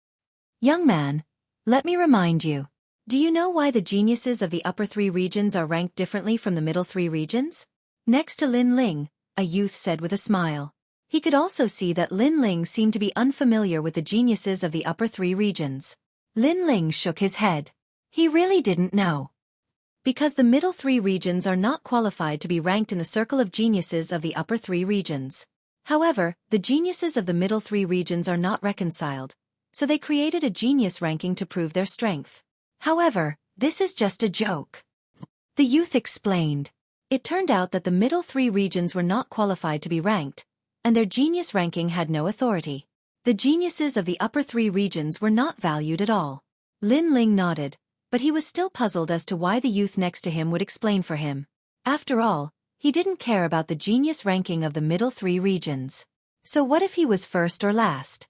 Speaker 1: Young man, let me remind you. Do you know why the geniuses of the upper 3 regions are ranked differently from the middle 3 regions? Next to Lin Ling, a youth said with a smile. He could also see that Lin Ling seemed to be unfamiliar with the geniuses of the upper 3 regions. Lin Ling shook his head. He really didn't know. Because the middle three regions are not qualified to be ranked in the circle of geniuses of the upper three regions. However, the geniuses of the middle three regions are not reconciled, so they created a genius ranking to prove their strength. However, this is just a joke. The youth explained. It turned out that the middle three regions were not qualified to be ranked, and their genius ranking had no authority. The geniuses of the upper three regions were not valued at all. Lin Ling nodded, but he was still puzzled as to why the youth next to him would explain for him. After all, he didn't care about the genius ranking of the middle three regions. So what if he was first or last?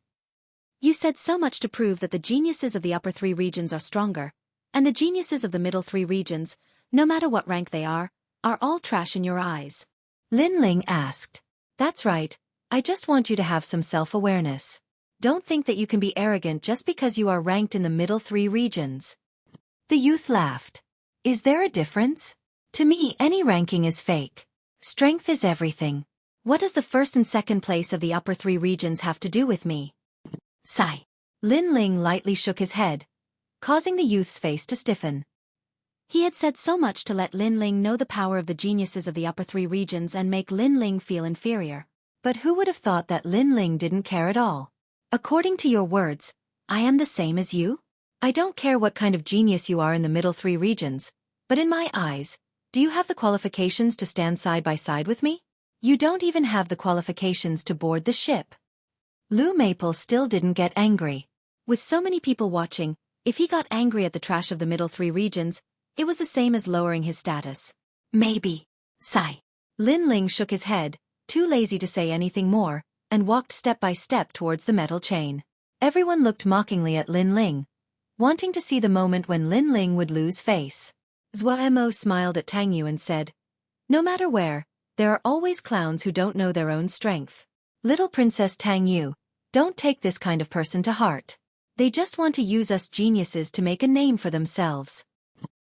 Speaker 1: You said so much to prove that the geniuses of the upper three regions are stronger, and the geniuses of the middle three regions, no matter what rank they are all trash in your eyes. Lin Ling asked. That's right, I just want you to have some self-awareness. Don't think that you can be arrogant just because you are ranked in the middle three regions. The youth laughed. Is there a difference? To me, any ranking is fake. Strength is everything. What does the first and second place of the upper three regions have to do with me? Sigh. Lin Ling lightly shook his head, causing the youth's face to stiffen. He had said so much to let Lin Ling know the power of the geniuses of the upper three regions and make Lin Ling feel inferior. But who would have thought that Lin Ling didn't care at all? According to your words, I am the same as you? I don't care what kind of genius you are in the middle three regions, but in my eyes, do you have the qualifications to stand side by side with me? You don't even have the qualifications to board the ship. Lu Maple still didn't get angry. With so many people watching, if he got angry at the trash of the middle three regions, it was the same as lowering his status. Maybe. Sigh. Lin Ling shook his head, too lazy to say anything more, and walked step by step towards the metal chain. Everyone looked mockingly at Lin Ling, wanting to see the moment when Lin Ling would lose face. Xueqi smiled at Tang Yu and said, no matter where, there are always clowns who don't know their own strength. Little Princess Tang Yu, don't take this kind of person to heart. They just want to use us geniuses to make a name for themselves.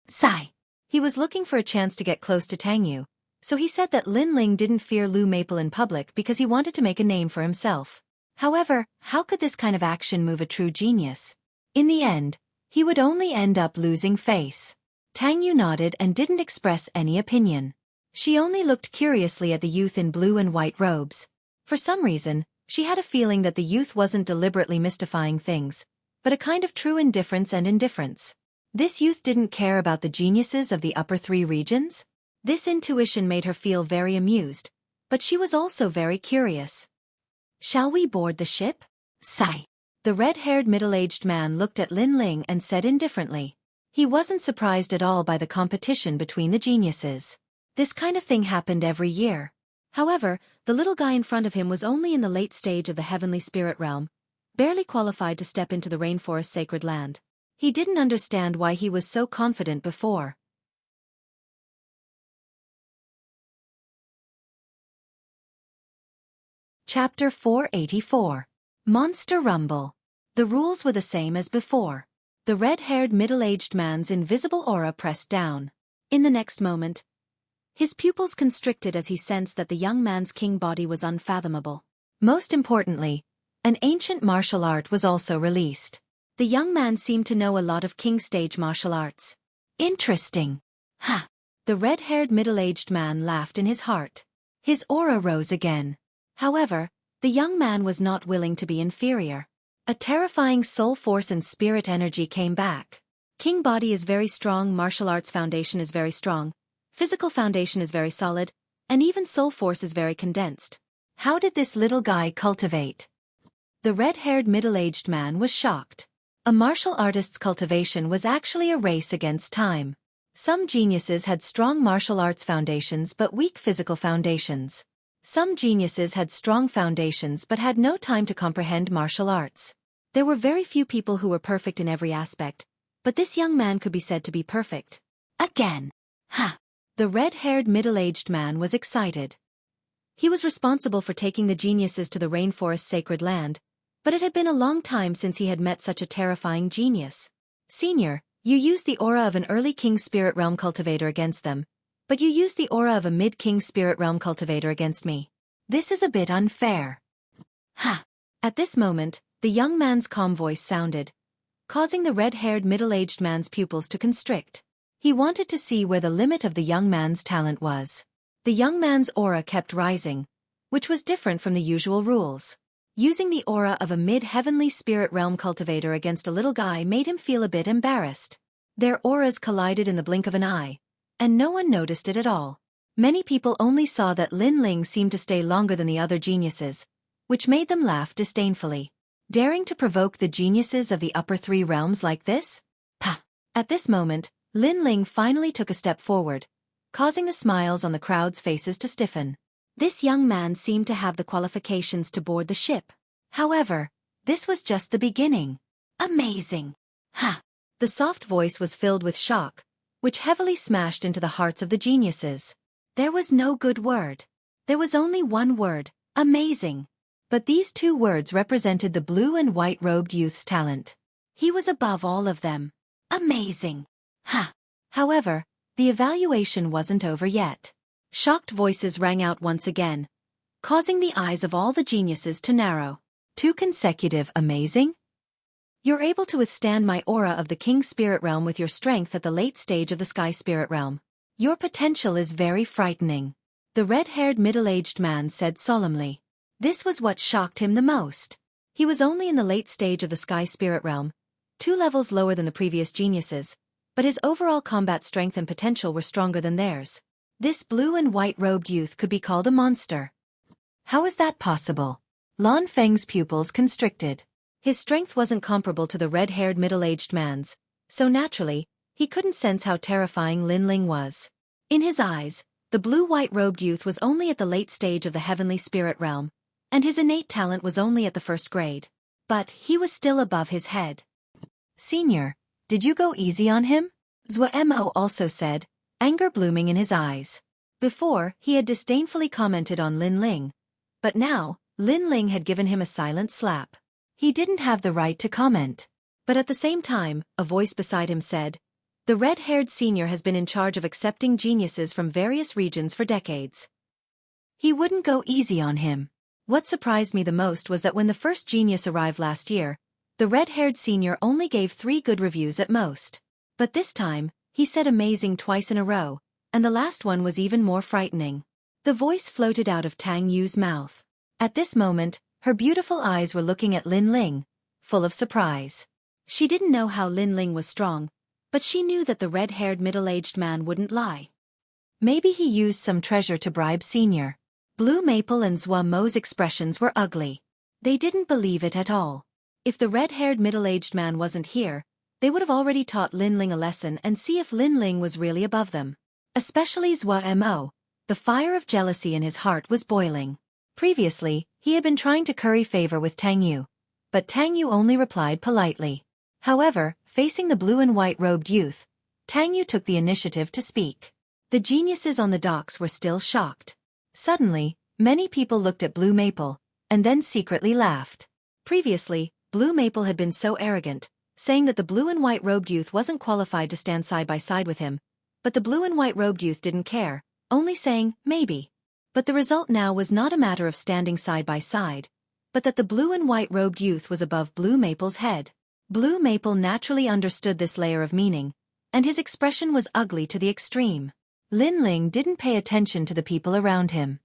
Speaker 1: Sigh. He was looking for a chance to get close to Tang Yu, so he said that Lin Ling didn't fear Lu Maple in public because he wanted to make a name for himself. However, how could this kind of action move a true genius? In the end, he would only end up losing face. Tang Yu nodded and didn't express any opinion. She only looked curiously at the youth in blue and white robes. For some reason, she had a feeling that the youth wasn't deliberately mystifying things, but a kind of true indifference and indifference. This youth didn't care about the geniuses of the upper three regions? This intuition made her feel very amused, but she was also very curious. Shall we board the ship? Sigh. The red-haired middle-aged man looked at Lin Ling and said indifferently. He wasn't surprised at all by the competition between the geniuses. This kind of thing happened every year. However, the little guy in front of him was only in the late stage of the heavenly spirit realm, barely qualified to step into the rainforest sacred land. He didn't understand why he was so confident before. Chapter 484. Monster Rumble. The rules were the same as before. The red-haired middle-aged man's invisible aura pressed down. In the next moment, his pupils constricted as he sensed that the young man's king body was unfathomable. Most importantly, an ancient martial art was also released. The young man seemed to know a lot of king stage martial arts. Interesting. Ha! The red-haired middle-aged man laughed in his heart. His aura rose again. However, the young man was not willing to be inferior. A terrifying soul force and spirit energy came back. King body is very strong, martial arts foundation is very strong, physical foundation is very solid, and even soul force is very condensed. How did this little guy cultivate? The red-haired middle-aged man was shocked. A martial artist's cultivation was actually a race against time. Some geniuses had strong martial arts foundations but weak physical foundations. Some geniuses had strong foundations but had no time to comprehend martial arts. There were very few people who were perfect in every aspect, but this young man could be said to be perfect. Again. Ha! The red-haired middle-aged man was excited. He was responsible for taking the geniuses to the rainforest sacred land, but it had been a long time since he had met such a terrifying genius. Senior, you used the aura of an early King Spirit Realm cultivator against them, but you used the aura of a mid-King Spirit Realm cultivator against me. This is a bit unfair. Ha! At this moment, the young man's calm voice sounded, causing the red-haired middle-aged man's pupils to constrict. He wanted to see where the limit of the young man's talent was. The young man's aura kept rising, which was different from the usual rules. Using the aura of a mid-heavenly spirit realm cultivator against a little guy made him feel a bit embarrassed. Their auras collided in the blink of an eye, and no one noticed it at all. Many people only saw that Lin Ling seemed to stay longer than the other geniuses, which made them laugh disdainfully. Daring to provoke the geniuses of the upper three realms like this? Pah! At this moment, Lin Ling finally took a step forward, causing the smiles on the crowd's faces to stiffen. This young man seemed to have the qualifications to board the ship. However, this was just the beginning. Amazing! Ha! The soft voice was filled with shock, which heavily smashed into the hearts of the geniuses. There was no good word. There was only one word, amazing. But these two words represented the blue and white-robed youth's talent. He was above all of them. Amazing! Ha! However, the evaluation wasn't over yet. Shocked voices rang out once again, causing the eyes of all the geniuses to narrow. 2 consecutive amazing? You're able to withstand my aura of the King Spirit Realm with your strength at the late stage of the Sky Spirit Realm. Your potential is very frightening. The red-haired middle-aged man said solemnly. This was what shocked him the most. He was only in the late stage of the Sky Spirit Realm, 2 levels lower than the previous geniuses, but his overall combat strength and potential were stronger than theirs. This blue and white-robed youth could be called a monster. How is that possible? Lan Feng's pupils constricted. His strength wasn't comparable to the red-haired middle-aged man's, so naturally, he couldn't sense how terrifying Lin Ling was. In his eyes, the blue-white-robed youth was only at the late stage of the heavenly spirit realm, and his innate talent was only at the 1st grade. But he was still above his head. Senior, did you go easy on him? Xueqi also said, anger blooming in his eyes. Before, he had disdainfully commented on Lin Ling, but now, Lin Ling had given him a silent slap. He didn't have the right to comment. But at the same time, a voice beside him said, the red-haired senior has been in charge of accepting geniuses from various regions for decades. He wouldn't go easy on him. What surprised me the most was that when the first genius arrived last year, the red-haired senior only gave 3 good reviews at most. But this time, he said amazing twice in a row, and the last one was even more frightening. The voice floated out of Tang Yu's mouth. At this moment, her beautiful eyes were looking at Lin Ling, full of surprise. She didn't know how Lin Ling was strong, but she knew that the red-haired middle-aged man wouldn't lie. Maybe he used some treasure to bribe Senior. Blue Maple and Xueqi's expressions were ugly. They didn't believe it at all. If the red-haired middle-aged man wasn't here, they would have already taught Lin Ling a lesson and see if Lin Ling was really above them. Especially Xueqi. The fire of jealousy in his heart was boiling. Previously, he had been trying to curry favor with Tang Yu, but Tang Yu only replied politely. However, facing the blue and white-robed youth, Tang Yu took the initiative to speak. The geniuses on the docks were still shocked. Suddenly, many people looked at Blue Maple, and then secretly laughed. Previously, Blue Maple had been so arrogant, saying that the blue and white-robed youth wasn't qualified to stand side by side with him, but the blue and white-robed youth didn't care, only saying, maybe. But the result now was not a matter of standing side by side, but that the blue and white-robed youth was above Blue Maple's head. Blue Maple naturally understood this layer of meaning, and his expression was ugly to the extreme. Lin Ling didn't pay attention to the people around him.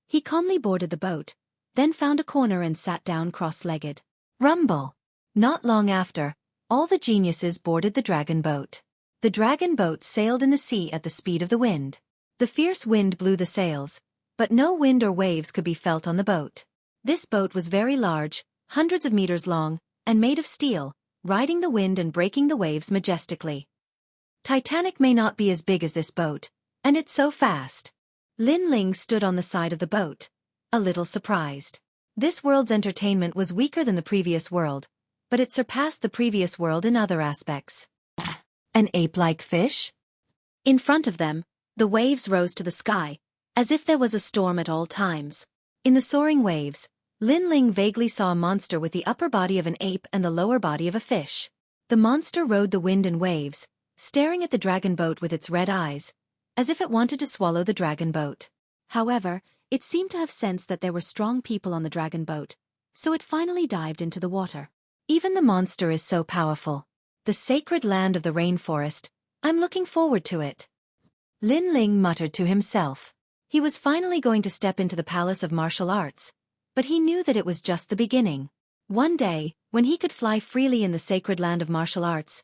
Speaker 1: He calmly boarded the boat, then found a corner and sat down cross-legged. Rumble! Not long after, all the geniuses boarded the dragon boat. The dragon boat sailed in the sea at the speed of the wind. The fierce wind blew the sails, but no wind or waves could be felt on the boat. This boat was very large, hundreds of meters long, and made of steel, riding the wind and breaking the waves majestically. Titanic may not be as big as this boat, and it's so fast. Lin Ling stood on the side of the boat, a little surprised. This world's entertainment was weaker than the previous world, but it surpassed the previous world in other aspects. An ape-like fish? In front of them, the waves rose to the sky, as if there was a storm at all times. In the soaring waves, Lin Ling vaguely saw a monster with the upper body of an ape and the lower body of a fish. The monster rode the wind and waves, staring at the dragon boat with its red eyes, as if it wanted to swallow the dragon boat. However, it seemed to have sensed that there were strong people on the dragon boat, so it finally dived into the water. Even the monster is so powerful. The sacred land of the rainforest, I'm looking forward to it. Lin Ling muttered to himself. He was finally going to step into the Palace of Martial Arts, but he knew that it was just the beginning. One day, when he could fly freely in the sacred land of martial arts,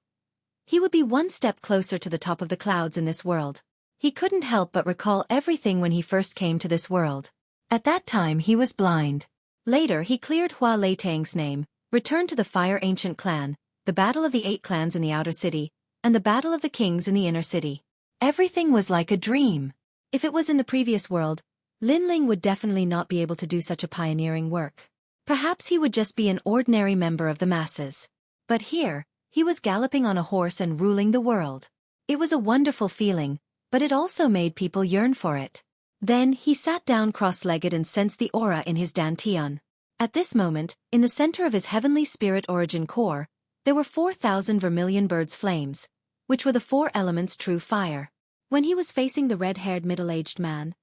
Speaker 1: he would be one step closer to the top of the clouds in this world. He couldn't help but recall everything when he first came to this world. At that time he was blind. Later he cleared Hua Leitang's name, returned to the Fire Ancient Clan, the battle of the 8 clans in the outer city, and the battle of the kings in the inner city. Everything was like a dream. If it was in the previous world, Lin Ling would definitely not be able to do such a pioneering work. Perhaps he would just be an ordinary member of the masses. But here, he was galloping on a horse and ruling the world. It was a wonderful feeling, but it also made people yearn for it. Then he sat down cross-legged and sensed the aura in his dantian. At this moment, in the center of his heavenly spirit origin core, there were 4,000 vermilion birds' flames, which were the 4 elements true fire. When he was facing the red-haired middle-aged man,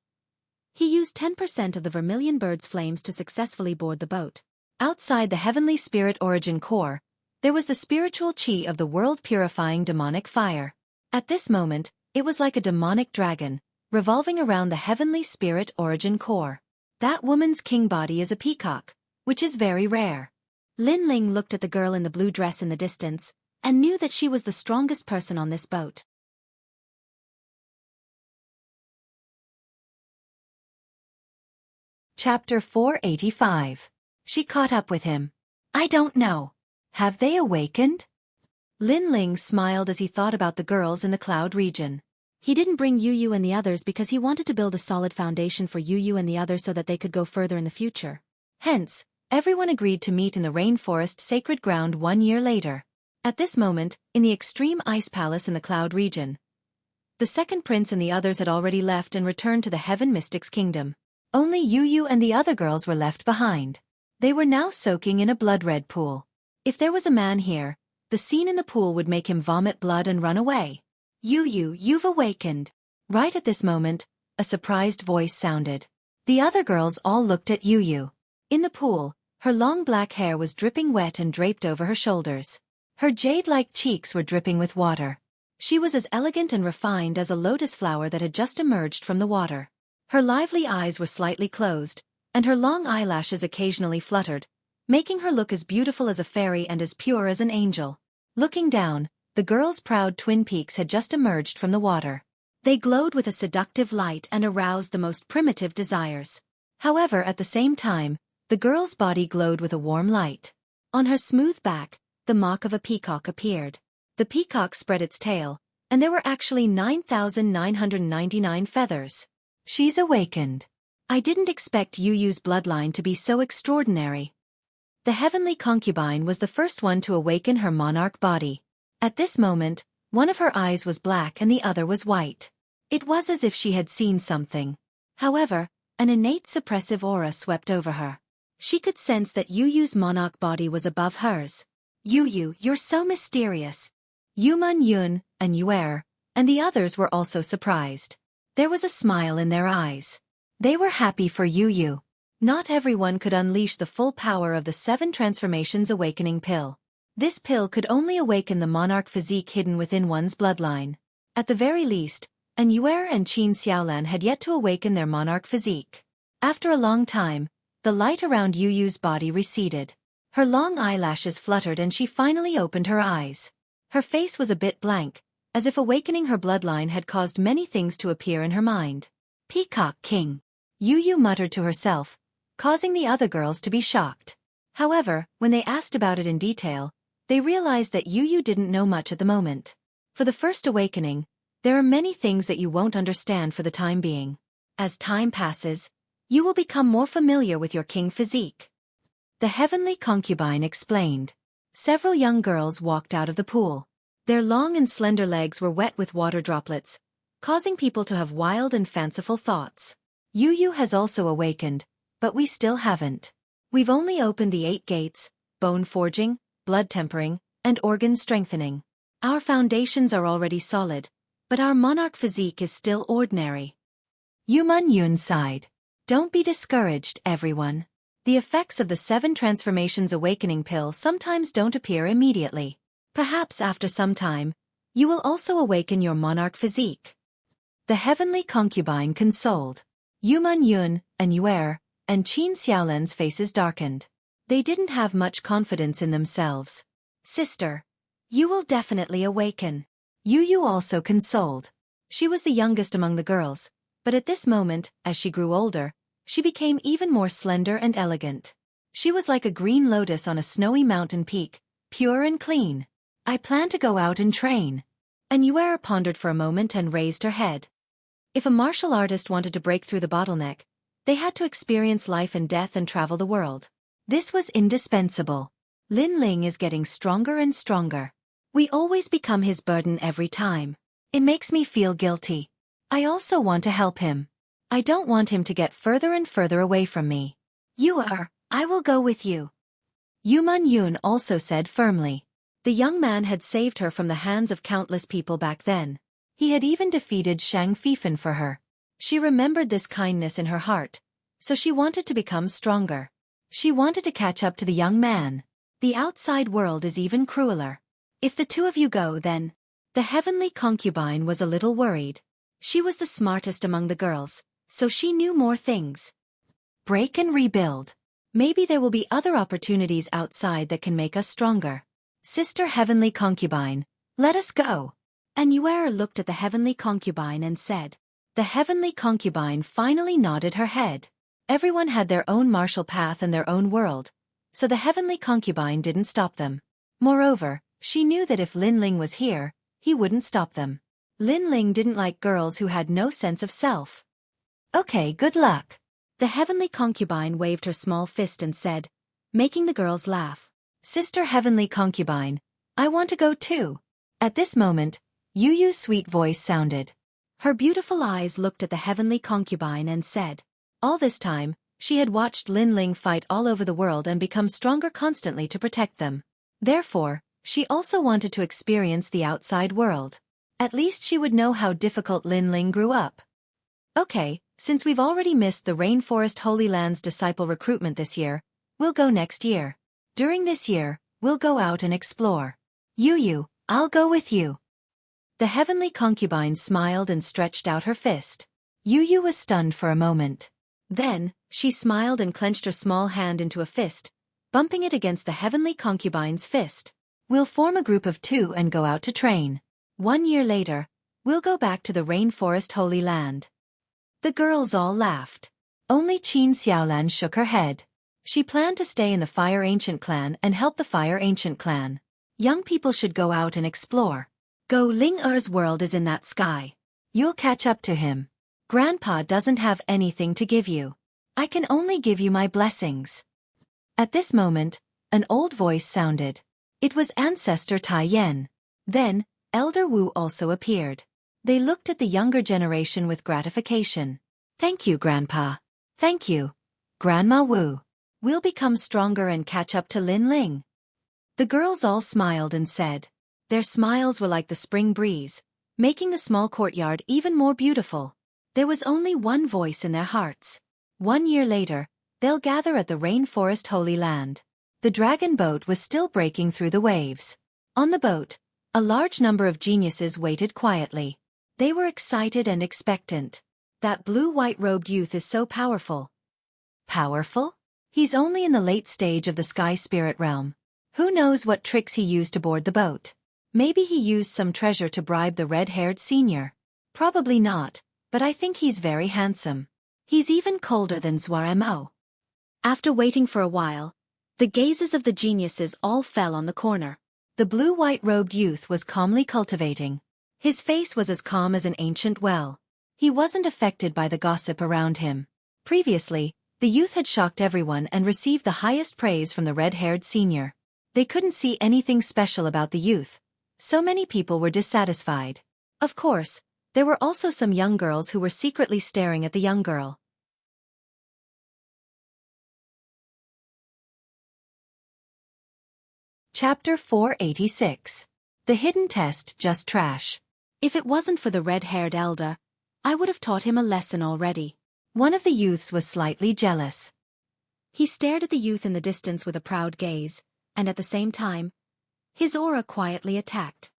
Speaker 1: he used 10% of the vermilion bird's flames to successfully board the boat. Outside the heavenly spirit origin core, there was the spiritual chi of the world-purifying demonic fire. At this moment, it was like a demonic dragon, revolving around the heavenly spirit origin core. That woman's king body is a peacock, which is very rare. Lin Ling looked at the girl in the blue dress in the distance, and knew that she was the strongest person on this boat. Chapter 485. She caught up with him. I don't know. Have they awakened? Lin Ling smiled as he thought about the girls in the cloud region. He didn't bring Yu Yu and the others because he wanted to build a solid foundation for Yu Yu and the others so that they could go further in the future. Hence, everyone agreed to meet in the rainforest sacred ground 1 year later. At this moment, in the extreme ice palace in the cloud region, the second prince and the others had already left and returned to the Heaven Mystic's kingdom. Only Yu Yu and the other girls were left behind. They were now soaking in a blood-red pool. If there was a man here, the scene in the pool would make him vomit blood and run away. Yu Yu, you've awakened. Right at this moment, a surprised voice sounded. The other girls all looked at Yu Yu. In the pool, her long black hair was dripping wet and draped over her shoulders. Her jade-like cheeks were dripping with water. She was as elegant and refined as a lotus flower that had just emerged from the water. Her lively eyes were slightly closed, and her long eyelashes occasionally fluttered, making her look as beautiful as a fairy and as pure as an angel. Looking down, the girl's proud twin peaks had just emerged from the water. They glowed with a seductive light and aroused the most primitive desires. However, at the same time, the girl's body glowed with a warm light. On her smooth back, the mark of a peacock appeared. The peacock spread its tail, and there were actually 9,999 feathers. She's awakened. I didn't expect Yu Yu's bloodline to be so extraordinary. The heavenly concubine was the first one to awaken her monarch body. At this moment, one of her eyes was black and the other was white. It was as if she had seen something. However, an innate suppressive aura swept over her. She could sense that Yu Yu's monarch body was above hers. Yu Yu, you're so mysterious. Yuman Yun, and Yuer, and the others were also surprised. There was a smile in their eyes. They were happy for Yu Yu. Not everyone could unleash the full power of the 7 transformations awakening pill. This pill could only awaken the monarch physique hidden within one's bloodline. At the very least, An Yuer and Qin Xiaolan had yet to awaken their monarch physique. After a long time, the light around Yu Yu's body receded. Her long eyelashes fluttered and she finally opened her eyes. Her face was a bit blank, as if awakening her bloodline had caused many things to appear in her mind. Peacock King. Yu Yu muttered to herself, causing the other girls to be shocked. However, when they asked about it in detail, they realized that Yu Yu didn't know much at the moment. For the first awakening, there are many things that you won't understand for the time being. As time passes, you will become more familiar with your king physique. The heavenly concubine explained. Several young girls walked out of the pool. Their long and slender legs were wet with water droplets, causing people to have wild and fanciful thoughts. Yu Yu has also awakened, but we still haven't. We've only opened the 8 gates, bone forging, blood tempering, and organ strengthening. Our foundations are already solid, but our monarch physique is still ordinary. Yuman Yun sighed. Don't be discouraged, everyone. The effects of the 7 transformations awakening pill sometimes don't appear immediately. Perhaps after some time, You will also awaken your monarch physique. The heavenly concubine consoled. Yuman Yun, and Yuer, and Qin Xiaolan's faces darkened. They didn't have much confidence in themselves. Sister, you will definitely awaken. Yu also consoled. She was the youngest among the girls, but at this moment, as she grew older, she became even more slender and elegant. She was like a green lotus on a snowy mountain peak, pure and clean. I plan to go out and train. And Yuer pondered for a moment and raised her head. If a martial artist wanted to break through the bottleneck, they had to experience life and death and travel the world. This was indispensable. Lin Ling is getting stronger and stronger. We always become his burden every time. It makes me feel guilty. I also want to help him. I don't want him to get further and further away from me. I will go with you. Yuman Yun also said firmly. The young man had saved her from the hands of countless people back then. He had even defeated Shang Fifan for her. She remembered this kindness in her heart, so she wanted to become stronger. She wanted to catch up to the young man. The outside world is even crueler. If the two of you go, then. The heavenly concubine was a little worried. She was the smartest among the girls, so she knew more things. Break and rebuild. Maybe there will be other opportunities outside that can make us stronger. Sister heavenly concubine, let us go. And Yuer looked at the heavenly concubine and said. The heavenly concubine finally nodded her head. Everyone had their own martial path and their own world, so the heavenly concubine didn't stop them. Moreover, she knew that if Lin Ling was here, he wouldn't stop them. Lin Ling didn't like girls who had no sense of self. Okay, good luck. The heavenly concubine waved her small fist and said, making the girls laugh. Sister heavenly concubine, I want to go too. At this moment, Yu's sweet voice sounded. Her beautiful eyes looked at the heavenly concubine and said. All this time, she had watched Lin Ling fight all over the world and become stronger constantly to protect them. Therefore, she also wanted to experience the outside world. At least she would know how difficult Lin Ling grew up. Okay, since we've already missed the Rainforest Holy Land's disciple recruitment this year, we'll go next year. During this year, we'll go out and explore. I'll go with you. The heavenly concubine smiled and stretched out her fist. Yu was stunned for a moment. Then, she smiled and clenched her small hand into a fist, bumping it against the heavenly concubine's fist. We'll form a group of 2 and go out to train. 1 year later, we'll go back to the Rainforest Holy Land. The girls all laughed. Only Qin Xiaolan shook her head. She planned to stay in the Fire Ancient clan and help the Fire Ancient clan. Young people should go out and explore. Go Ling Er's world is in that sky. You'll catch up to him. Grandpa doesn't have anything to give you. I can only give you my blessings. At this moment, an old voice sounded. It was Ancestor Tai Yen. Then, Elder Wu also appeared. They looked at the younger generation with gratification. Thank you, Grandpa. Thank you, Grandma Wu. We'll become stronger and catch up to Lin Ling. The girls all smiled and said. Their smiles were like the spring breeze, making the small courtyard even more beautiful. There was only one voice in their hearts. 1 year later, they'll gather at the Rainforest Holy Land. The dragon boat was still breaking through the waves. On the boat, a large number of geniuses waited quietly. They were excited and expectant. That blue-white-robed youth is so powerful. Powerful? He's only in the late stage of the sky spirit realm. Who knows what tricks he used to board the boat? Maybe he used some treasure to bribe the red-haired senior. Probably not, but I think he's very handsome. He's even colder than Xueqi. After waiting for a while, the gazes of the geniuses all fell on the corner. The blue-white-robed youth was calmly cultivating. His face was as calm as an ancient well. He wasn't affected by the gossip around him. Previously, the youth had shocked everyone and received the highest praise from the red-haired senior. They couldn't see anything special about the youth. So many people were dissatisfied. Of course, there were also some young girls who were secretly staring at the young girl. Chapter 486. The Hidden Test, Just Trash. If it wasn't for the red-haired elder, I would have taught him a lesson already. One of the youths was slightly jealous. He stared at the youth in the distance with a proud gaze, and at the same time, his aura quietly attacked.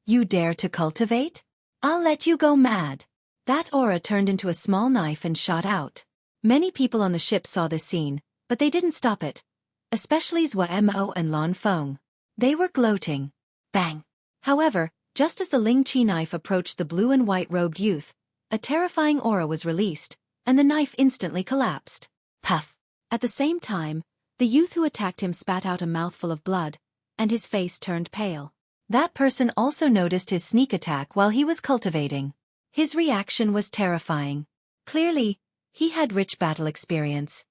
Speaker 1: You dare to cultivate? I'll let you go mad. That aura turned into a small knife and shot out. Many people on the ship saw this scene, but they didn't stop it. Especially Xueqi and Lan Feng. They were gloating. Bang! However, just as the Ling Qi knife approached the blue and white-robed youth, a terrifying aura was released, and the knife instantly collapsed. Puff! At the same time, the youth who attacked him spat out a mouthful of blood, and his face turned pale. That person also noticed his sneak attack while he was cultivating. His reaction was terrifying. Clearly, he had rich battle experience.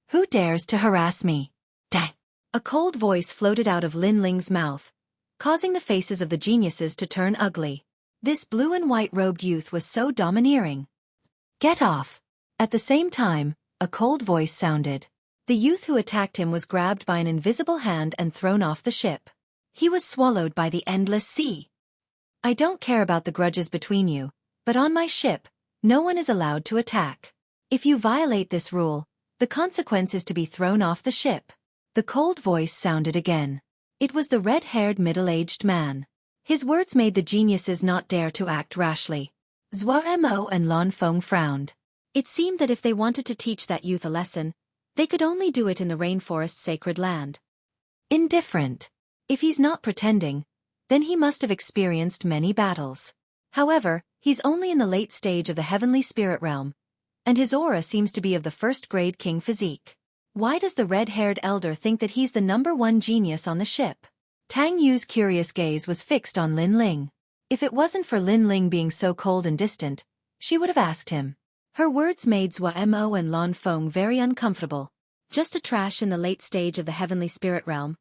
Speaker 1: Who dares to harass me? Dang! A cold voice floated out of Lin Ling's mouth, causing the faces of the geniuses to turn ugly. This blue and white-robed youth was so domineering. Get off! At the same time, a cold voice sounded. The youth who attacked him was grabbed by an invisible hand and thrown off the ship. He was swallowed by the endless sea. I don't care about the grudges between you, but on my ship, no one is allowed to attack. If you violate this rule, the consequence is to be thrown off the ship. The cold voice sounded again. It was the red-haired middle-aged man. His words made the geniuses not dare to act rashly. Xueqi and Lan Feng frowned. It seemed that if they wanted to teach that youth a lesson, they could only do it in the rainforest's sacred land. Indifferent. If he's not pretending, then he must have experienced many battles. However, he's only in the late stage of the heavenly spirit realm, and his aura seems to be of the first-grade king physique. Why does the red-haired elder think that he's the #1 genius on the ship? Tang Yu's curious gaze was fixed on Lin Ling. If it wasn't for Lin Ling being so cold and distant, she would have asked him. Her words made Xueqi and Lan Feng very uncomfortable. Just a trash in the late stage of the heavenly spirit realm.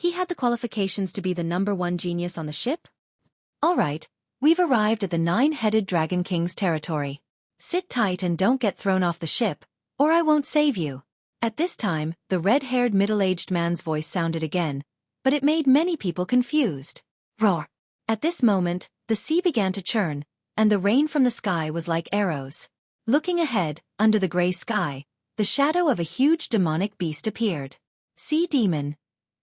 Speaker 1: He had the qualifications to be the #1 genius on the ship? All right, we've arrived at the 9-headed Dragon King's territory. Sit tight and don't get thrown off the ship, or I won't save you. At this time, the red-haired middle-aged man's voice sounded again, but it made many people confused. Roar! At this moment, the sea began to churn, and the rain from the sky was like arrows. Looking ahead, under the gray sky, the shadow of a huge demonic beast appeared. Sea Demon.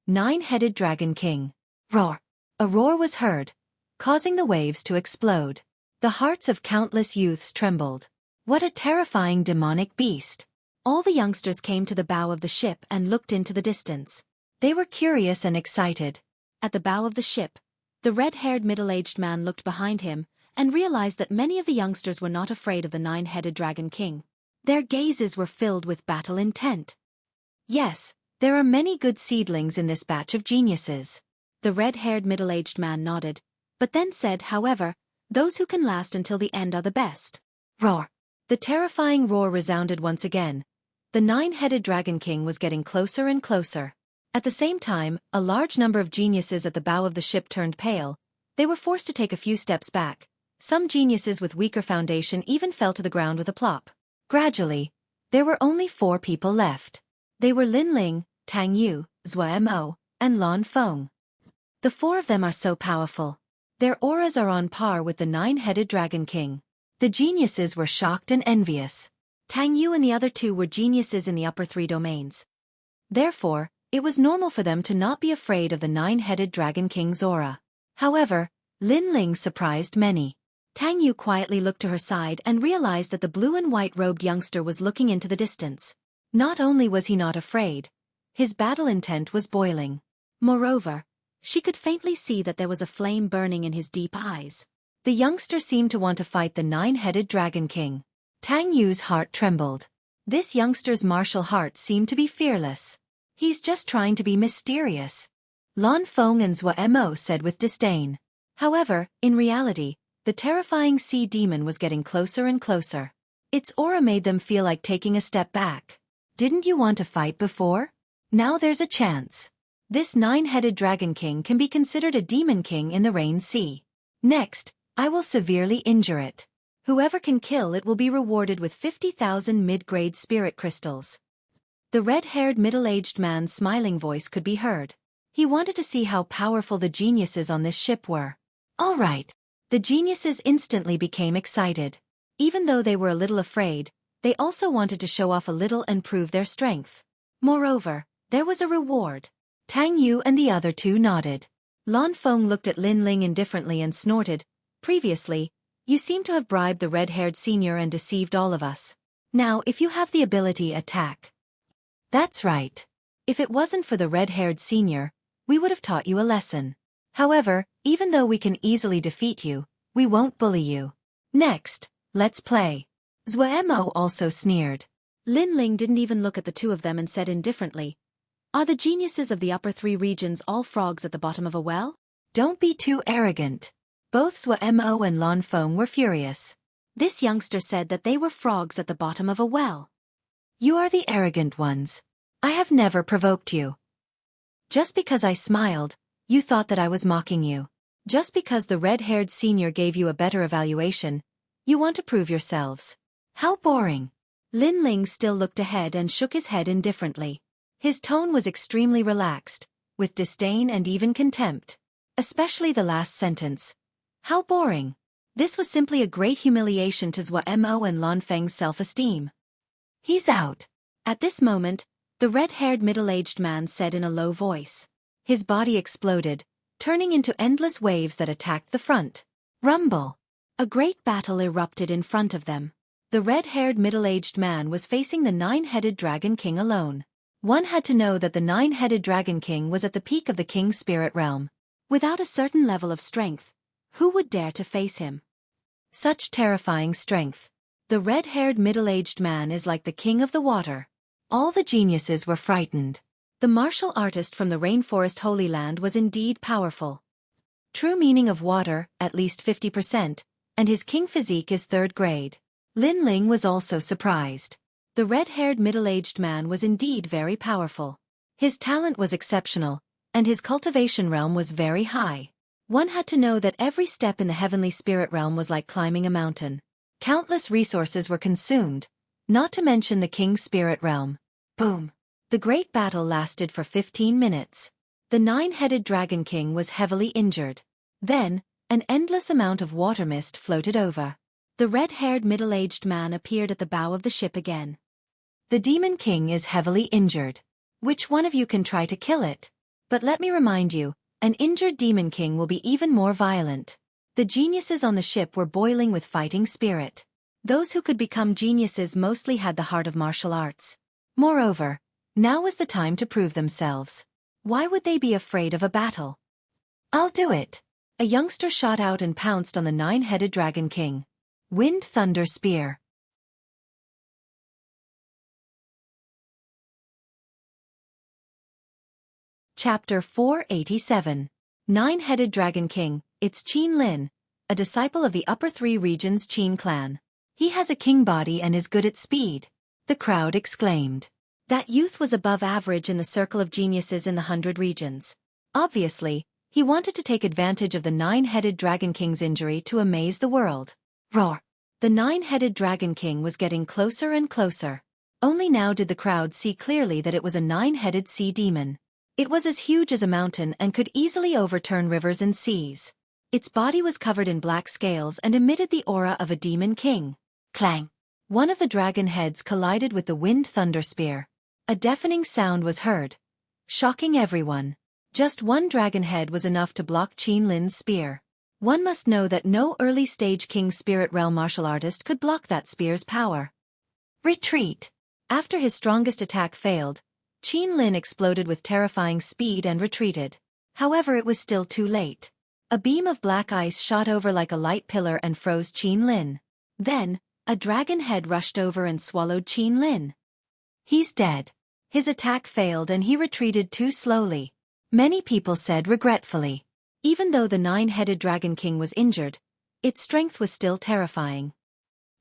Speaker 1: 9-headed Dragon King. Roar! A roar was heard, causing the waves to explode. The hearts of countless youths trembled. What a terrifying demonic beast! All the youngsters came to the bow of the ship and looked into the distance. They were curious and excited. At the bow of the ship, the red-haired middle-aged man looked behind him and realized that many of the youngsters were not afraid of the 9-headed Dragon King. Their gazes were filled with battle intent. Yes, there are many good seedlings in this batch of geniuses. The red-haired middle-aged man nodded, but then said, however, those who can last until the end are the best. Roar! The terrifying roar resounded once again. The 9-headed Dragon King was getting closer and closer. At the same time, a large number of geniuses at the bow of the ship turned pale. They were forced to take a few steps back. Some geniuses with weaker foundation even fell to the ground with a plop. Gradually, there were only 4 people left. They were Lin Ling, Tang Yu, Xueqi, and Lan Feng. The 4 of them are so powerful. Their auras are on par with the 9-headed Dragon King. The geniuses were shocked and envious. Tang Yu and the other 2 were geniuses in the upper 3 domains. Therefore, it was normal for them to not be afraid of the 9-headed Dragon King's aura. However, Lin Ling surprised many. Tang Yu quietly looked to her side and realized that the blue and white-robed youngster was looking into the distance. Not only was he not afraid, his battle intent was boiling. Moreover, she could faintly see that there was a flame burning in his deep eyes. The youngster seemed to want to fight the 9-headed Dragon King. Tang Yu's heart trembled. This youngster's martial heart seemed to be fearless. He's just trying to be mysterious. Lan Feng and Xueqi said with disdain. However, in reality, the terrifying sea demon was getting closer and closer. Its aura made them feel like taking a step back. Didn't you want to fight before? Now there's a chance. This 9-headed Dragon King can be considered a demon king in the Rain Sea. Next, I will severely injure it. Whoever can kill it will be rewarded with 50,000 mid-grade spirit crystals. The red-haired middle-aged man's smiling voice could be heard. He wanted to see how powerful the geniuses on this ship were. All right. The geniuses instantly became excited. Even though they were a little afraid, they also wanted to show off a little and prove their strength. Moreover, there was a reward. Tang Yu and the other 2 nodded. Lan Feng looked at Lin Ling indifferently and snorted. Previously, you seem to have bribed the red-haired senior and deceived all of us. Now, if you have the ability, attack. That's right. If it wasn't for the red-haired senior, we would have taught you a lesson. However, even though we can easily defeat you, we won't bully you. Next, let's play. Xueqi also sneered. Lin Ling didn't even look at the two of them and said indifferently, "Are the geniuses of the upper three regions all frogs at the bottom of a well?" Don't be too arrogant. Both Xueqi and Lan Feng were furious. This youngster said that they were frogs at the bottom of a well. You are the arrogant ones. I have never provoked you. Just because I smiled, you thought that I was mocking you. Just because the red-haired senior gave you a better evaluation, you want to prove yourselves. How boring. Lin Ling still looked ahead and shook his head indifferently. His tone was extremely relaxed, with disdain and even contempt. Especially the last sentence. How boring. This was simply a great humiliation to Xueqi and Lan Feng's self-esteem. He's out. At this moment, the red-haired middle-aged man said in a low voice. His body exploded, turning into endless waves that attacked the front. Rumble. A great battle erupted in front of them. The red-haired middle-aged man was facing the nine-headed Dragon King alone. One had to know that the nine-headed Dragon King was at the peak of the King's spirit realm. Without a certain level of strength, who would dare to face him? Such terrifying strength. The red-haired middle-aged man is like the king of the water. All the geniuses were frightened. The martial artist from the Rainforest Holy Land was indeed powerful. True meaning of water, at least 50%, and his king physique is third grade. Lin Ling was also surprised. The red-haired middle-aged man was indeed very powerful. His talent was exceptional, and his cultivation realm was very high. One had to know that every step in the heavenly spirit realm was like climbing a mountain. Countless resources were consumed, not to mention the king's spirit realm. Boom! The great battle lasted for 15 minutes. The nine-headed Dragon King was heavily injured. Then, an endless amount of water mist floated over. The red-haired middle-aged man appeared at the bow of the ship again. The Demon King is heavily injured. Which one of you can try to kill it? But let me remind you, an injured Demon King will be even more violent. The geniuses on the ship were boiling with fighting spirit. Those who could become geniuses mostly had the heart of martial arts. Moreover, now was the time to prove themselves. Why would they be afraid of a battle? I'll do it. A youngster shot out and pounced on the nine-headed Dragon King. Wind Thunder Spear. Chapter 487. Nine-Headed Dragon King. It's Qin Lin, a disciple of the upper three regions Qin clan. He has a king body and is good at speed. The crowd exclaimed. That youth was above average in the circle of geniuses in the 100 regions. Obviously, he wanted to take advantage of the nine-headed Dragon King's injury to amaze the world. Roar! The nine-headed Dragon King was getting closer and closer. Only now did the crowd see clearly that it was a nine-headed sea demon. It was as huge as a mountain and could easily overturn rivers and seas. Its body was covered in black scales and emitted the aura of a demon king. Clang! One of the dragon heads collided with the Wind Thunder Spear. A deafening sound was heard, shocking everyone. Just one dragon head was enough to block Qin Lin's spear. One must know that no early-stage King Spirit Realm martial artist could block that spear's power. Retreat! After his strongest attack failed, Qin Lin exploded with terrifying speed and retreated. However, it was still too late. A beam of black ice shot over like a light pillar and froze Qin Lin. Then, a dragon head rushed over and swallowed Qin Lin. He's dead. His attack failed and he retreated too slowly. Many people said regretfully. Even though the nine-headed Dragon King was injured, its strength was still terrifying.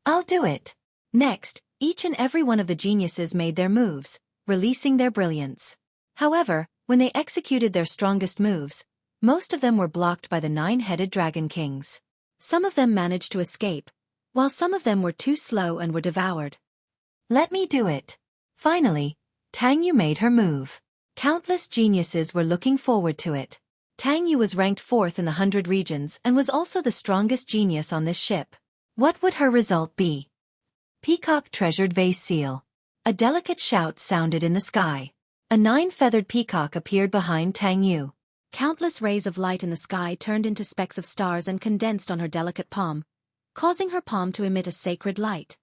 Speaker 1: I'll do it. Next, each and every one of the geniuses made their moves, releasing their brilliance. However, when they executed their strongest moves, most of them were blocked by the nine-headed Dragon Kings. Some of them managed to escape, while some of them were too slow and were devoured. Let me do it. Finally, Tang Yu made her move. Countless geniuses were looking forward to it. Tang Yu was ranked 4th in the 100 regions and was also the strongest genius on this ship. What would her result be? Peacock Treasured Vase Seal. A delicate shout sounded in the sky. A 9-feathered peacock appeared behind Tang Yu. Countless rays of light in the sky turned into specks of stars and condensed on her delicate palm, causing her palm to emit a sacred light.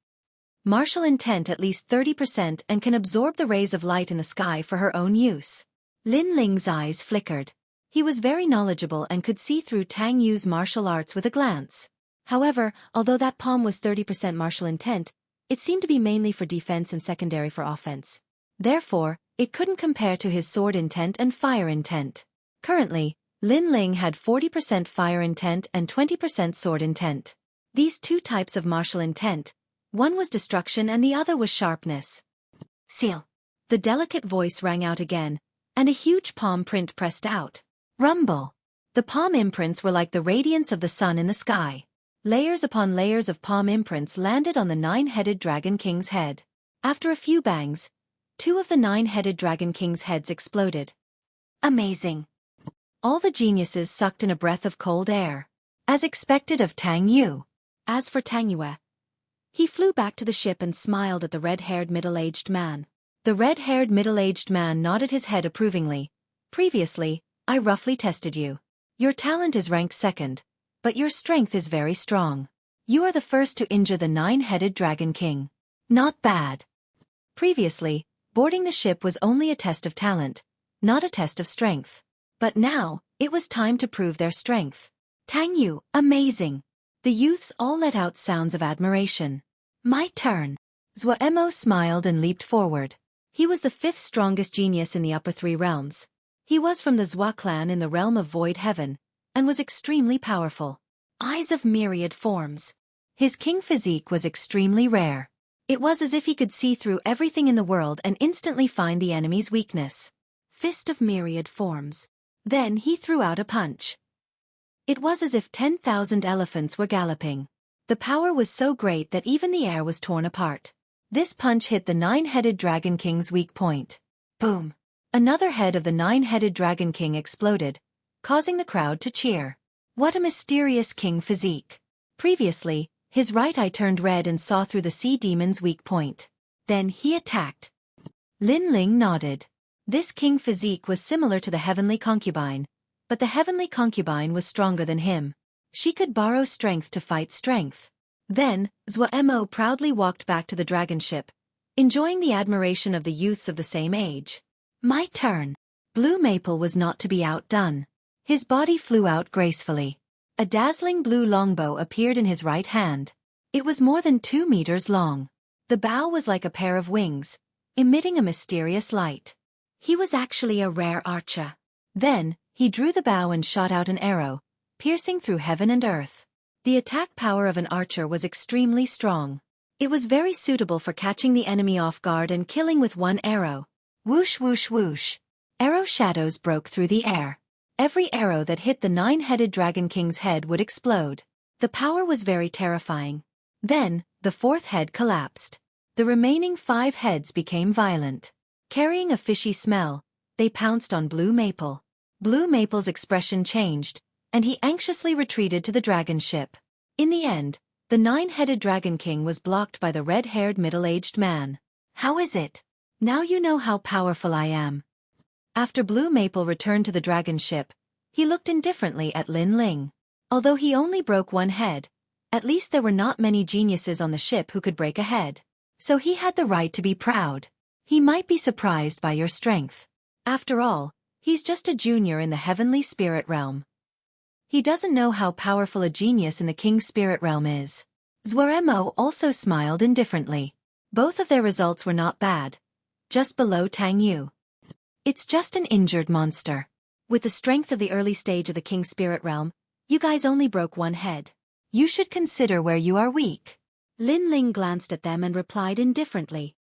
Speaker 1: Martial intent at least 30% and can absorb the rays of light in the sky for her own use. Lin Ling's eyes flickered. He was very knowledgeable and could see through Tang Yu's martial arts with a glance. However, although that palm was 30% martial intent, it seemed to be mainly for defense and secondary for offense. Therefore, it couldn't compare to his sword intent and fire intent. Currently, Lin Ling had 40% fire intent and 20% sword intent. These two types of martial intent, one was destruction and the other was sharpness. Seal. The delicate voice rang out again, and a huge palm print pressed out. Rumble. The palm imprints were like the radiance of the sun in the sky. Layers upon layers of palm imprints landed on the nine-headed Dragon King's head. After a few bangs, two of the nine-headed Dragon King's heads exploded. Amazing. All the geniuses sucked in a breath of cold air, as expected of Tang Yu. As for Tang Yue, he flew back to the ship and smiled at the red-haired middle-aged man. The red-haired middle-aged man nodded his head approvingly. Previously, I roughly tested you. Your talent is ranked second, but your strength is very strong. You are the first to injure the nine-headed Dragon King. Not bad. Previously, boarding the ship was only a test of talent, not a test of strength. But now, it was time to prove their strength. Tang Yu, amazing. The youths all let out sounds of admiration. My turn. Xueqi smiled and leaped forward. He was the fifth strongest genius in the upper three realms. He was from the Xua clan in the realm of Void Heaven, and was extremely powerful. Eyes of myriad forms. His king physique was extremely rare. It was as if he could see through everything in the world and instantly find the enemy's weakness. Fist of myriad forms. Then he threw out a punch. It was as if 10,000 elephants were galloping. The power was so great that even the air was torn apart. This punch hit the nine-headed Dragon King's weak point. Boom! Another head of the nine-headed Dragon King exploded, causing the crowd to cheer. What a mysterious king physique. Previously, his right eye turned red and saw through the sea demon's weak point. Then he attacked. Lin Ling nodded. This king physique was similar to the heavenly concubine, but the heavenly concubine was stronger than him. She could borrow strength to fight strength. Then, Xueqi proudly walked back to the dragon ship, enjoying the admiration of the youths of the same age. My turn. Blue Maple was not to be outdone. His body flew out gracefully. A dazzling blue longbow appeared in his right hand. It was more than 2 meters long. The bow was like a pair of wings, emitting a mysterious light. He was actually a rare archer. Then, he drew the bow and shot out an arrow, piercing through heaven and earth. The attack power of an archer was extremely strong. It was very suitable for catching the enemy off guard and killing with one arrow. Whoosh whoosh whoosh. Arrow shadows broke through the air. Every arrow that hit the nine-headed Dragon King's head would explode. The power was very terrifying. Then, the fourth head collapsed. The remaining 5 heads became violent. Carrying a fishy smell, they pounced on Blue Maple. Blue Maple's expression changed, and he anxiously retreated to the dragon ship. In the end, the 9-headed Dragon King was blocked by the red-haired middle-aged man. How is it? Now you know how powerful I am. After Blue Maple returned to the dragon ship, he looked indifferently at Lin Ling. Although he only broke 1 head, at least there were not many geniuses on the ship who could break a head. So he had the right to be proud. He might be surprised by your strength. After all, he's just a junior in the heavenly spirit realm. He doesn't know how powerful a genius in the king's spirit realm is. Xueqi also smiled indifferently. Both of their results were not bad. Just below Tang Yu. It's just an injured monster. With the strength of the early stage of the king's spirit realm, you guys only broke 1 head. You should consider where you are weak. Lin Ling glanced at them and replied indifferently.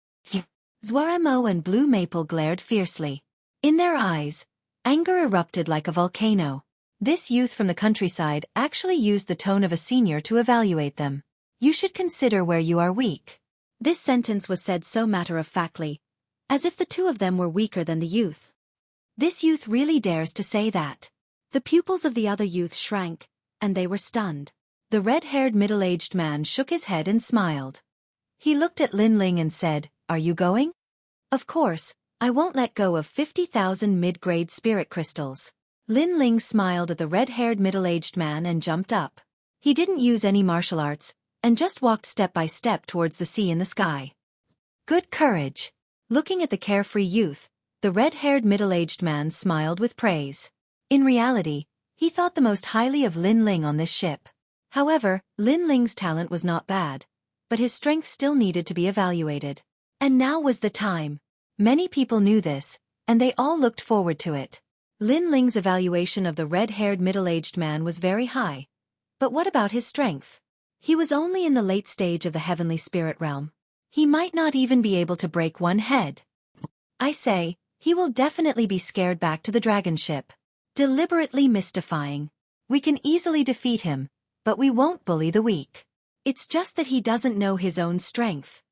Speaker 1: Xueqi and Blue Maple glared fiercely. In their eyes, anger erupted like a volcano. This youth from the countryside actually used the tone of a senior to evaluate them. You should consider where you are weak. This sentence was said so matter-of-factly, as if the two of them were weaker than the youth. This youth really dares to say that. The pupils of the other youth shrank, and they were stunned. The red-haired middle-aged man shook his head and smiled. He looked at Lin Ling and said, "Are you going?" "Of course, I won't let go of 50,000 mid-grade spirit crystals." Lin Ling smiled at the red-haired middle-aged man and jumped up. He didn't use any martial arts, and just walked step by step towards the sea in the sky. Good courage. Looking at the carefree youth, the red-haired middle-aged man smiled with praise. In reality, he thought the most highly of Lin Ling on this ship. However, Lin Ling's talent was not bad, but his strength still needed to be evaluated. And now was the time. Many people knew this, and they all looked forward to it. Lin Ling's evaluation of the red-haired middle-aged man was very high. But what about his strength? He was only in the late stage of the heavenly spirit realm. He might not even be able to break one head. I say, he will definitely be scared back to the dragon ship. Deliberately mystifying. We can easily defeat him, but we won't bully the weak. It's just that he doesn't know his own strength.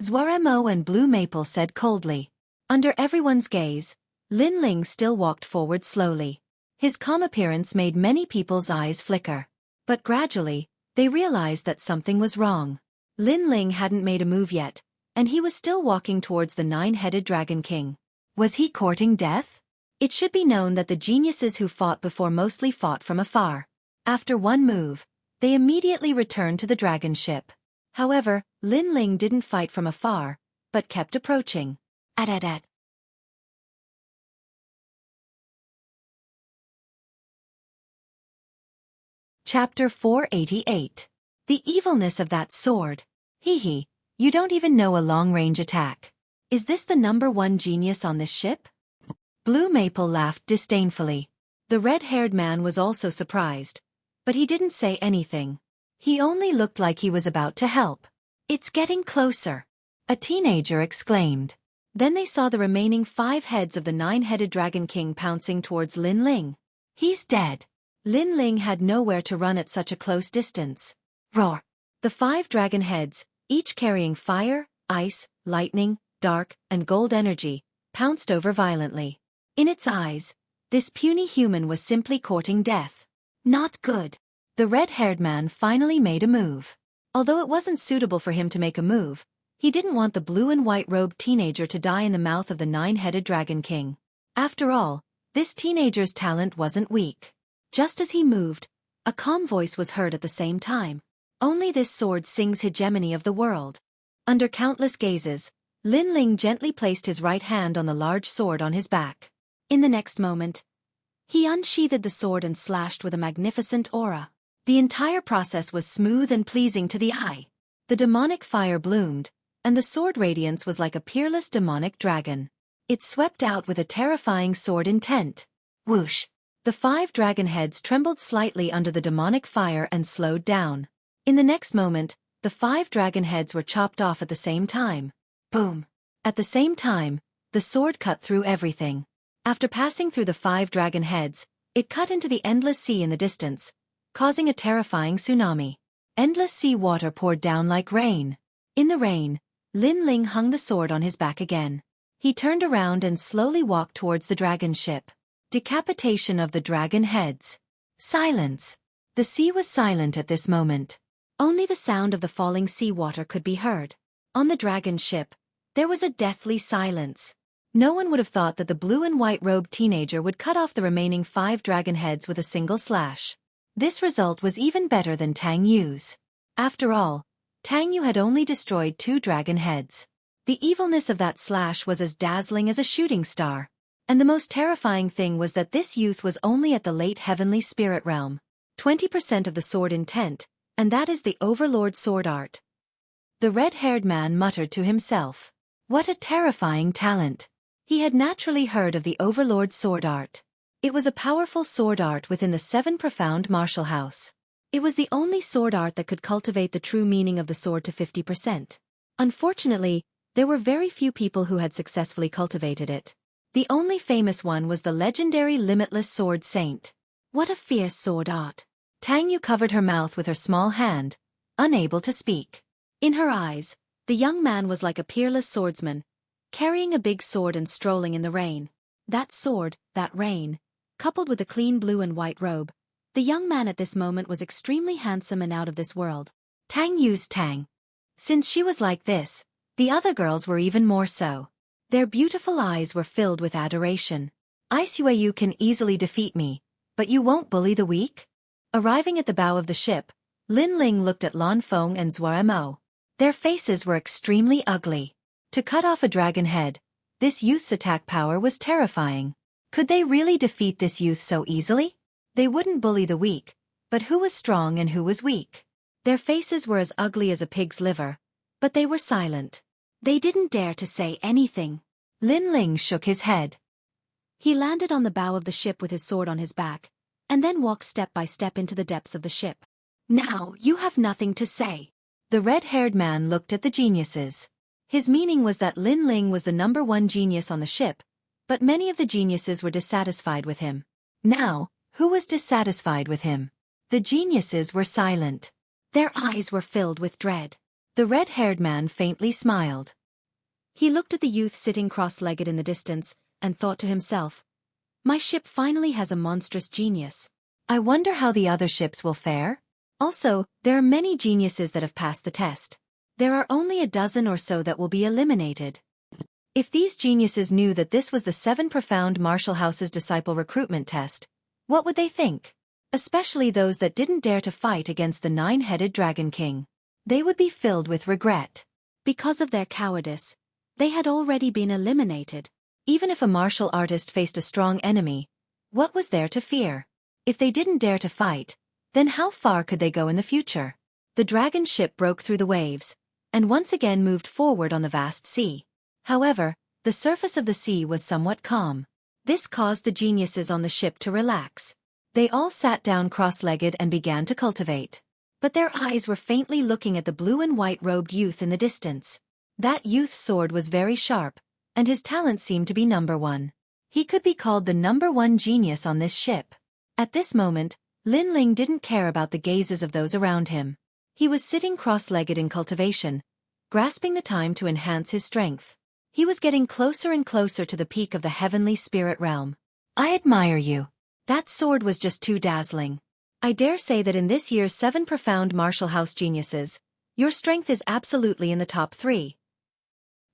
Speaker 1: Xueqi and Blue Maple said coldly. Under everyone's gaze, Lin Ling still walked forward slowly. His calm appearance made many people's eyes flicker. But gradually, they realized that something was wrong. Lin Ling hadn't made a move yet, and he was still walking towards the nine-headed Dragon King. Was he courting death? It should be known that the geniuses who fought before mostly fought from afar. After one move, they immediately returned to the dragon ship. However, Lin Ling didn't fight from afar, but kept approaching. At. Chapter 488. The evilness of that sword. Hee, you don't even know a long-range attack. Is this the #1 genius on this ship? Blue Maple laughed disdainfully. The red-haired man was also surprised, but he didn't say anything. He only looked like he was about to help. It's getting closer, a teenager exclaimed. Then they saw the remaining 5 heads of the 9-headed Dragon King pouncing towards Lin Ling. He's dead. Lin Ling had nowhere to run at such a close distance. Roar! The 5 dragon heads, each carrying fire, ice, lightning, dark, and gold energy, pounced over violently. In its eyes, this puny human was simply courting death. Not good. The red-haired man finally made a move. Although it wasn't suitable for him to make a move, he didn't want the blue and white-robed teenager to die in the mouth of the 9-headed Dragon King. After all, this teenager's talent wasn't weak. Just as he moved, a calm voice was heard at the same time. Only this sword sings hegemony of the world. Under countless gazes, Lin Ling gently placed his right hand on the large sword on his back. In the next moment, he unsheathed the sword and slashed with a magnificent aura. The entire process was smooth and pleasing to the eye. The demonic fire bloomed, and the sword radiance was like a peerless demonic dragon. It swept out with a terrifying sword intent. Whoosh! The 5 dragon heads trembled slightly under the demonic fire and slowed down. In the next moment, the 5 dragon heads were chopped off at the same time. Boom! At the same time, the sword cut through everything. After passing through the 5 dragon heads, it cut into the endless sea in the distance, causing a terrifying tsunami. Endless sea water poured down like rain. In the rain, Lin Ling hung the sword on his back again. He turned around and slowly walked towards the dragon ship. Decapitation of the dragon heads. Silence. The sea was silent at this moment. Only the sound of the falling seawater could be heard. On the dragon ship, there was a deathly silence. No one would have thought that the blue and white-robed teenager would cut off the remaining 5 dragon heads with a single slash. This result was even better than Tang Yu's. After all, Tang Yu had only destroyed 2 dragon heads. The evilness of that slash was as dazzling as a shooting star. And the most terrifying thing was that this youth was only at the late heavenly spirit realm. 20% of the sword intent, and that is the overlord sword art. The red-haired man muttered to himself. What a terrifying talent. He had naturally heard of the overlord sword art. It was a powerful sword art within the 7 profound martial house. It was the only sword art that could cultivate the true meaning of the sword to 50%. Unfortunately, there were very few people who had successfully cultivated it. The only famous one was the legendary Limitless Sword Saint. What a fierce sword art. Tang Yu covered her mouth with her small hand, unable to speak. In her eyes, the young man was like a peerless swordsman, carrying a big sword and strolling in the rain. That sword, that rain, coupled with a clean blue and white robe, the young man at this moment was extremely handsome and out of this world. Tang Yu's Tang. Since she was like this, the other girls were even more so. Their beautiful eyes were filled with adoration. Xueqi can easily defeat me, but you won't bully the weak? Arriving at the bow of the ship, Lin Ling looked at Lan Feng and Xuemo. Their faces were extremely ugly. To cut off a dragon head, this youth's attack power was terrifying. Could they really defeat this youth so easily? They wouldn't bully the weak, but who was strong and who was weak? Their faces were as ugly as a pig's liver, but they were silent. They didn't dare to say anything. Lin Ling shook his head. He landed on the bow of the ship with his sword on his back, and then walked step by step into the depths of the ship. Now you have nothing to say. The red-haired man looked at the geniuses. His meaning was that Lin Ling was the #1 genius on the ship, but many of the geniuses were dissatisfied with him. Now, who was dissatisfied with him? The geniuses were silent. Their eyes were filled with dread. The red-haired man faintly smiled. He looked at the youth sitting cross-legged in the distance, and thought to himself, "My ship finally has a monstrous genius. I wonder how the other ships will fare?" Also, there are many geniuses that have passed the test. There are only a dozen or so that will be eliminated. If these geniuses knew that this was the 7 profound martial house's disciple recruitment test, what would they think? Especially those that didn't dare to fight against the 9-headed Dragon King. They would be filled with regret. Because of their cowardice, they had already been eliminated. Even if a martial artist faced a strong enemy, what was there to fear? If they didn't dare to fight, then how far could they go in the future? The dragon ship broke through the waves, and once again moved forward on the vast sea. However, the surface of the sea was somewhat calm. This caused the geniuses on the ship to relax. They all sat down cross-legged and began to cultivate. But their eyes were faintly looking at the blue and white-robed youth in the distance. That youth's sword was very sharp, and his talent seemed to be #1. He could be called the #1 genius on this ship. At this moment, Lin Ling didn't care about the gazes of those around him. He was sitting cross-legged in cultivation, grasping the time to enhance his strength. He was getting closer and closer to the peak of the heavenly spirit realm. I admire you. That sword was just too dazzling. I dare say that in this year's 7 profound martial house geniuses, your strength is absolutely in the top 3.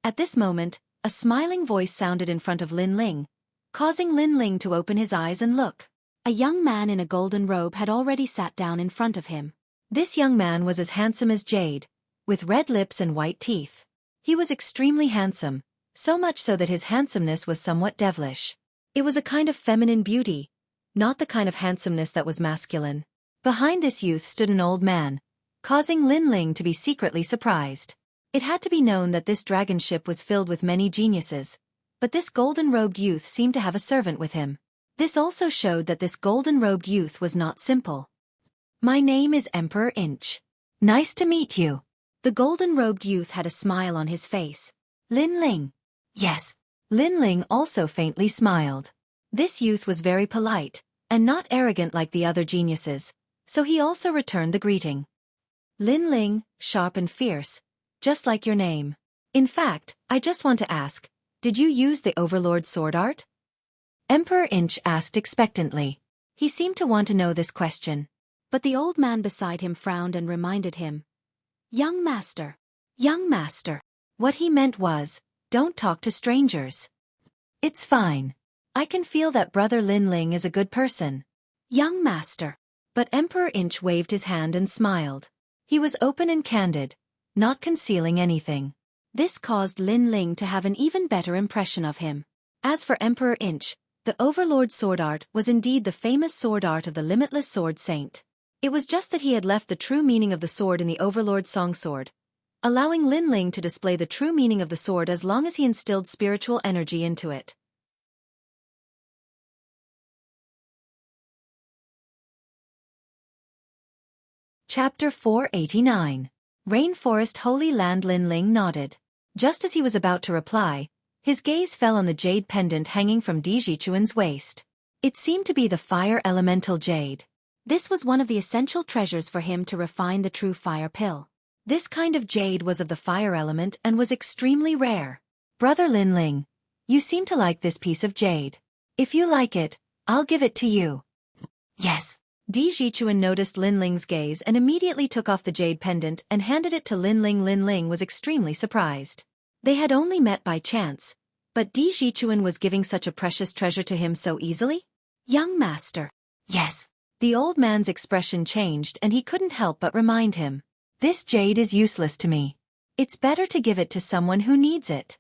Speaker 1: At this moment, a smiling voice sounded in front of Lin Ling, causing Lin Ling to open his eyes and look. A young man in a golden robe had already sat down in front of him. This young man was as handsome as jade, with red lips and white teeth. He was extremely handsome, so much so that his handsomeness was somewhat devilish. It was a kind of feminine beauty, not the kind of handsomeness that was masculine. Behind this youth stood an old man, causing Lin Ling to be secretly surprised. It had to be known that this dragon ship was filled with many geniuses, but this golden-robed youth seemed to have a servant with him. This also showed that this golden-robed youth was not simple. My name is Emperor Inch. Nice to meet you. The golden-robed youth had a smile on his face. Lin Ling. Yes. Lin Ling also faintly smiled. This youth was very polite, and not arrogant like the other geniuses, so he also returned the greeting. Lin Ling, sharp and fierce, just like your name. In fact, I just want to ask, did you use the Overlord sword art? Emperor Inch asked expectantly. He seemed to want to know this question. But the old man beside him frowned and reminded him. Young master. Young master. What he meant was, don't talk to strangers. It's fine. I can feel that Brother Lin Ling is a good person. Young master. But Emperor Inch waved his hand and smiled. He was open and candid, not concealing anything. This caused Lin Ling to have an even better impression of him. As for Emperor Inch, the Overlord sword art was indeed the famous sword art of the limitless sword saint. It was just that he had left the true meaning of the sword in the Overlord song sword, allowing Lin Ling to display the true meaning of the sword as long as he instilled spiritual energy into it. Chapter 489. Rainforest Holy Land. Lin Ling nodded. Just as he was about to reply, his gaze fell on the jade pendant hanging from Dijichuan's waist. It seemed to be the fire elemental jade. This was one of the essential treasures for him to refine the true fire pill. This kind of jade was of the fire element and was extremely rare. Brother Lin Ling, you seem to like this piece of jade. If you like it, I'll give it to you. Yes. Dijichuan noticed Lin Ling's gaze and immediately took off the jade pendant and handed it to Lin Ling. Lin Ling was extremely surprised. They had only met by chance, But Di Jichuan was giving such a precious treasure to him so easily? Young master. Yes. The old man's expression changed and he couldn't help but remind him. This jade is useless to me. It's better to give it to someone who needs it.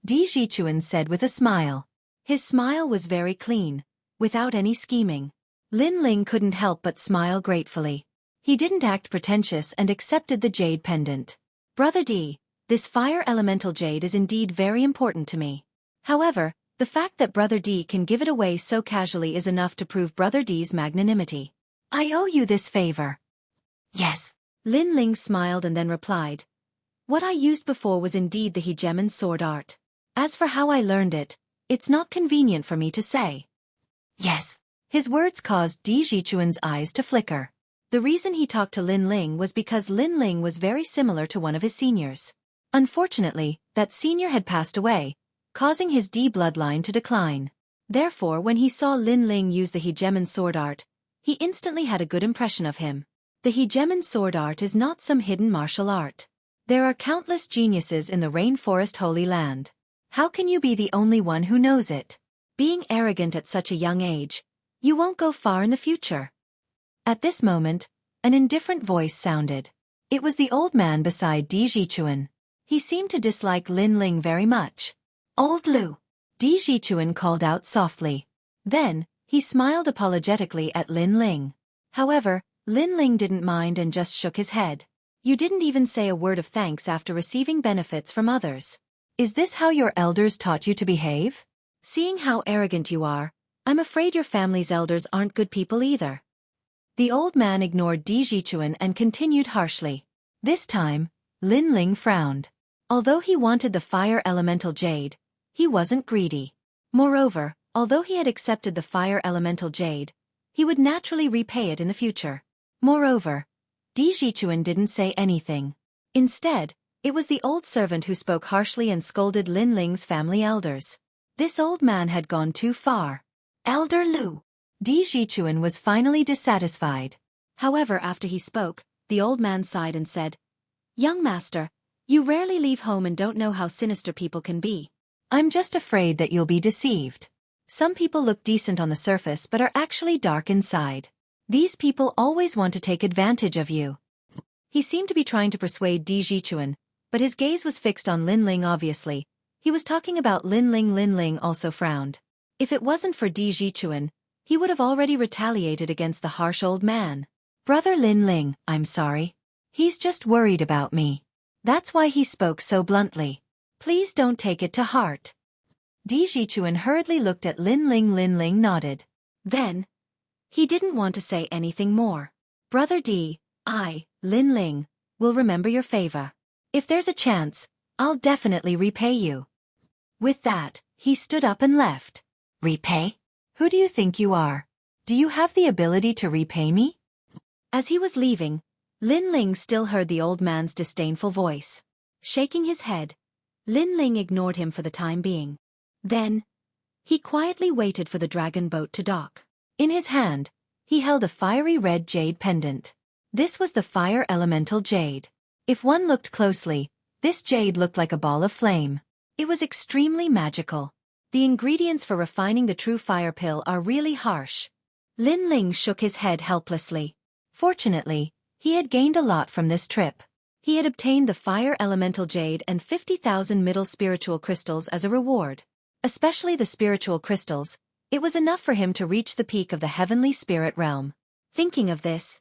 Speaker 1: Di Jichuan said with a smile. His smile was very clean, without any scheming. Lin Ling couldn't help but smile gratefully. He didn't act pretentious and accepted the jade pendant. Brother Di, this fire elemental jade is indeed very important to me. However, the fact that Brother Di can give it away so casually is enough to prove Brother Di's magnanimity. I owe you this favor. Yes. Lin Ling smiled and then replied. What I used before was indeed the hegemon sword art. As for how I learned it, it's not convenient for me to say. Yes. His words caused Di Jichuan's eyes to flicker. The reason he talked to Lin Ling was because Lin Ling was very similar to one of his seniors. Unfortunately, that senior had passed away, causing his Di bloodline to decline. Therefore, when he saw Lin Ling use the hegemon sword art, he instantly had a good impression of him. The hegemon sword art is not some hidden martial art. There are countless geniuses in the rainforest Holy Land. How can you be the only one who knows it? Being arrogant at such a young age, you won't go far in the future. At this moment, an indifferent voice sounded. It was the old man beside Di Jichuan. He seemed to dislike Lin Ling very much. Old Lu. Di Jichuan called out softly. Then, he smiled apologetically at Lin Ling. However, Lin Ling didn't mind and just shook his head. You didn't even say a word of thanks after receiving benefits from others. Is this how your elders taught you to behave? Seeing how arrogant you are, I'm afraid your family's elders aren't good people either. The old man ignored Di Jichuan and continued harshly. This time, Lin Ling frowned. Although he wanted the fire elemental jade, he wasn't greedy. Moreover, although he had accepted the fire elemental jade, he would naturally repay it in the future. Moreover, Di Jichuan didn't say anything. Instead, it was the old servant who spoke harshly and scolded Lin Ling's family elders. This old man had gone too far. Elder Lu. Di Jichuan was finally dissatisfied. However, after he spoke, the old man sighed and said, Young master, you rarely leave home and don't know how sinister people can be. I'm just afraid that you'll be deceived. Some people look decent on the surface but are actually dark inside. These people always want to take advantage of you. He seemed to be trying to persuade Di Jichuan, but his gaze was fixed on Lin Ling obviously. He was talking about Lin Ling. Lin Ling also frowned. If it wasn't for Di Jichuan, he would have already retaliated against the harsh old man. Brother Lin Ling, I'm sorry. He's just worried about me. That's why he spoke so bluntly. Please don't take it to heart. Di Jichuan hurriedly looked at Lin Ling. Lin Ling nodded. Then, he didn't want to say anything more. Brother Di, Lin Ling, will remember your favor. If there's a chance, I'll definitely repay you. With that, he stood up and left. Repay? Who do you think you are? Do you have the ability to repay me? As he was leaving, Lin Ling still heard the old man's disdainful voice. Shaking his head, Lin Ling ignored him for the time being. Then, he quietly waited for the dragon boat to dock. In his hand, he held a fiery red jade pendant. This was the fire elemental jade. If one looked closely, this jade looked like a ball of flame. It was extremely magical. The ingredients for refining the true fire pill are really harsh. Lin Ling shook his head helplessly. Fortunately, he had gained a lot from this trip. He had obtained the fire elemental jade and 50,000 middle spiritual crystals as a reward. Especially the spiritual crystals, it was enough for him to reach the peak of the heavenly spirit realm. Thinking of this,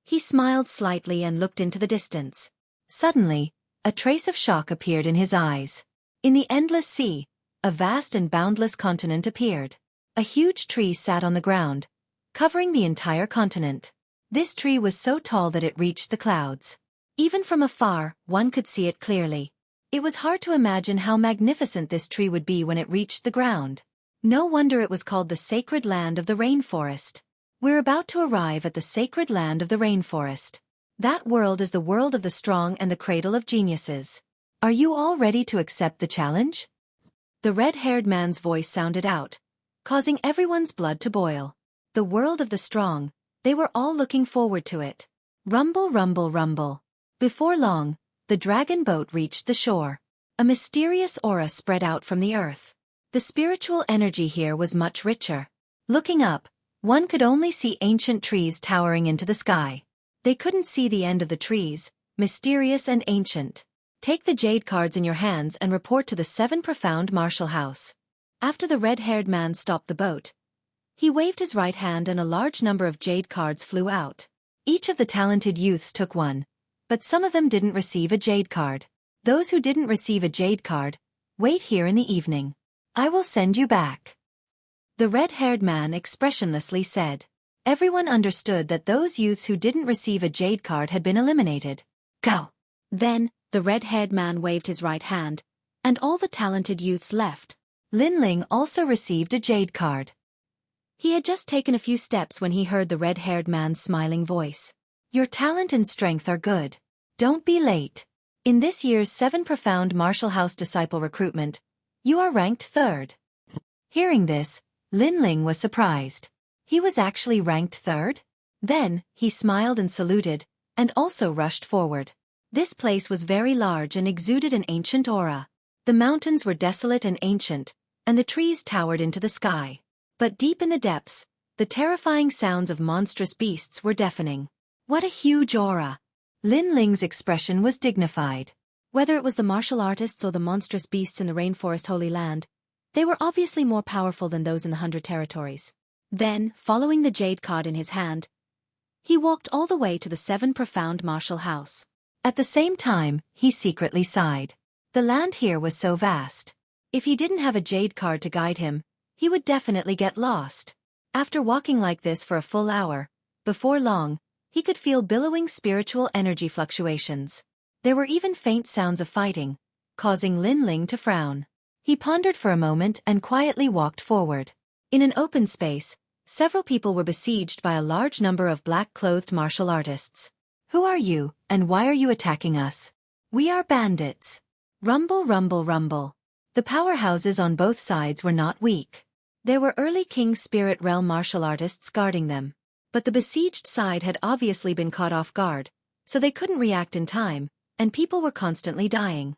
Speaker 1: he smiled slightly and looked into the distance. Suddenly, a trace of shock appeared in his eyes. In the endless sea, a vast and boundless continent appeared. A huge tree sat on the ground, covering the entire continent. This tree was so tall that it reached the clouds. Even from afar, one could see it clearly. It was hard to imagine how magnificent this tree would be when it reached the ground. No wonder it was called the sacred land of the rainforest. We're about to arrive at the sacred land of the rainforest. That world is the world of the strong and the cradle of geniuses. Are you all ready to accept the challenge? The red-haired man's voice sounded out, causing everyone's blood to boil. The world of the strong, they were all looking forward to it. Rumble, rumble, rumble. Before long, the dragon boat reached the shore. A mysterious aura spread out from the earth. The spiritual energy here was much richer. Looking up, one could only see ancient trees towering into the sky. They couldn't see the end of the trees, mysterious and ancient. Take the jade cards in your hands and report to the 7 profound martial house. After the red-haired man stopped the boat, he waved his right hand and a large number of jade cards flew out. Each of the talented youths took one, but some of them didn't receive a jade card. Those who didn't receive a jade card, wait here in the evening. I will send you back. The red-haired man expressionlessly said. Everyone understood that those youths who didn't receive a jade card had been eliminated. Go. Then, the red-haired man waved his right hand, and all the talented youths left. Lin Ling also received a jade card. He had just taken a few steps when he heard the red-haired man's smiling voice. Your talent and strength are good. Don't be late. In this year's 7 Profound Martial House Disciple Recruitment, you are ranked 3rd. Hearing this, Lin Ling was surprised. He was actually ranked 3rd? Then, he smiled and saluted, and also rushed forward. This place was very large and exuded an ancient aura. The mountains were desolate and ancient, and the trees towered into the sky. But deep in the depths, the terrifying sounds of monstrous beasts were deafening. What a huge aura! Lin Ling's expression was dignified. Whether it was the martial artists or the monstrous beasts in the rainforest Holy Land, they were obviously more powerful than those in the 100 territories. Then, following the jade card in his hand, he walked all the way to the 7 Profound Martial House. At the same time, he secretly sighed. The land here was so vast. If he didn't have a jade card to guide him, he would definitely get lost. After walking like this for a full hour, before long, he could feel billowing spiritual energy fluctuations. There were even faint sounds of fighting, causing Lin Ling to frown. He pondered for a moment and quietly walked forward. In an open space, several people were besieged by a large number of black-clothed martial artists. Who are you, and why are you attacking us? We are bandits. Rumble, rumble, rumble. The powerhouses on both sides were not weak. There were early King Spirit Realm martial artists guarding them. But the besieged side had obviously been caught off guard, so they couldn't react in time, and people were constantly dying.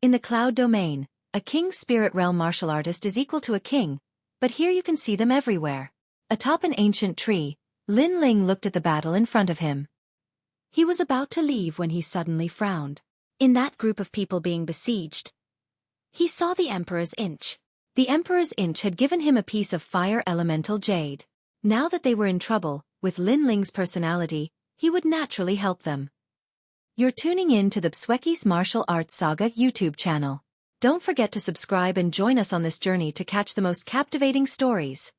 Speaker 1: In the cloud domain, a King Spirit Realm martial artist is equal to a king, but here you can see them everywhere. Atop an ancient tree, Lin Ling looked at the battle in front of him. He was about to leave when he suddenly frowned. In that group of people being besieged, he saw the Emperor's Inch. The Emperor's Inch had given him a piece of fire elemental jade. Now that they were in trouble, with Lin Ling's personality, he would naturally help them. You're tuning in to the Xueqi's Martial Arts Saga YouTube channel. Don't forget to subscribe and join us on this journey to catch the most captivating stories.